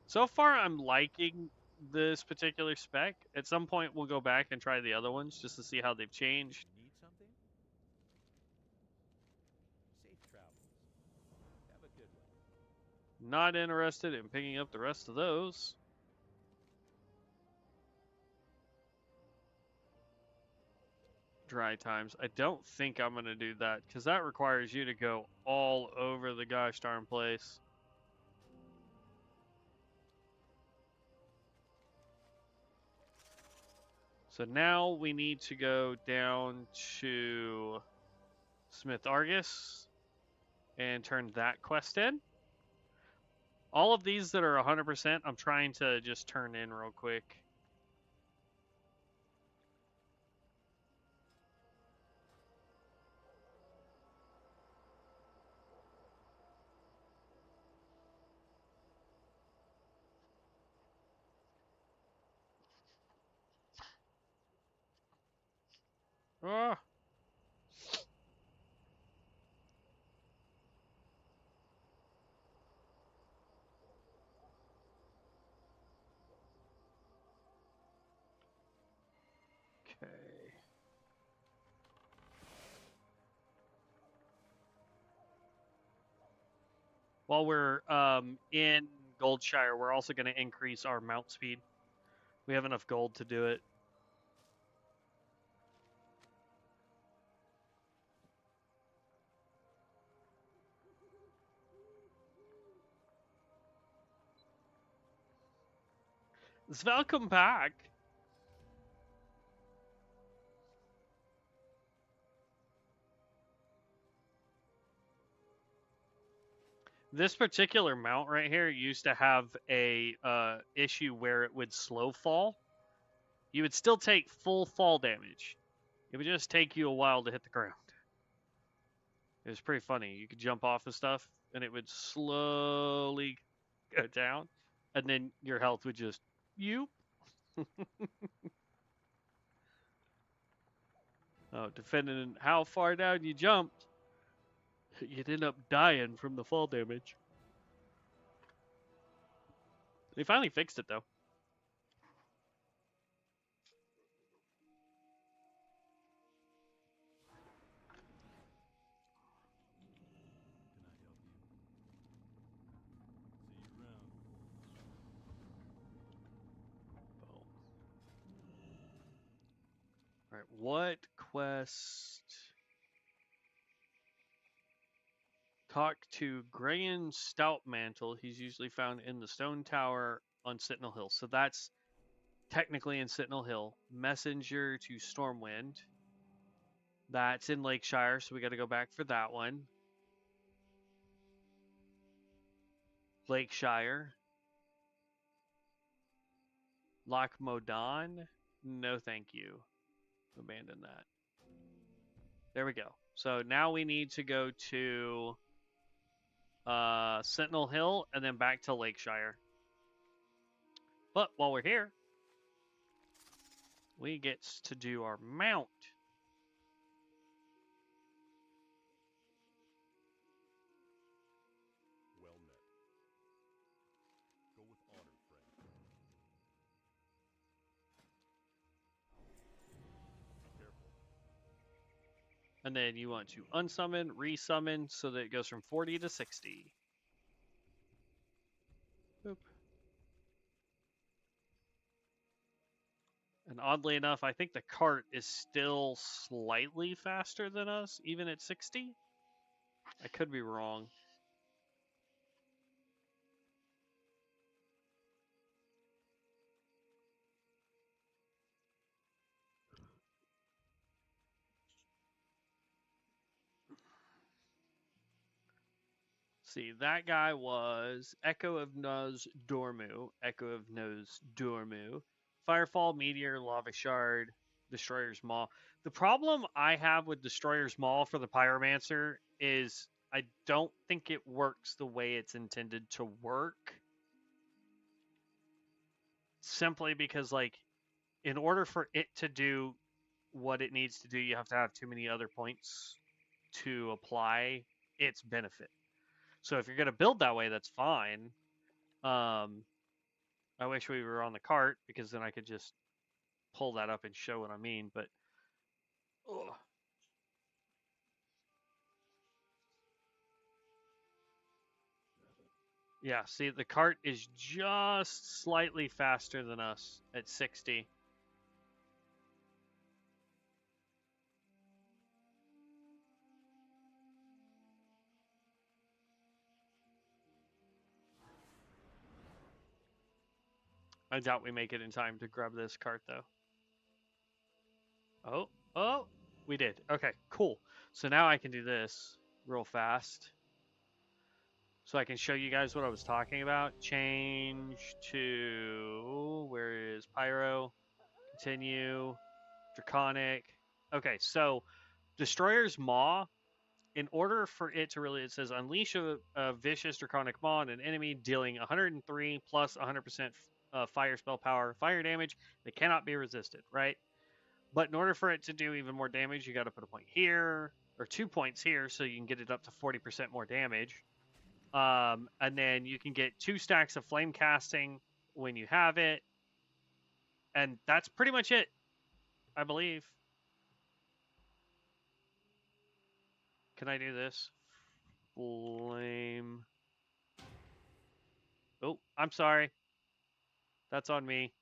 So far, I'm liking this particular spec. At some point, we'll go back and try the other ones just to see how they've changed. Need something? Safe travels. Have a good one. Not interested in picking up the rest of those. Dry times. I don't think I'm going to do that because that requires you to go all over the gosh darn place. So now we need to go down to Smith Argus and turn that quest in. All of these that are 100%, I'm trying to just turn in real quick. Oh. Okay. While we're in Goldshire, we're also going to increase our mount speed. We have enough gold to do it. Welcome back. This particular mount right here used to have a issue where it would slow fall. You would still take full fall damage. It would just take you a while to hit the ground. It was pretty funny. You could jump off of stuff, and it would slowly go down, and then your health would just you. Oh, depending on how far down you jumped, you'd end up dying from the fall damage. They finally fixed it though. Can I help you? See you around. Boom. All right, what quest? Talk to Grayan Stoutmantle. He's usually found in the Stone Tower on Sentinel Hill. So that's technically in Sentinel Hill. Messenger to Stormwind. That's in Lakeshire, so we got to go back for that one. Lakeshire. Loch Modan. No, thank you. Abandon that. There we go. So now we need to go to Sentinel Hill and then back to Lakeshire. But while we're here, we get to do our mount. Well met. Go with honor, friend. Be careful. And then you want to unsummon, resummon, so that it goes from 40 to 60. Boop. And oddly enough, I think the cart is still slightly faster than us, even at 60. I could be wrong. See, that guy was Echo of Nuz Dormu. Echo of Nuz Dormu. Firefall, Meteor, Lava Shard, Destroyer's Maw. The problem I have with Destroyer's Maw for the Pyromancer is I don't think it works the way it's intended to work. Simply because, like, in order for it to do what it needs to do, you have to have too many other points to apply its benefit. So if you're going to build that way, that's fine. I wish we were on the cart because then I could just pull that up and show what I mean. But ugh. Yeah, see, the cart is just slightly faster than us at 60. I doubt we make it in time to grab this cart, though. Oh, we did. Okay, cool. So now I can do this real fast. So I can show you guys what I was talking about. Change to, where is Pyro? Continue. Draconic. Okay, so Destroyer's Maw, in order for it to really, it says unleash a vicious Draconic Maw on an enemy, dealing 103 plus 100% fire spell power, fire damage that cannot be resisted, right? But in order for it to do even more damage, you got to put a point here, or 2 points here, so you can get it up to 40% more damage. And then you can get 2 stacks of flame casting when you have it. And that's pretty much it, I believe. Can I do this? Flame. Oh, I'm sorry. That's on me.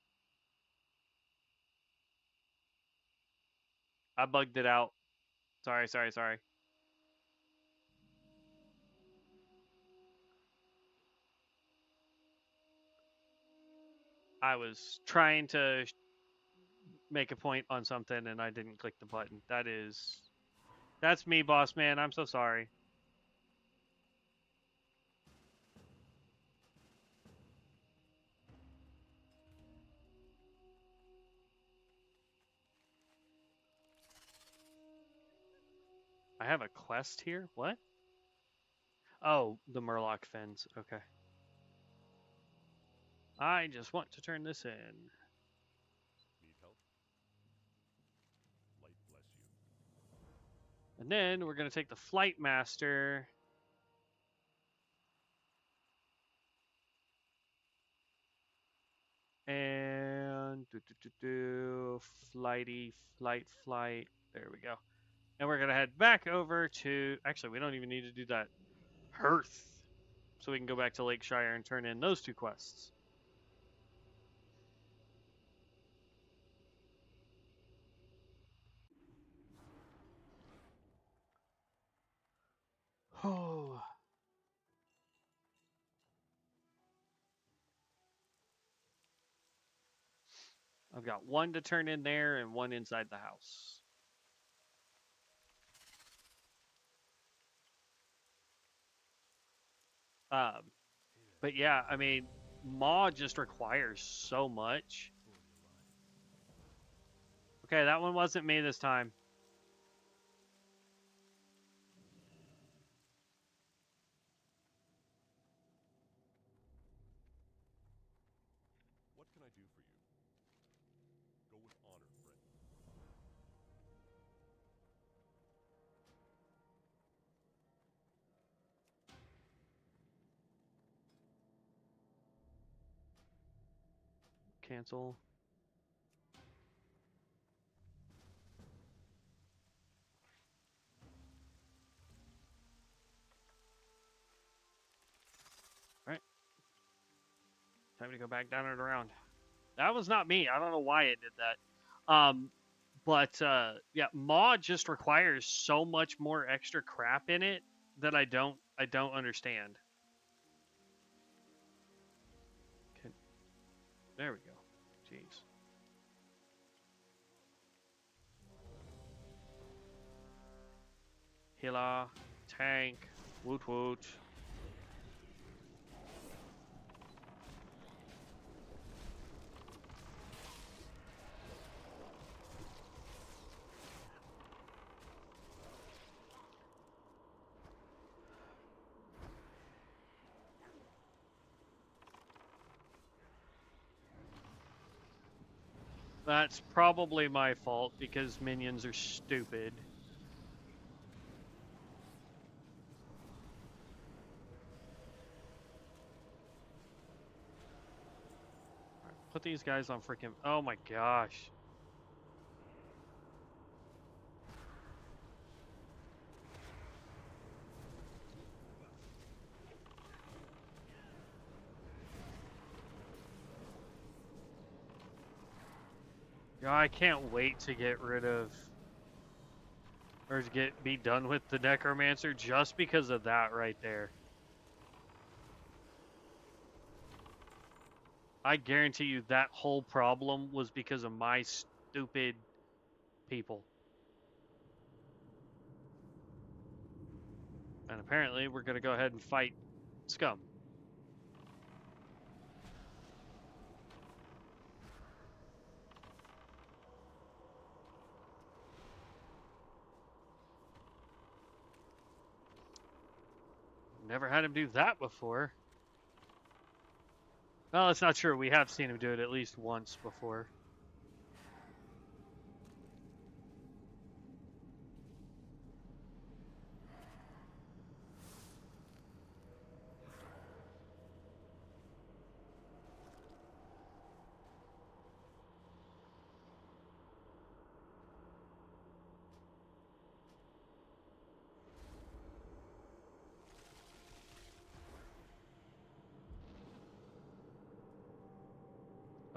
I bugged it out. Sorry. I was trying to make a point on something and I didn't click the button. That's me, boss man. I'm so sorry. I have a quest here? What? Oh, the Murloc Fens. Okay. I just want to turn this in. Need help? Light bless you. And then we're going to take the Flight Master. And flight. There we go. And we're going to head back over to, actually, we don't even need to do that. Hearth. So we can go back to Lakeshire and turn in those 2 quests. Oh. I've got 1 to turn in there and 1 inside the house. But yeah, I mean, Maw just requires so much. Okay, that one wasn't me this time. What can I do for you? Go with honor, friend. Cancel. Alright. Time to go back down and around. That was not me. I don't know why it did that. But yeah, Maw just requires so much more extra crap in it that I don't understand. Okay. There we go. Jeez. Healer, tank, woot woot. That's probably my fault because minions are stupid. Put these guys on freaking... Oh my gosh. Yeah, I can't wait to get rid of... Or to be done with the Necromancer just because of that right there. I guarantee you that whole problem was because of my stupid people. And apparently we're going to go ahead and fight Scum. Never had him do that before. Well, it's not true. We have seen him do it at least once before.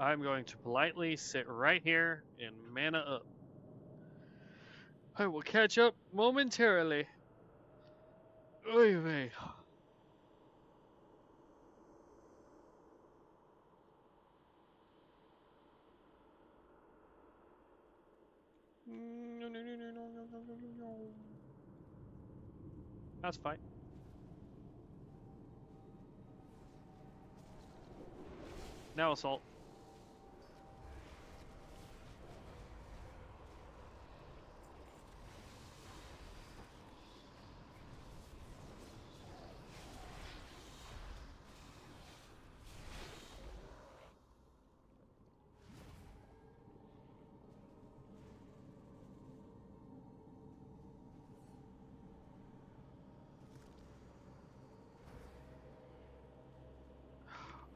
I'm going to politely sit right here and mana up. I will catch up momentarily. Oy vey. That's fine. Now assault.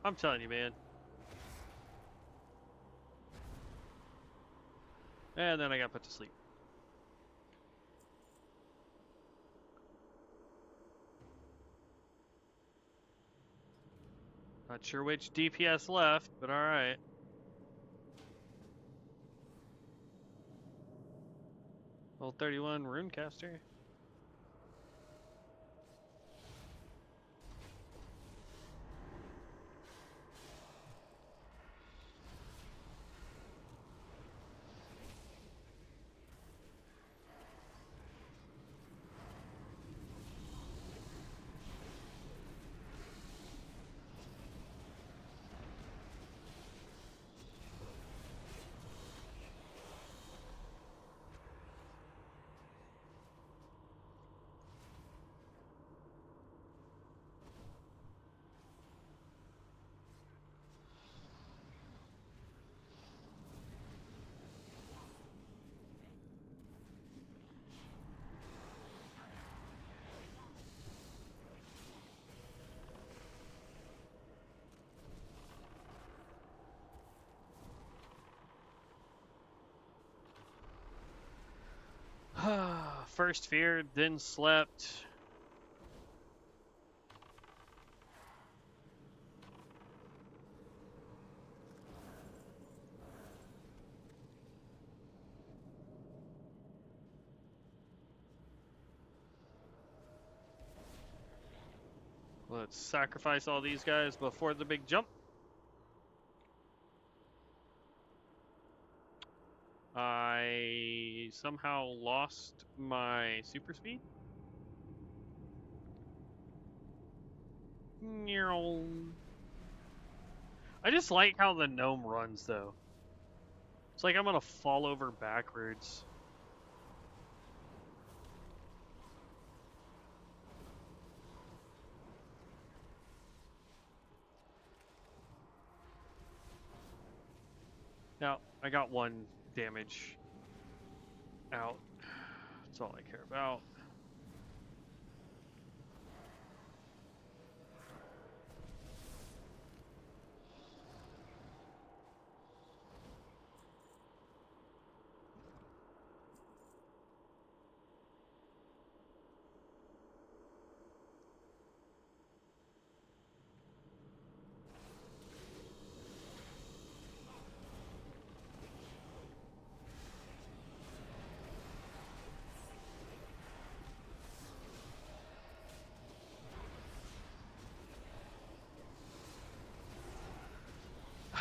I'm telling you, man. And then I got put to sleep. Not sure which DPS left, but alright. Level 31 Runecaster. First feared, then slept. Let's sacrifice all these guys before the big jump. I somehow lost my super speed. I just like how the gnome runs, though. It's like I'm gonna fall over backwards. Now, I got one damage out. That's all I care about.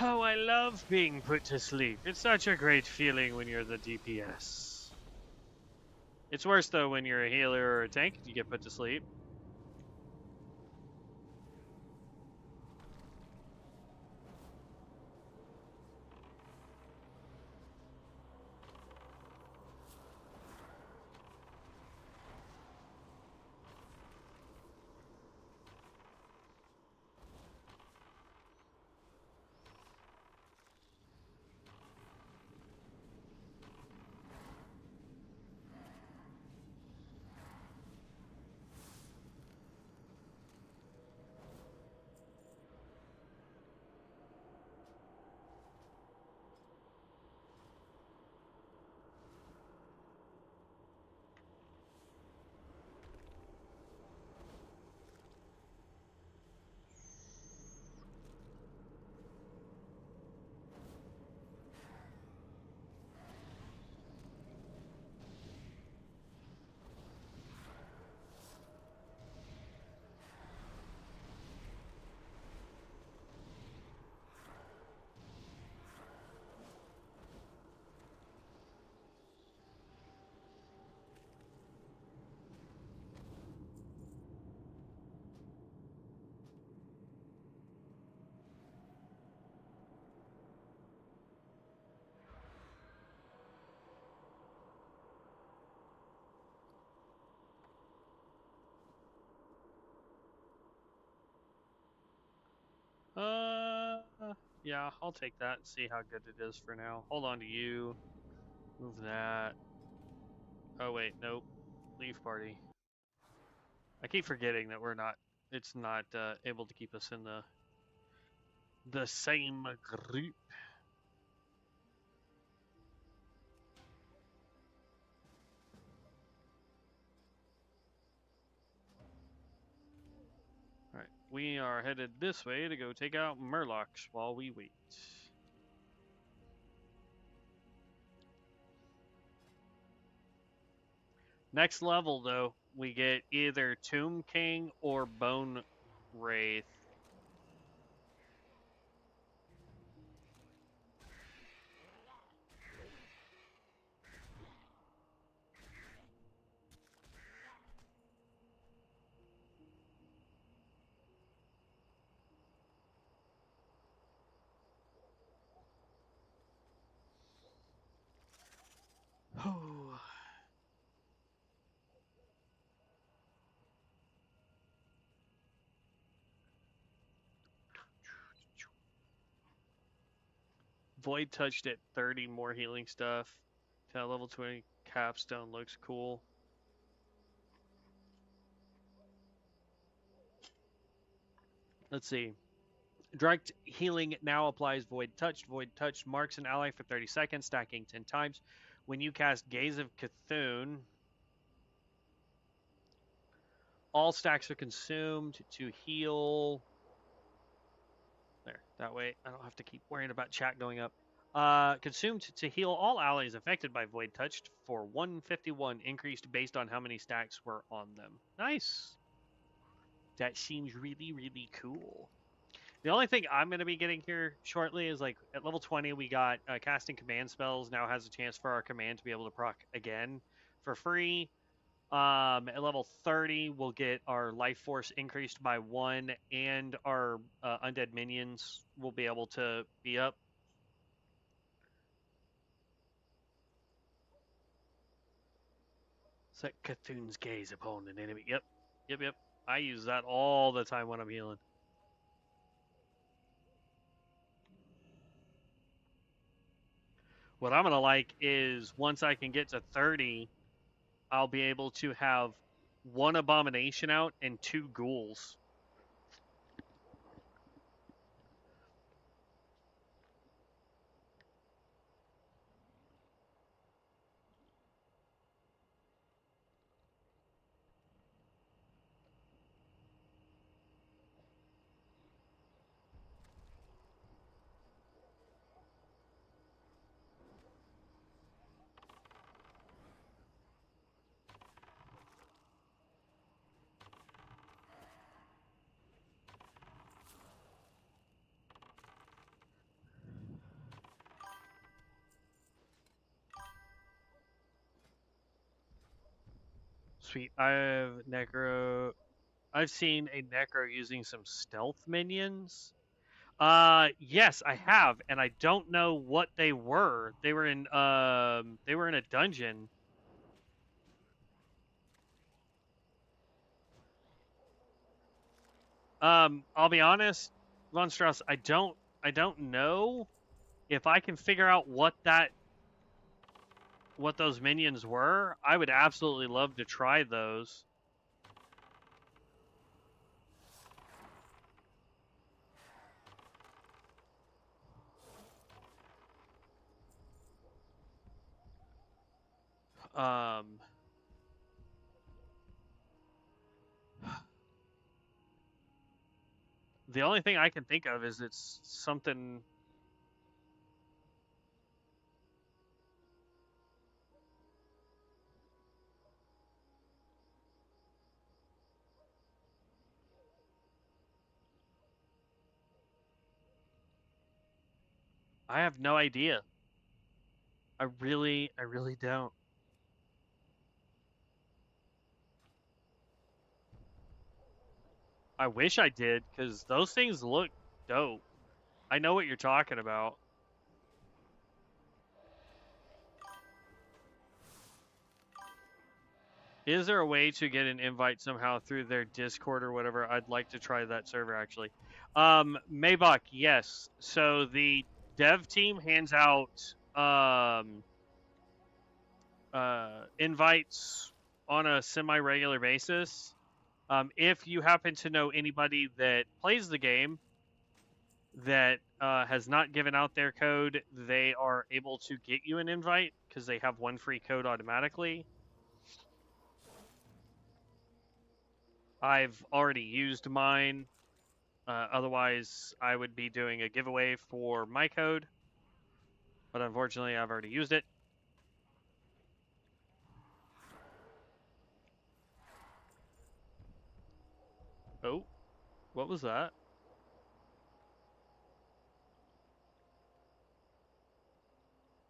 Oh, I love being put to sleep. It's such a great feeling when you're the DPS. It's worse, though, when you're a healer or a tank and you get put to sleep. Yeah, I'll take that and see how good it is for now. Hold on to you. Move that. Oh, wait, nope. Leave party. I keep forgetting that it's not able to keep us in the the same group. Alright, we are headed this way to go take out Murlocs while we wait. Next level, though, we get either Tomb King or Bone Wraith. Void touched at 30, more healing stuff. To level 20 capstone looks cool. Let's see. Direct healing now applies Void Touch. Void Touch marks an ally for 30 seconds, stacking 10 times. When you cast Gaze of Cthulhu, all stacks are consumed to heal. There, that way I don't have to keep worrying about chat going up. Consumed to heal all allies affected by Void Touched for 151, increased based on how many stacks were on them. Nice. That seems really, really cool. The only thing I'm going to be getting here shortly is like at level 20, we got casting command spells now has a chance for our command to be able to proc again for free. At level 30, we'll get our life force increased by 1, and our undead minions will be able to be up. Set Cthulhu's gaze upon an enemy. Yep. I use that all the time when I'm healing. What I'm going to like is once I can get to 30, I'll be able to have 1 abomination out and 2 ghouls. Sweet. I've seen a Necro using some stealth minions. Yes, I have, and I don't know what they were. They were in a dungeon. I'll be honest, Von Strauss, I don't know if I can figure out what those minions were. I would absolutely love to try those. The only thing I can think of is it's something. I have no idea. I really don't. I wish I did, because those things look dope. I know what you're talking about. Is there a way to get an invite somehow through their Discord or whatever? I'd like to try that server, actually. Maybach, yes. So the dev team hands out invites on a semi-regular basis. If you happen to know anybody that plays the game, that has not given out their code, they are able to get you an invite because they have one free code automatically. I've already used mine. Otherwise, I would be doing a giveaway for my code. But unfortunately, I've already used it. Oh, what was that?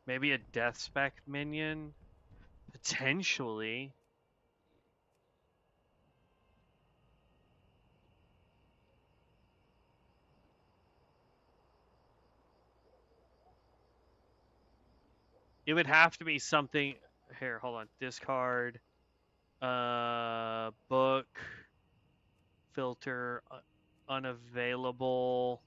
Maybe a death spec minion? Potentially. It would have to be something. Here, hold on. Discard. Book. Filter. Unavailable.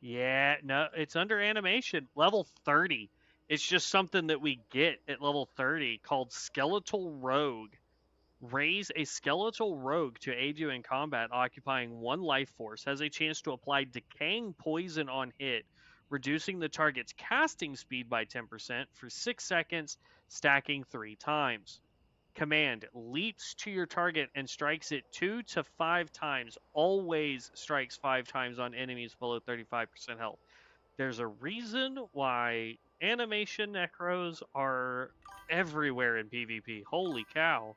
Yeah, no, it's under animation. Level 30. It's just something that we get at level 30 called Skeletal Rogue. Raise a skeletal rogue to aid you in combat, occupying one life force, has a chance to apply decaying poison on hit, reducing the target's casting speed by 10% for 6 seconds, stacking 3 times. Command leaps to your target and strikes it 2 to 5 times. Always strikes 5 times on enemies below 35% health. There's a reason why animation necros are everywhere in PvP. Holy cow.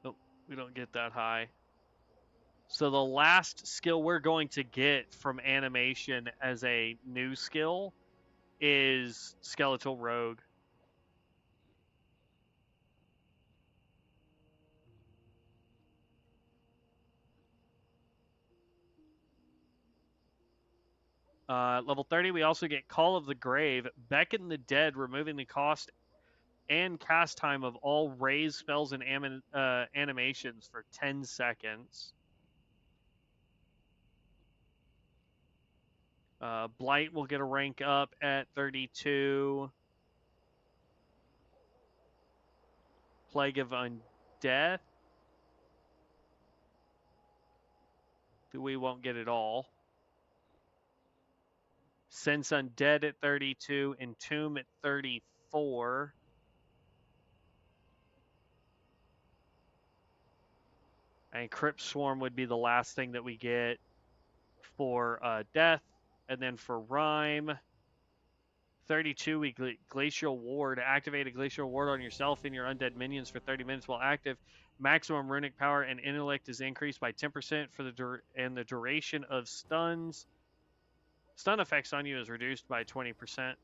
Nope, we don't get that high. So the last skill we're going to get from animation as a new skill is Skeletal Rogue. Level 30, we also get Call of the Grave, Beckon the Dead, removing the cost and cast time of all raised spells and animations for 10 seconds. Blight will get a rank up at 32. Plague of Undeath. We won't get it all. Sense Undead at 32. Entomb at 34. And Crypt Swarm would be the last thing that we get for Death. And then for Rhyme, 32, we Glacial Ward. Activate a Glacial Ward on yourself and your undead minions for 30 minutes while active. Maximum runic power and intellect is increased by 10% for the duration of stuns. Stun effects on you is reduced by 20%.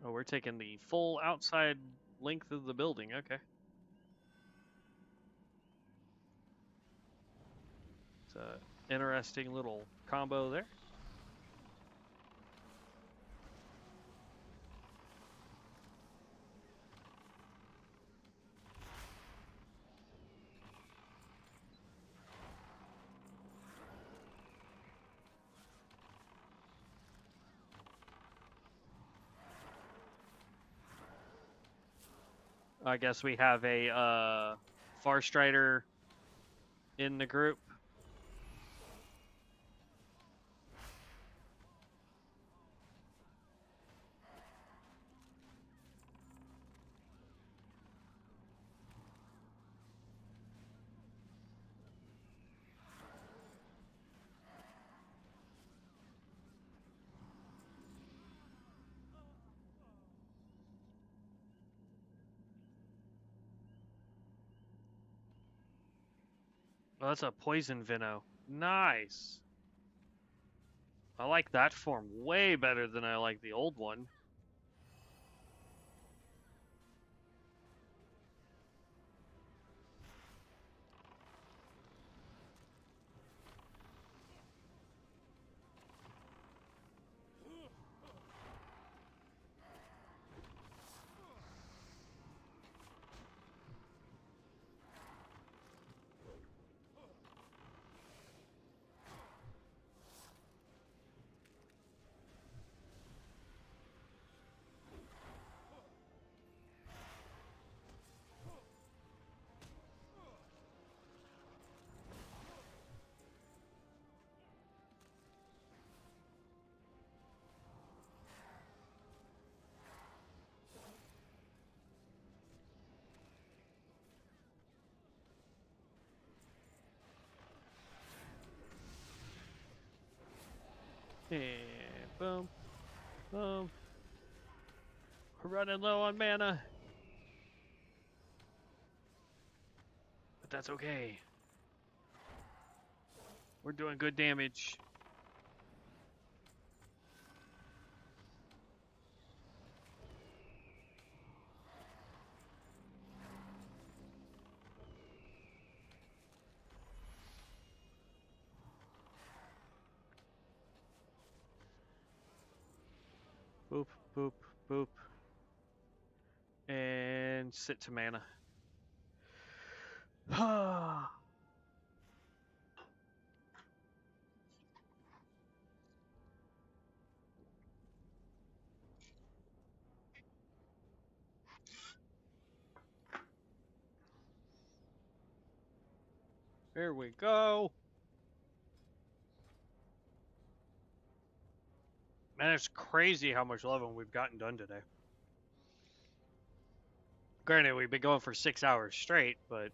Oh, we're taking the full outside length of the building. Okay. It's a interesting little combo there. I guess we have a Farstrider in the group. Oh, that's a poison Vino. Nice. I like that form way better than I like the old one. And boom, boom. We're running low on mana. But that's okay. We're doing good damage. Boop, boop, boop. And sit to mana. There we go. Man, it's crazy how much leveling we've gotten done today. Granted, we've been going for 6 hours straight, but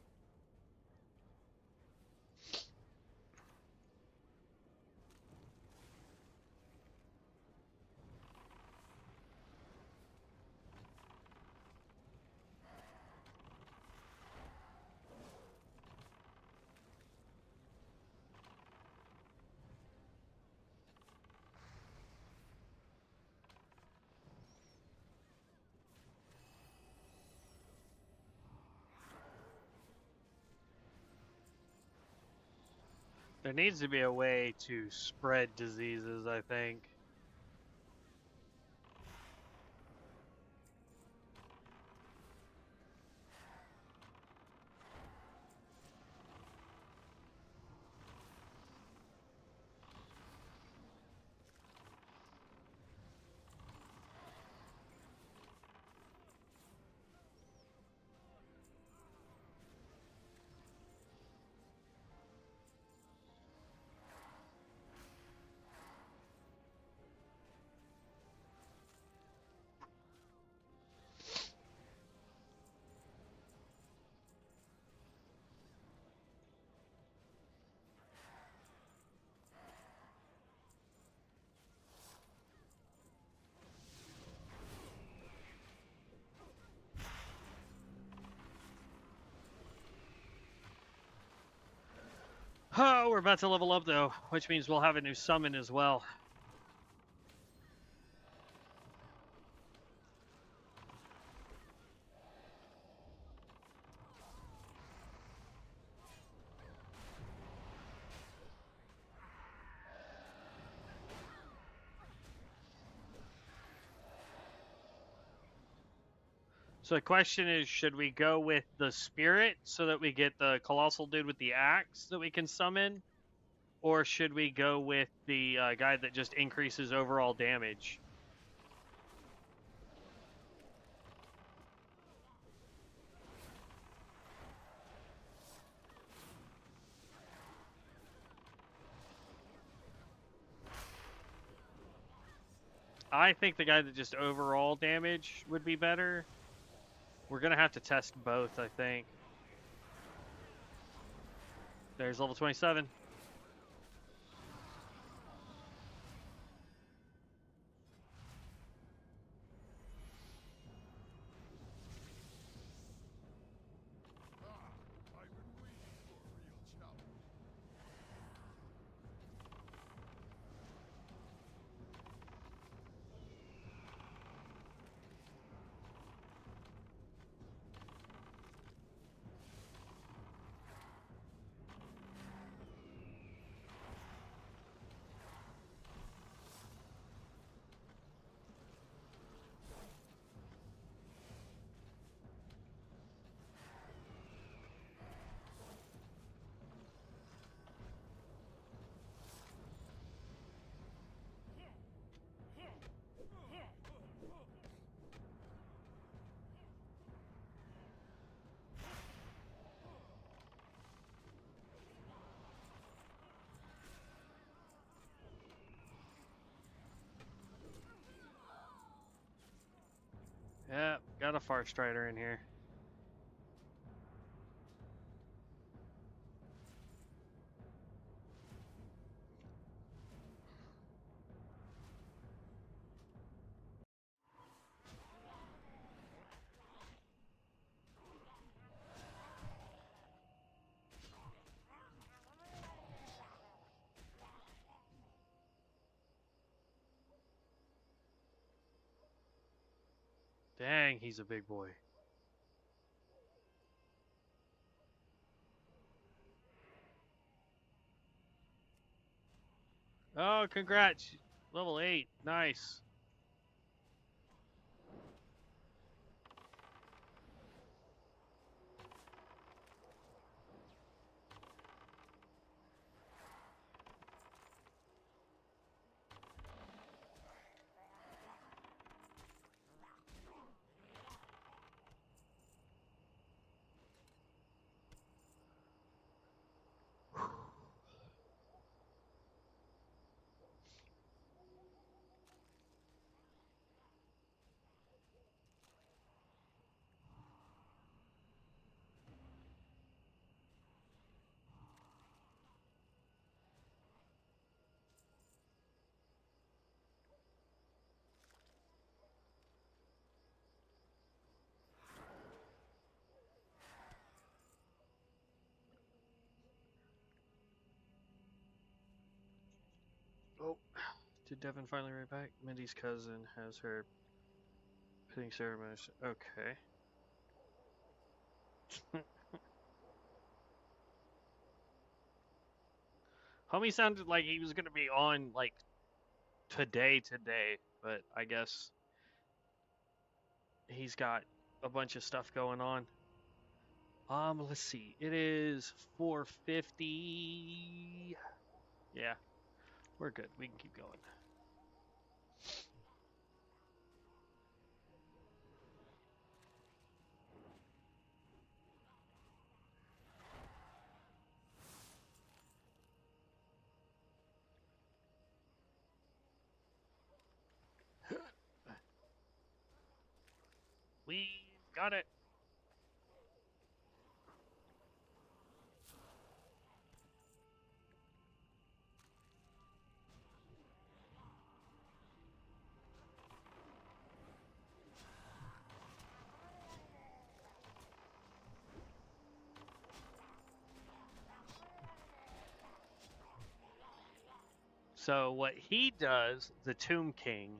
there needs to be a way to spread diseases, I think. Oh, we're about to level up though, which means we'll have a new summon as well. So the question is, should we go with the spirit so that we get the colossal dude with the axe that we can summon? Or should we go with the guy that just increases overall damage? I think the guy that just overall damage would be better. We're going to have to test both, I think. There's level 27. Yeah, got a Far Strider in here. Dang, he's a big boy. Oh, congrats. Level 8. Nice. Oh, did Devin finally write back? Mindy's cousin has her pitting ceremonies. Okay. Homie sounded like he was gonna be on like today, but I guess he's got a bunch of stuff going on. Let's see. It is 4:50. Yeah, we're good. We can keep going. We got it. So what he does, the Tomb King,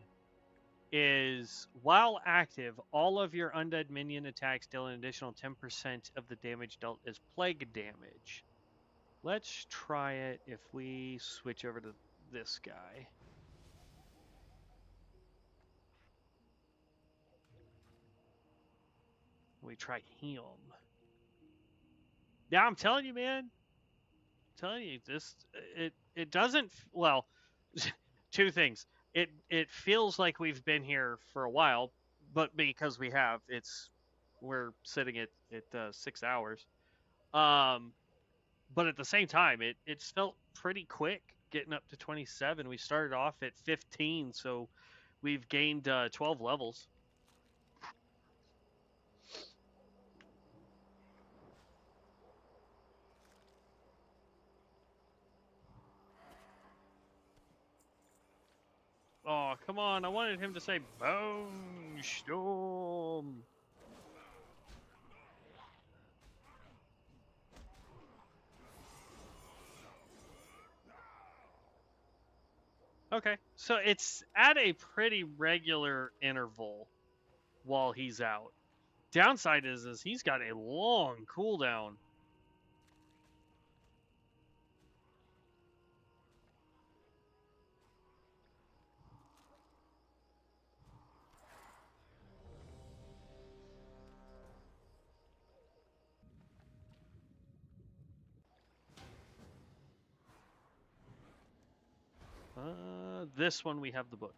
is while active, all of your undead minion attacks deal an additional 10% of the damage dealt as plague damage. Let's try it if we switch over to this guy. We try him. Yeah, I'm telling you, man. I'm telling you, this it doesn't. Well, two things. It feels like we've been here for a while, but because we have, we're sitting at 6 hours. Um, but at the same time, it's felt pretty quick getting up to 27. We started off at 15, so we've gained 12 levels. Oh, come on. I wanted him to say Bone Storm. Okay, so it's at a pretty regular interval while he's out. Downside is he's got a long cooldown. This one we have the book.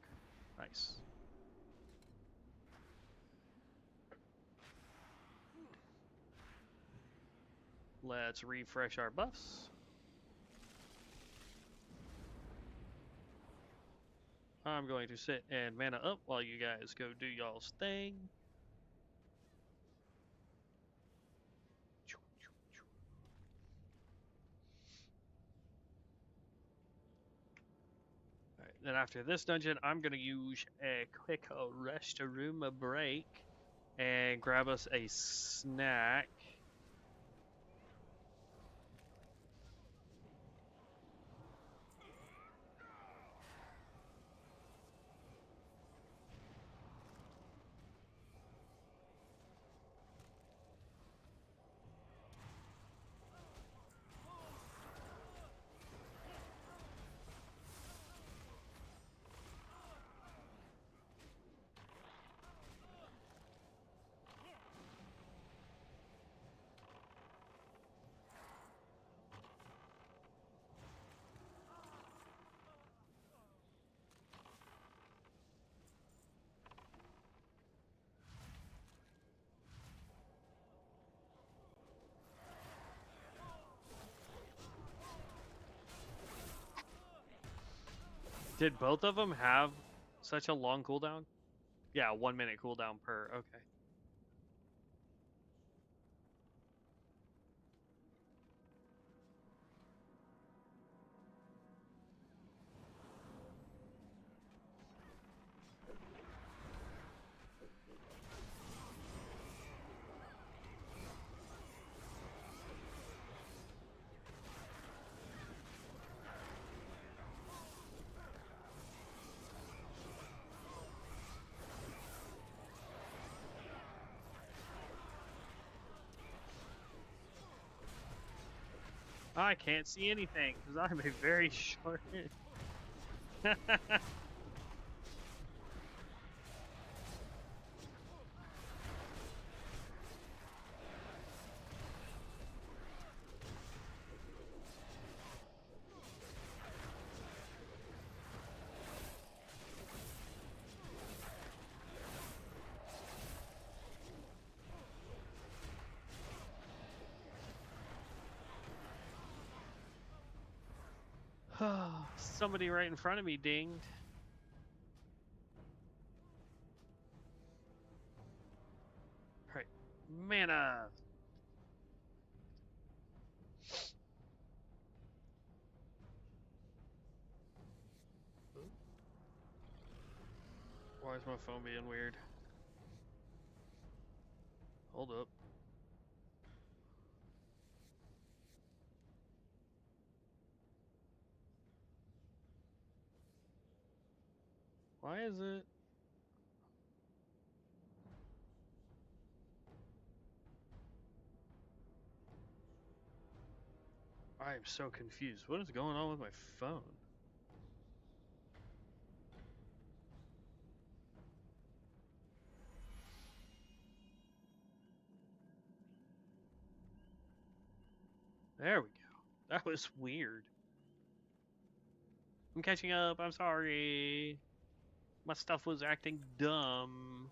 Nice. Let's refresh our buffs. I'm going to sit and mana up while you guys go do y'all's thing. Then after this dungeon, I'm gonna use a quick restroom break and grab us a snack. Did both of them have such a long cooldown? Yeah, 1 minute cooldown per. Okay. I can't see anything because I'm a very short. Somebody right in front of me dinged. Right. Mana. Why is my phone being weird? Hold up. Why is it? I am so confused. What is going on with my phone? There we go. That was weird. I'm catching up. I'm sorry. My stuff was acting dumb.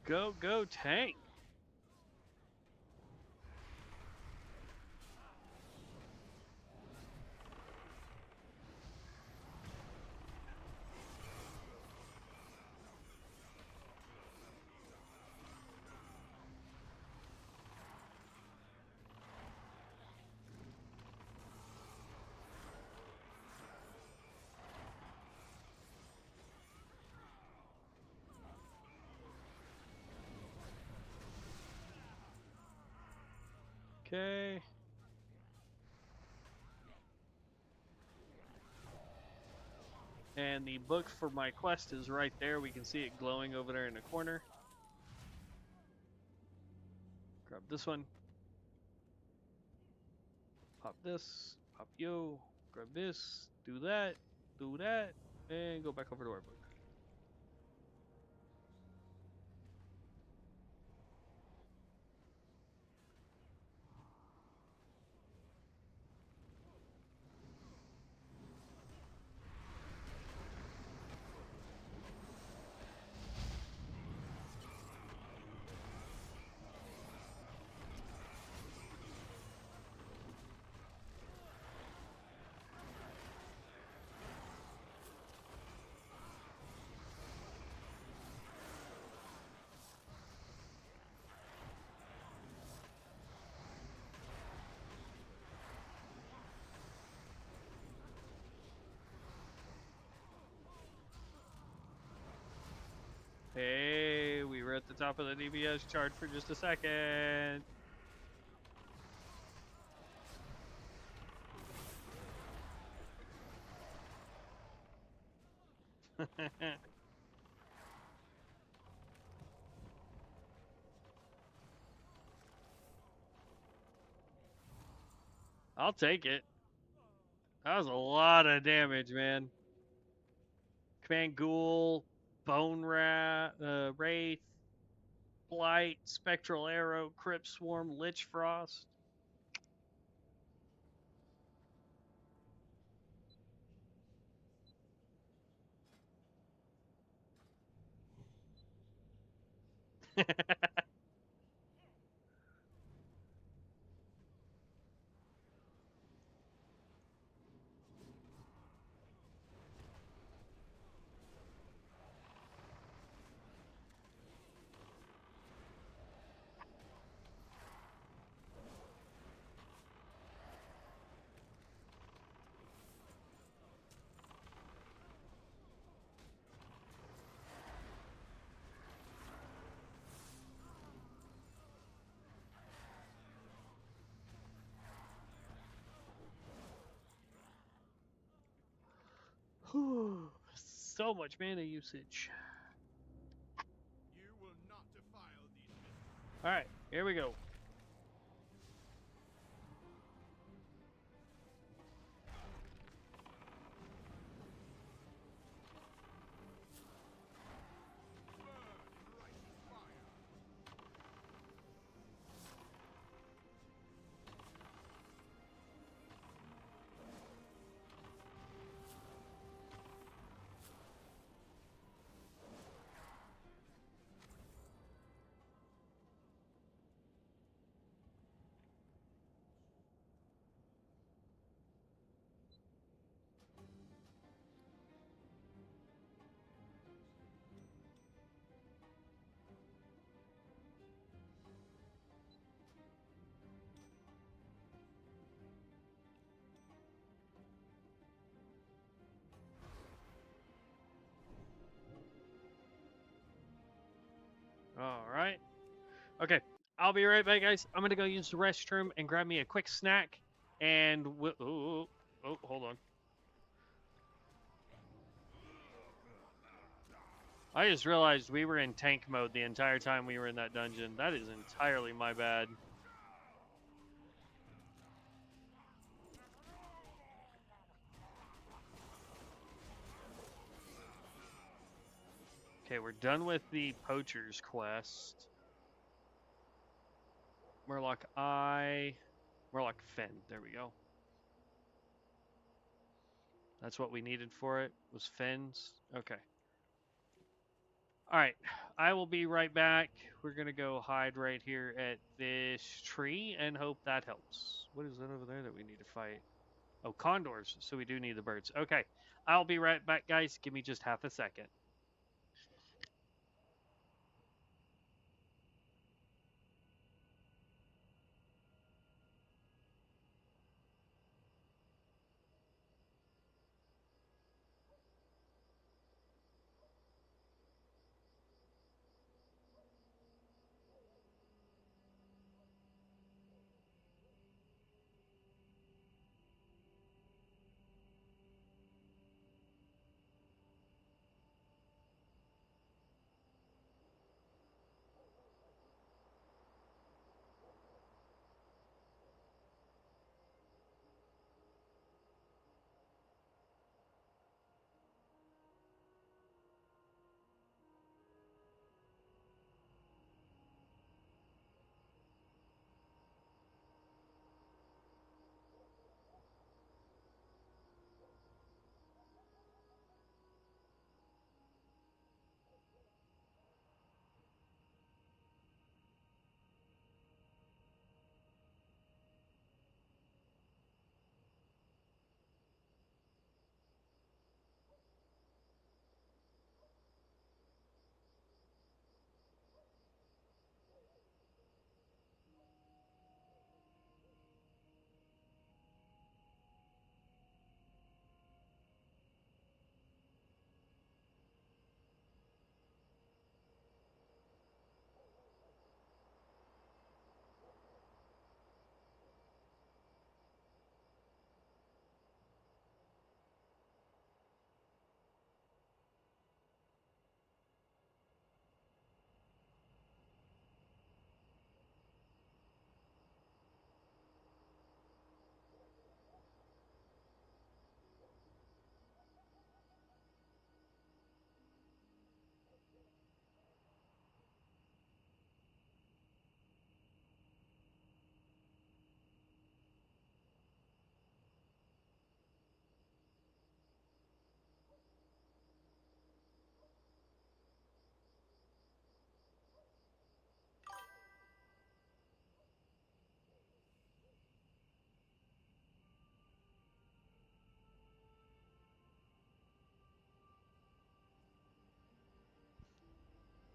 Go, go, tank! Okay. And the book for my quest is right there. We can see it glowing over there in the corner. this one. Pop this. Pop you. Grab this. Do that. Do that. And go back over to our book. Hey, we were at the top of the DBS chart for just a second. I'll take it. That was a lot of damage, man. Command Ghoul, Wraith, Blight, Spectral Arrow, Crypt Swarm, Lich Frost. So much mana usage. You will not defile these mysteries. Alright, here we go. Burn in righteous fire. Alright. Okay, I'll be right back, guys. I'm gonna go use the restroom and grab me a quick snack. And oh, hold on. I just realized we were in tank mode the entire time we were in that dungeon. That is entirely my bad. Okay, we're done with the Poacher's quest. Murloc Eye. Murloc Fen. There we go. That's what we needed for it, was Fens. Okay. Alright, I will be right back. We're going to go hide right here at this tree and hope that helps. What is that over there that we need to fight? Oh, condors. So we do need the birds. Okay, I'll be right back, guys. Give me just half a second.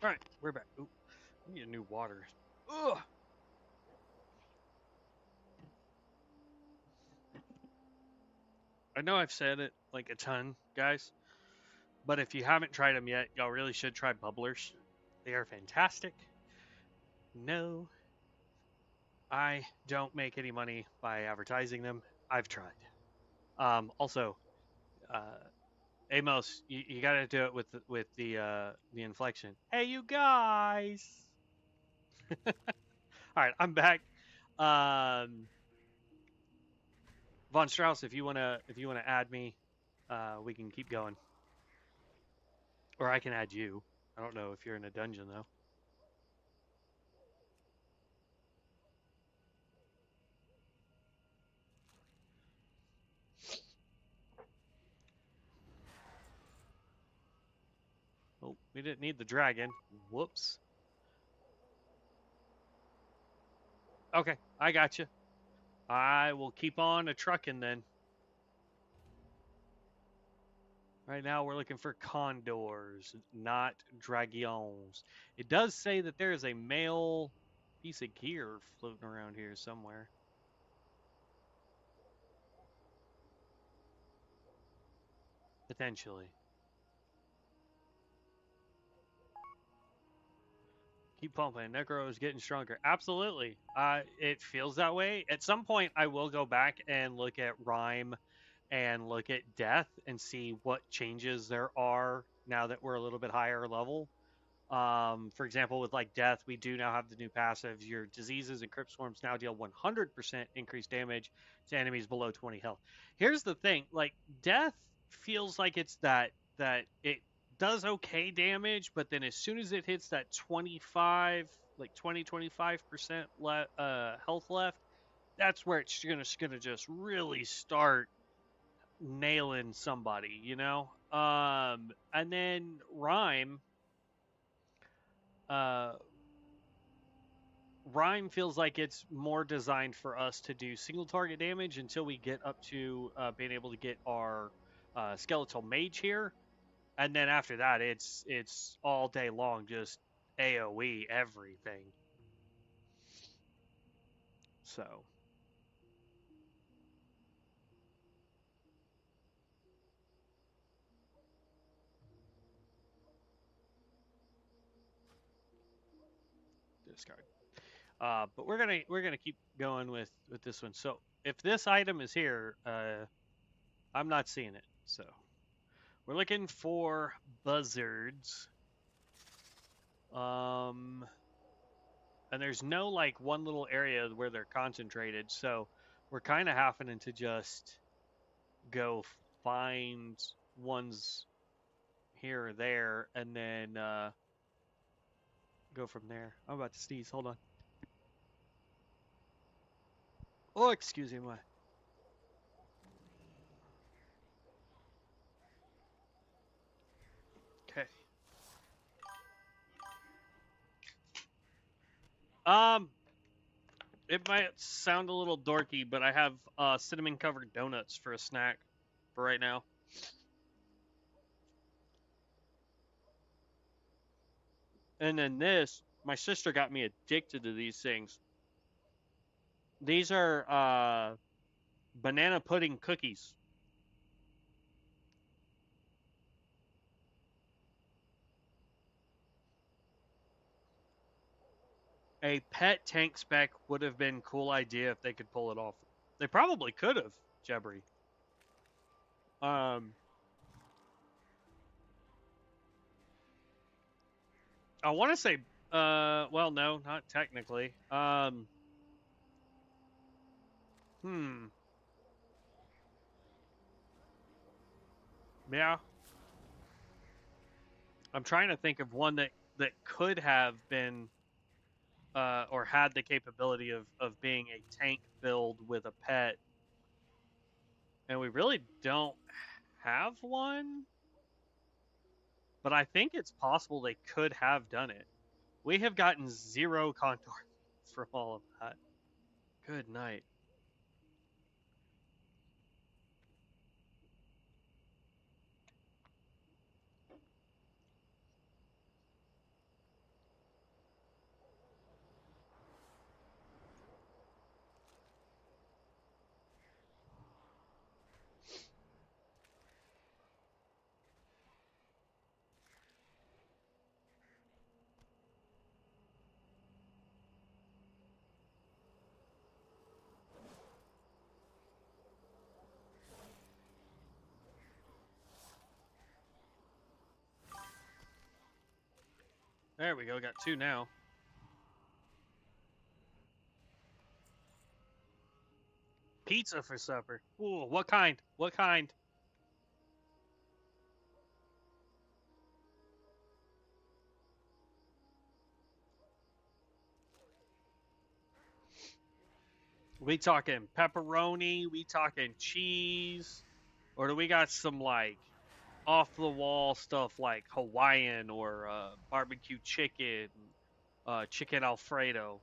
All right, we're back. Ooh, I need a new water. Ugh. I know I've said it like a ton, guys, but if you haven't tried them yet, y'all really should try bubblers. They are fantastic. No, I don't make any money by advertising them. I've tried. Also, uh, Amos, you got to do it with the inflection. Hey, you guys! All right, I'm back. Um, Von Strauss, if you wanna add me, we can keep going, or I can add you. I don't know if you're in a dungeon though. Oh, we didn't need the dragon. Whoops. Okay, I got you. I will keep on a trucking then. Right now we're looking for condors, not dragons. It does say that there is a male piece of gear floating around here somewhere. Potentially. Keep pumping. Necro is getting stronger. Absolutely. It feels that way. At some point, I will go back and look at Rhyme and look at Death and see what changes there are now that we're a little bit higher level. For example, with like Death, we do now have the new passives. Your diseases and crypt swarms now deal 100% increased damage to enemies below 20 health. Here's the thing: like Death feels like it's that it does okay damage, but then as soon as it hits that 25, like 25% health left, that's where it's gonna just really start nailing somebody, you know. And then Rhyme. Uh, Rhyme feels like it's more designed for us to do single target damage until we get up to being able to get our skeletal mage here, and then after that, it's all day long just AOE everything. So discard. But we're gonna keep going with this one. So if this item is here, I'm not seeing it. So we're looking for buzzards. And there's no like one little area where they're concentrated, so we're kind of having to just go find ones here or there and then go from there. I'm about to sneeze. Hold on. Oh, excuse me. Okay. Um, it might sound a little dorky, but I have cinnamon covered donuts for a snack for right now. And then this, my sister got me addicted to these things. These are banana pudding cookies. A pet tank spec would have been a cool idea if they could pull it off. They probably could have, Jebri. Um, I want to say, well, no, not technically. Hmm. Yeah. I'm trying to think of one that could have been, or had the capability of being a tank build with a pet, and we really don't have one. But I think it's possible they could have done it. We have gotten 0 contour from all of that. Good night. There we go. Got 2 now. Pizza for supper. Ooh, what kind? What kind? We talking pepperoni? We talking cheese? Or do we got some like off the wall stuff like Hawaiian or barbecue chicken, chicken Alfredo?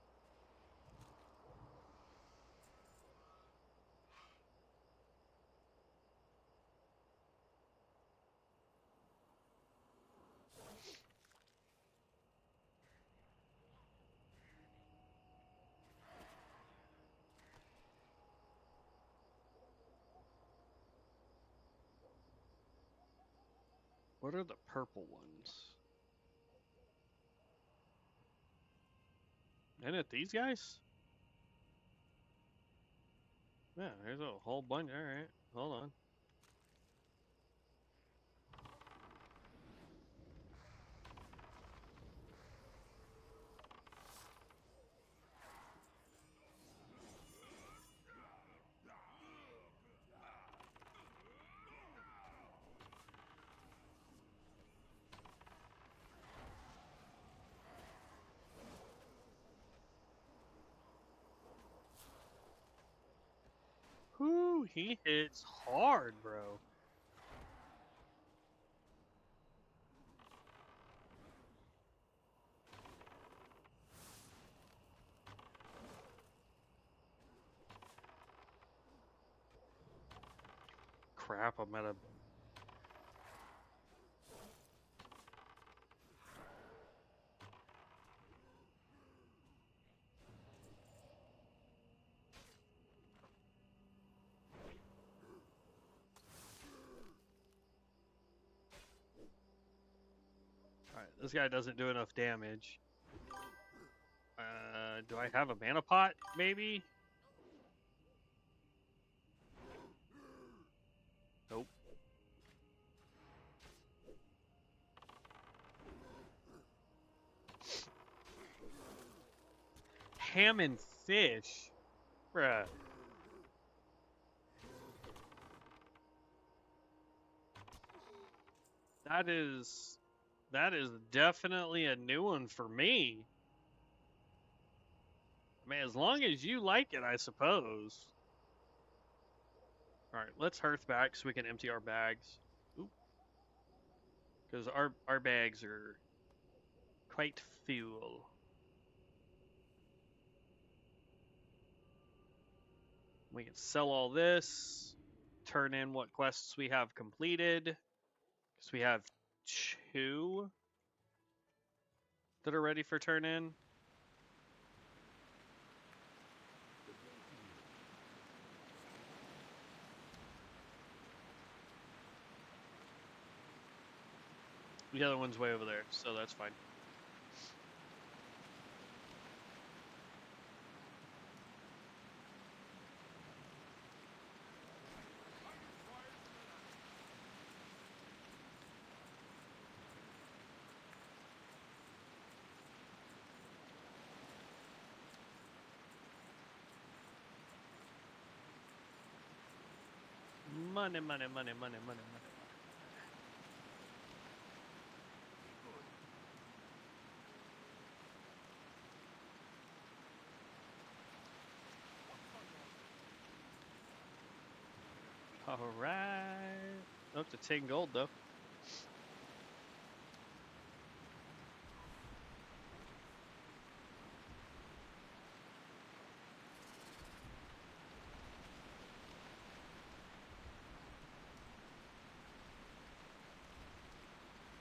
What are the purple ones? Isn't it these guys? Yeah, there's a whole bunch. All right, hold on. Whoo, he hits hard, bro. Crap, I'm at a... Alright, this guy doesn't do enough damage. Do I have a mana pot, maybe? Nope. Ham and fish? Bruh. That is definitely a new one for me. I mean, as long as you like it, I suppose. Alright, let's hearth back so we can empty our bags. Because our bags are quite full. We can sell all this, turn in what quests we have completed. Because we have 2 that are ready for turn in. The other one's way over there, so that's fine. Money, money, money, money, money, money. Alright. Up to 10 gold, though.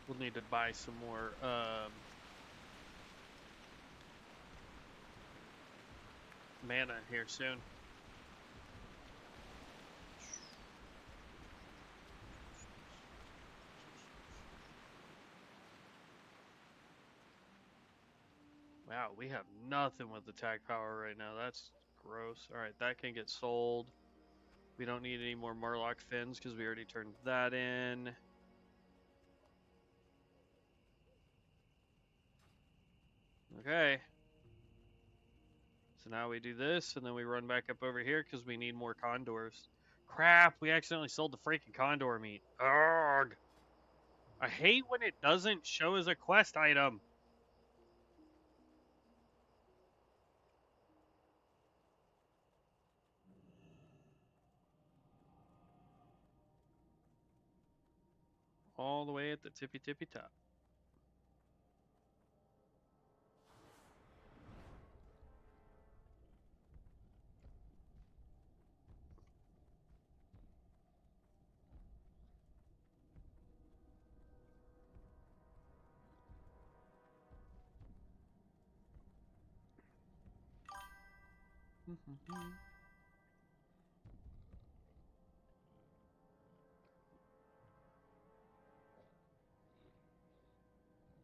We'll need to buy some more, mana here soon. Wow, we have nothing with attack power right now. That's gross. Alright, that can get sold. We don't need any more Murloc fins because we already turned that in. Okay. So now we do this, and then we run back up over here because we need more condors. Crap, we accidentally sold the freaking condor meat. Ugh. I hate when it doesn't show as a quest item. All the way at the tippy top.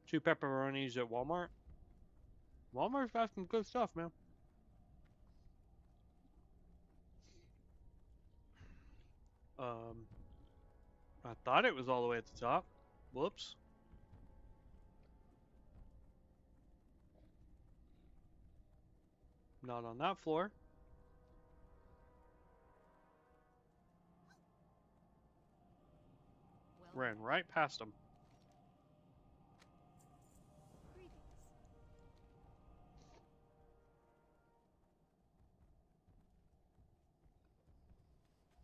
Two pepperonis at Walmart. Walmart's got some good stuff, man. I thought it was all the way at the top. Whoops. Not on that floor. Well, Ran right past them. greetings.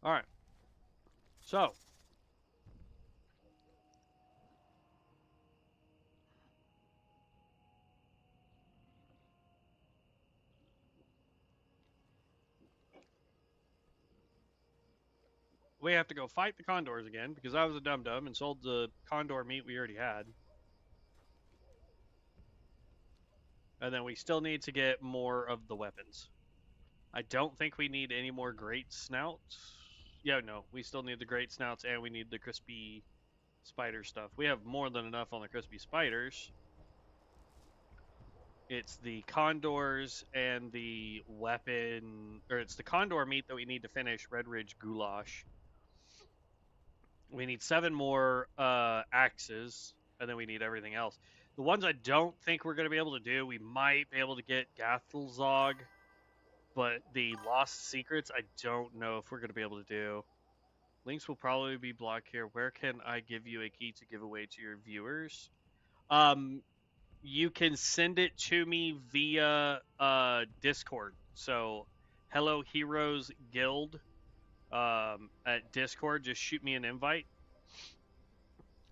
All right. So. We have to go fight the condors again because I was a dum-dum and sold the condor meat we already had. And then we still need to get more of the weapons. I don't think we need any more great snouts. Yeah, no, we still need the great snouts and we need the crispy spider stuff. We have more than enough on the crispy spiders. It's the condors and the weapon, or it's the condor meat that we need to finish Red Ridge Goulash. We need 7 more axes, and then we need everything else. The ones I don't think we're going to be able to do, we might be able to get Gathelzog, but the Lost Secrets, I don't know if we're going to be able to do. Links will probably be blocked here. Where can I give you a key to give away to your viewers? You can send it to me via Discord. So, Hello Heroes Guild at Discord. Just shoot me an invite,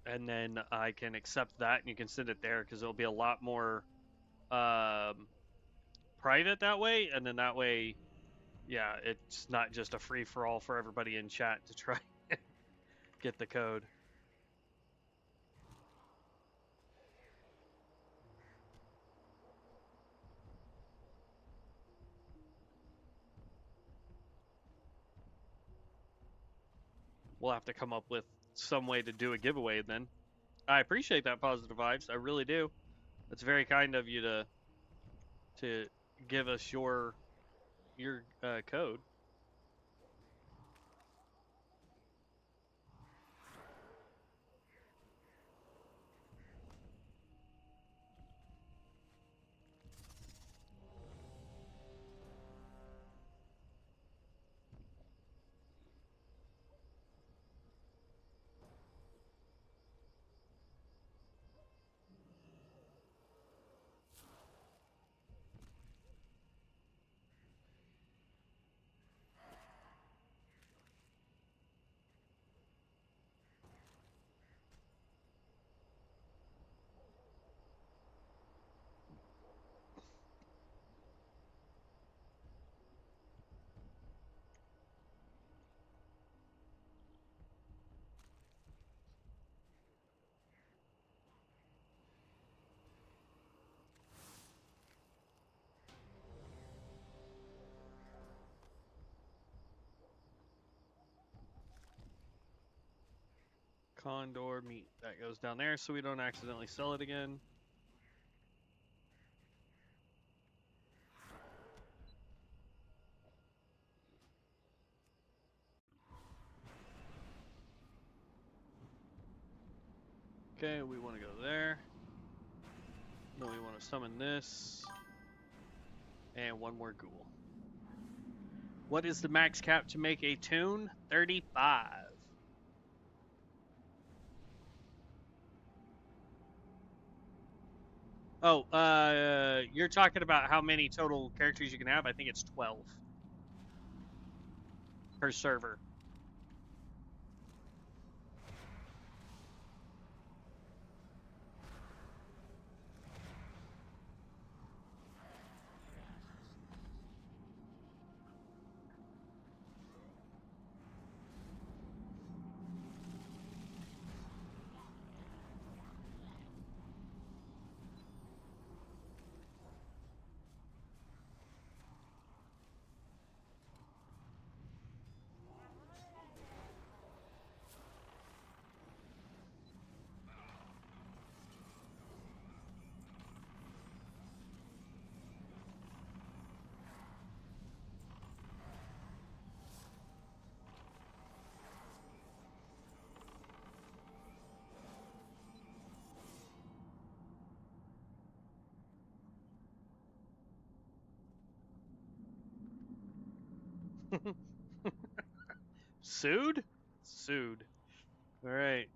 and then I can accept that, and you can send it there because it'll be a lot more private that way. And then that way, yeah, it's not just a free for all for everybody in chat to try and get the code. We'll have to come up with some way to do a giveaway then. I appreciate that positive vibes. I really do. It's very kind of you to give us your code. Condor meat. That goes down there so we don't accidentally sell it again. Okay, we want to go there. Then we want to summon this. And one more ghoul. What is the max cap to make a tune? 35. Oh, you're talking about how many total characters you can have? I think it's 12 per server. Sued? Sued. All right.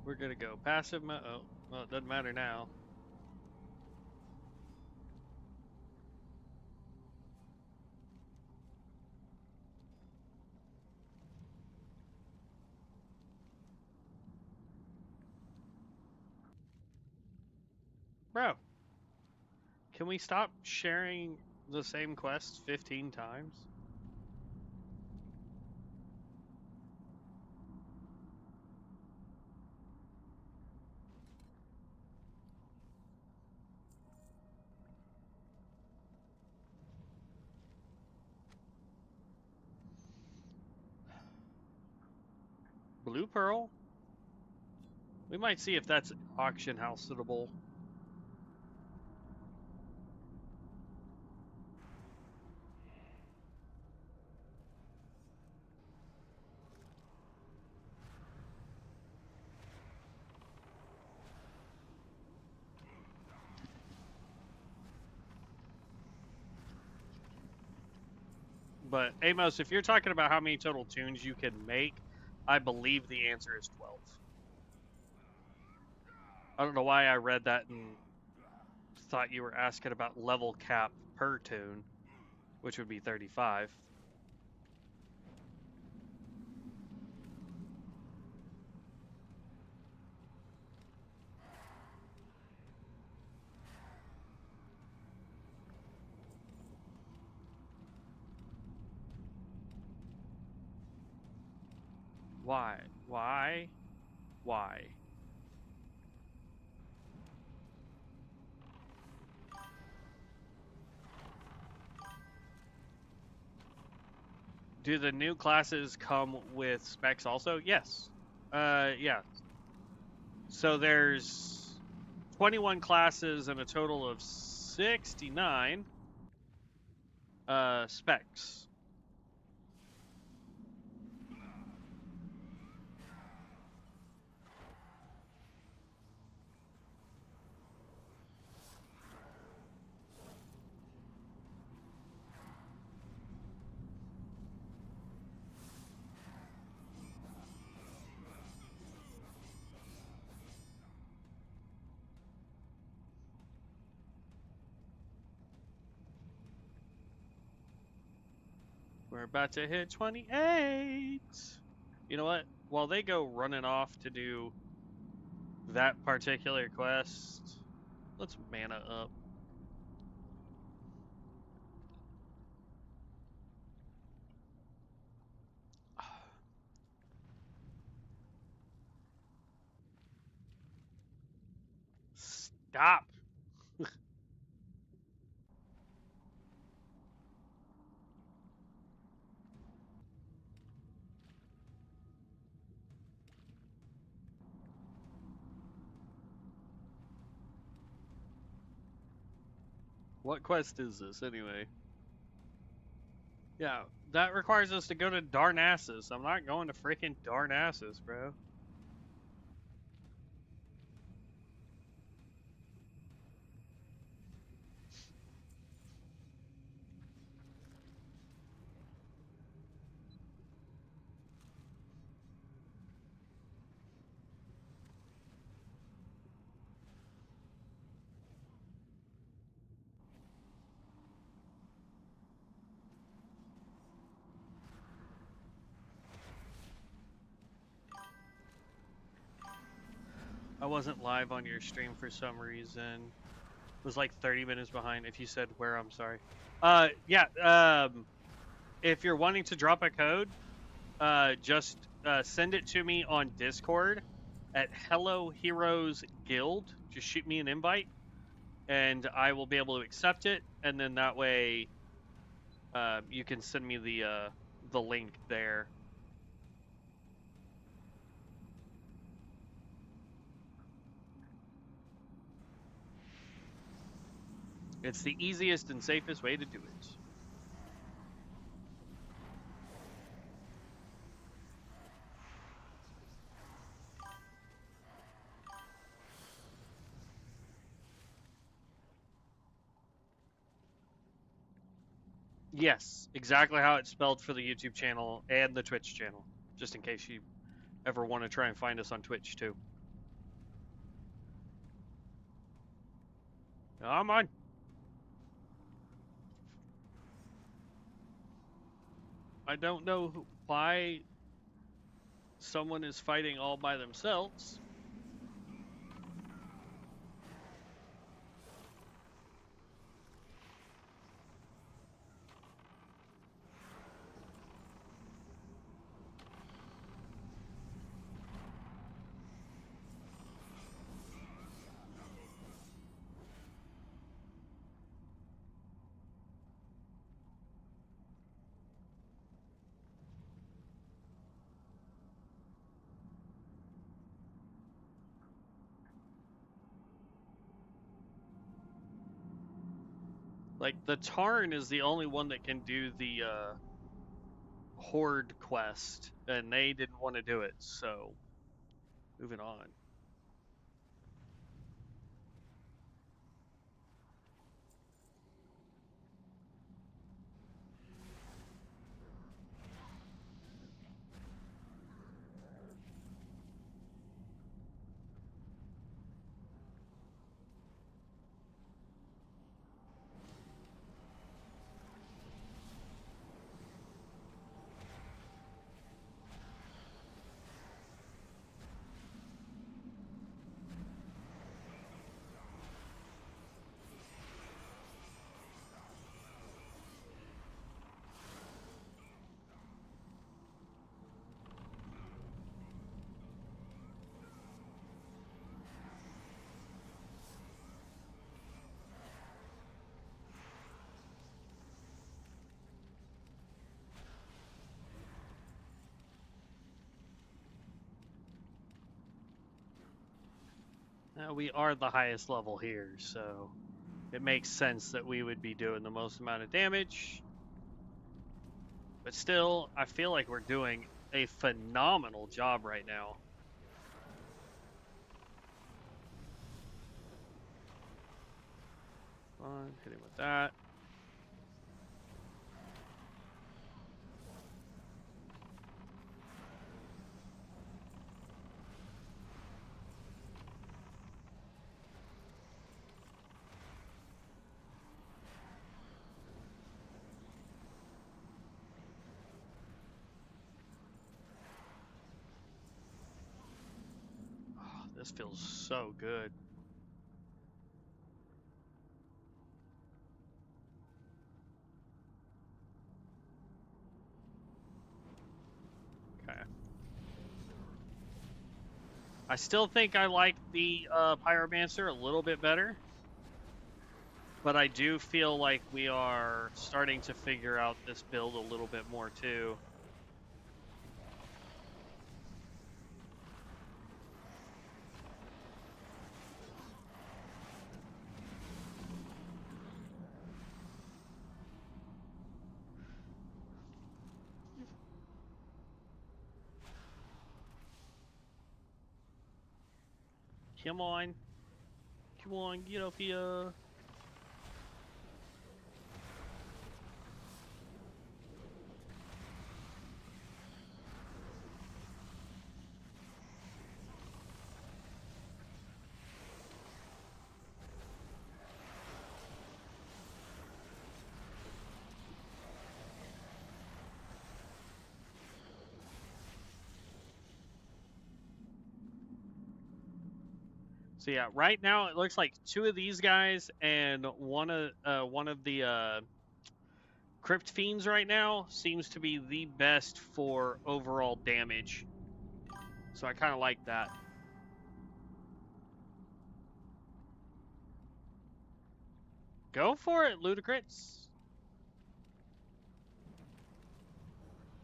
We're going to go passive. Oh, well, it doesn't matter now. Bro, can we stop sharing the same quest 15 times? Blue Pearl? We might see if that's auction houseable. But Amos, if you're talking about how many total tunes you can make, I believe the answer is 12. I don't know why I read that and thought you were asking about level cap per tune, which would be 35. Why? Why? Why? Do the new classes come with specs also? Yes. Yeah. So there's 21 classes and a total of 69 specs. We're about to hit 28. You know what? While they go running off to do that particular quest, let's mana up. Stop. What quest is this anyway? Yeah, that requires us to go to Darnassus. I'm not going to freaking Darnassus, bro. I wasn't live on your stream for some reason. Was like 30 minutes behind. If you said where, I'm sorry. Yeah. If you're wanting to drop a code, just send it to me on Discord at Hello Heroes Guild. Just shoot me an invite, and I will be able to accept it. And then that way, you can send me the link there. It's the easiest and safest way to do it. Yes, exactly how it's spelled for the YouTube channel and the Twitch channel, just in case you ever want to try and find us on Twitch too. Come on. I don't know why someone is fighting all by themselves. Like, the Tarn is the only one that can do the Horde quest, and they didn't want to do it, so moving on. Now, we are the highest level here, so it makes sense that we would be doing the most amount of damage. But still, I feel like we're doing a phenomenal job right now. On, hit him with that. Oh, this feels so good. Okay. I still think I like the Pyromancer a little bit better. But I do feel like we are starting to figure out this build a little bit more too. Come on. Come on, get up here. So yeah, right now it looks like two of these guys and one of the Crypt Fiends right now seems to be the best for overall damage. So I kind of like that. Go for it, Ludicrous.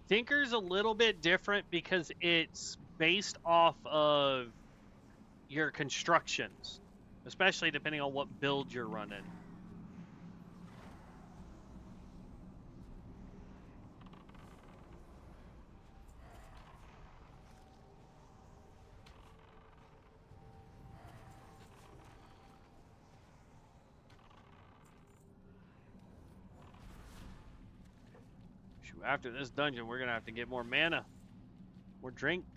Tinker's a little bit different because it's based off of your constructions, especially depending on what build you're running. Shoot, after this dungeon, we're gonna have to get more mana, more drinks.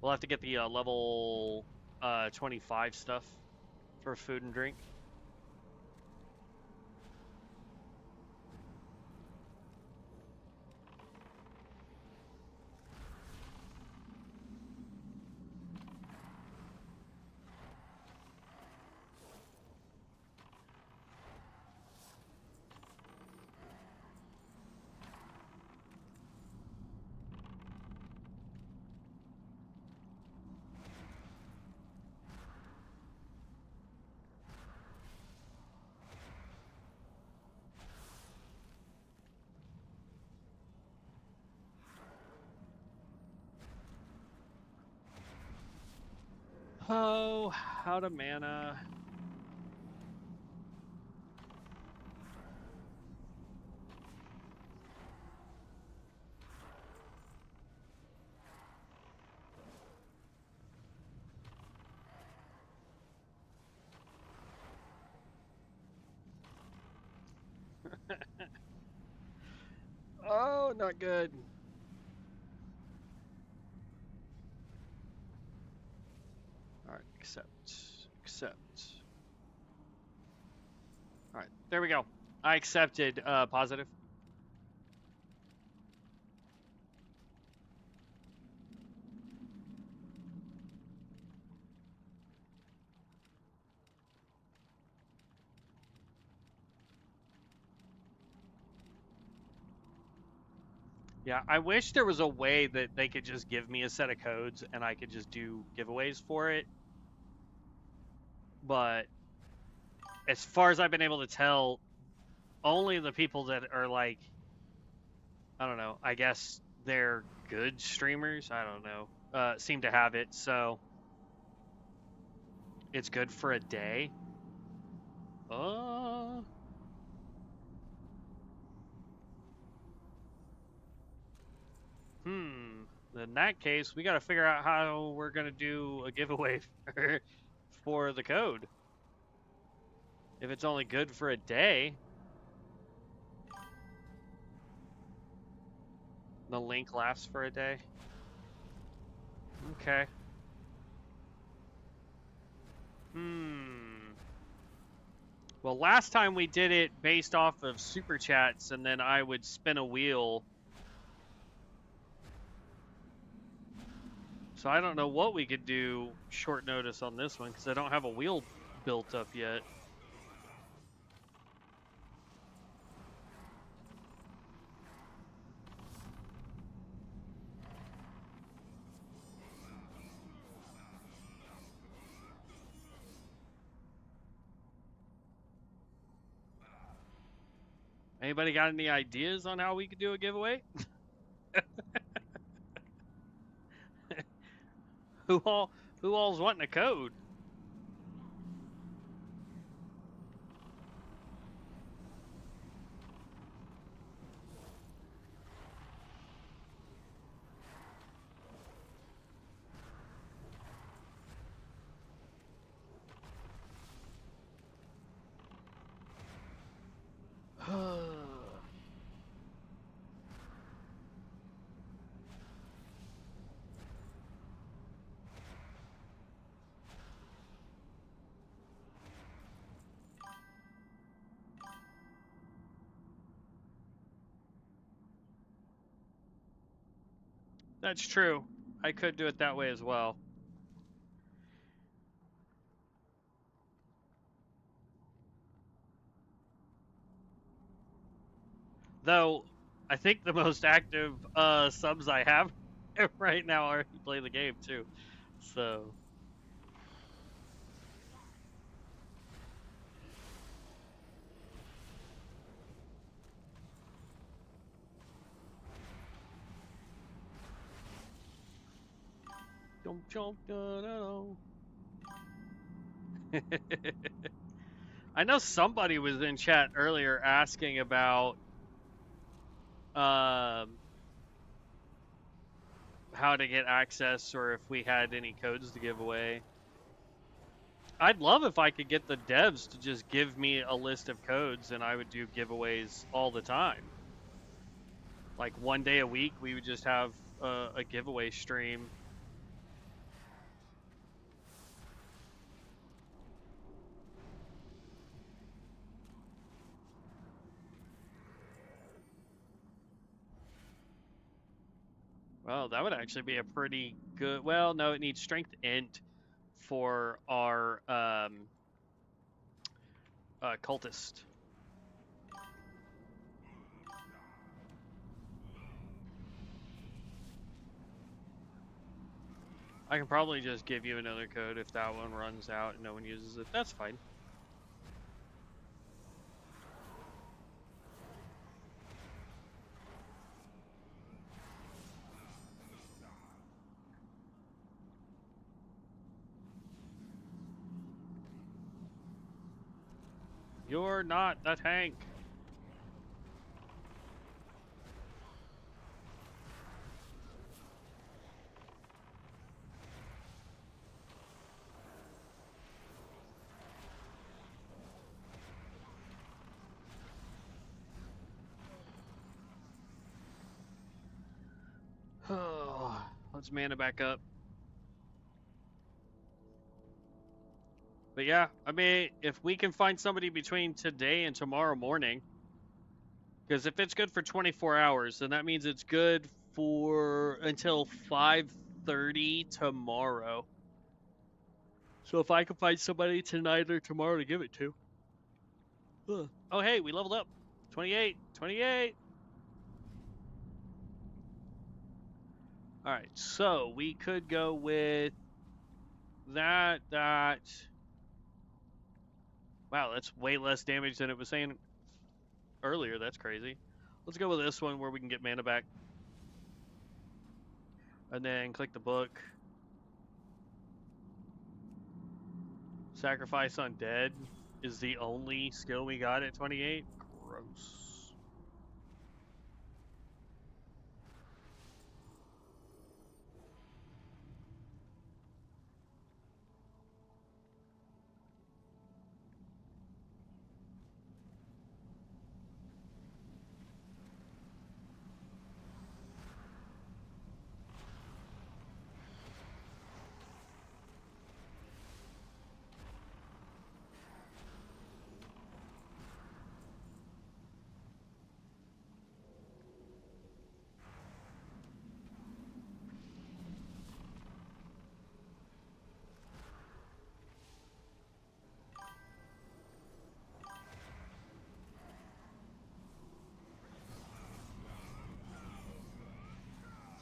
We'll have to get the level 25 stuff for food and drink. Oh, out of mana. Oh, not good. All right, accept. All right, there we go. I accepted positive. Yeah, I wish there was a way that they could just give me a set of codes and I could just do giveaways for it. But as far as I've been able to tell, only the people that are like, I don't know, I guess they're good streamers, I don't know, seem to have it. So it's good for a day. In that case, we got to figure out how we're going to do a giveaway for the code. If it's only good for a day. The link lasts for a day. Okay. Well, last time we did it based off of super chats, and then I would spin a wheel. So I don't know what we could do short notice on this one, because I don't have a wheel built up yet. Anybody got any ideas on how we could do a giveaway? Who all's wanting a code? That's true. I could do it that way as well. Though, I think the most active subs I have right now already play the game too. So, jump, jump, da, da, da. I know somebody was in chat earlier asking about um, how to get access or if we had any codes to give away. I'd love if I could get the devs to just give me a list of codes and I would do giveaways all the time. Like 1 day a week, we would just have a giveaway stream. Well, that would actually be a pretty good. Well, no, it needs strength int for our cultist. I can probably just give you another code if that one runs out and no one uses it. That's fine. You're not the tank. Let's mana back up. But yeah, I mean, if we can find somebody between today and tomorrow morning, because if it's good for 24 hours, then that means it's good for until 5:30 tomorrow. So if I can find somebody tonight or tomorrow to give it to. Oh, hey, we leveled up. 28, 28. All right, so we could go with that. Wow, that's way less damage than it was saying earlier. That's crazy. Let's go with this one where we can get mana back. And then click the book. Sacrifice undead is the only skill we got at 28. Gross.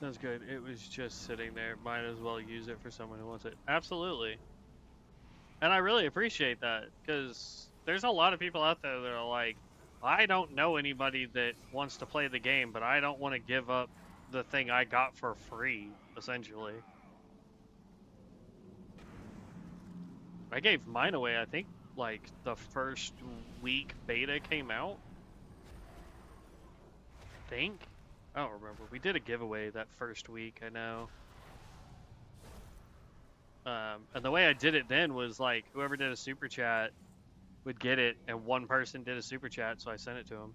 Sounds good. It was just sitting there. Might as well use it for someone who wants it. Absolutely. And I really appreciate that because there's a lot of people out there that are like, I don't know anybody that wants to play the game, but I don't want to give up the thing I got for free, essentially. I gave mine away, I think, like the first week beta came out. I think? I don't remember. We did a giveaway that first week, I know. And the way I did it then was like whoever did a super chat would get it, and one person did a super chat, so I sent it to him.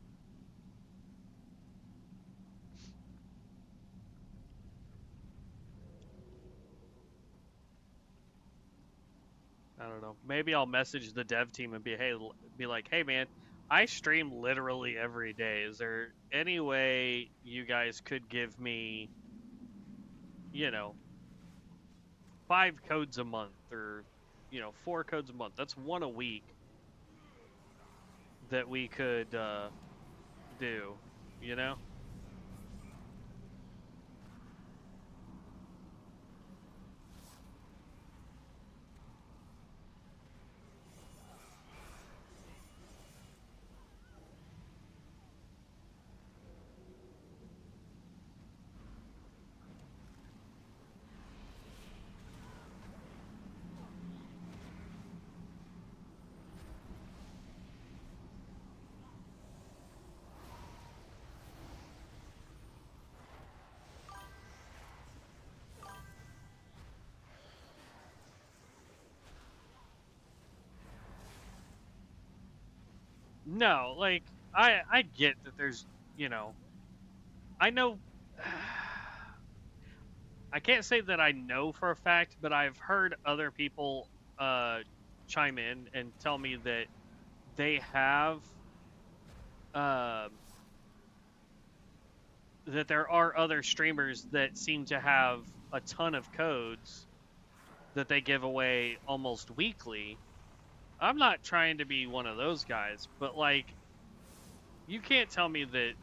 I don't know. Maybe I'll message the dev team and be like, hey man, I stream literally every day. Is there any way you guys could give me you know, 5 codes a month or, 4 codes a month. That's one a week that we could do, you know? No, like I get that there's, you know, I know I can't say that I know for a fact, but I've heard other people chime in and tell me that they have um that there are other streamers that seem to have a ton of codes that they give away almost weekly. I'm not trying to be one of those guys, but like you can't tell me that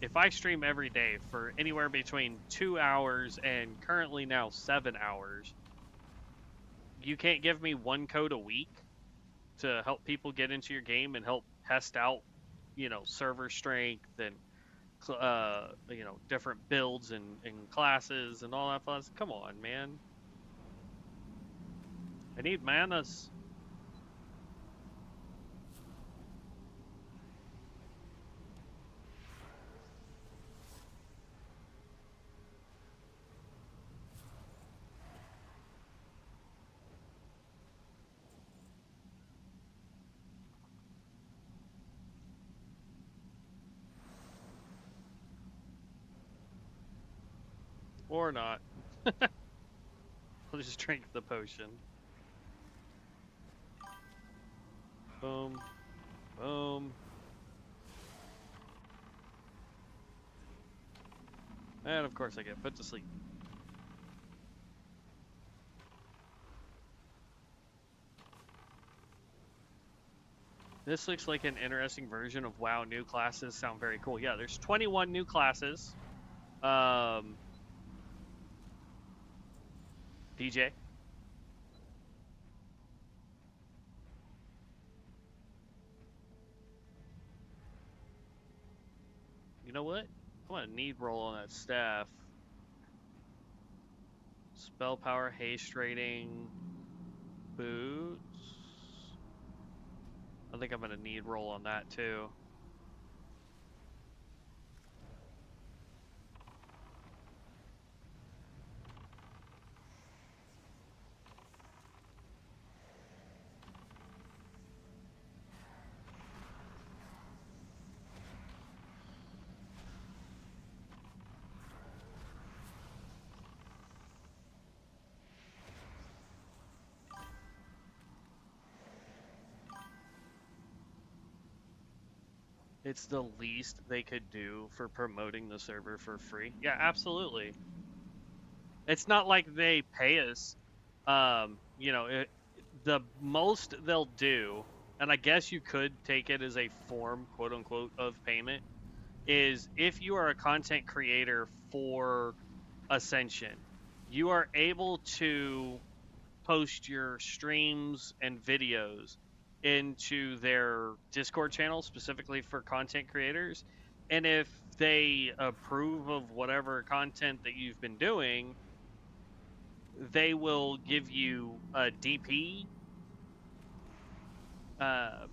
if I stream every day for anywhere between 2 hours and currently now 7 hours, you can't give me one code a week to help people get into your game and help test out, server strength and different builds and classes and all that fun. Come on, man. I need manas. Or not. I'll just drink the potion. Boom. Boom. And of course I get put to sleep. This looks like an interesting version of WoW. New classes sound very cool. Yeah, there's 21 new classes. DJ. You know what? I want a need roll on that staff. Spell power, haste rating, boots. I think I'm gonna need roll on that too. It's the least they could do for promoting the server for free. Yeah, absolutely. It's not like they pay us. The most they'll do, and I guess you could take it as a form, quote unquote, of payment, is if you are a content creator for Ascension, you are able to post your streams and videos into their Discord channel specifically for content creators. And if they approve of whatever content that you've been doing, they will give you a DP. And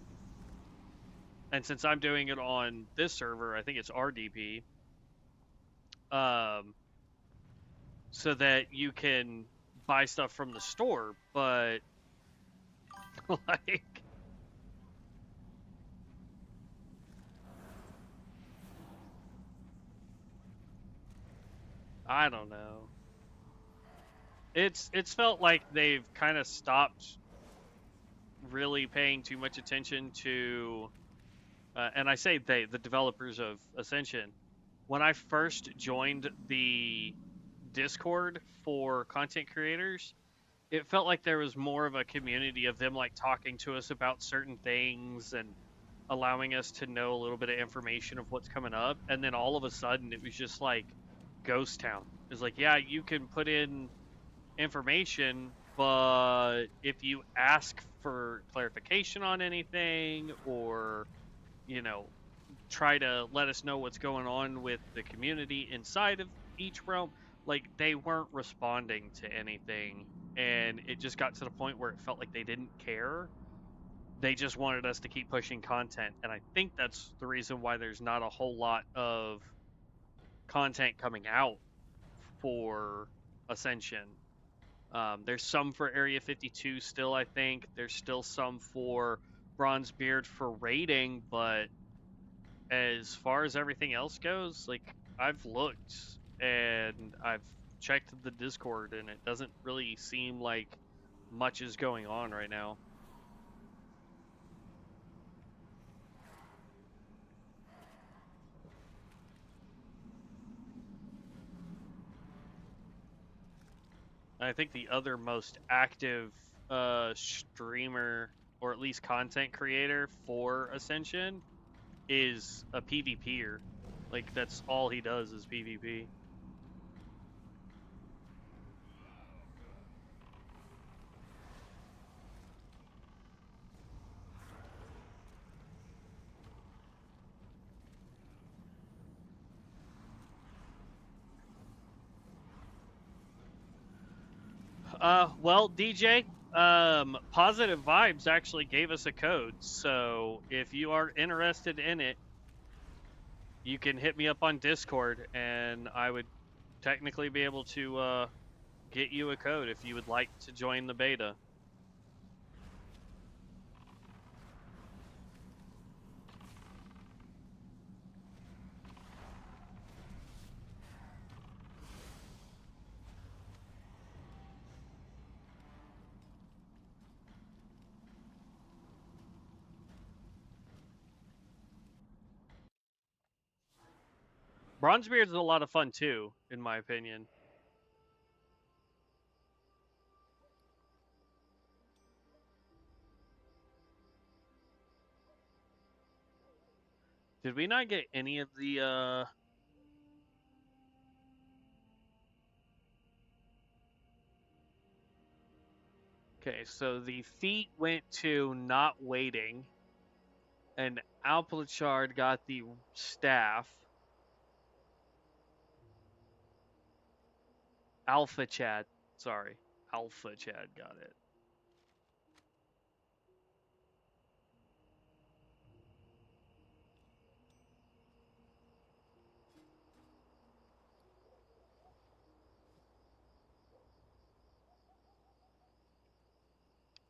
since I'm doing it on this server, I think it's RDP. So that you can buy stuff from the store, but like I don't know. It's felt like they've kind of stopped really paying too much attention to, and I say the developers of Ascension. When I first joined the Discord for content creators, it felt like there was more of a community of them like talking to us about certain things and allowing us to know a little bit of information of what's coming up. And then all of a sudden it was just like ghost town. It's like, yeah, you can put in information, but if you ask for clarification on anything or, you know, try to let us know what's going on with the community inside of each realm, like they weren't responding to anything, and it just got to the point where it felt like they didn't care. They just wanted us to keep pushing content, and I think that's the reason why there's not a whole lot of content coming out for Ascension. There's some for Area 52 still, I think. There's still some for Bronzebeard for raiding, but as far as everything else goes, like, I've looked and I've checked the Discord, and it doesn't really seem like much is going on right now. I think the other most active streamer, or at least content creator for Ascension, is a PvPer. Like, that's all he does is PvP. Well, DJ, Positive Vibes actually gave us a code, so if you are interested in it, you can hit me up on Discord, and I would technically be able to get you a code if you would like to join the beta. Bronzebeard is a lot of fun too, in my opinion. Did we not get any of the Okay, so the feat went to not waiting, and Alplachard got the staff. Alpha Chad, sorry. Alpha Chad got it.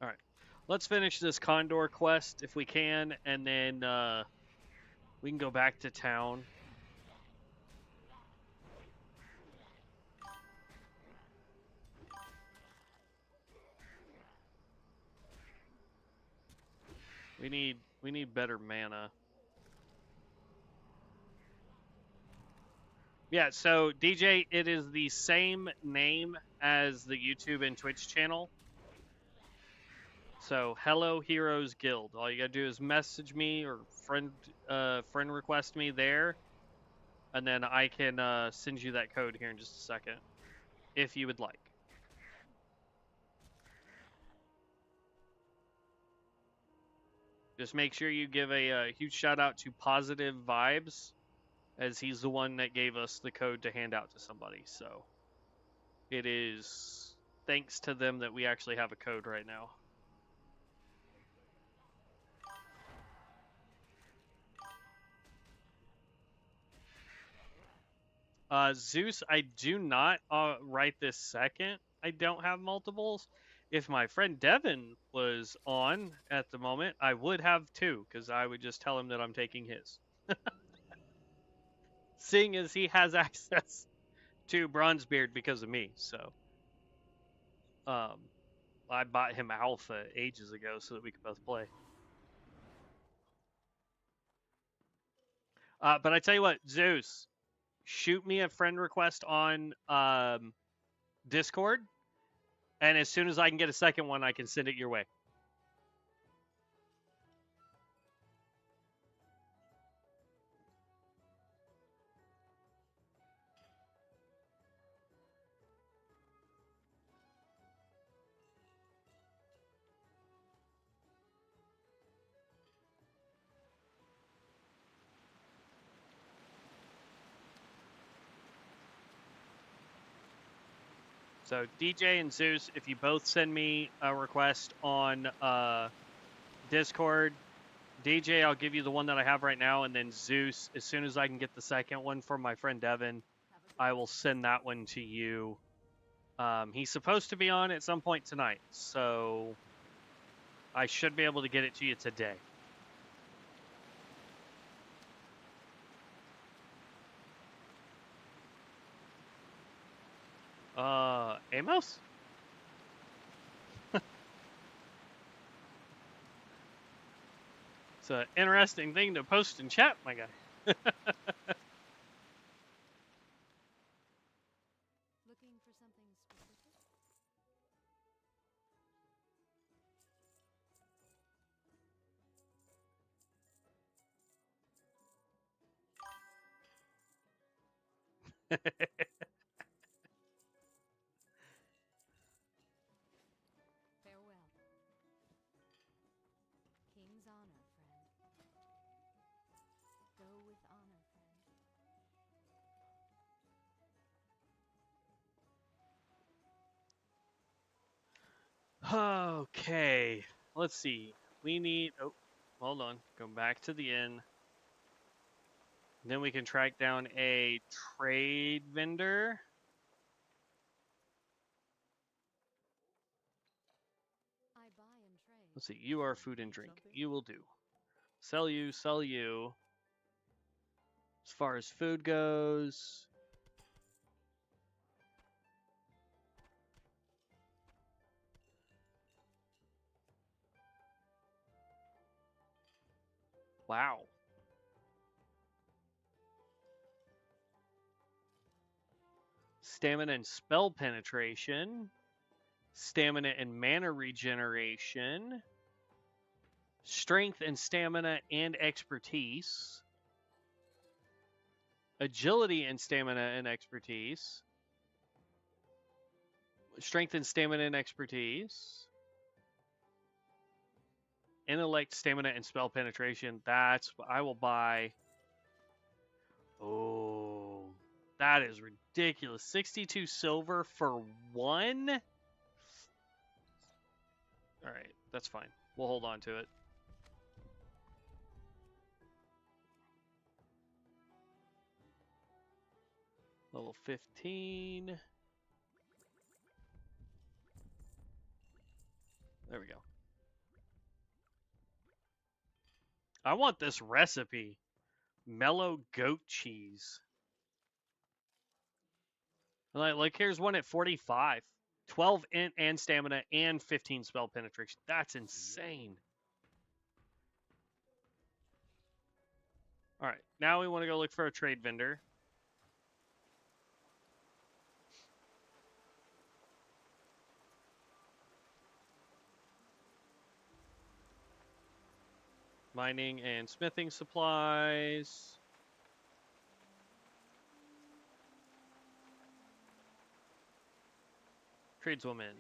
All right, let's finish this Condor quest if we can, and then we can go back to town. We need better mana. Yeah, so DJ, it is the same name as the YouTube and Twitch channel. So, Hello Heroes Guild. All you gotta do is message me or friend request me there, and then I can send you that code here in just a second, if you would like. Just make sure you give a huge shout out to Positive Vibes, as he's the one that gave us the code to hand out to somebody. So, it is thanks to them that we actually have a code right now. Zeus, I do not right this second. I don't have multiples. If my friend Devin was on at the moment, I would have two, because I would just tell him that I'm taking his. Seeing as he has access to Bronzebeard because of me, so. I bought him Alpha ages ago so that we could both play. But I tell you what, Zeus, shoot me a friend request on Discord, and as soon as I can get a second one, I can send it your way. So DJ and Zeus, if you both send me a request on Discord, DJ, I'll give you the one that I have right now, and then Zeus, as soon as I can get the second one from my friend Devin, I will send that one to you. He's supposed to be on at some point tonight, so I should be able to get it to you today. Amos? It's an interesting thing to post in chat, my guy. Looking for something specific? Farewell. King's honor, friend. Go with honor, friend. Okay, let's see. We need. Oh, hold on. Go back to the inn. Then we can track down a trade vendor. I buy and trade. Let's see. You are food and drink. You will do. Sell you, sell you. As far as food goes. Wow. Stamina and spell penetration. Stamina and mana regeneration. Strength and stamina and expertise. Agility and stamina and expertise. Strength and stamina and expertise. Intellect, stamina, and spell penetration. That's what I will buy. Oh, that is ridiculous. 62 silver for one? Alright, that's fine. We'll hold on to it. Level 15. There we go. I want this recipe. Mellow goat cheese. Like here's one at 45. 12 int and stamina and 15 spell penetration. That's insane. All right, now we want to go look for a trade vendor. Mining and smithing supplies. Tradeswoman.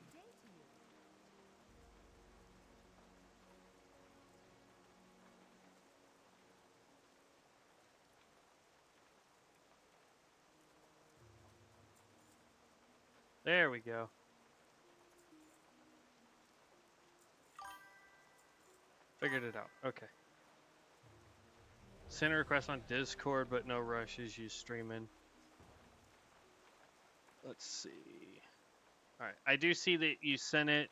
There we go. Figured it out. Okay. Send a request on Discord, but no rushes. You streaming. Let's see. All right. I do see that you sent it.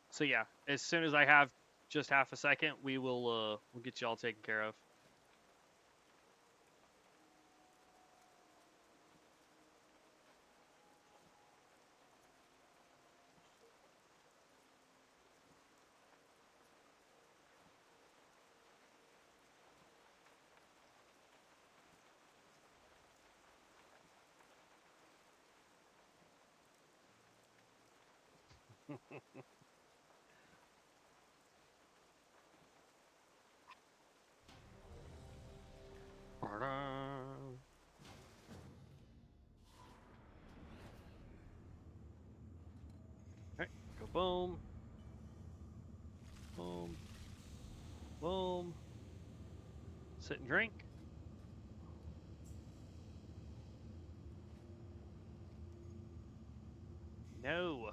So yeah, as soon as I have just half a second, we'll get you all taken care of. Alright, go boom. Boom. Boom. Sit and drink. No.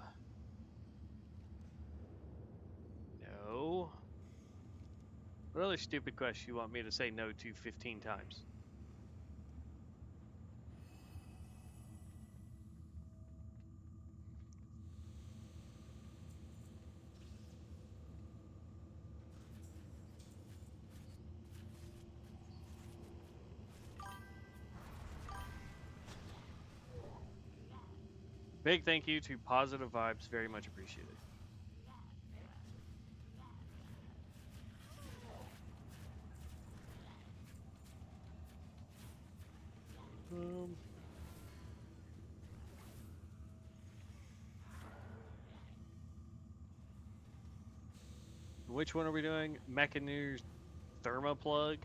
No. What other stupid question you want me to say no to 15 times? Big thank you to Positive Vibes. Very much appreciated. Which one are we doing? Mechaneer's Thermoplug?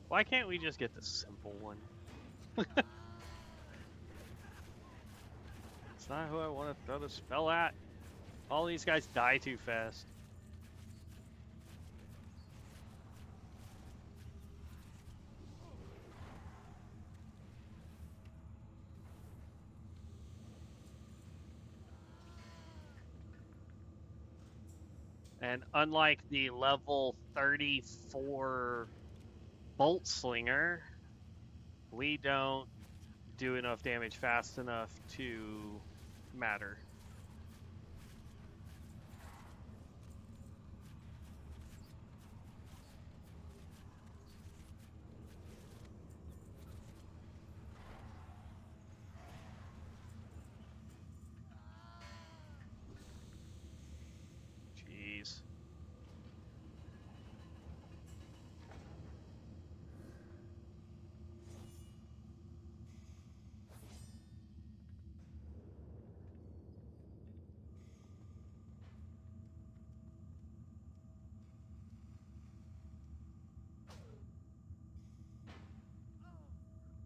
Why can't we just get the simple one? It's not who I want to throw the spell at. All these guys die too fast. And unlike the level 34 Bolt Slinger, we don't do enough damage fast enough to matter. Jeez.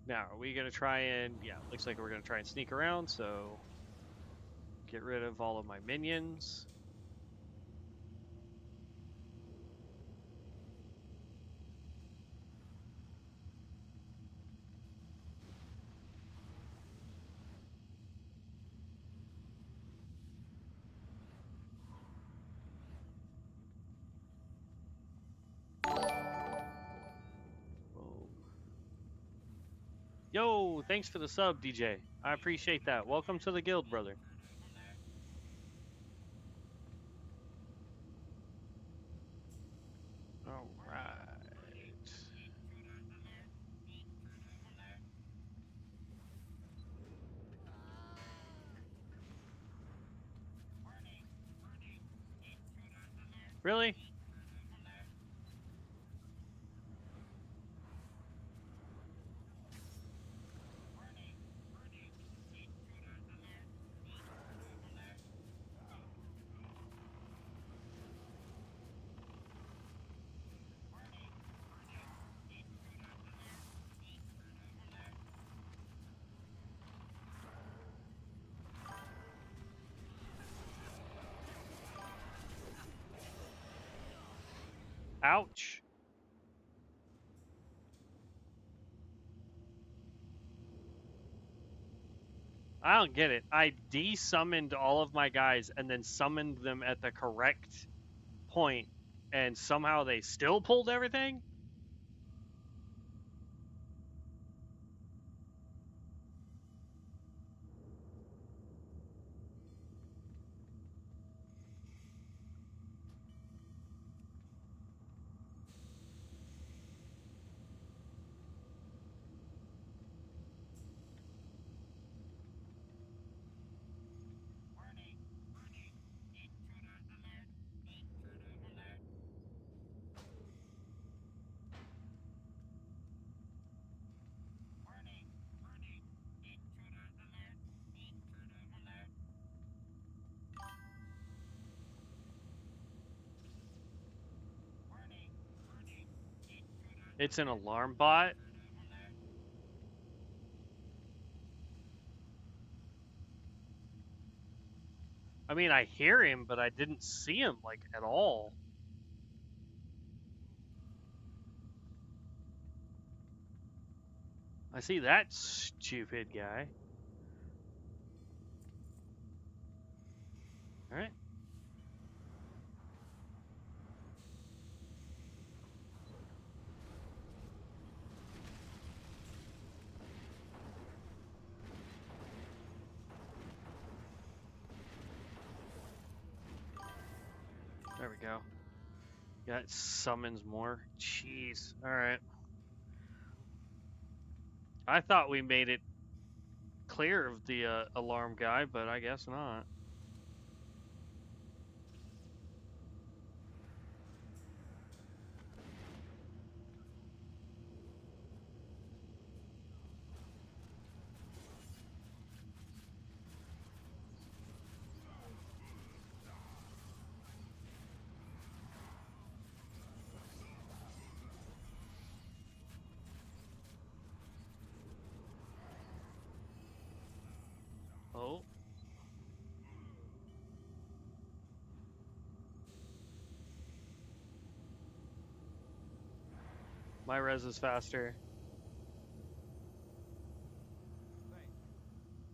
Now, are we going to try and... Yeah, looks like we're going to try and sneak around, so... Get rid of all of my minions. Boom. Yo, thanks for the sub, DJ. I appreciate that. Welcome to the guild, brother. All right. Really? Ouch. I don't get it. I de-summoned all of my guys and then summoned them at the correct point, and somehow they still pulled everything? It's an alarm bot. I mean, I hear him, but I didn't see him, like, at all. I see that stupid guy. Alright. There we go. Yeah, it summons more. Jeez. Alright. I thought we made it clear of the alarm guy, but I guess not. Oh. My res is faster.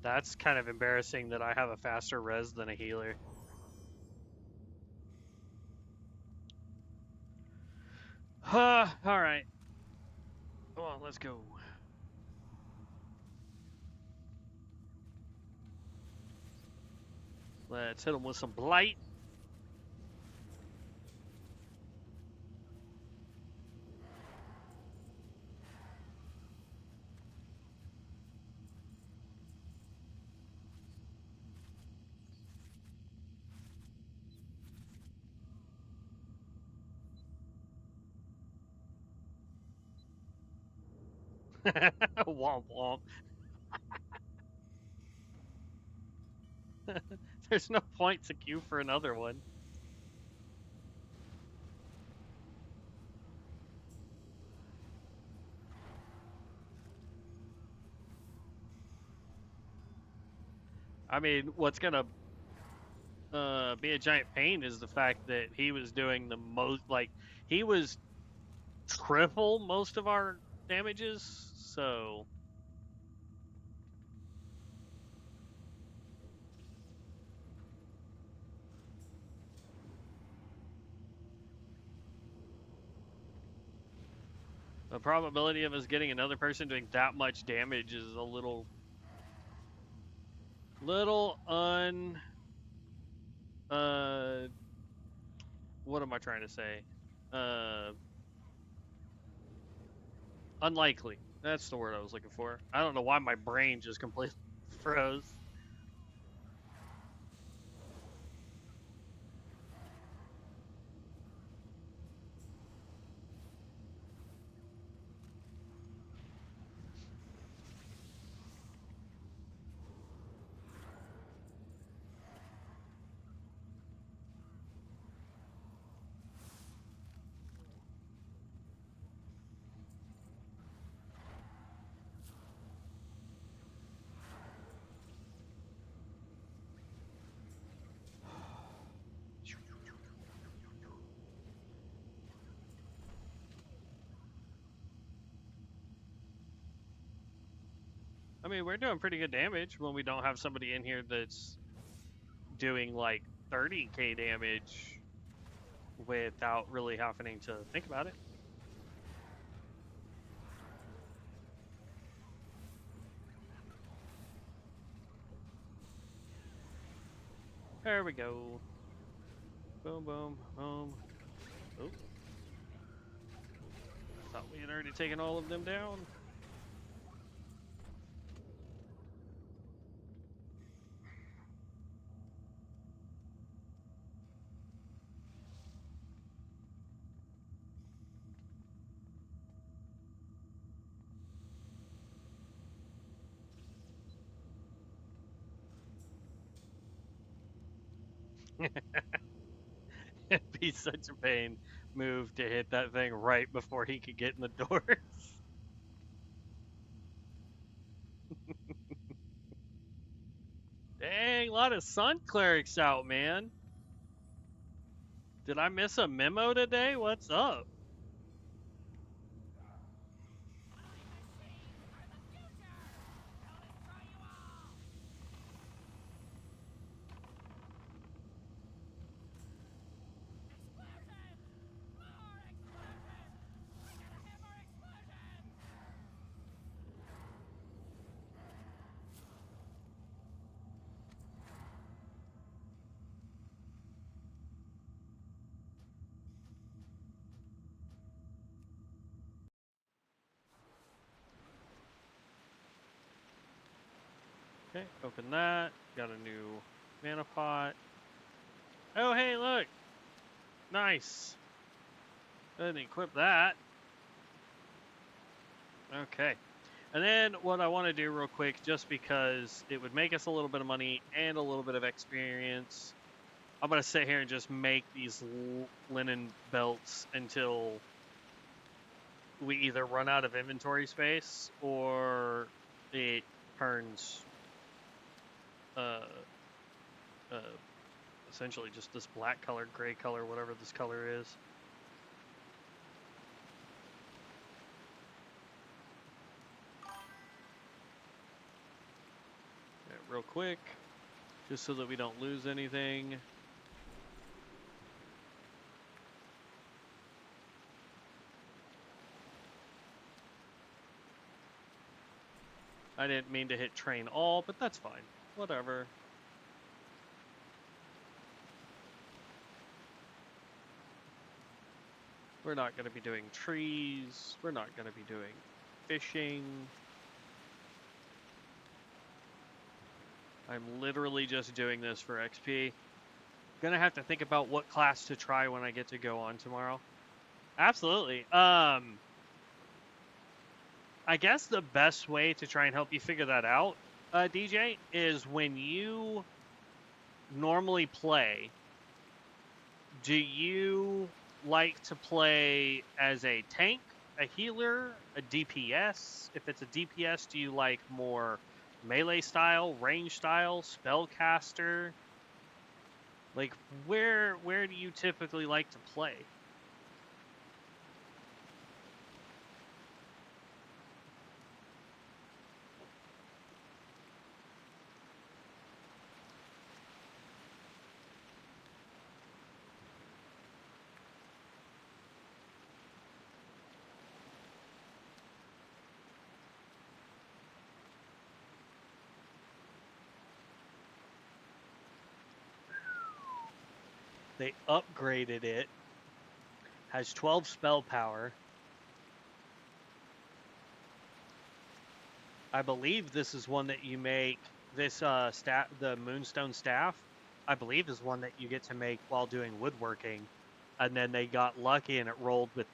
That's kind of embarrassing that I have a faster res than a healer. Alright. Come on, let's go. Let's hit him with some blight. Womp womp. There's no point to queue for another one. I mean, what's gonna be a giant pain is the fact that he was doing the most, like, he was triple most of our damages, so... The probability of us getting another person doing that much damage is a little what am I trying to say? Unlikely. That's the word I was looking for. I don't know why my brain just completely froze. I mean, we're doing pretty good damage when we don't have somebody in here that's doing like 30k damage without really having to think about it. There we go. Boom, boom, boom. Oh. Thought we had already taken all of them down. be such a pain move to hit that thing right before he could get in the doors. Dang, a lot of sun clerics out, man. Did I miss a memo today? What's up? Okay, open that. Got a new mana pot. Oh, hey, look. Nice. Didn't equip that. Okay. And then what I want to do real quick, just because it would make us a little bit of money and a little bit of experience, I'm going to sit here and just make these linen belts until we either run out of inventory space or it turns essentially just this black color, gray color, whatever this color is. Okay, real quick, just so that we don't lose anything. I didn't mean to hit train all, but that's fine. Whatever. We're not going to be doing trees. We're not going to be doing fishing. I'm literally just doing this for XP. Gonna have to think about what class to try when I get to go on tomorrow. Absolutely. I guess the best way to try and help you figure that out, DJ, is when you normally play, do you like to play as a tank, a healer, a DPS? If it's a DPS, do you like more melee style, range style, spellcaster? Like, where do you typically like to play? They upgraded it. Has 12 spell power. I believe this is one that you make. This staff, the Moonstone staff, I believe is one that you get to make while doing woodworking. And then they got lucky and it rolled with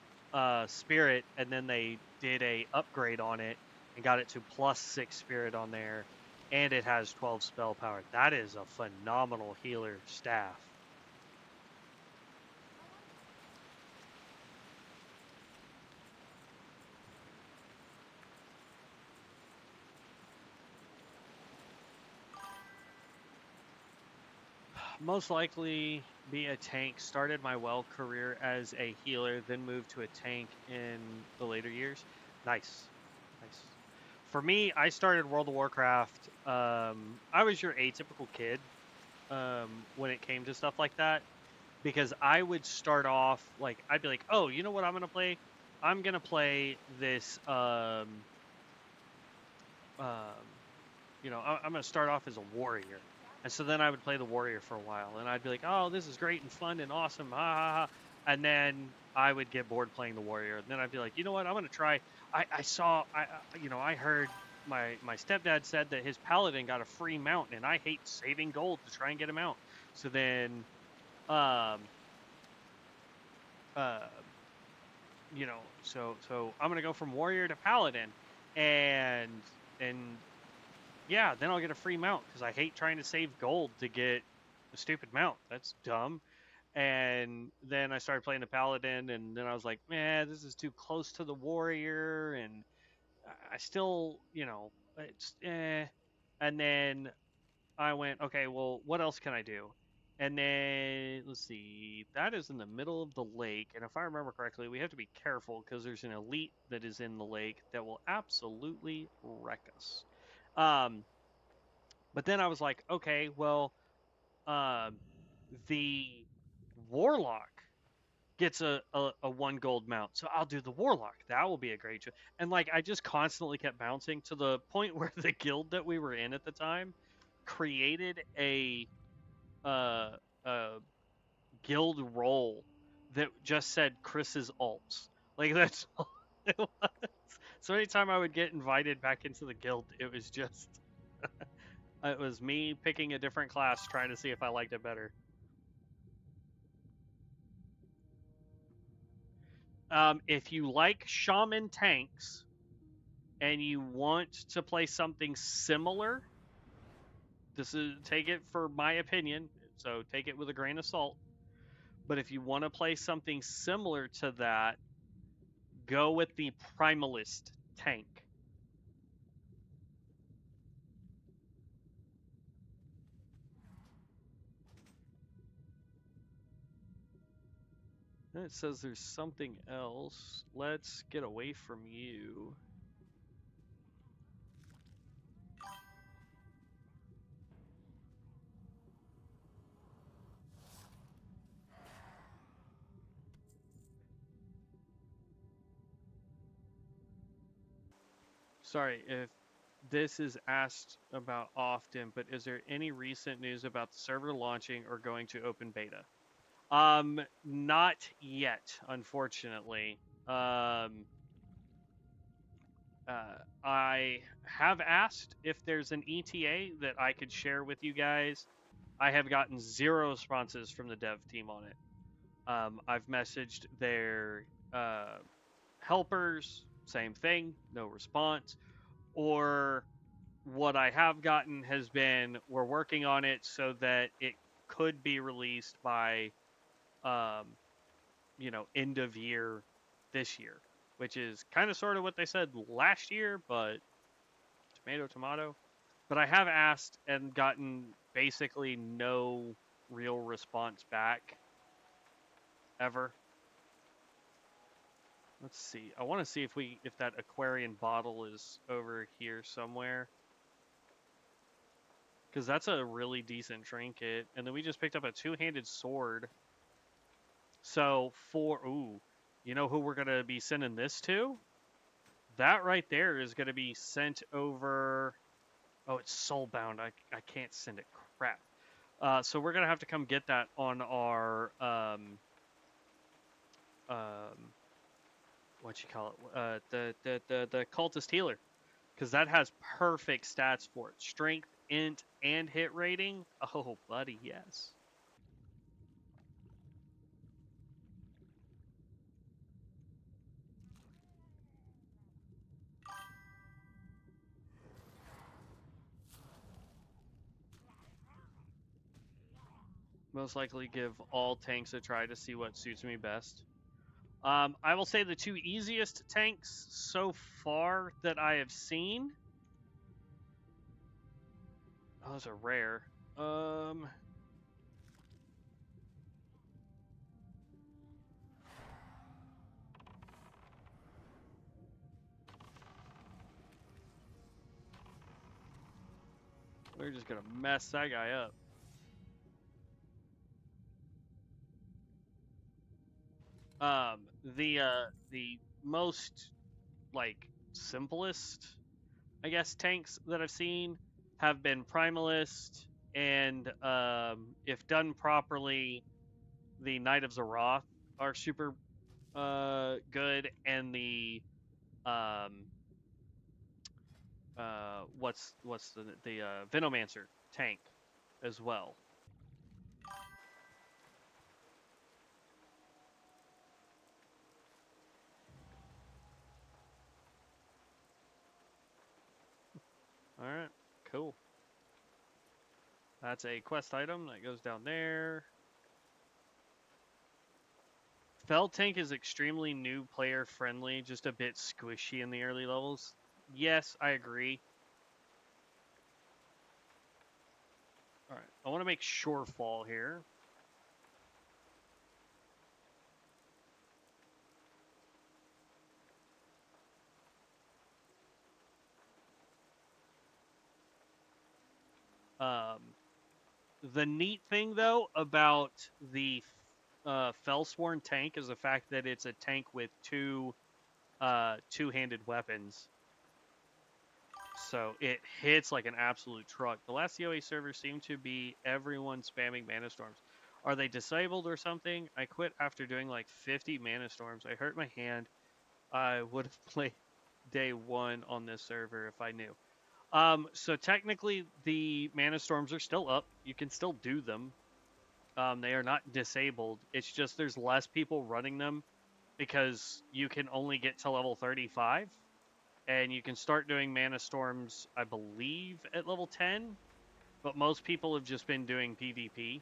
spirit, and then they did a upgrade on it and got it to +6 spirit on there, and it has 12 spell power. That is a phenomenal healer staff. Most likely be a tank. Started my WoW career as a healer, then moved to a tank in the later years. Nice. Nice. For me, I started World of Warcraft. I was your atypical kid when it came to stuff like that, because I would start off, like, I'd be like, oh, you know what I'm going to play? I'm going to play this, I'm going to start off as a warrior. And so then I would play the warrior for a while, and I'd be like, oh, this is great and fun and awesome, ha ha ha. And then I would get bored playing the warrior, and then I'd be like, you know what, I'm going to try. I heard my stepdad said that his paladin got a free mount, and I hate saving gold to try and get a mount. So then, so I'm going to go from warrior to paladin, and yeah, then I'll get a free mount because I hate trying to save gold to get a stupid mount. That's dumb. And then I started playing the paladin, and then I was like, man, this is too close to the warrior, and I still, it's eh. And then I went, okay, well, what else can I do? And then let's see, that is in the middle of the lake, and if I remember correctly, we have to be careful because there's an elite that is in the lake that will absolutely wreck us. Um, but then I was like, okay, well, um, the warlock gets a 1 gold mount, so I'll do the warlock. That will be a great choice. And like I just constantly kept bouncing to the point where the guild that we were in at the time created uh, a guild role that just said Chris's alts. Like that's all it was. So anytime I would get invited back into the guild, it was just it was me picking a different class, trying to see if I liked it better. If you like shaman tanks and you want to play something similar, this is take it for my opinion, so take it with a grain of salt. But if you want to play something similar to that, go with the primalist tank. And it says there's something else. Let's get away from you. Sorry if this is asked about often, but is there any recent news about the server launching or going to open beta? Not yet, unfortunately. I have asked if there's an ETA that I could share with you guys. I have gotten 0 responses from the dev team on it. I've messaged their helpers, same thing, no response. Or what I have gotten has been we're working on it so that it could be released by, end of year this year, which is kind of sort of what they said last year, but tomato, tomato. But I have asked and gotten basically no real response back ever. Let's see. I want to see if that Aquarian bottle is over here somewhere. Because that's a really decent trinket. And then we just picked up a 2-handed sword. So you know who we're going to be sending this to? That right there is going to be sent over. Oh, it's soulbound. I can't send it. Crap. So we're going to have to come get that on our, what you call it? The cultist healer. Because that has perfect stats for it. Strength, int, and hit rating. Oh, buddy, yes. Most likely give all tanks a try to see what suits me best. I will say the 2 easiest tanks so far that I have seen. Oh, those are rare. We're just gonna mess that guy up. The most like simplest, I guess, tanks that I've seen have been primalist, and if done properly, the Knight of Azeroth are super good, and the what's the Venomancer tank as well. All right, cool. That's a quest item that goes down there. Fel Tank is extremely new player friendly, just a bit squishy in the early levels. Yes, I agree. Alright, I want to make Shorefall here. The neat thing, though, about the Felsworn tank is the fact that it's a tank with two-handed weapons. So it hits like an absolute truck. The last COA server seemed to be everyone spamming Mana Storms. Are they disabled or something? I quit after doing like 50 Mana Storms. I hurt my hand. I would have played day one on this server if I knew. So technically the Mana Storms are still up. You can still do them. They are not disabled. It's just there's less people running them because you can only get to level 35. And you can start doing Mana Storms, I believe, at level 10. But most people have just been doing PvP.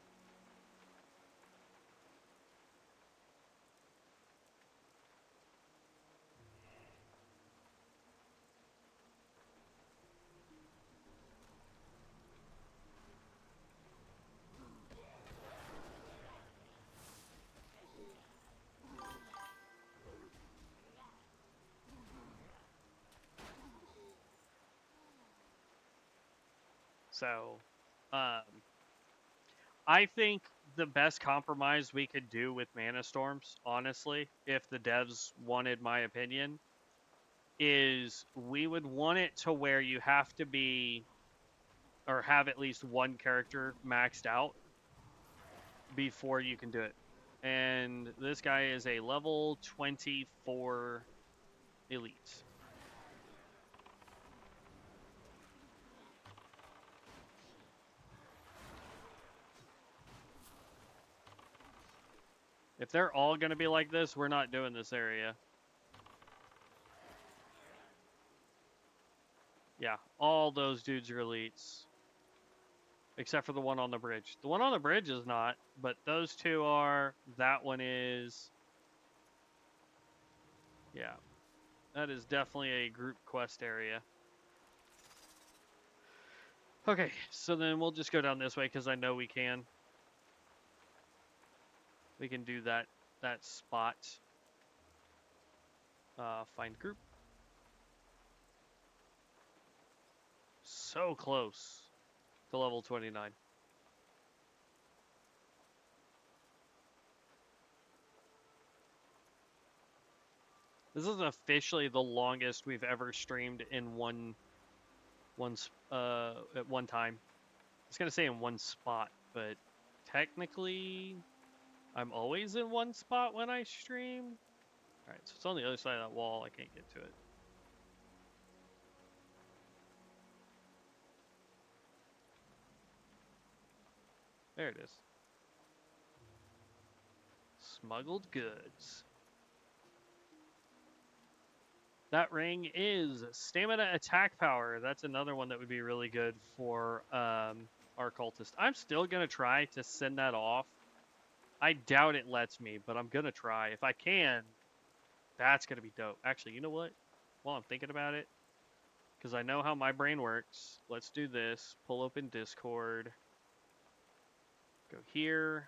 So, I think the best compromise we could do with Mana Storms, honestly, if the devs wanted my opinion, is we would want it to where you have to be, or have at least one character maxed out before you can do it. And this guy is a level 24 elite. If they're all going to be like this, we're not doing this area. Yeah, all those dudes are elites. Except for the one on the bridge. The one on the bridge is not, but those two are. That one is. Yeah. That is definitely a group quest area. Okay, so then we'll just go down this way because I know we can. We can do that spot. Find group. So close to level 29. This is officially the longest we've ever streamed in at one time. I was gonna say in one spot, but technically I'm always in one spot when I stream. Alright, so it's on the other side of that wall. I can't get to it. There it is. Smuggled goods. That ring is stamina attack power. That's another one that would be really good for our cultist. I'm still going to try to send that off. I doubt it lets me, but I'm going to try. If I can, that's going to be dope. Actually, you know what? While I'm thinking about it, because I know how my brain works, let's do this. Pull open Discord. Go here.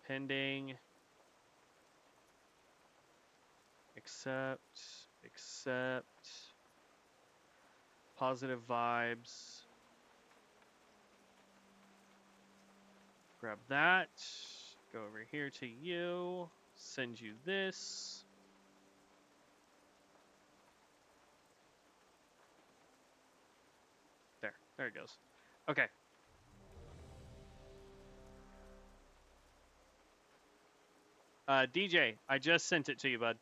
Pending. Accept. Positive vibes. Grab that. Go over here to you. Send you this. There it goes. Okay. DJ, I just sent it to you, bud.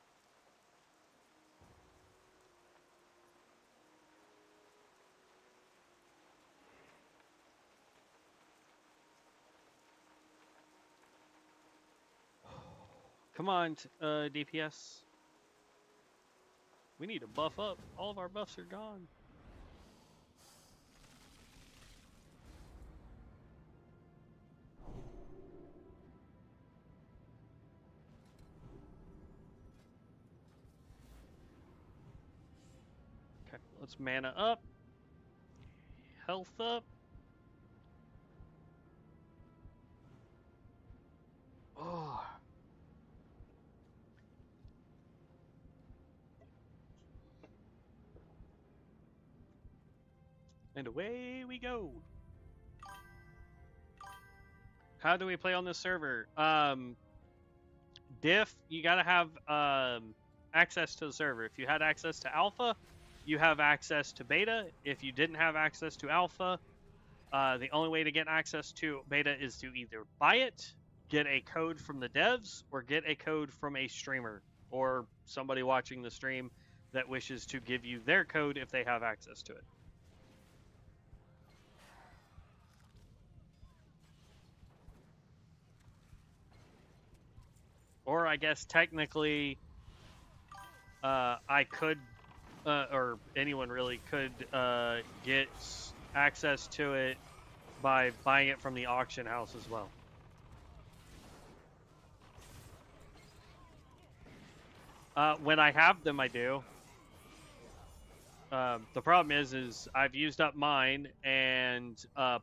Come on, DPS. We need to buff up. All of our buffs are gone. Let's mana up. Health up. Oh. And away we go. How do we play on this server? Diff, you gotta have access to the server. If you had access to alpha, you have access to beta. If you didn't have access to alpha, the only way to get access to beta is to either buy it, get a code from the devs, or get a code from a streamer or somebody watching the stream that wishes to give you their code if they have access to it. Or I guess technically, I could, or anyone really could get access to it by buying it from the auction house as well. When I have them, I do. The problem is I've used up mine, and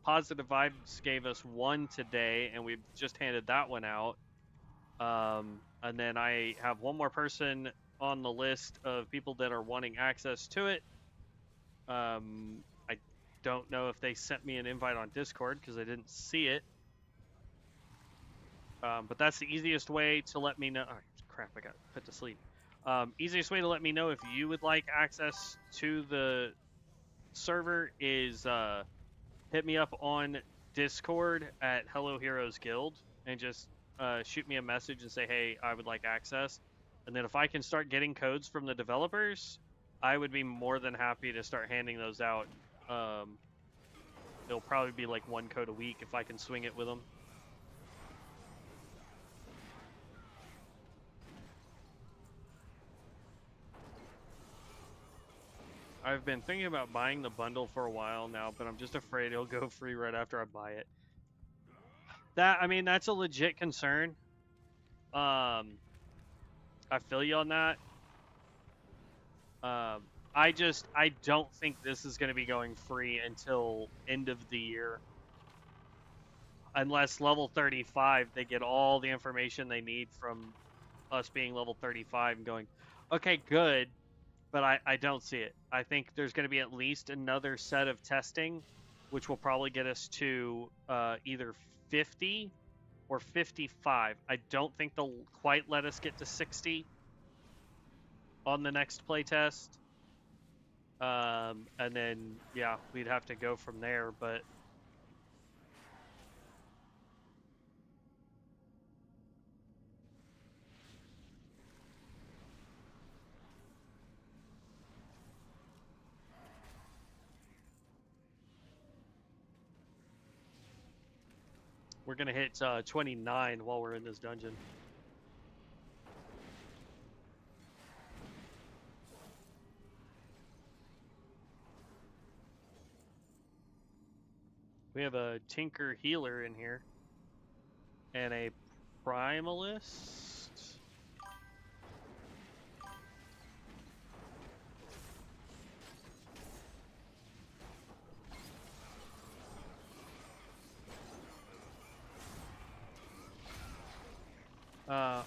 Positive Vibes gave us one today, and we've just handed that one out. And then I have one more person on the list of people that are wanting access to it. I don't know if they sent me an invite on Discord because I didn't see it. But that's the easiest way to let me know. Oh, crap, I got put to sleep. Easiest way to let me know if you would like access to the server is hit me up on Discord at Hello Heroes Guild and just shoot me a message and say, hey, I would like access. And then if I can start getting codes from the developers, I would be more than happy to start handing those out. It'll probably be like one code a week if I can swing it with them. I've been thinking about buying the bundle for a while now, but I'm just afraid it'll go free right after I buy it. I mean, that's a legit concern. I feel you on that. I don't think this is going to be going free until end of the year. Unless level 35, they get all the information they need from us being level 35 and going, okay, good. But I don't see it. I think there's going to be at least another set of testing, which will probably get us to either 50 or 55. I don't think they'll quite let us get to 60 on the next playtest. And then, yeah, we'd have to go from there, but... We're going to hit 29 while we're in this dungeon. We have a Tinker Healer in here. And a Primalist.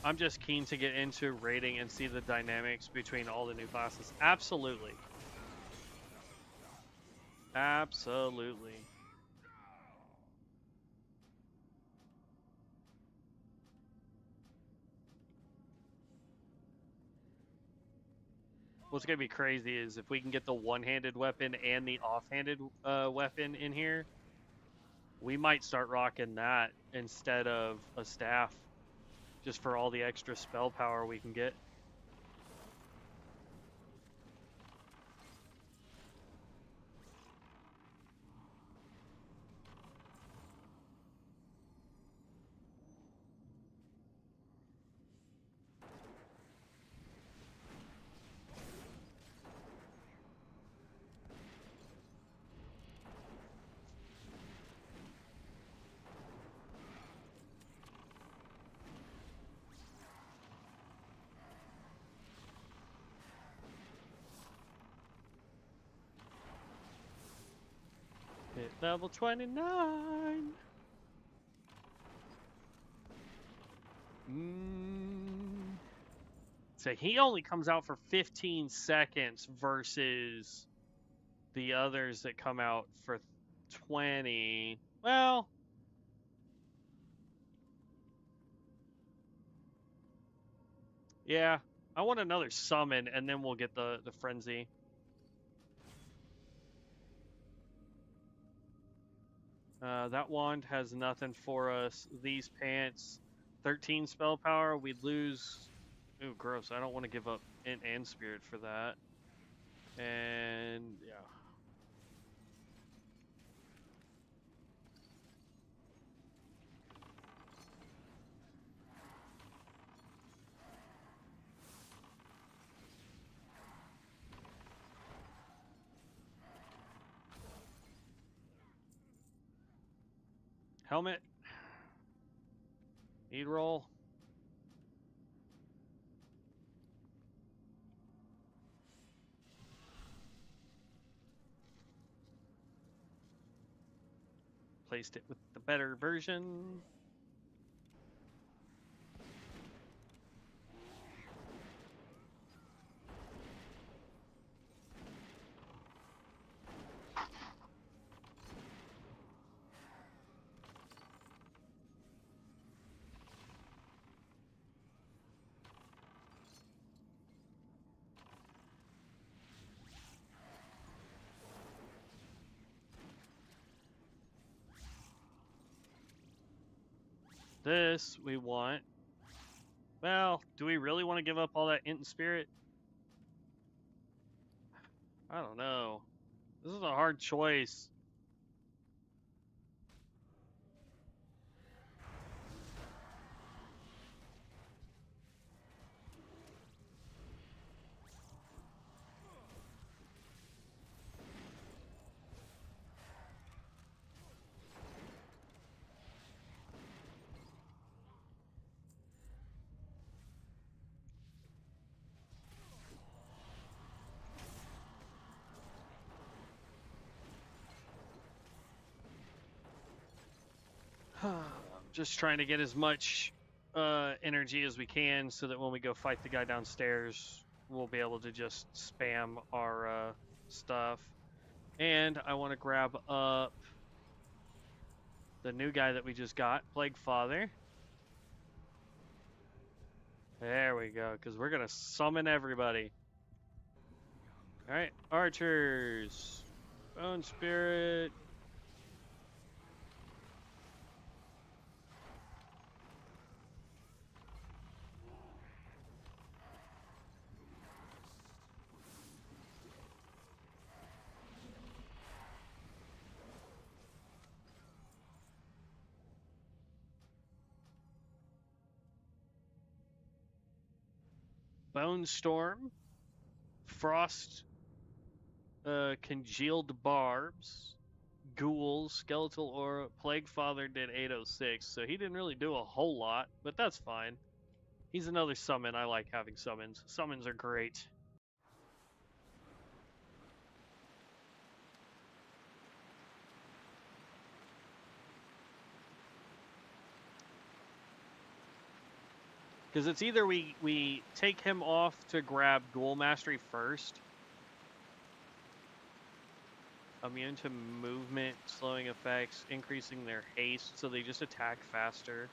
I'm just keen to get into raiding and see the dynamics between all the new classes. Absolutely. Absolutely. What's going to be crazy is if we can get the one-handed weapon and the off-handed weapon in here, we might start rocking that instead of a staff. Just for all the extra spell power we can get. Level 29. So he only comes out for 15 seconds versus the others that come out for 20. Well, yeah. I want another summon, and then we'll get the frenzy. That wand has nothing for us. These pants, 13 spell power. We'd lose. Ooh, gross. I don't want to give up int and spirit for that. And yeah. Helmet. Need roll. Placed it with the better version. This we want. Well, do we really want to give up all that int and spirit? I don't know. This is a hard choice. Just trying to get as much energy as we can so that when we go fight the guy downstairs, we'll be able to just spam our stuff. And I want to grab up the new guy that we just got, Plague Father. There we go, because we're going to summon everybody. Alright, archers. Bone Spirit. Bone Storm, Frost, Congealed Barbs, Ghouls, Skeletal Aura, Plague Father did 806, so he didn't really do a whole lot, but that's fine. He's another summon. I like having summons. Summons are great. Because it's either we take him off to grab Ghoul Mastery first. Immune to movement, slowing effects, increasing their haste, so they just attack faster.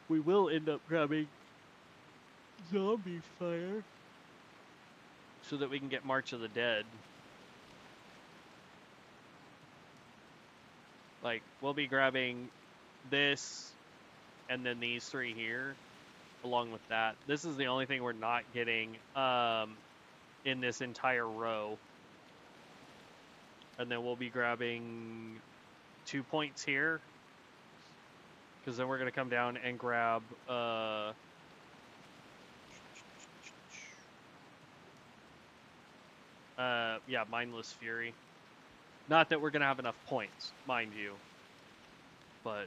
We will end up grabbing Zombie Fire so that we can get March of the Dead. Like, we'll be grabbing this and then these three here along with that. This is the only thing we're not getting in this entire row. And then we'll be grabbing 2 points here. Because then we're going to come down and grab yeah, Mindless Fury. Not that we're going to have enough points, mind you. But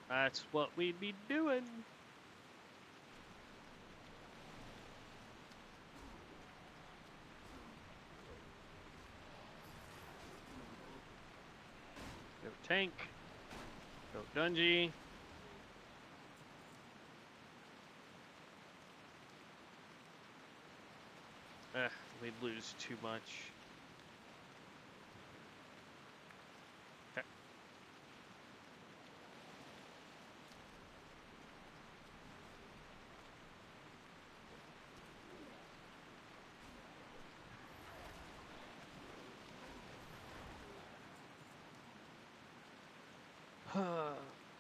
that's what we'd be doing. tank. Go Dungy. We'd lose too much. Okay.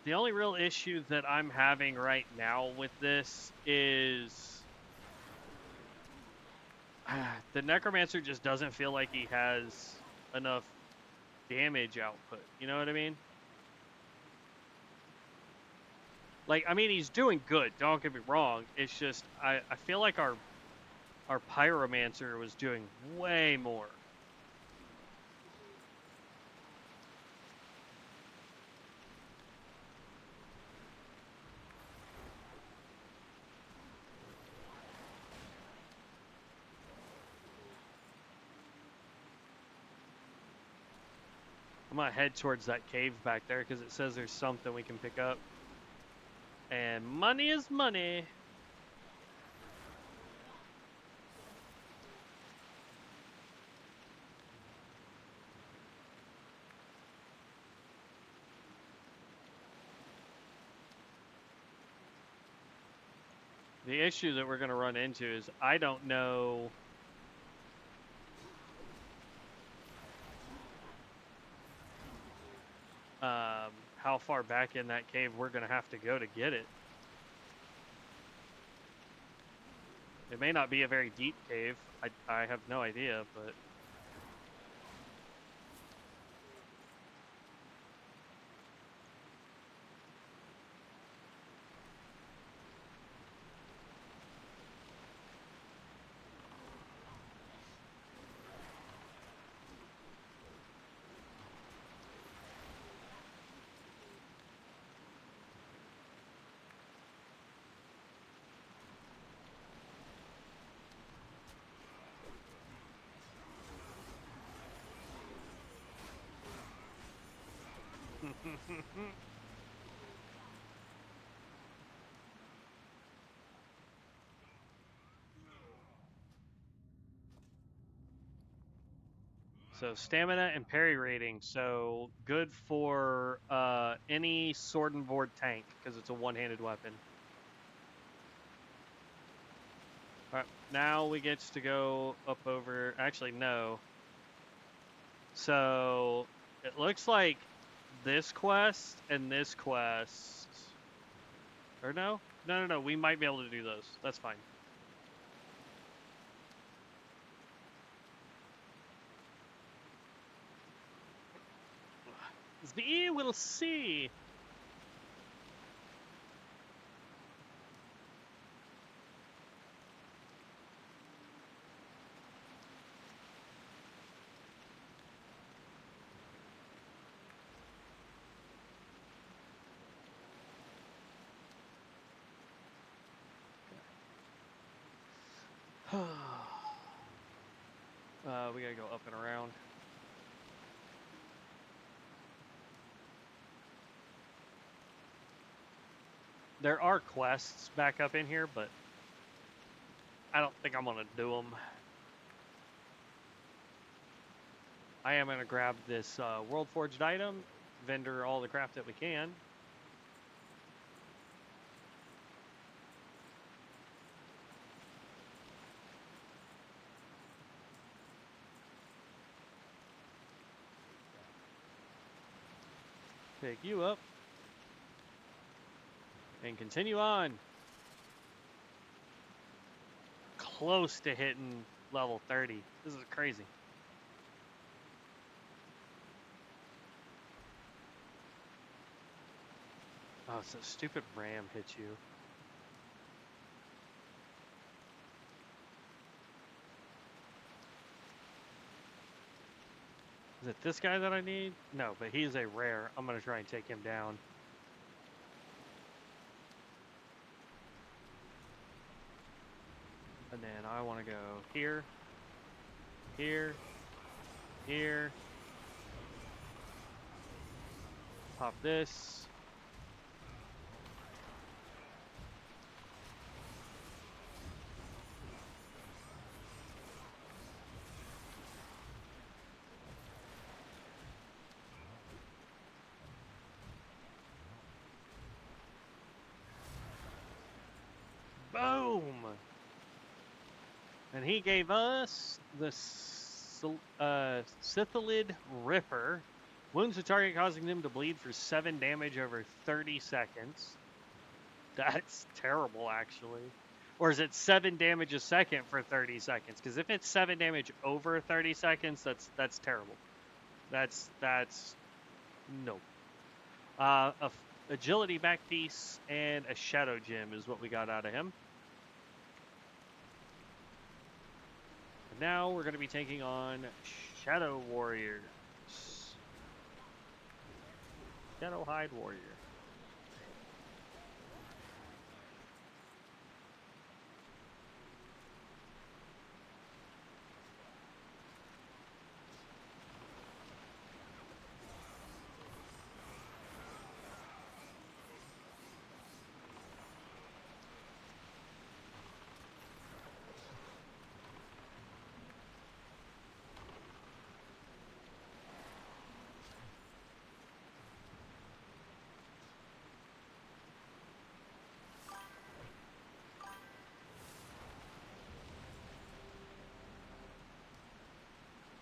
The only real issue that I'm having right now with this is the Necromancer just doesn't feel like he has enough damage output. You know what I mean? Like, I mean, he's doing good. Don't get me wrong. It's just I feel like our Pyromancer was doing way more. I'm gonna head towards that cave back there because it says there's something we can pick up. And money is money. The issue that we're gonna run into is I don't know. How far back in that cave we're gonna have to go to get it. It may not be a very deep cave. I have no idea, but so stamina and parry rating. So good for any sword and board tank because it's a one-handed weapon. All right, now we get to go up over. Actually, no. So it looks like this quest and this quest. Or no? No. We might be able to do those. That's fine. We will see. We gotta go up and around. There are quests back up in here, but I don't think I'm gonna do them. I am gonna grab this World Forged item, vendor all the crap that we can. Pick you up. And continue on. Close to hitting level 30. This is crazy. Oh, so stupid ram hits you. Is it this guy that I need? No, but he's a rare. I'm going to try and take him down. And then I want to go here, here, here, Pop this. Boom! And he gave us the Scythalid Ripper. Wounds the target, causing them to bleed for 7 damage over 30 seconds. That's terrible, actually. Or is it 7 damage a second for 30 seconds? Because if it's 7 damage over 30 seconds, that's terrible. That's no. Agility back piece and a shadow gem is what we got out of him. And now we're going to be taking on Shadow Warriors. Shadow Hide Warrior.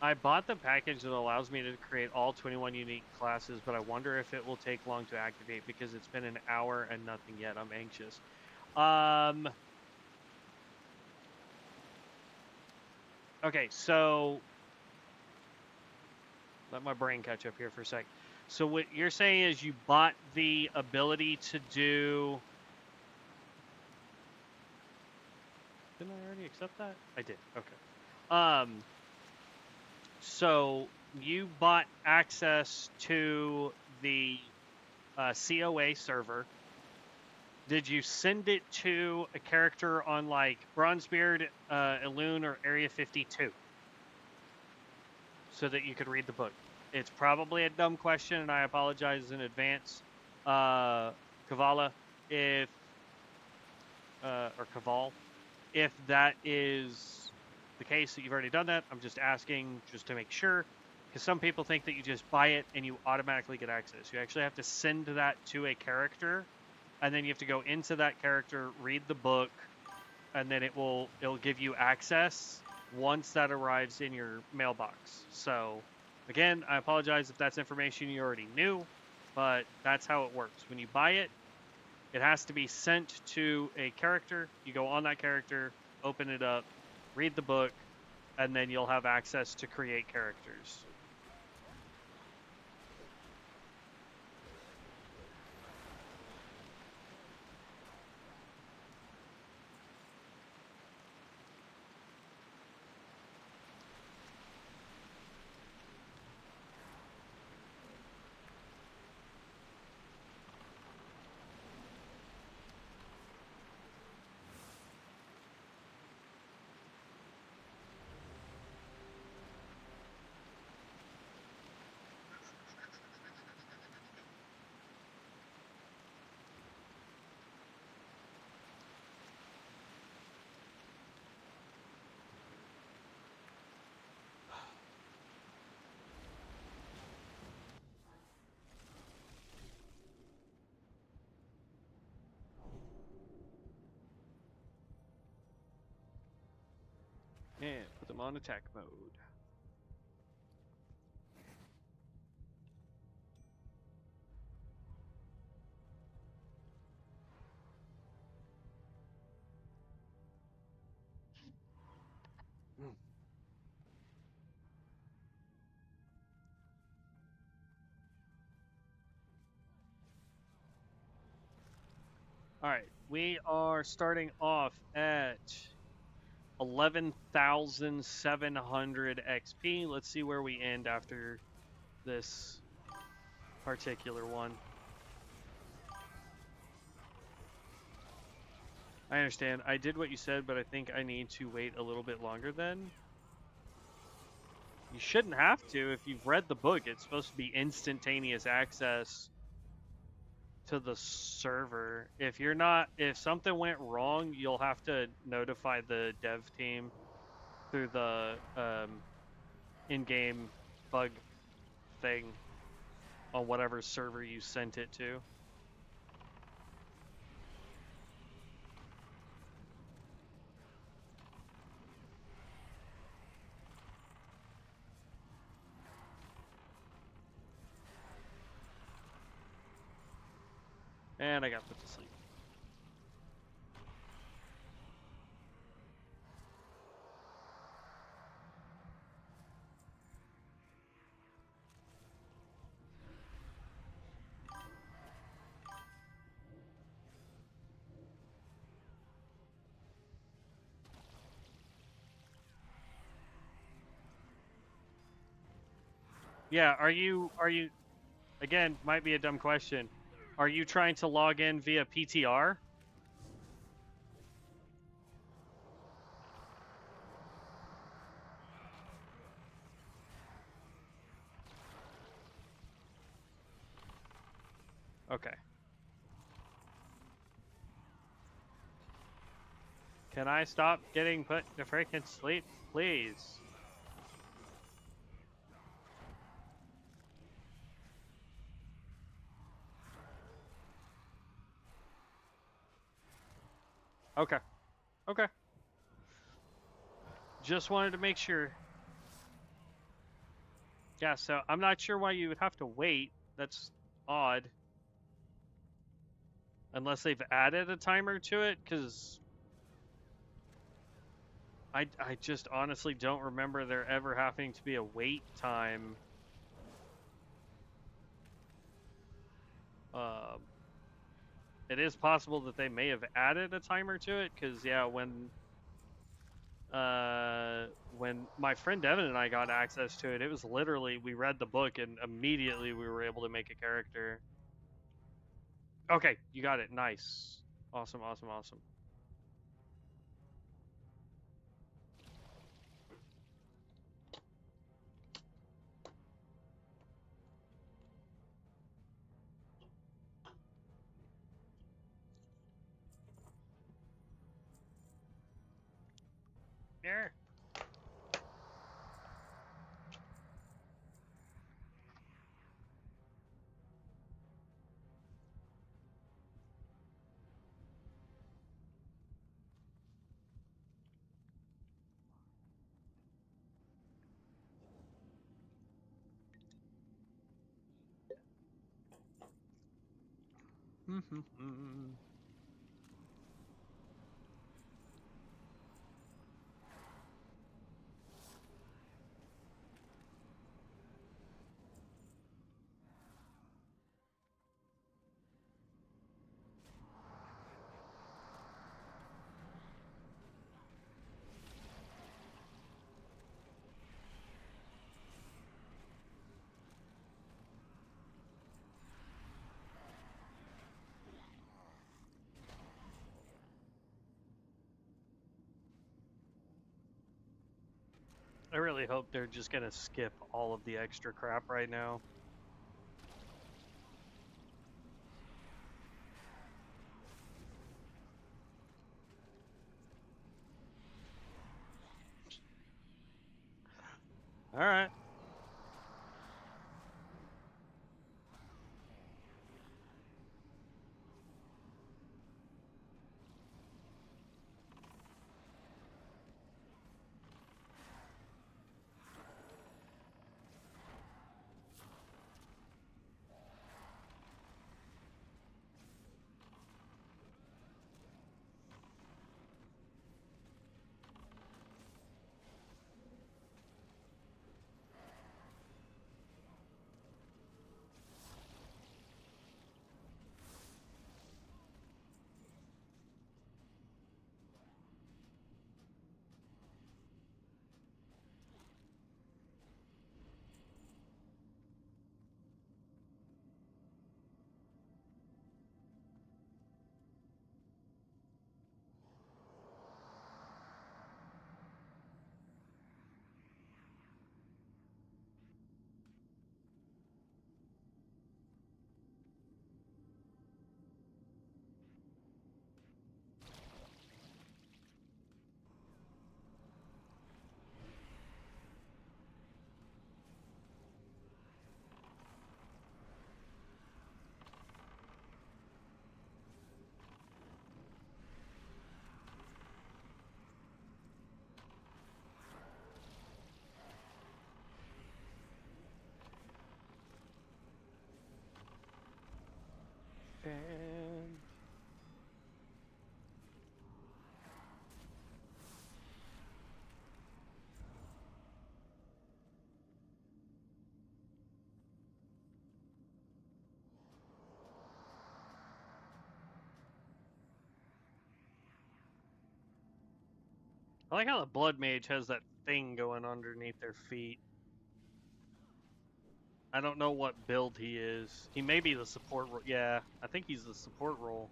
I bought the package that allows me to create all 21 unique classes, but I wonder if it will take long to activate because it's been an hour and nothing yet. I'm anxious. Okay, so let my brain catch up here for a sec. So what you're saying is you bought the ability to do... Didn't I already accept that? I did. Okay. So you bought access to the COA server. Did you send it to a character on like Bronzebeard, Elune, or Area 52 so that you could read the book? It's probably a dumb question, and I apologize in advance, Kavala, if or Kaval, if that is the case that you've already done that. I'm just asking just to make sure, because some people think that you just buy it and you automatically get access. You actually have to send that to a character, and then you have to go into that character, read the book, and then it'll give you access once that arrives in your mailbox. So again, I apologize if that's information you already knew, but that's how it works. When you buy it, it has to be sent to a character. You go on that character, open it up, read the book, and then you'll have access to create characters. And put them on attack mode. All right, we are starting off at 11,700 XP. Let's see where we end after this particular one. I understand. I did what you said, but I think I need to wait a little bit longer then. You shouldn't have to if you've read the book. It's supposed to be instantaneous access to the server. If you're not, if something went wrong, you'll have to notify the dev team through the in-game bug thing on whatever server you sent it to. And I got put to sleep. Yeah, are you again, might be a dumb question. Are you trying to log in via PTR? Okay. Can I stop getting put to freaking sleep, please? Okay. Okay. Just wanted to make sure. Yeah, so I'm not sure why you would have to wait. That's odd. Unless they've added a timer to it, because I just honestly don't remember there ever having to be a wait time. It is possible that they may have added a timer to it, because yeah, when my friend Evan and I got access to it, it was literally, we read the book and immediately we were able to make a character. Okay, you got it. Nice. Awesome, awesome, awesome. There. I really hope they're just gonna skip all of the extra crap right now. Alright. happened. I like how the Blood Mage has that thing going underneath their feet. I don't know what build he is. He may be the support role. Yeah, I think he's the support role.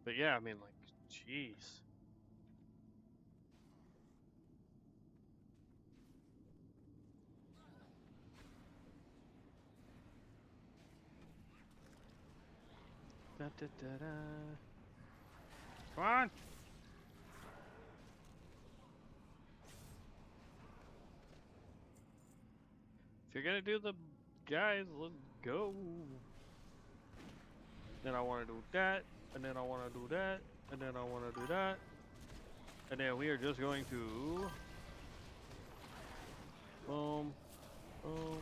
But yeah, I mean, like, jeez. Da, da, da, da. Come on! If you're gonna do the guys, let's go. Then I want to do that, and then I want to do that, and then I want to do that. And then we are just going to... Boom. Boom.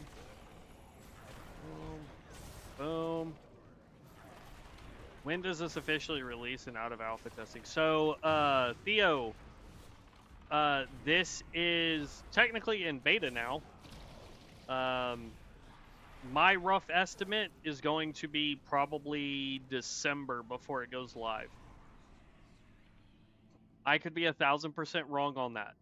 Boom. Boom. When does this officially release and out of alpha testing? So, Theo, this is technically in beta now. My rough estimate is going to be probably December before it goes live. I could be 1,000% wrong on that.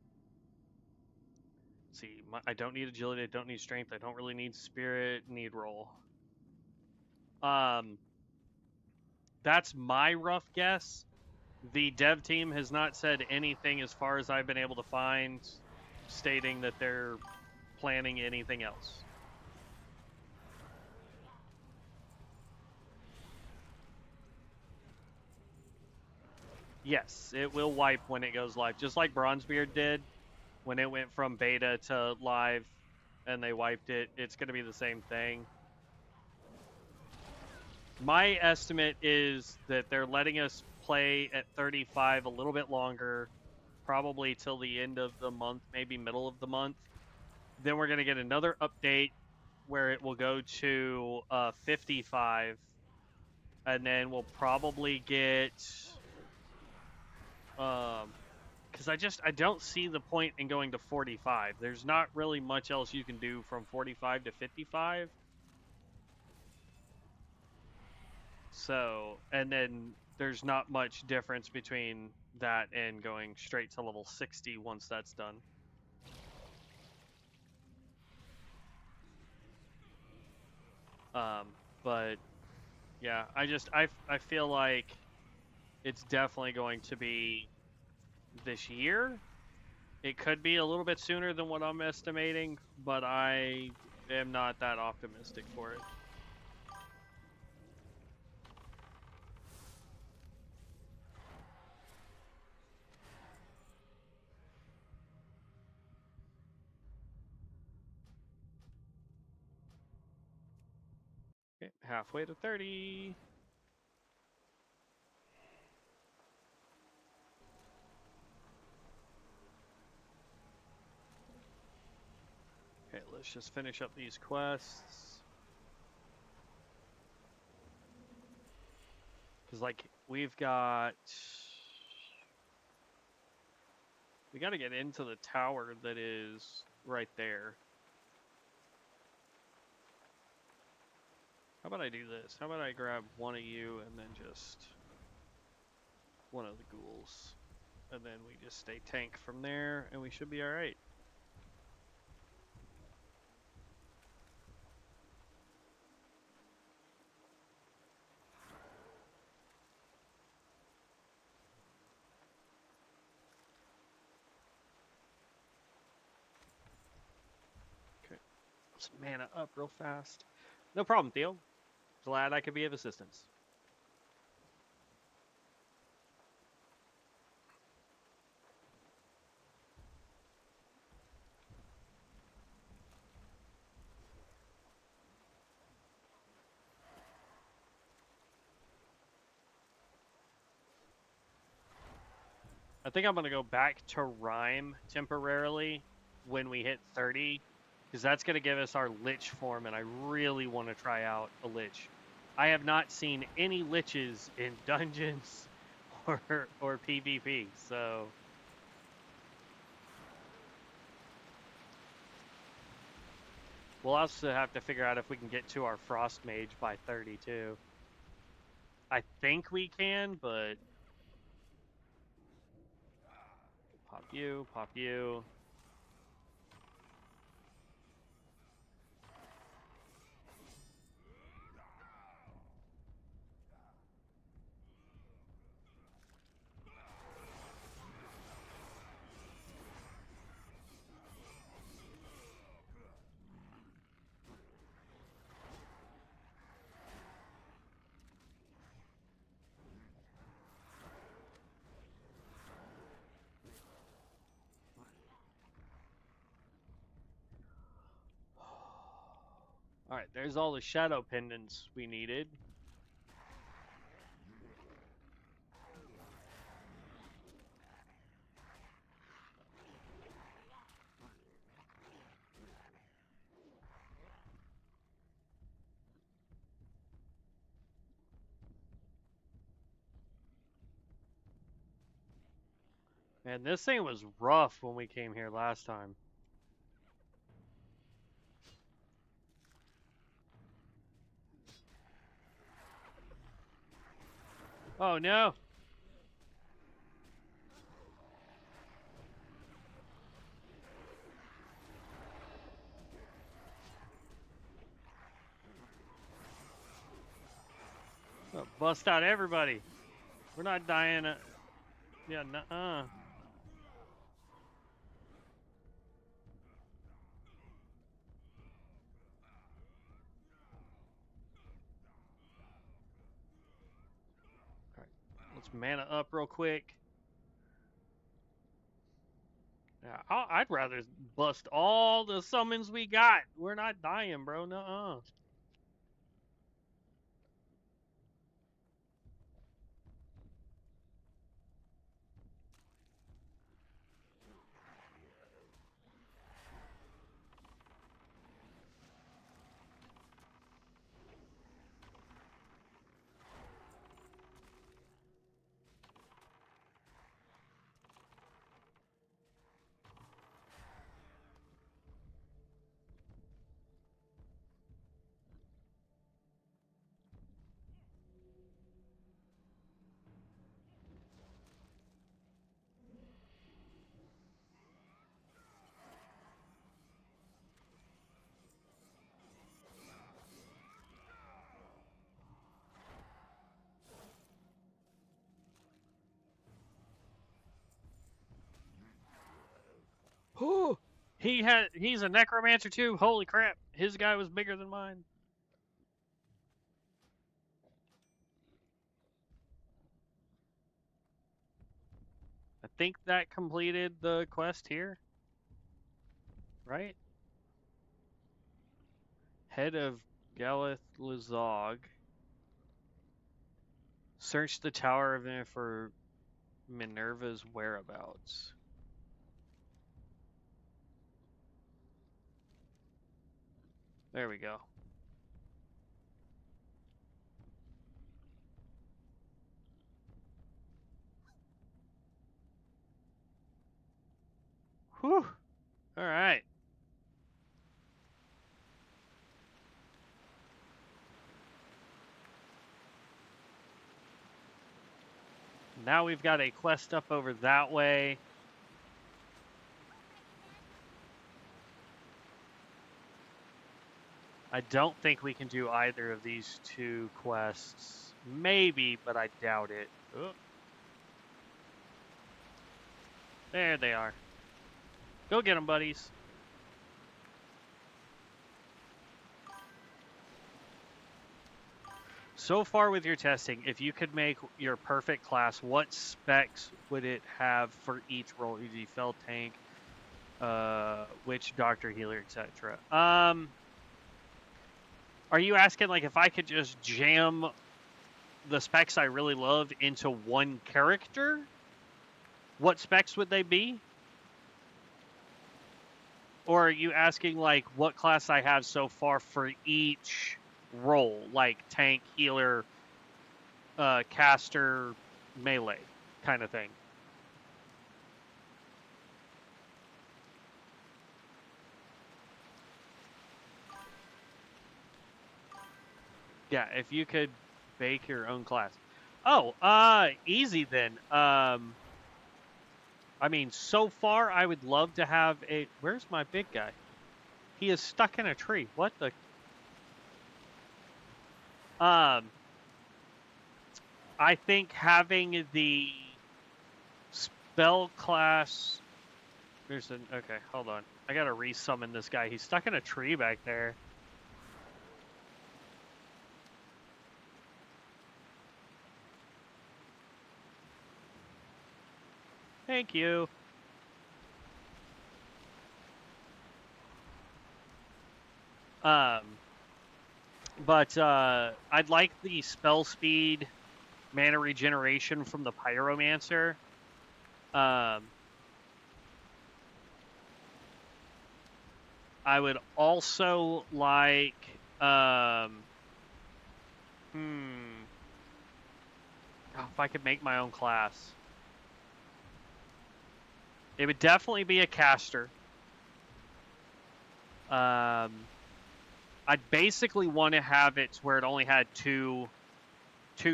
Let's see, I don't need agility, I don't need strength, I don't really need spirit, need roll. That's my rough guess. The dev team has not said anything as far as I've been able to find stating that they're planning anything else. Yes, it will wipe when it goes live, just like Bronzebeard did when it went from beta to live and they wiped it. It's going to be the same thing. My estimate is that they're letting us play at 35 a little bit longer, probably till the end of the month, maybe middle of the month. Then we're going to get another update where it will go to 55, and then we'll probably get... because I don't see the point in going to 45. There's not really much else you can do from 45 to 55. So, and then there's not much difference between that and going straight to level 60 once that's done. But yeah, I feel like it's definitely going to be this year. It could be a little bit sooner than what I'm estimating, but I am not that optimistic for it. Okay, halfway to 30. Okay, let's just finish up these quests. Because, like, we got to get into the tower that is right there. How about I do this? How about I grab one of you and then just one of the ghouls. And then we just stay tank from there and we should be alright. Let's mana up real fast. No problem, Theo. Glad I could be of assistance. I think I'm going to go back to Rhyme temporarily when we hit 30, because that's going to give us our Lich form, and I really want to try out a Lich. I have not seen any Liches in Dungeons or PvP, so... We'll also have to figure out if we can get to our Frost Mage by 32. I think we can, but... Pop you, pop you. Alright, there's all the shadow pendants we needed. Man, this thing was rough when we came here last time. Oh no! Oh, bust out everybody! We're not dying. Yeah, nuh-uh. Alright, let's mana up real quick. Yeah, I'd rather bust all the summons we got. We're not dying, bro. Nuh-uh. Oh, he's a necromancer too. Holy crap. His guy was bigger than mine. I think that completed the quest here. Right? Head of Galeth Lazog. Search the tower event for Minerva's whereabouts. There we go. Whew. Alright. Now we've got a quest up over that way. I don't think we can do either of these two quests. Maybe, but I doubt it. Oh. There they are. Go get them, buddies. so far with your testing, if you could make your perfect class, what specs would it have for each role? E.g., fell tank, witch, doctor, healer, etc. Are you asking like if I could just jam the specs I really love into one character? What specs would they be? Or are you asking like what class I have so far for each role, like tank, healer, caster, melee kind of thing? Yeah, if you could bake your own class. Oh, easy then. I mean, so far I would love to have a. Where's my big guy? He is stuck in a tree. What the? I think having the spell class. There's an. Okay, hold on. I gotta resummon this guy. He's stuck in a tree back there. Thank you. But I'd like the spell speed, mana regeneration from the Pyromancer. I would also like, oh, if I could make my own class. It would definitely be a caster. I'd basically want to have it where it only had two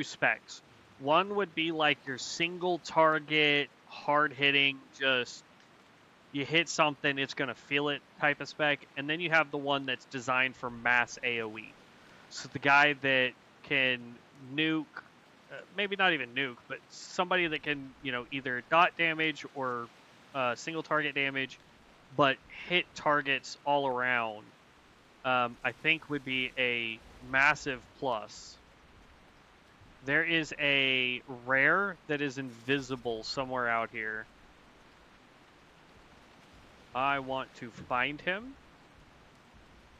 specs. One would be like your single target, hard hitting, just you hit something, it's going to feel it type of spec. And then you have the one that's designed for mass AoE. So the guy that can nuke, maybe not even nuke, but somebody that can, either dot damage or single target damage, but hit targets all around, I think would be a massive plus. There is a rare that is invisible somewhere out here. I want to find him,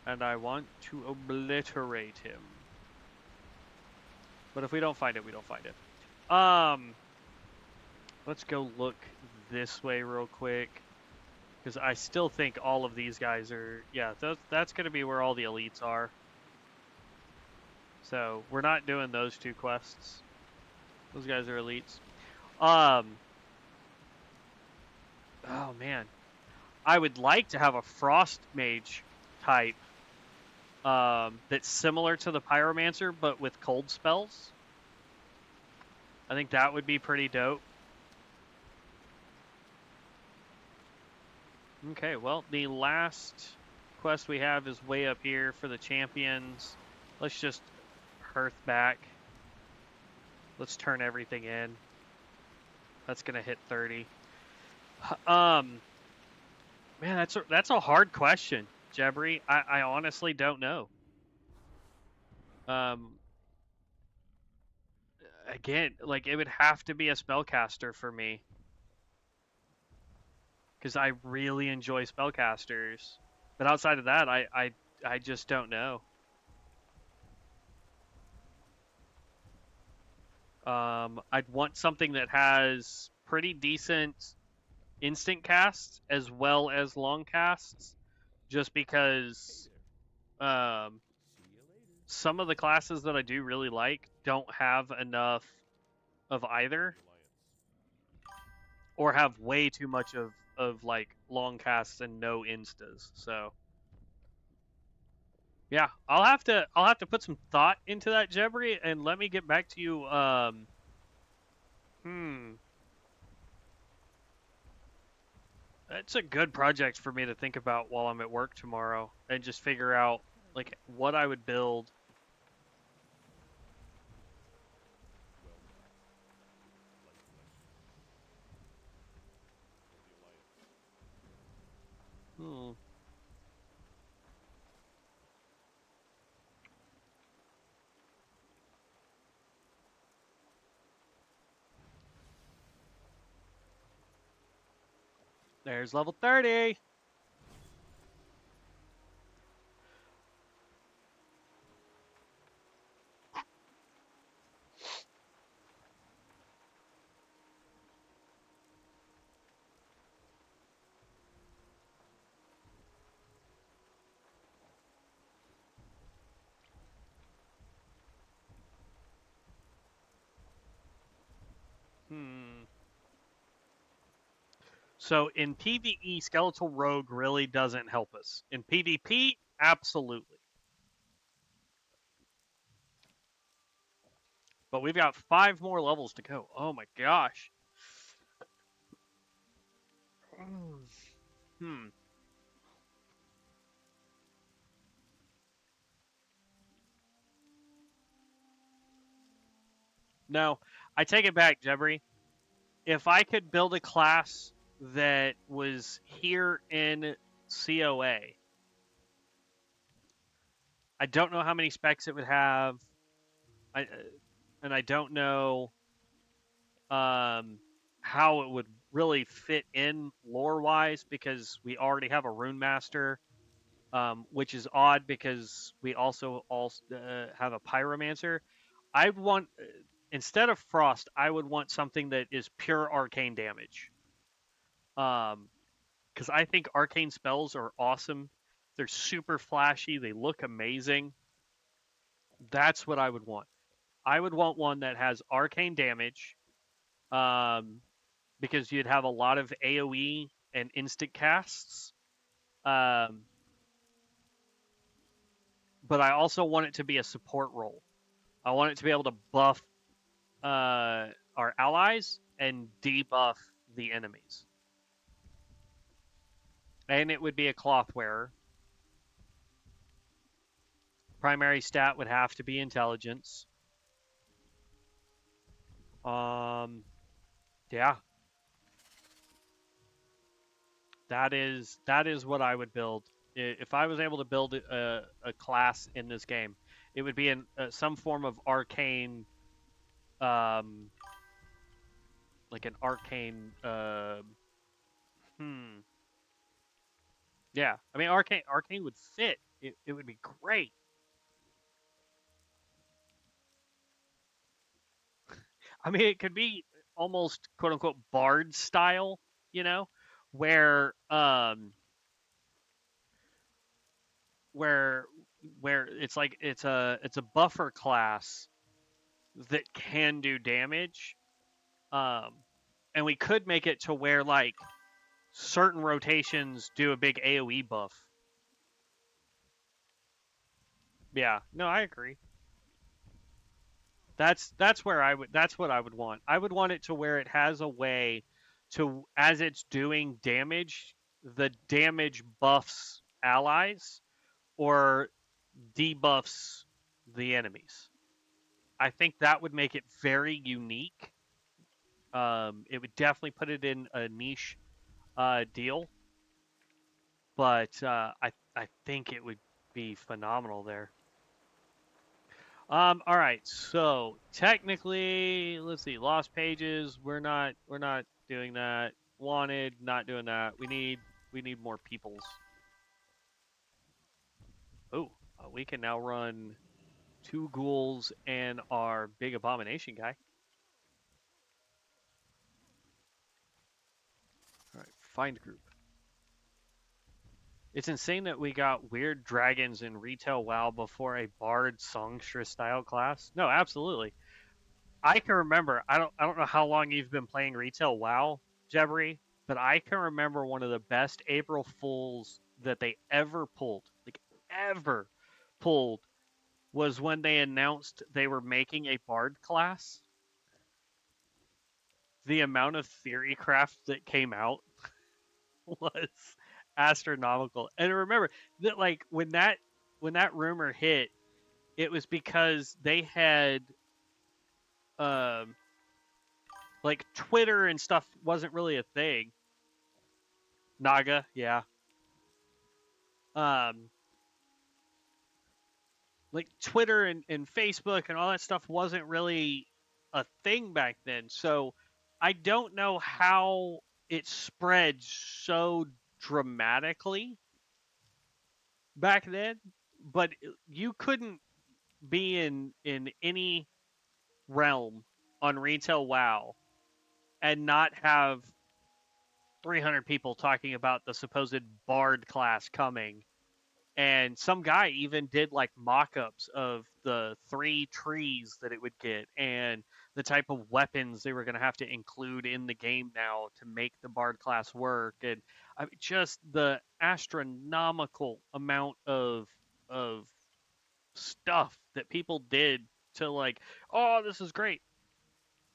and I want to obliterate him. But if we don't find it, we don't find it. Let's go look this way real quick, because I still think all of these guys are, yeah, that's going to be where all the elites are. So we're not doing those two quests. Those guys are elites. Oh man, I would like to have a frost mage type that's similar to the pyromancer but with cold spells. I think that would be pretty dope. Okay, well, the last quest we have is way up here for the champions. Let's just hearth back. Let's turn everything in. That's gonna hit 30. Man, that's a hard question, Jebri. I honestly don't know. Again, like it would have to be a spellcaster for me, because I really enjoy spellcasters. But outside of that, I just don't know. I'd want something that has pretty decent instant casts as well as long casts, just because some of the classes that I do really like don't have enough of either, or have way too much of like long casts and no instas. So yeah, I'll have to put some thought into that, Jebri, and let me get back to you. It's a good project for me to think about while I'm at work tomorrow, and just figure out like what I would build. There's level 30. So in PvE, Skeletal Rogue really doesn't help us. In PvP, absolutely. But we've got 5 more levels to go. Oh my gosh. Hmm. No, I take it back, Jebri. If I could build a class that was here in COA, I don't know how many specs it would have. And I don't know how it would really fit in lore-wise because we already have a Rune Master, which is odd because we also have a Pyromancer. I want, instead of Frost, I would want something that is pure arcane damage. Because I think arcane spells are awesome. They're super flashy. They look amazing. That's what I would want. I would want one that has arcane damage, because you'd have a lot of AoE and instant casts. But I also want it to be a support role. I want it to be able to buff our allies and debuff the enemies. And it would be a cloth wearer. Primary stat would have to be intelligence. Yeah. That is what I would build. If I was able to build a class in this game, it would be in some form of arcane, like an arcane. Yeah, I mean arcane would fit. It would be great. I mean, it could be almost quote unquote bard style, you know, where where it's like it's a buffer class that can do damage, and we could make it to where like certain rotations do a big AoE buff. Yeah, no, I agree. That's what I would want. I would want it to where it has a way to, as it's doing damage, the damage buffs allies or debuffs the enemies. I think that would make it very unique. It would definitely put it in a niche deal, but I think it would be phenomenal there. All right, so technically, let's see, lost pages. We're not doing that. Wanted, not doing that. We need more peoples. Oh, we can now run 2 ghouls and our big abomination guy. All right, find group. It's insane that we got weird dragons in retail WoW before a bard songstress style class. No, absolutely. I can remember. I don't know how long you've been playing retail WoW, Jebri, but I can remember one of the best April Fools that they ever pulled, like ever pulled, was when they announced they were making a bard class. The amount of theory craft that came out was astronomical. And remember that like when that rumor hit, it was because they had like Twitter and stuff wasn't really a thing. Naga, yeah. Like Twitter and Facebook and all that stuff wasn't really a thing back then. So I don't know how it spread so dramatically back then, but you couldn't be in any realm on retail WoW and not have 300 people talking about the supposed bard class coming. And some guy even did like mock-ups of the 3 trees that it would get and the type of weapons they were going to have to include in the game now to make the bard class work. And I mean, just the astronomical amount of stuff that people did to like, oh, this is great.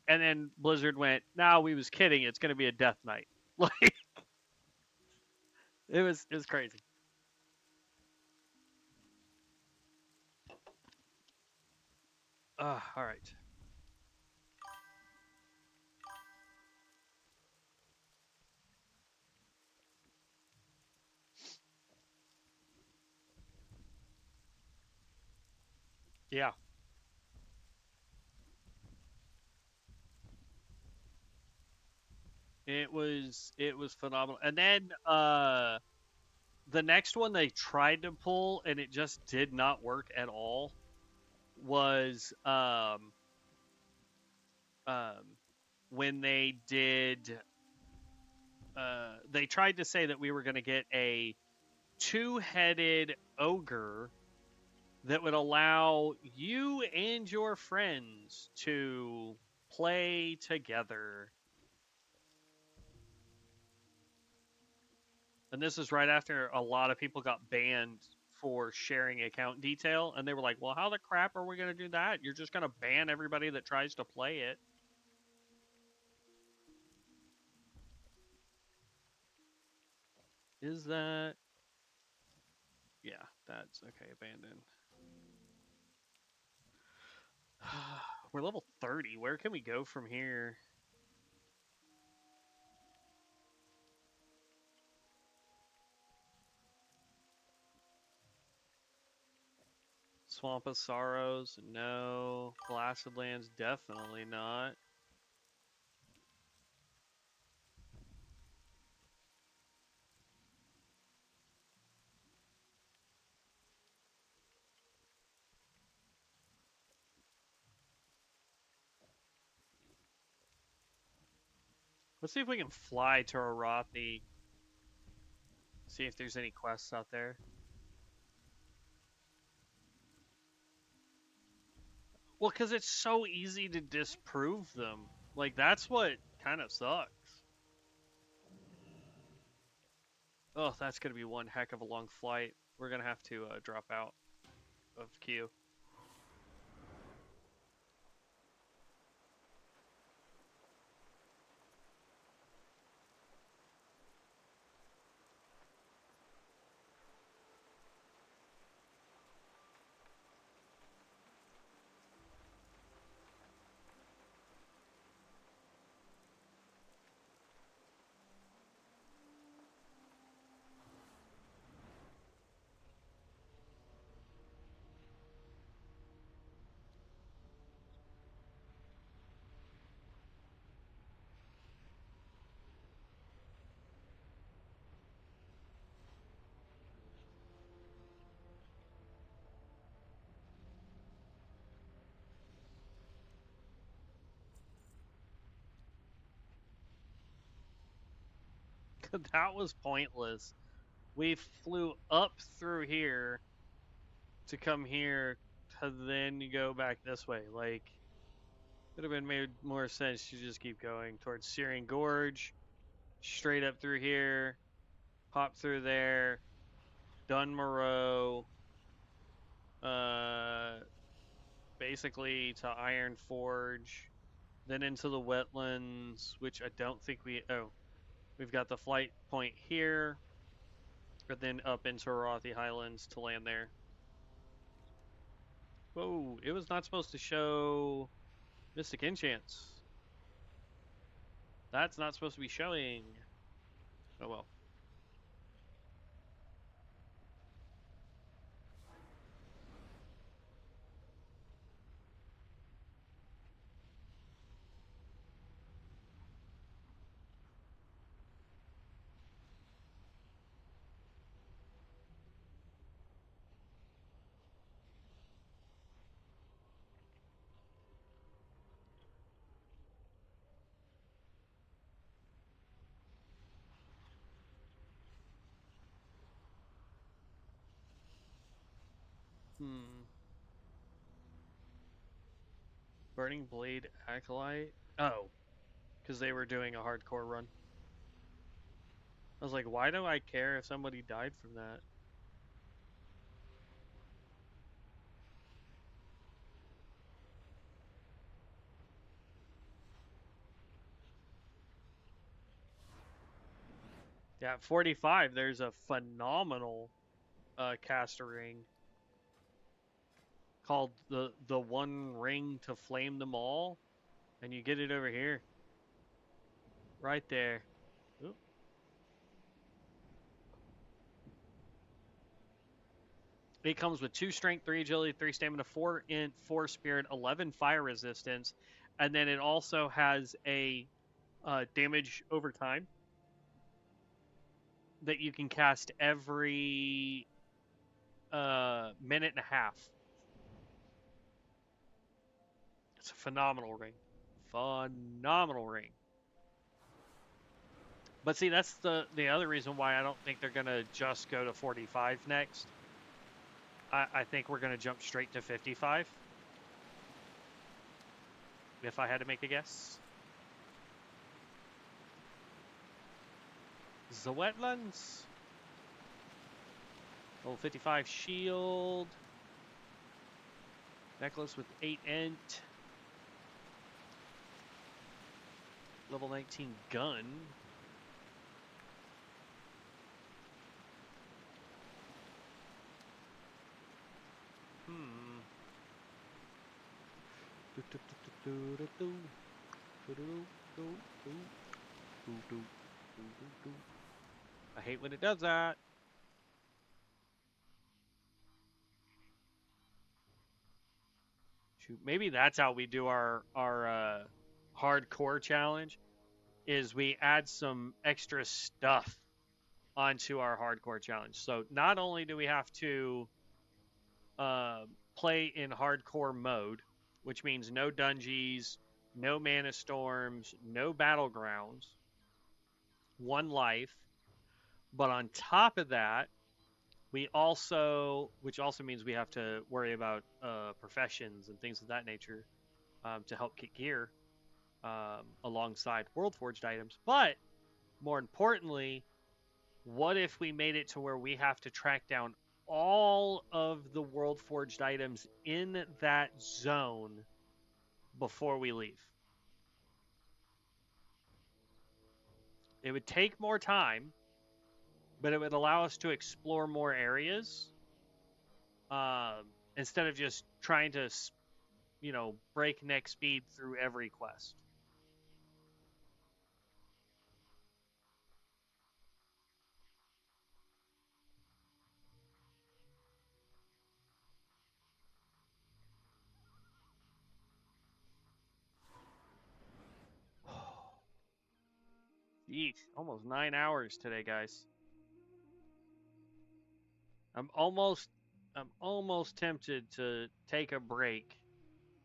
And then Blizzard went, "No, we was kidding. It's going to be a death knight." Like it was crazy. All right. Yeah. It was phenomenal. And then the next one they tried to pull and it just did not work at all was um when they tried to say that we were going to get a two-headed ogre that would allow you and your friends to play together. And this is right after a lot of people got banned for sharing account detail. And they were like, well, how the crap are we going to do that? You're just going to ban everybody that tries to play it. Is that... Yeah, that's okay, abandoned. We're level 30. Where can we go from here? Swamp of Sorrows? No. Blasted Lands? Definitely not. Let's see if we can fly to Arathi. See if there's any quests out there. Well, because it's so easy to disprove them. Like, that's what kind of sucks. Oh, that's going to be one heck of a long flight. We're going to have to drop out of queue. That was pointless. We flew up through here to come here to then go back this way. Like, would have been made more sense to just keep going towards Syrian Gorge, straight up through here, pop through there, Dunmoreau, uh, basically to Iron Forge, then into the wetlands, which I don't think we... Oh, we've got the flight point here, but then up into Arathi Highlands to land there. Whoa, it was not supposed to show Mystic Enchants. That's not supposed to be showing. Oh well. Burning Blade Acolyte? Oh, because they were doing a hardcore run. I was like, why do I care if somebody died from that? Yeah, at 45, there's a phenomenal caster ring called the One Ring to Flame Them All, and you get it over here, right there. Oop. It comes with 2 strength, 3 agility, 3 stamina, 4 int, 4 spirit, 11 fire resistance, and then it also has a damage over time that you can cast every minute and a half. It's a phenomenal ring. Phenomenal ring. But see, that's the other reason why I don't think they're going to just go to 45 next. I think we're going to jump straight to 55. If I had to make a guess. The wetlands. Level 55 shield. Necklace with 8 int. Level 19 gun. I hate when it does that. Shoot, maybe that's how we do our hardcore challenge. Is we add some extra stuff onto our hardcore challenge. So not only do we have to play in hardcore mode, which means no dungeons, no mana storms, no battlegrounds, 1 life, but on top of that, we also, which also means we have to worry about professions and things of that nature to help get gear alongside World Forged items. But more importantly, what if we made it to where we have to track down all of the World Forged items in that zone before we leave? It would take more time, but it would allow us to explore more areas instead of just trying to, breakneck speed through every quest. Yeesh, almost 9 hours today, guys. I'm almost tempted to take a break,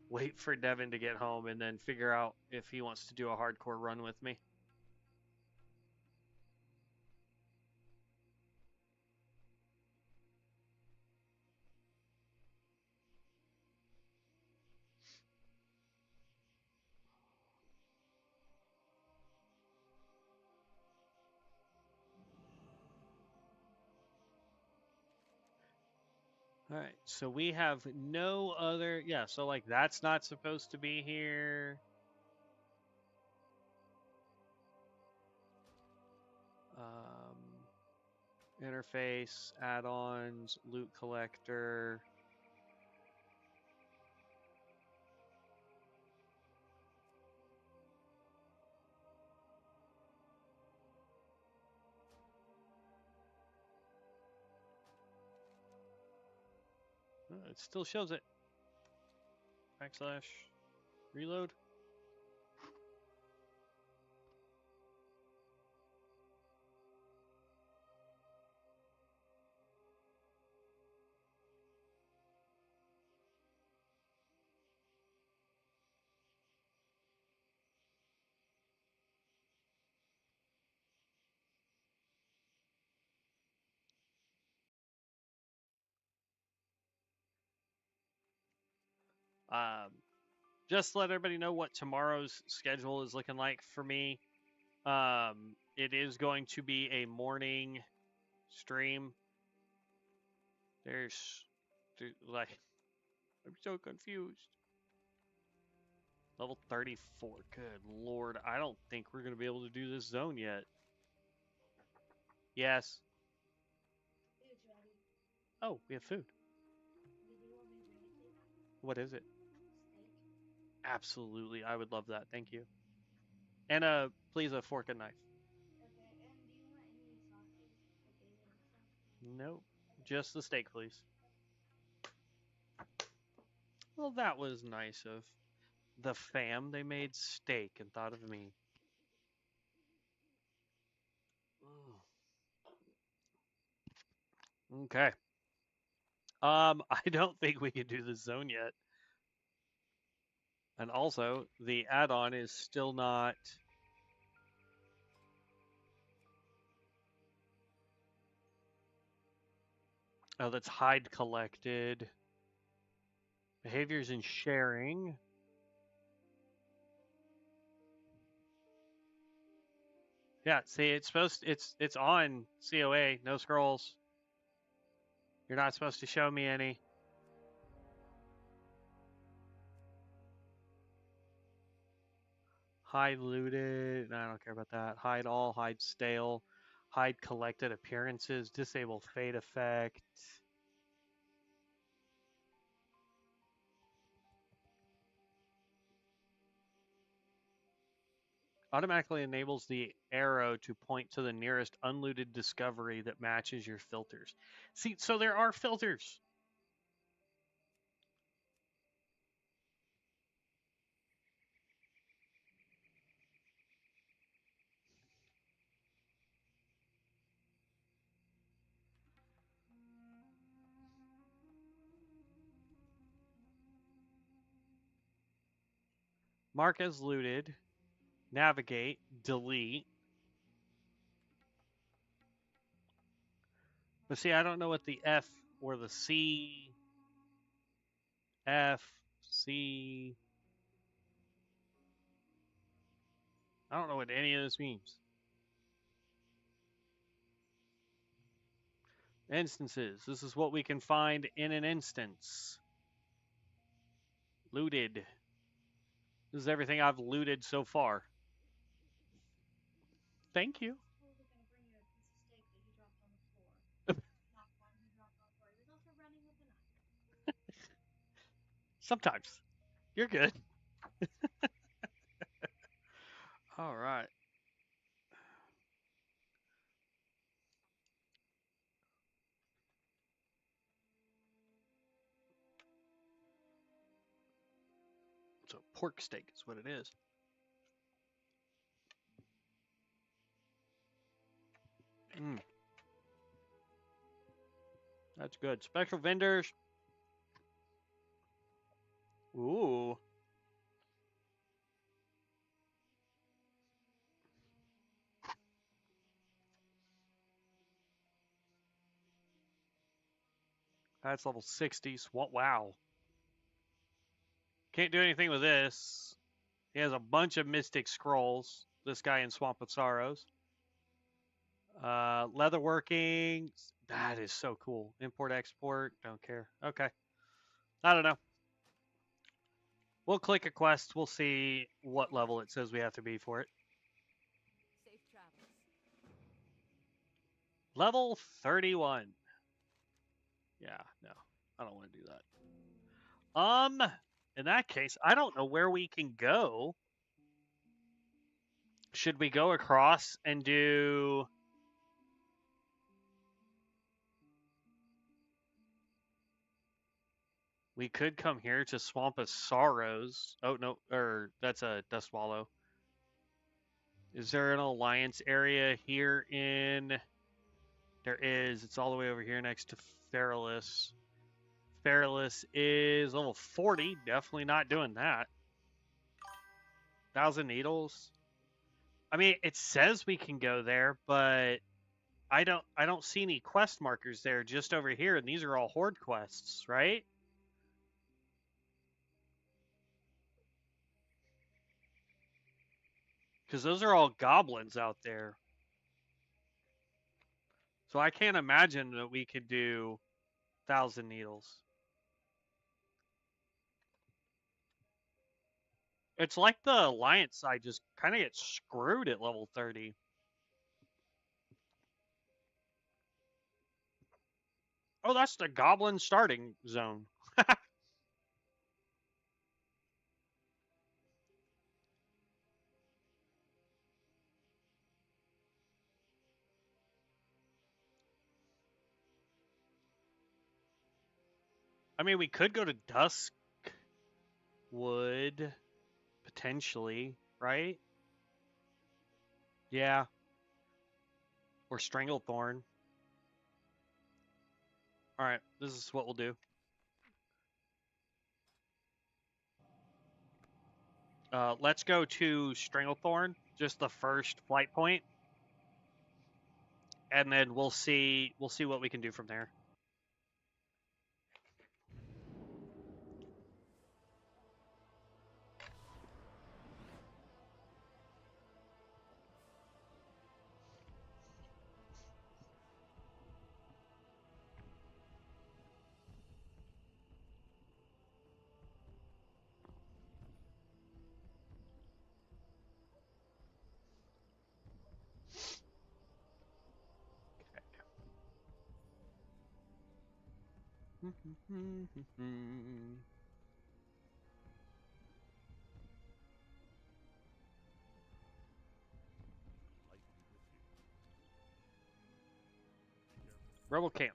wait for Devin to get home, and then figure out if he wants to do a hardcore run with me. All right, so we have no other. Yeah, so like that's not supposed to be here. Interface, add-ons, loot collector. Oh, it still shows it. Backslash. Reload. just to let everybody know what tomorrow's schedule is looking like for me. It is going to be a morning stream. Like, I'm so confused. Level 34. Good lord. I don't think we're going to be able to do this zone yet. Yes. Food's ready. Oh, we have food. Did you want me to bring it to you? What is it? Steak. Absolutely. I would love that. Thank you. And please a fork and knife. Okay, and do you want any sauces? Like alien stuff? Nope. Just the steak, please. Well, that was nice of the fam. They made steak and thought of me. Okay. I don't think we can do the zone yet. And also, the add-on is still not. Oh, that's hide collected. Behaviors and sharing. Yeah, see, it's on COA, no scrolls. You're not supposed to show me any. Hide looted. No, I don't care about that. Hide all, hide stale, hide collected appearances, disable fade effect. Automatically enables the arrow to point to the nearest unlooted discovery that matches your filters. See, so there are filters. Mark as looted, navigate, delete. But see, I don't know what the F or the C, F, C. I don't know what any of this means. Instances. This is what we can find in an instance. Looted. This is everything I've looted so far. Thank you. Totally gonna bring you a piece of steak that he dropped on the floor. Not one he dropped on the floor. He was also running with a knife. Sometimes. You're good. All right. So pork steak is what it is. That's good. Special vendors. Ooh. That's level 60. Wow. Can't do anything with this. He has a bunch of mystic scrolls. This guy in Swamp of Sorrows. Leatherworking. That is so cool. Import, export. Don't care. Okay. I don't know. We'll click a quest. We'll see what level it says we have to be for it. Safe travels. Level 31. Yeah, no. I don't want to do that. In that case, I don't know where we can go. Should we go across and do... We could come here to Swamp of Sorrows. Oh, no, or that's a Dust Wallow. Is there an alliance area here in... There is. It's all the way over here next to Feralus. Feralus is level 40. Definitely not doing that. 1,000 needles. I mean, it says we can go there, but I don't see any quest markers there just over here, and these are all horde quests, right? Because those are all goblins out there. So I can't imagine that we could do 1,000 needles. It's like the Alliance side just kind of gets screwed at level 30. Oh, that's the goblin starting zone. I mean, we could go to Duskwood, potentially, right? Yeah. Or Stranglethorn. Alright, this is what we'll do. Let's go to Stranglethorn, just the first flight point, and then we'll see what we can do from there. Light be with you. Careful. Rebel camp.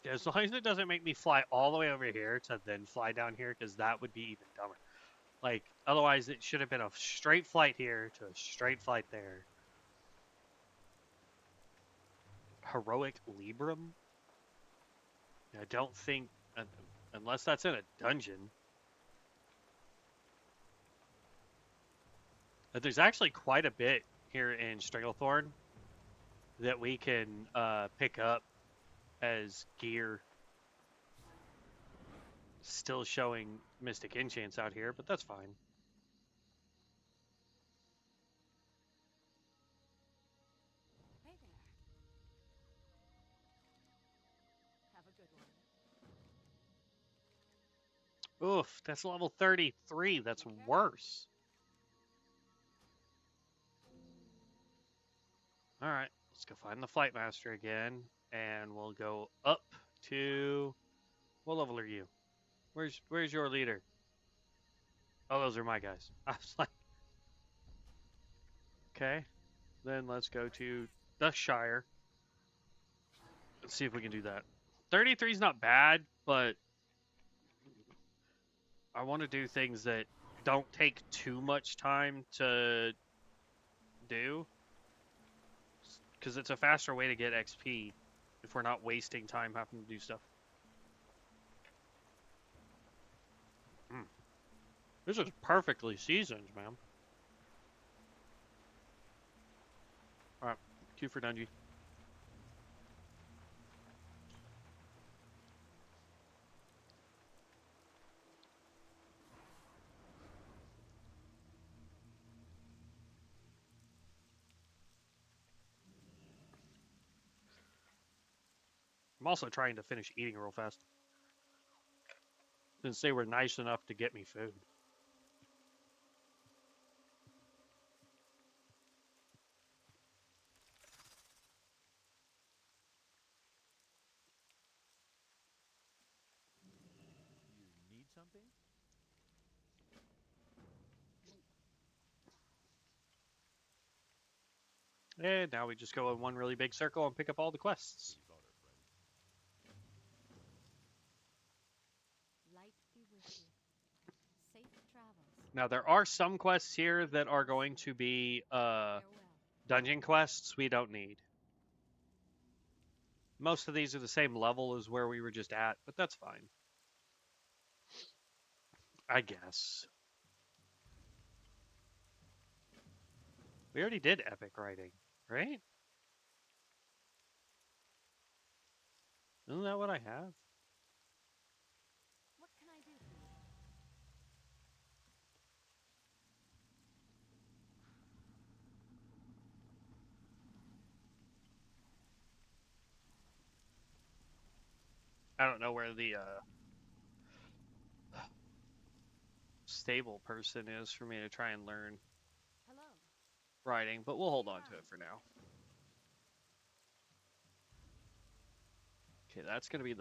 Yeah, as long as it doesn't make me fly all the way over here to then fly down here, because that would be even dumber. Like, otherwise it should have been a straight flight here to a straight flight there. Heroic Librum? I don't think, unless that's in a dungeon. But there's actually quite a bit here in Stranglethorn that we can pick up as gear. Still showing Mystic Enchants out here, but that's fine. Hey there. Have a good one. Oof, that's level 33. That's worse. Alright, let's go find the Flight Master again, and we'll go up to... What level are you? Where's your leader? Oh, those are my guys. I was like... Okay, then let's go to the Shire. Let's see if we can do that. 33 is not bad, but I want to do things that don't take too much time to do. Because it's a faster way to get XP if we're not wasting time having to do stuff. This is perfectly seasoned, man. Alright, Q for Dungy. I'm also trying to finish eating real fast. Since they were nice enough to get me food. something? And now we just go in one really big circle and pick up all the quests. Please honor, friend. Light be with you. Safe travels. Now there are some quests here that are going to be Farewell. dungeon quests we don't need. Most of these are the same level as where we were just at, but that's fine. I guess. We already did epic writing, right? Isn't that what I have? What can I do for you? I don't know where the stable person is for me to try and learn Hello. writing, but we'll hold on to it for now. Okay, that's going to be the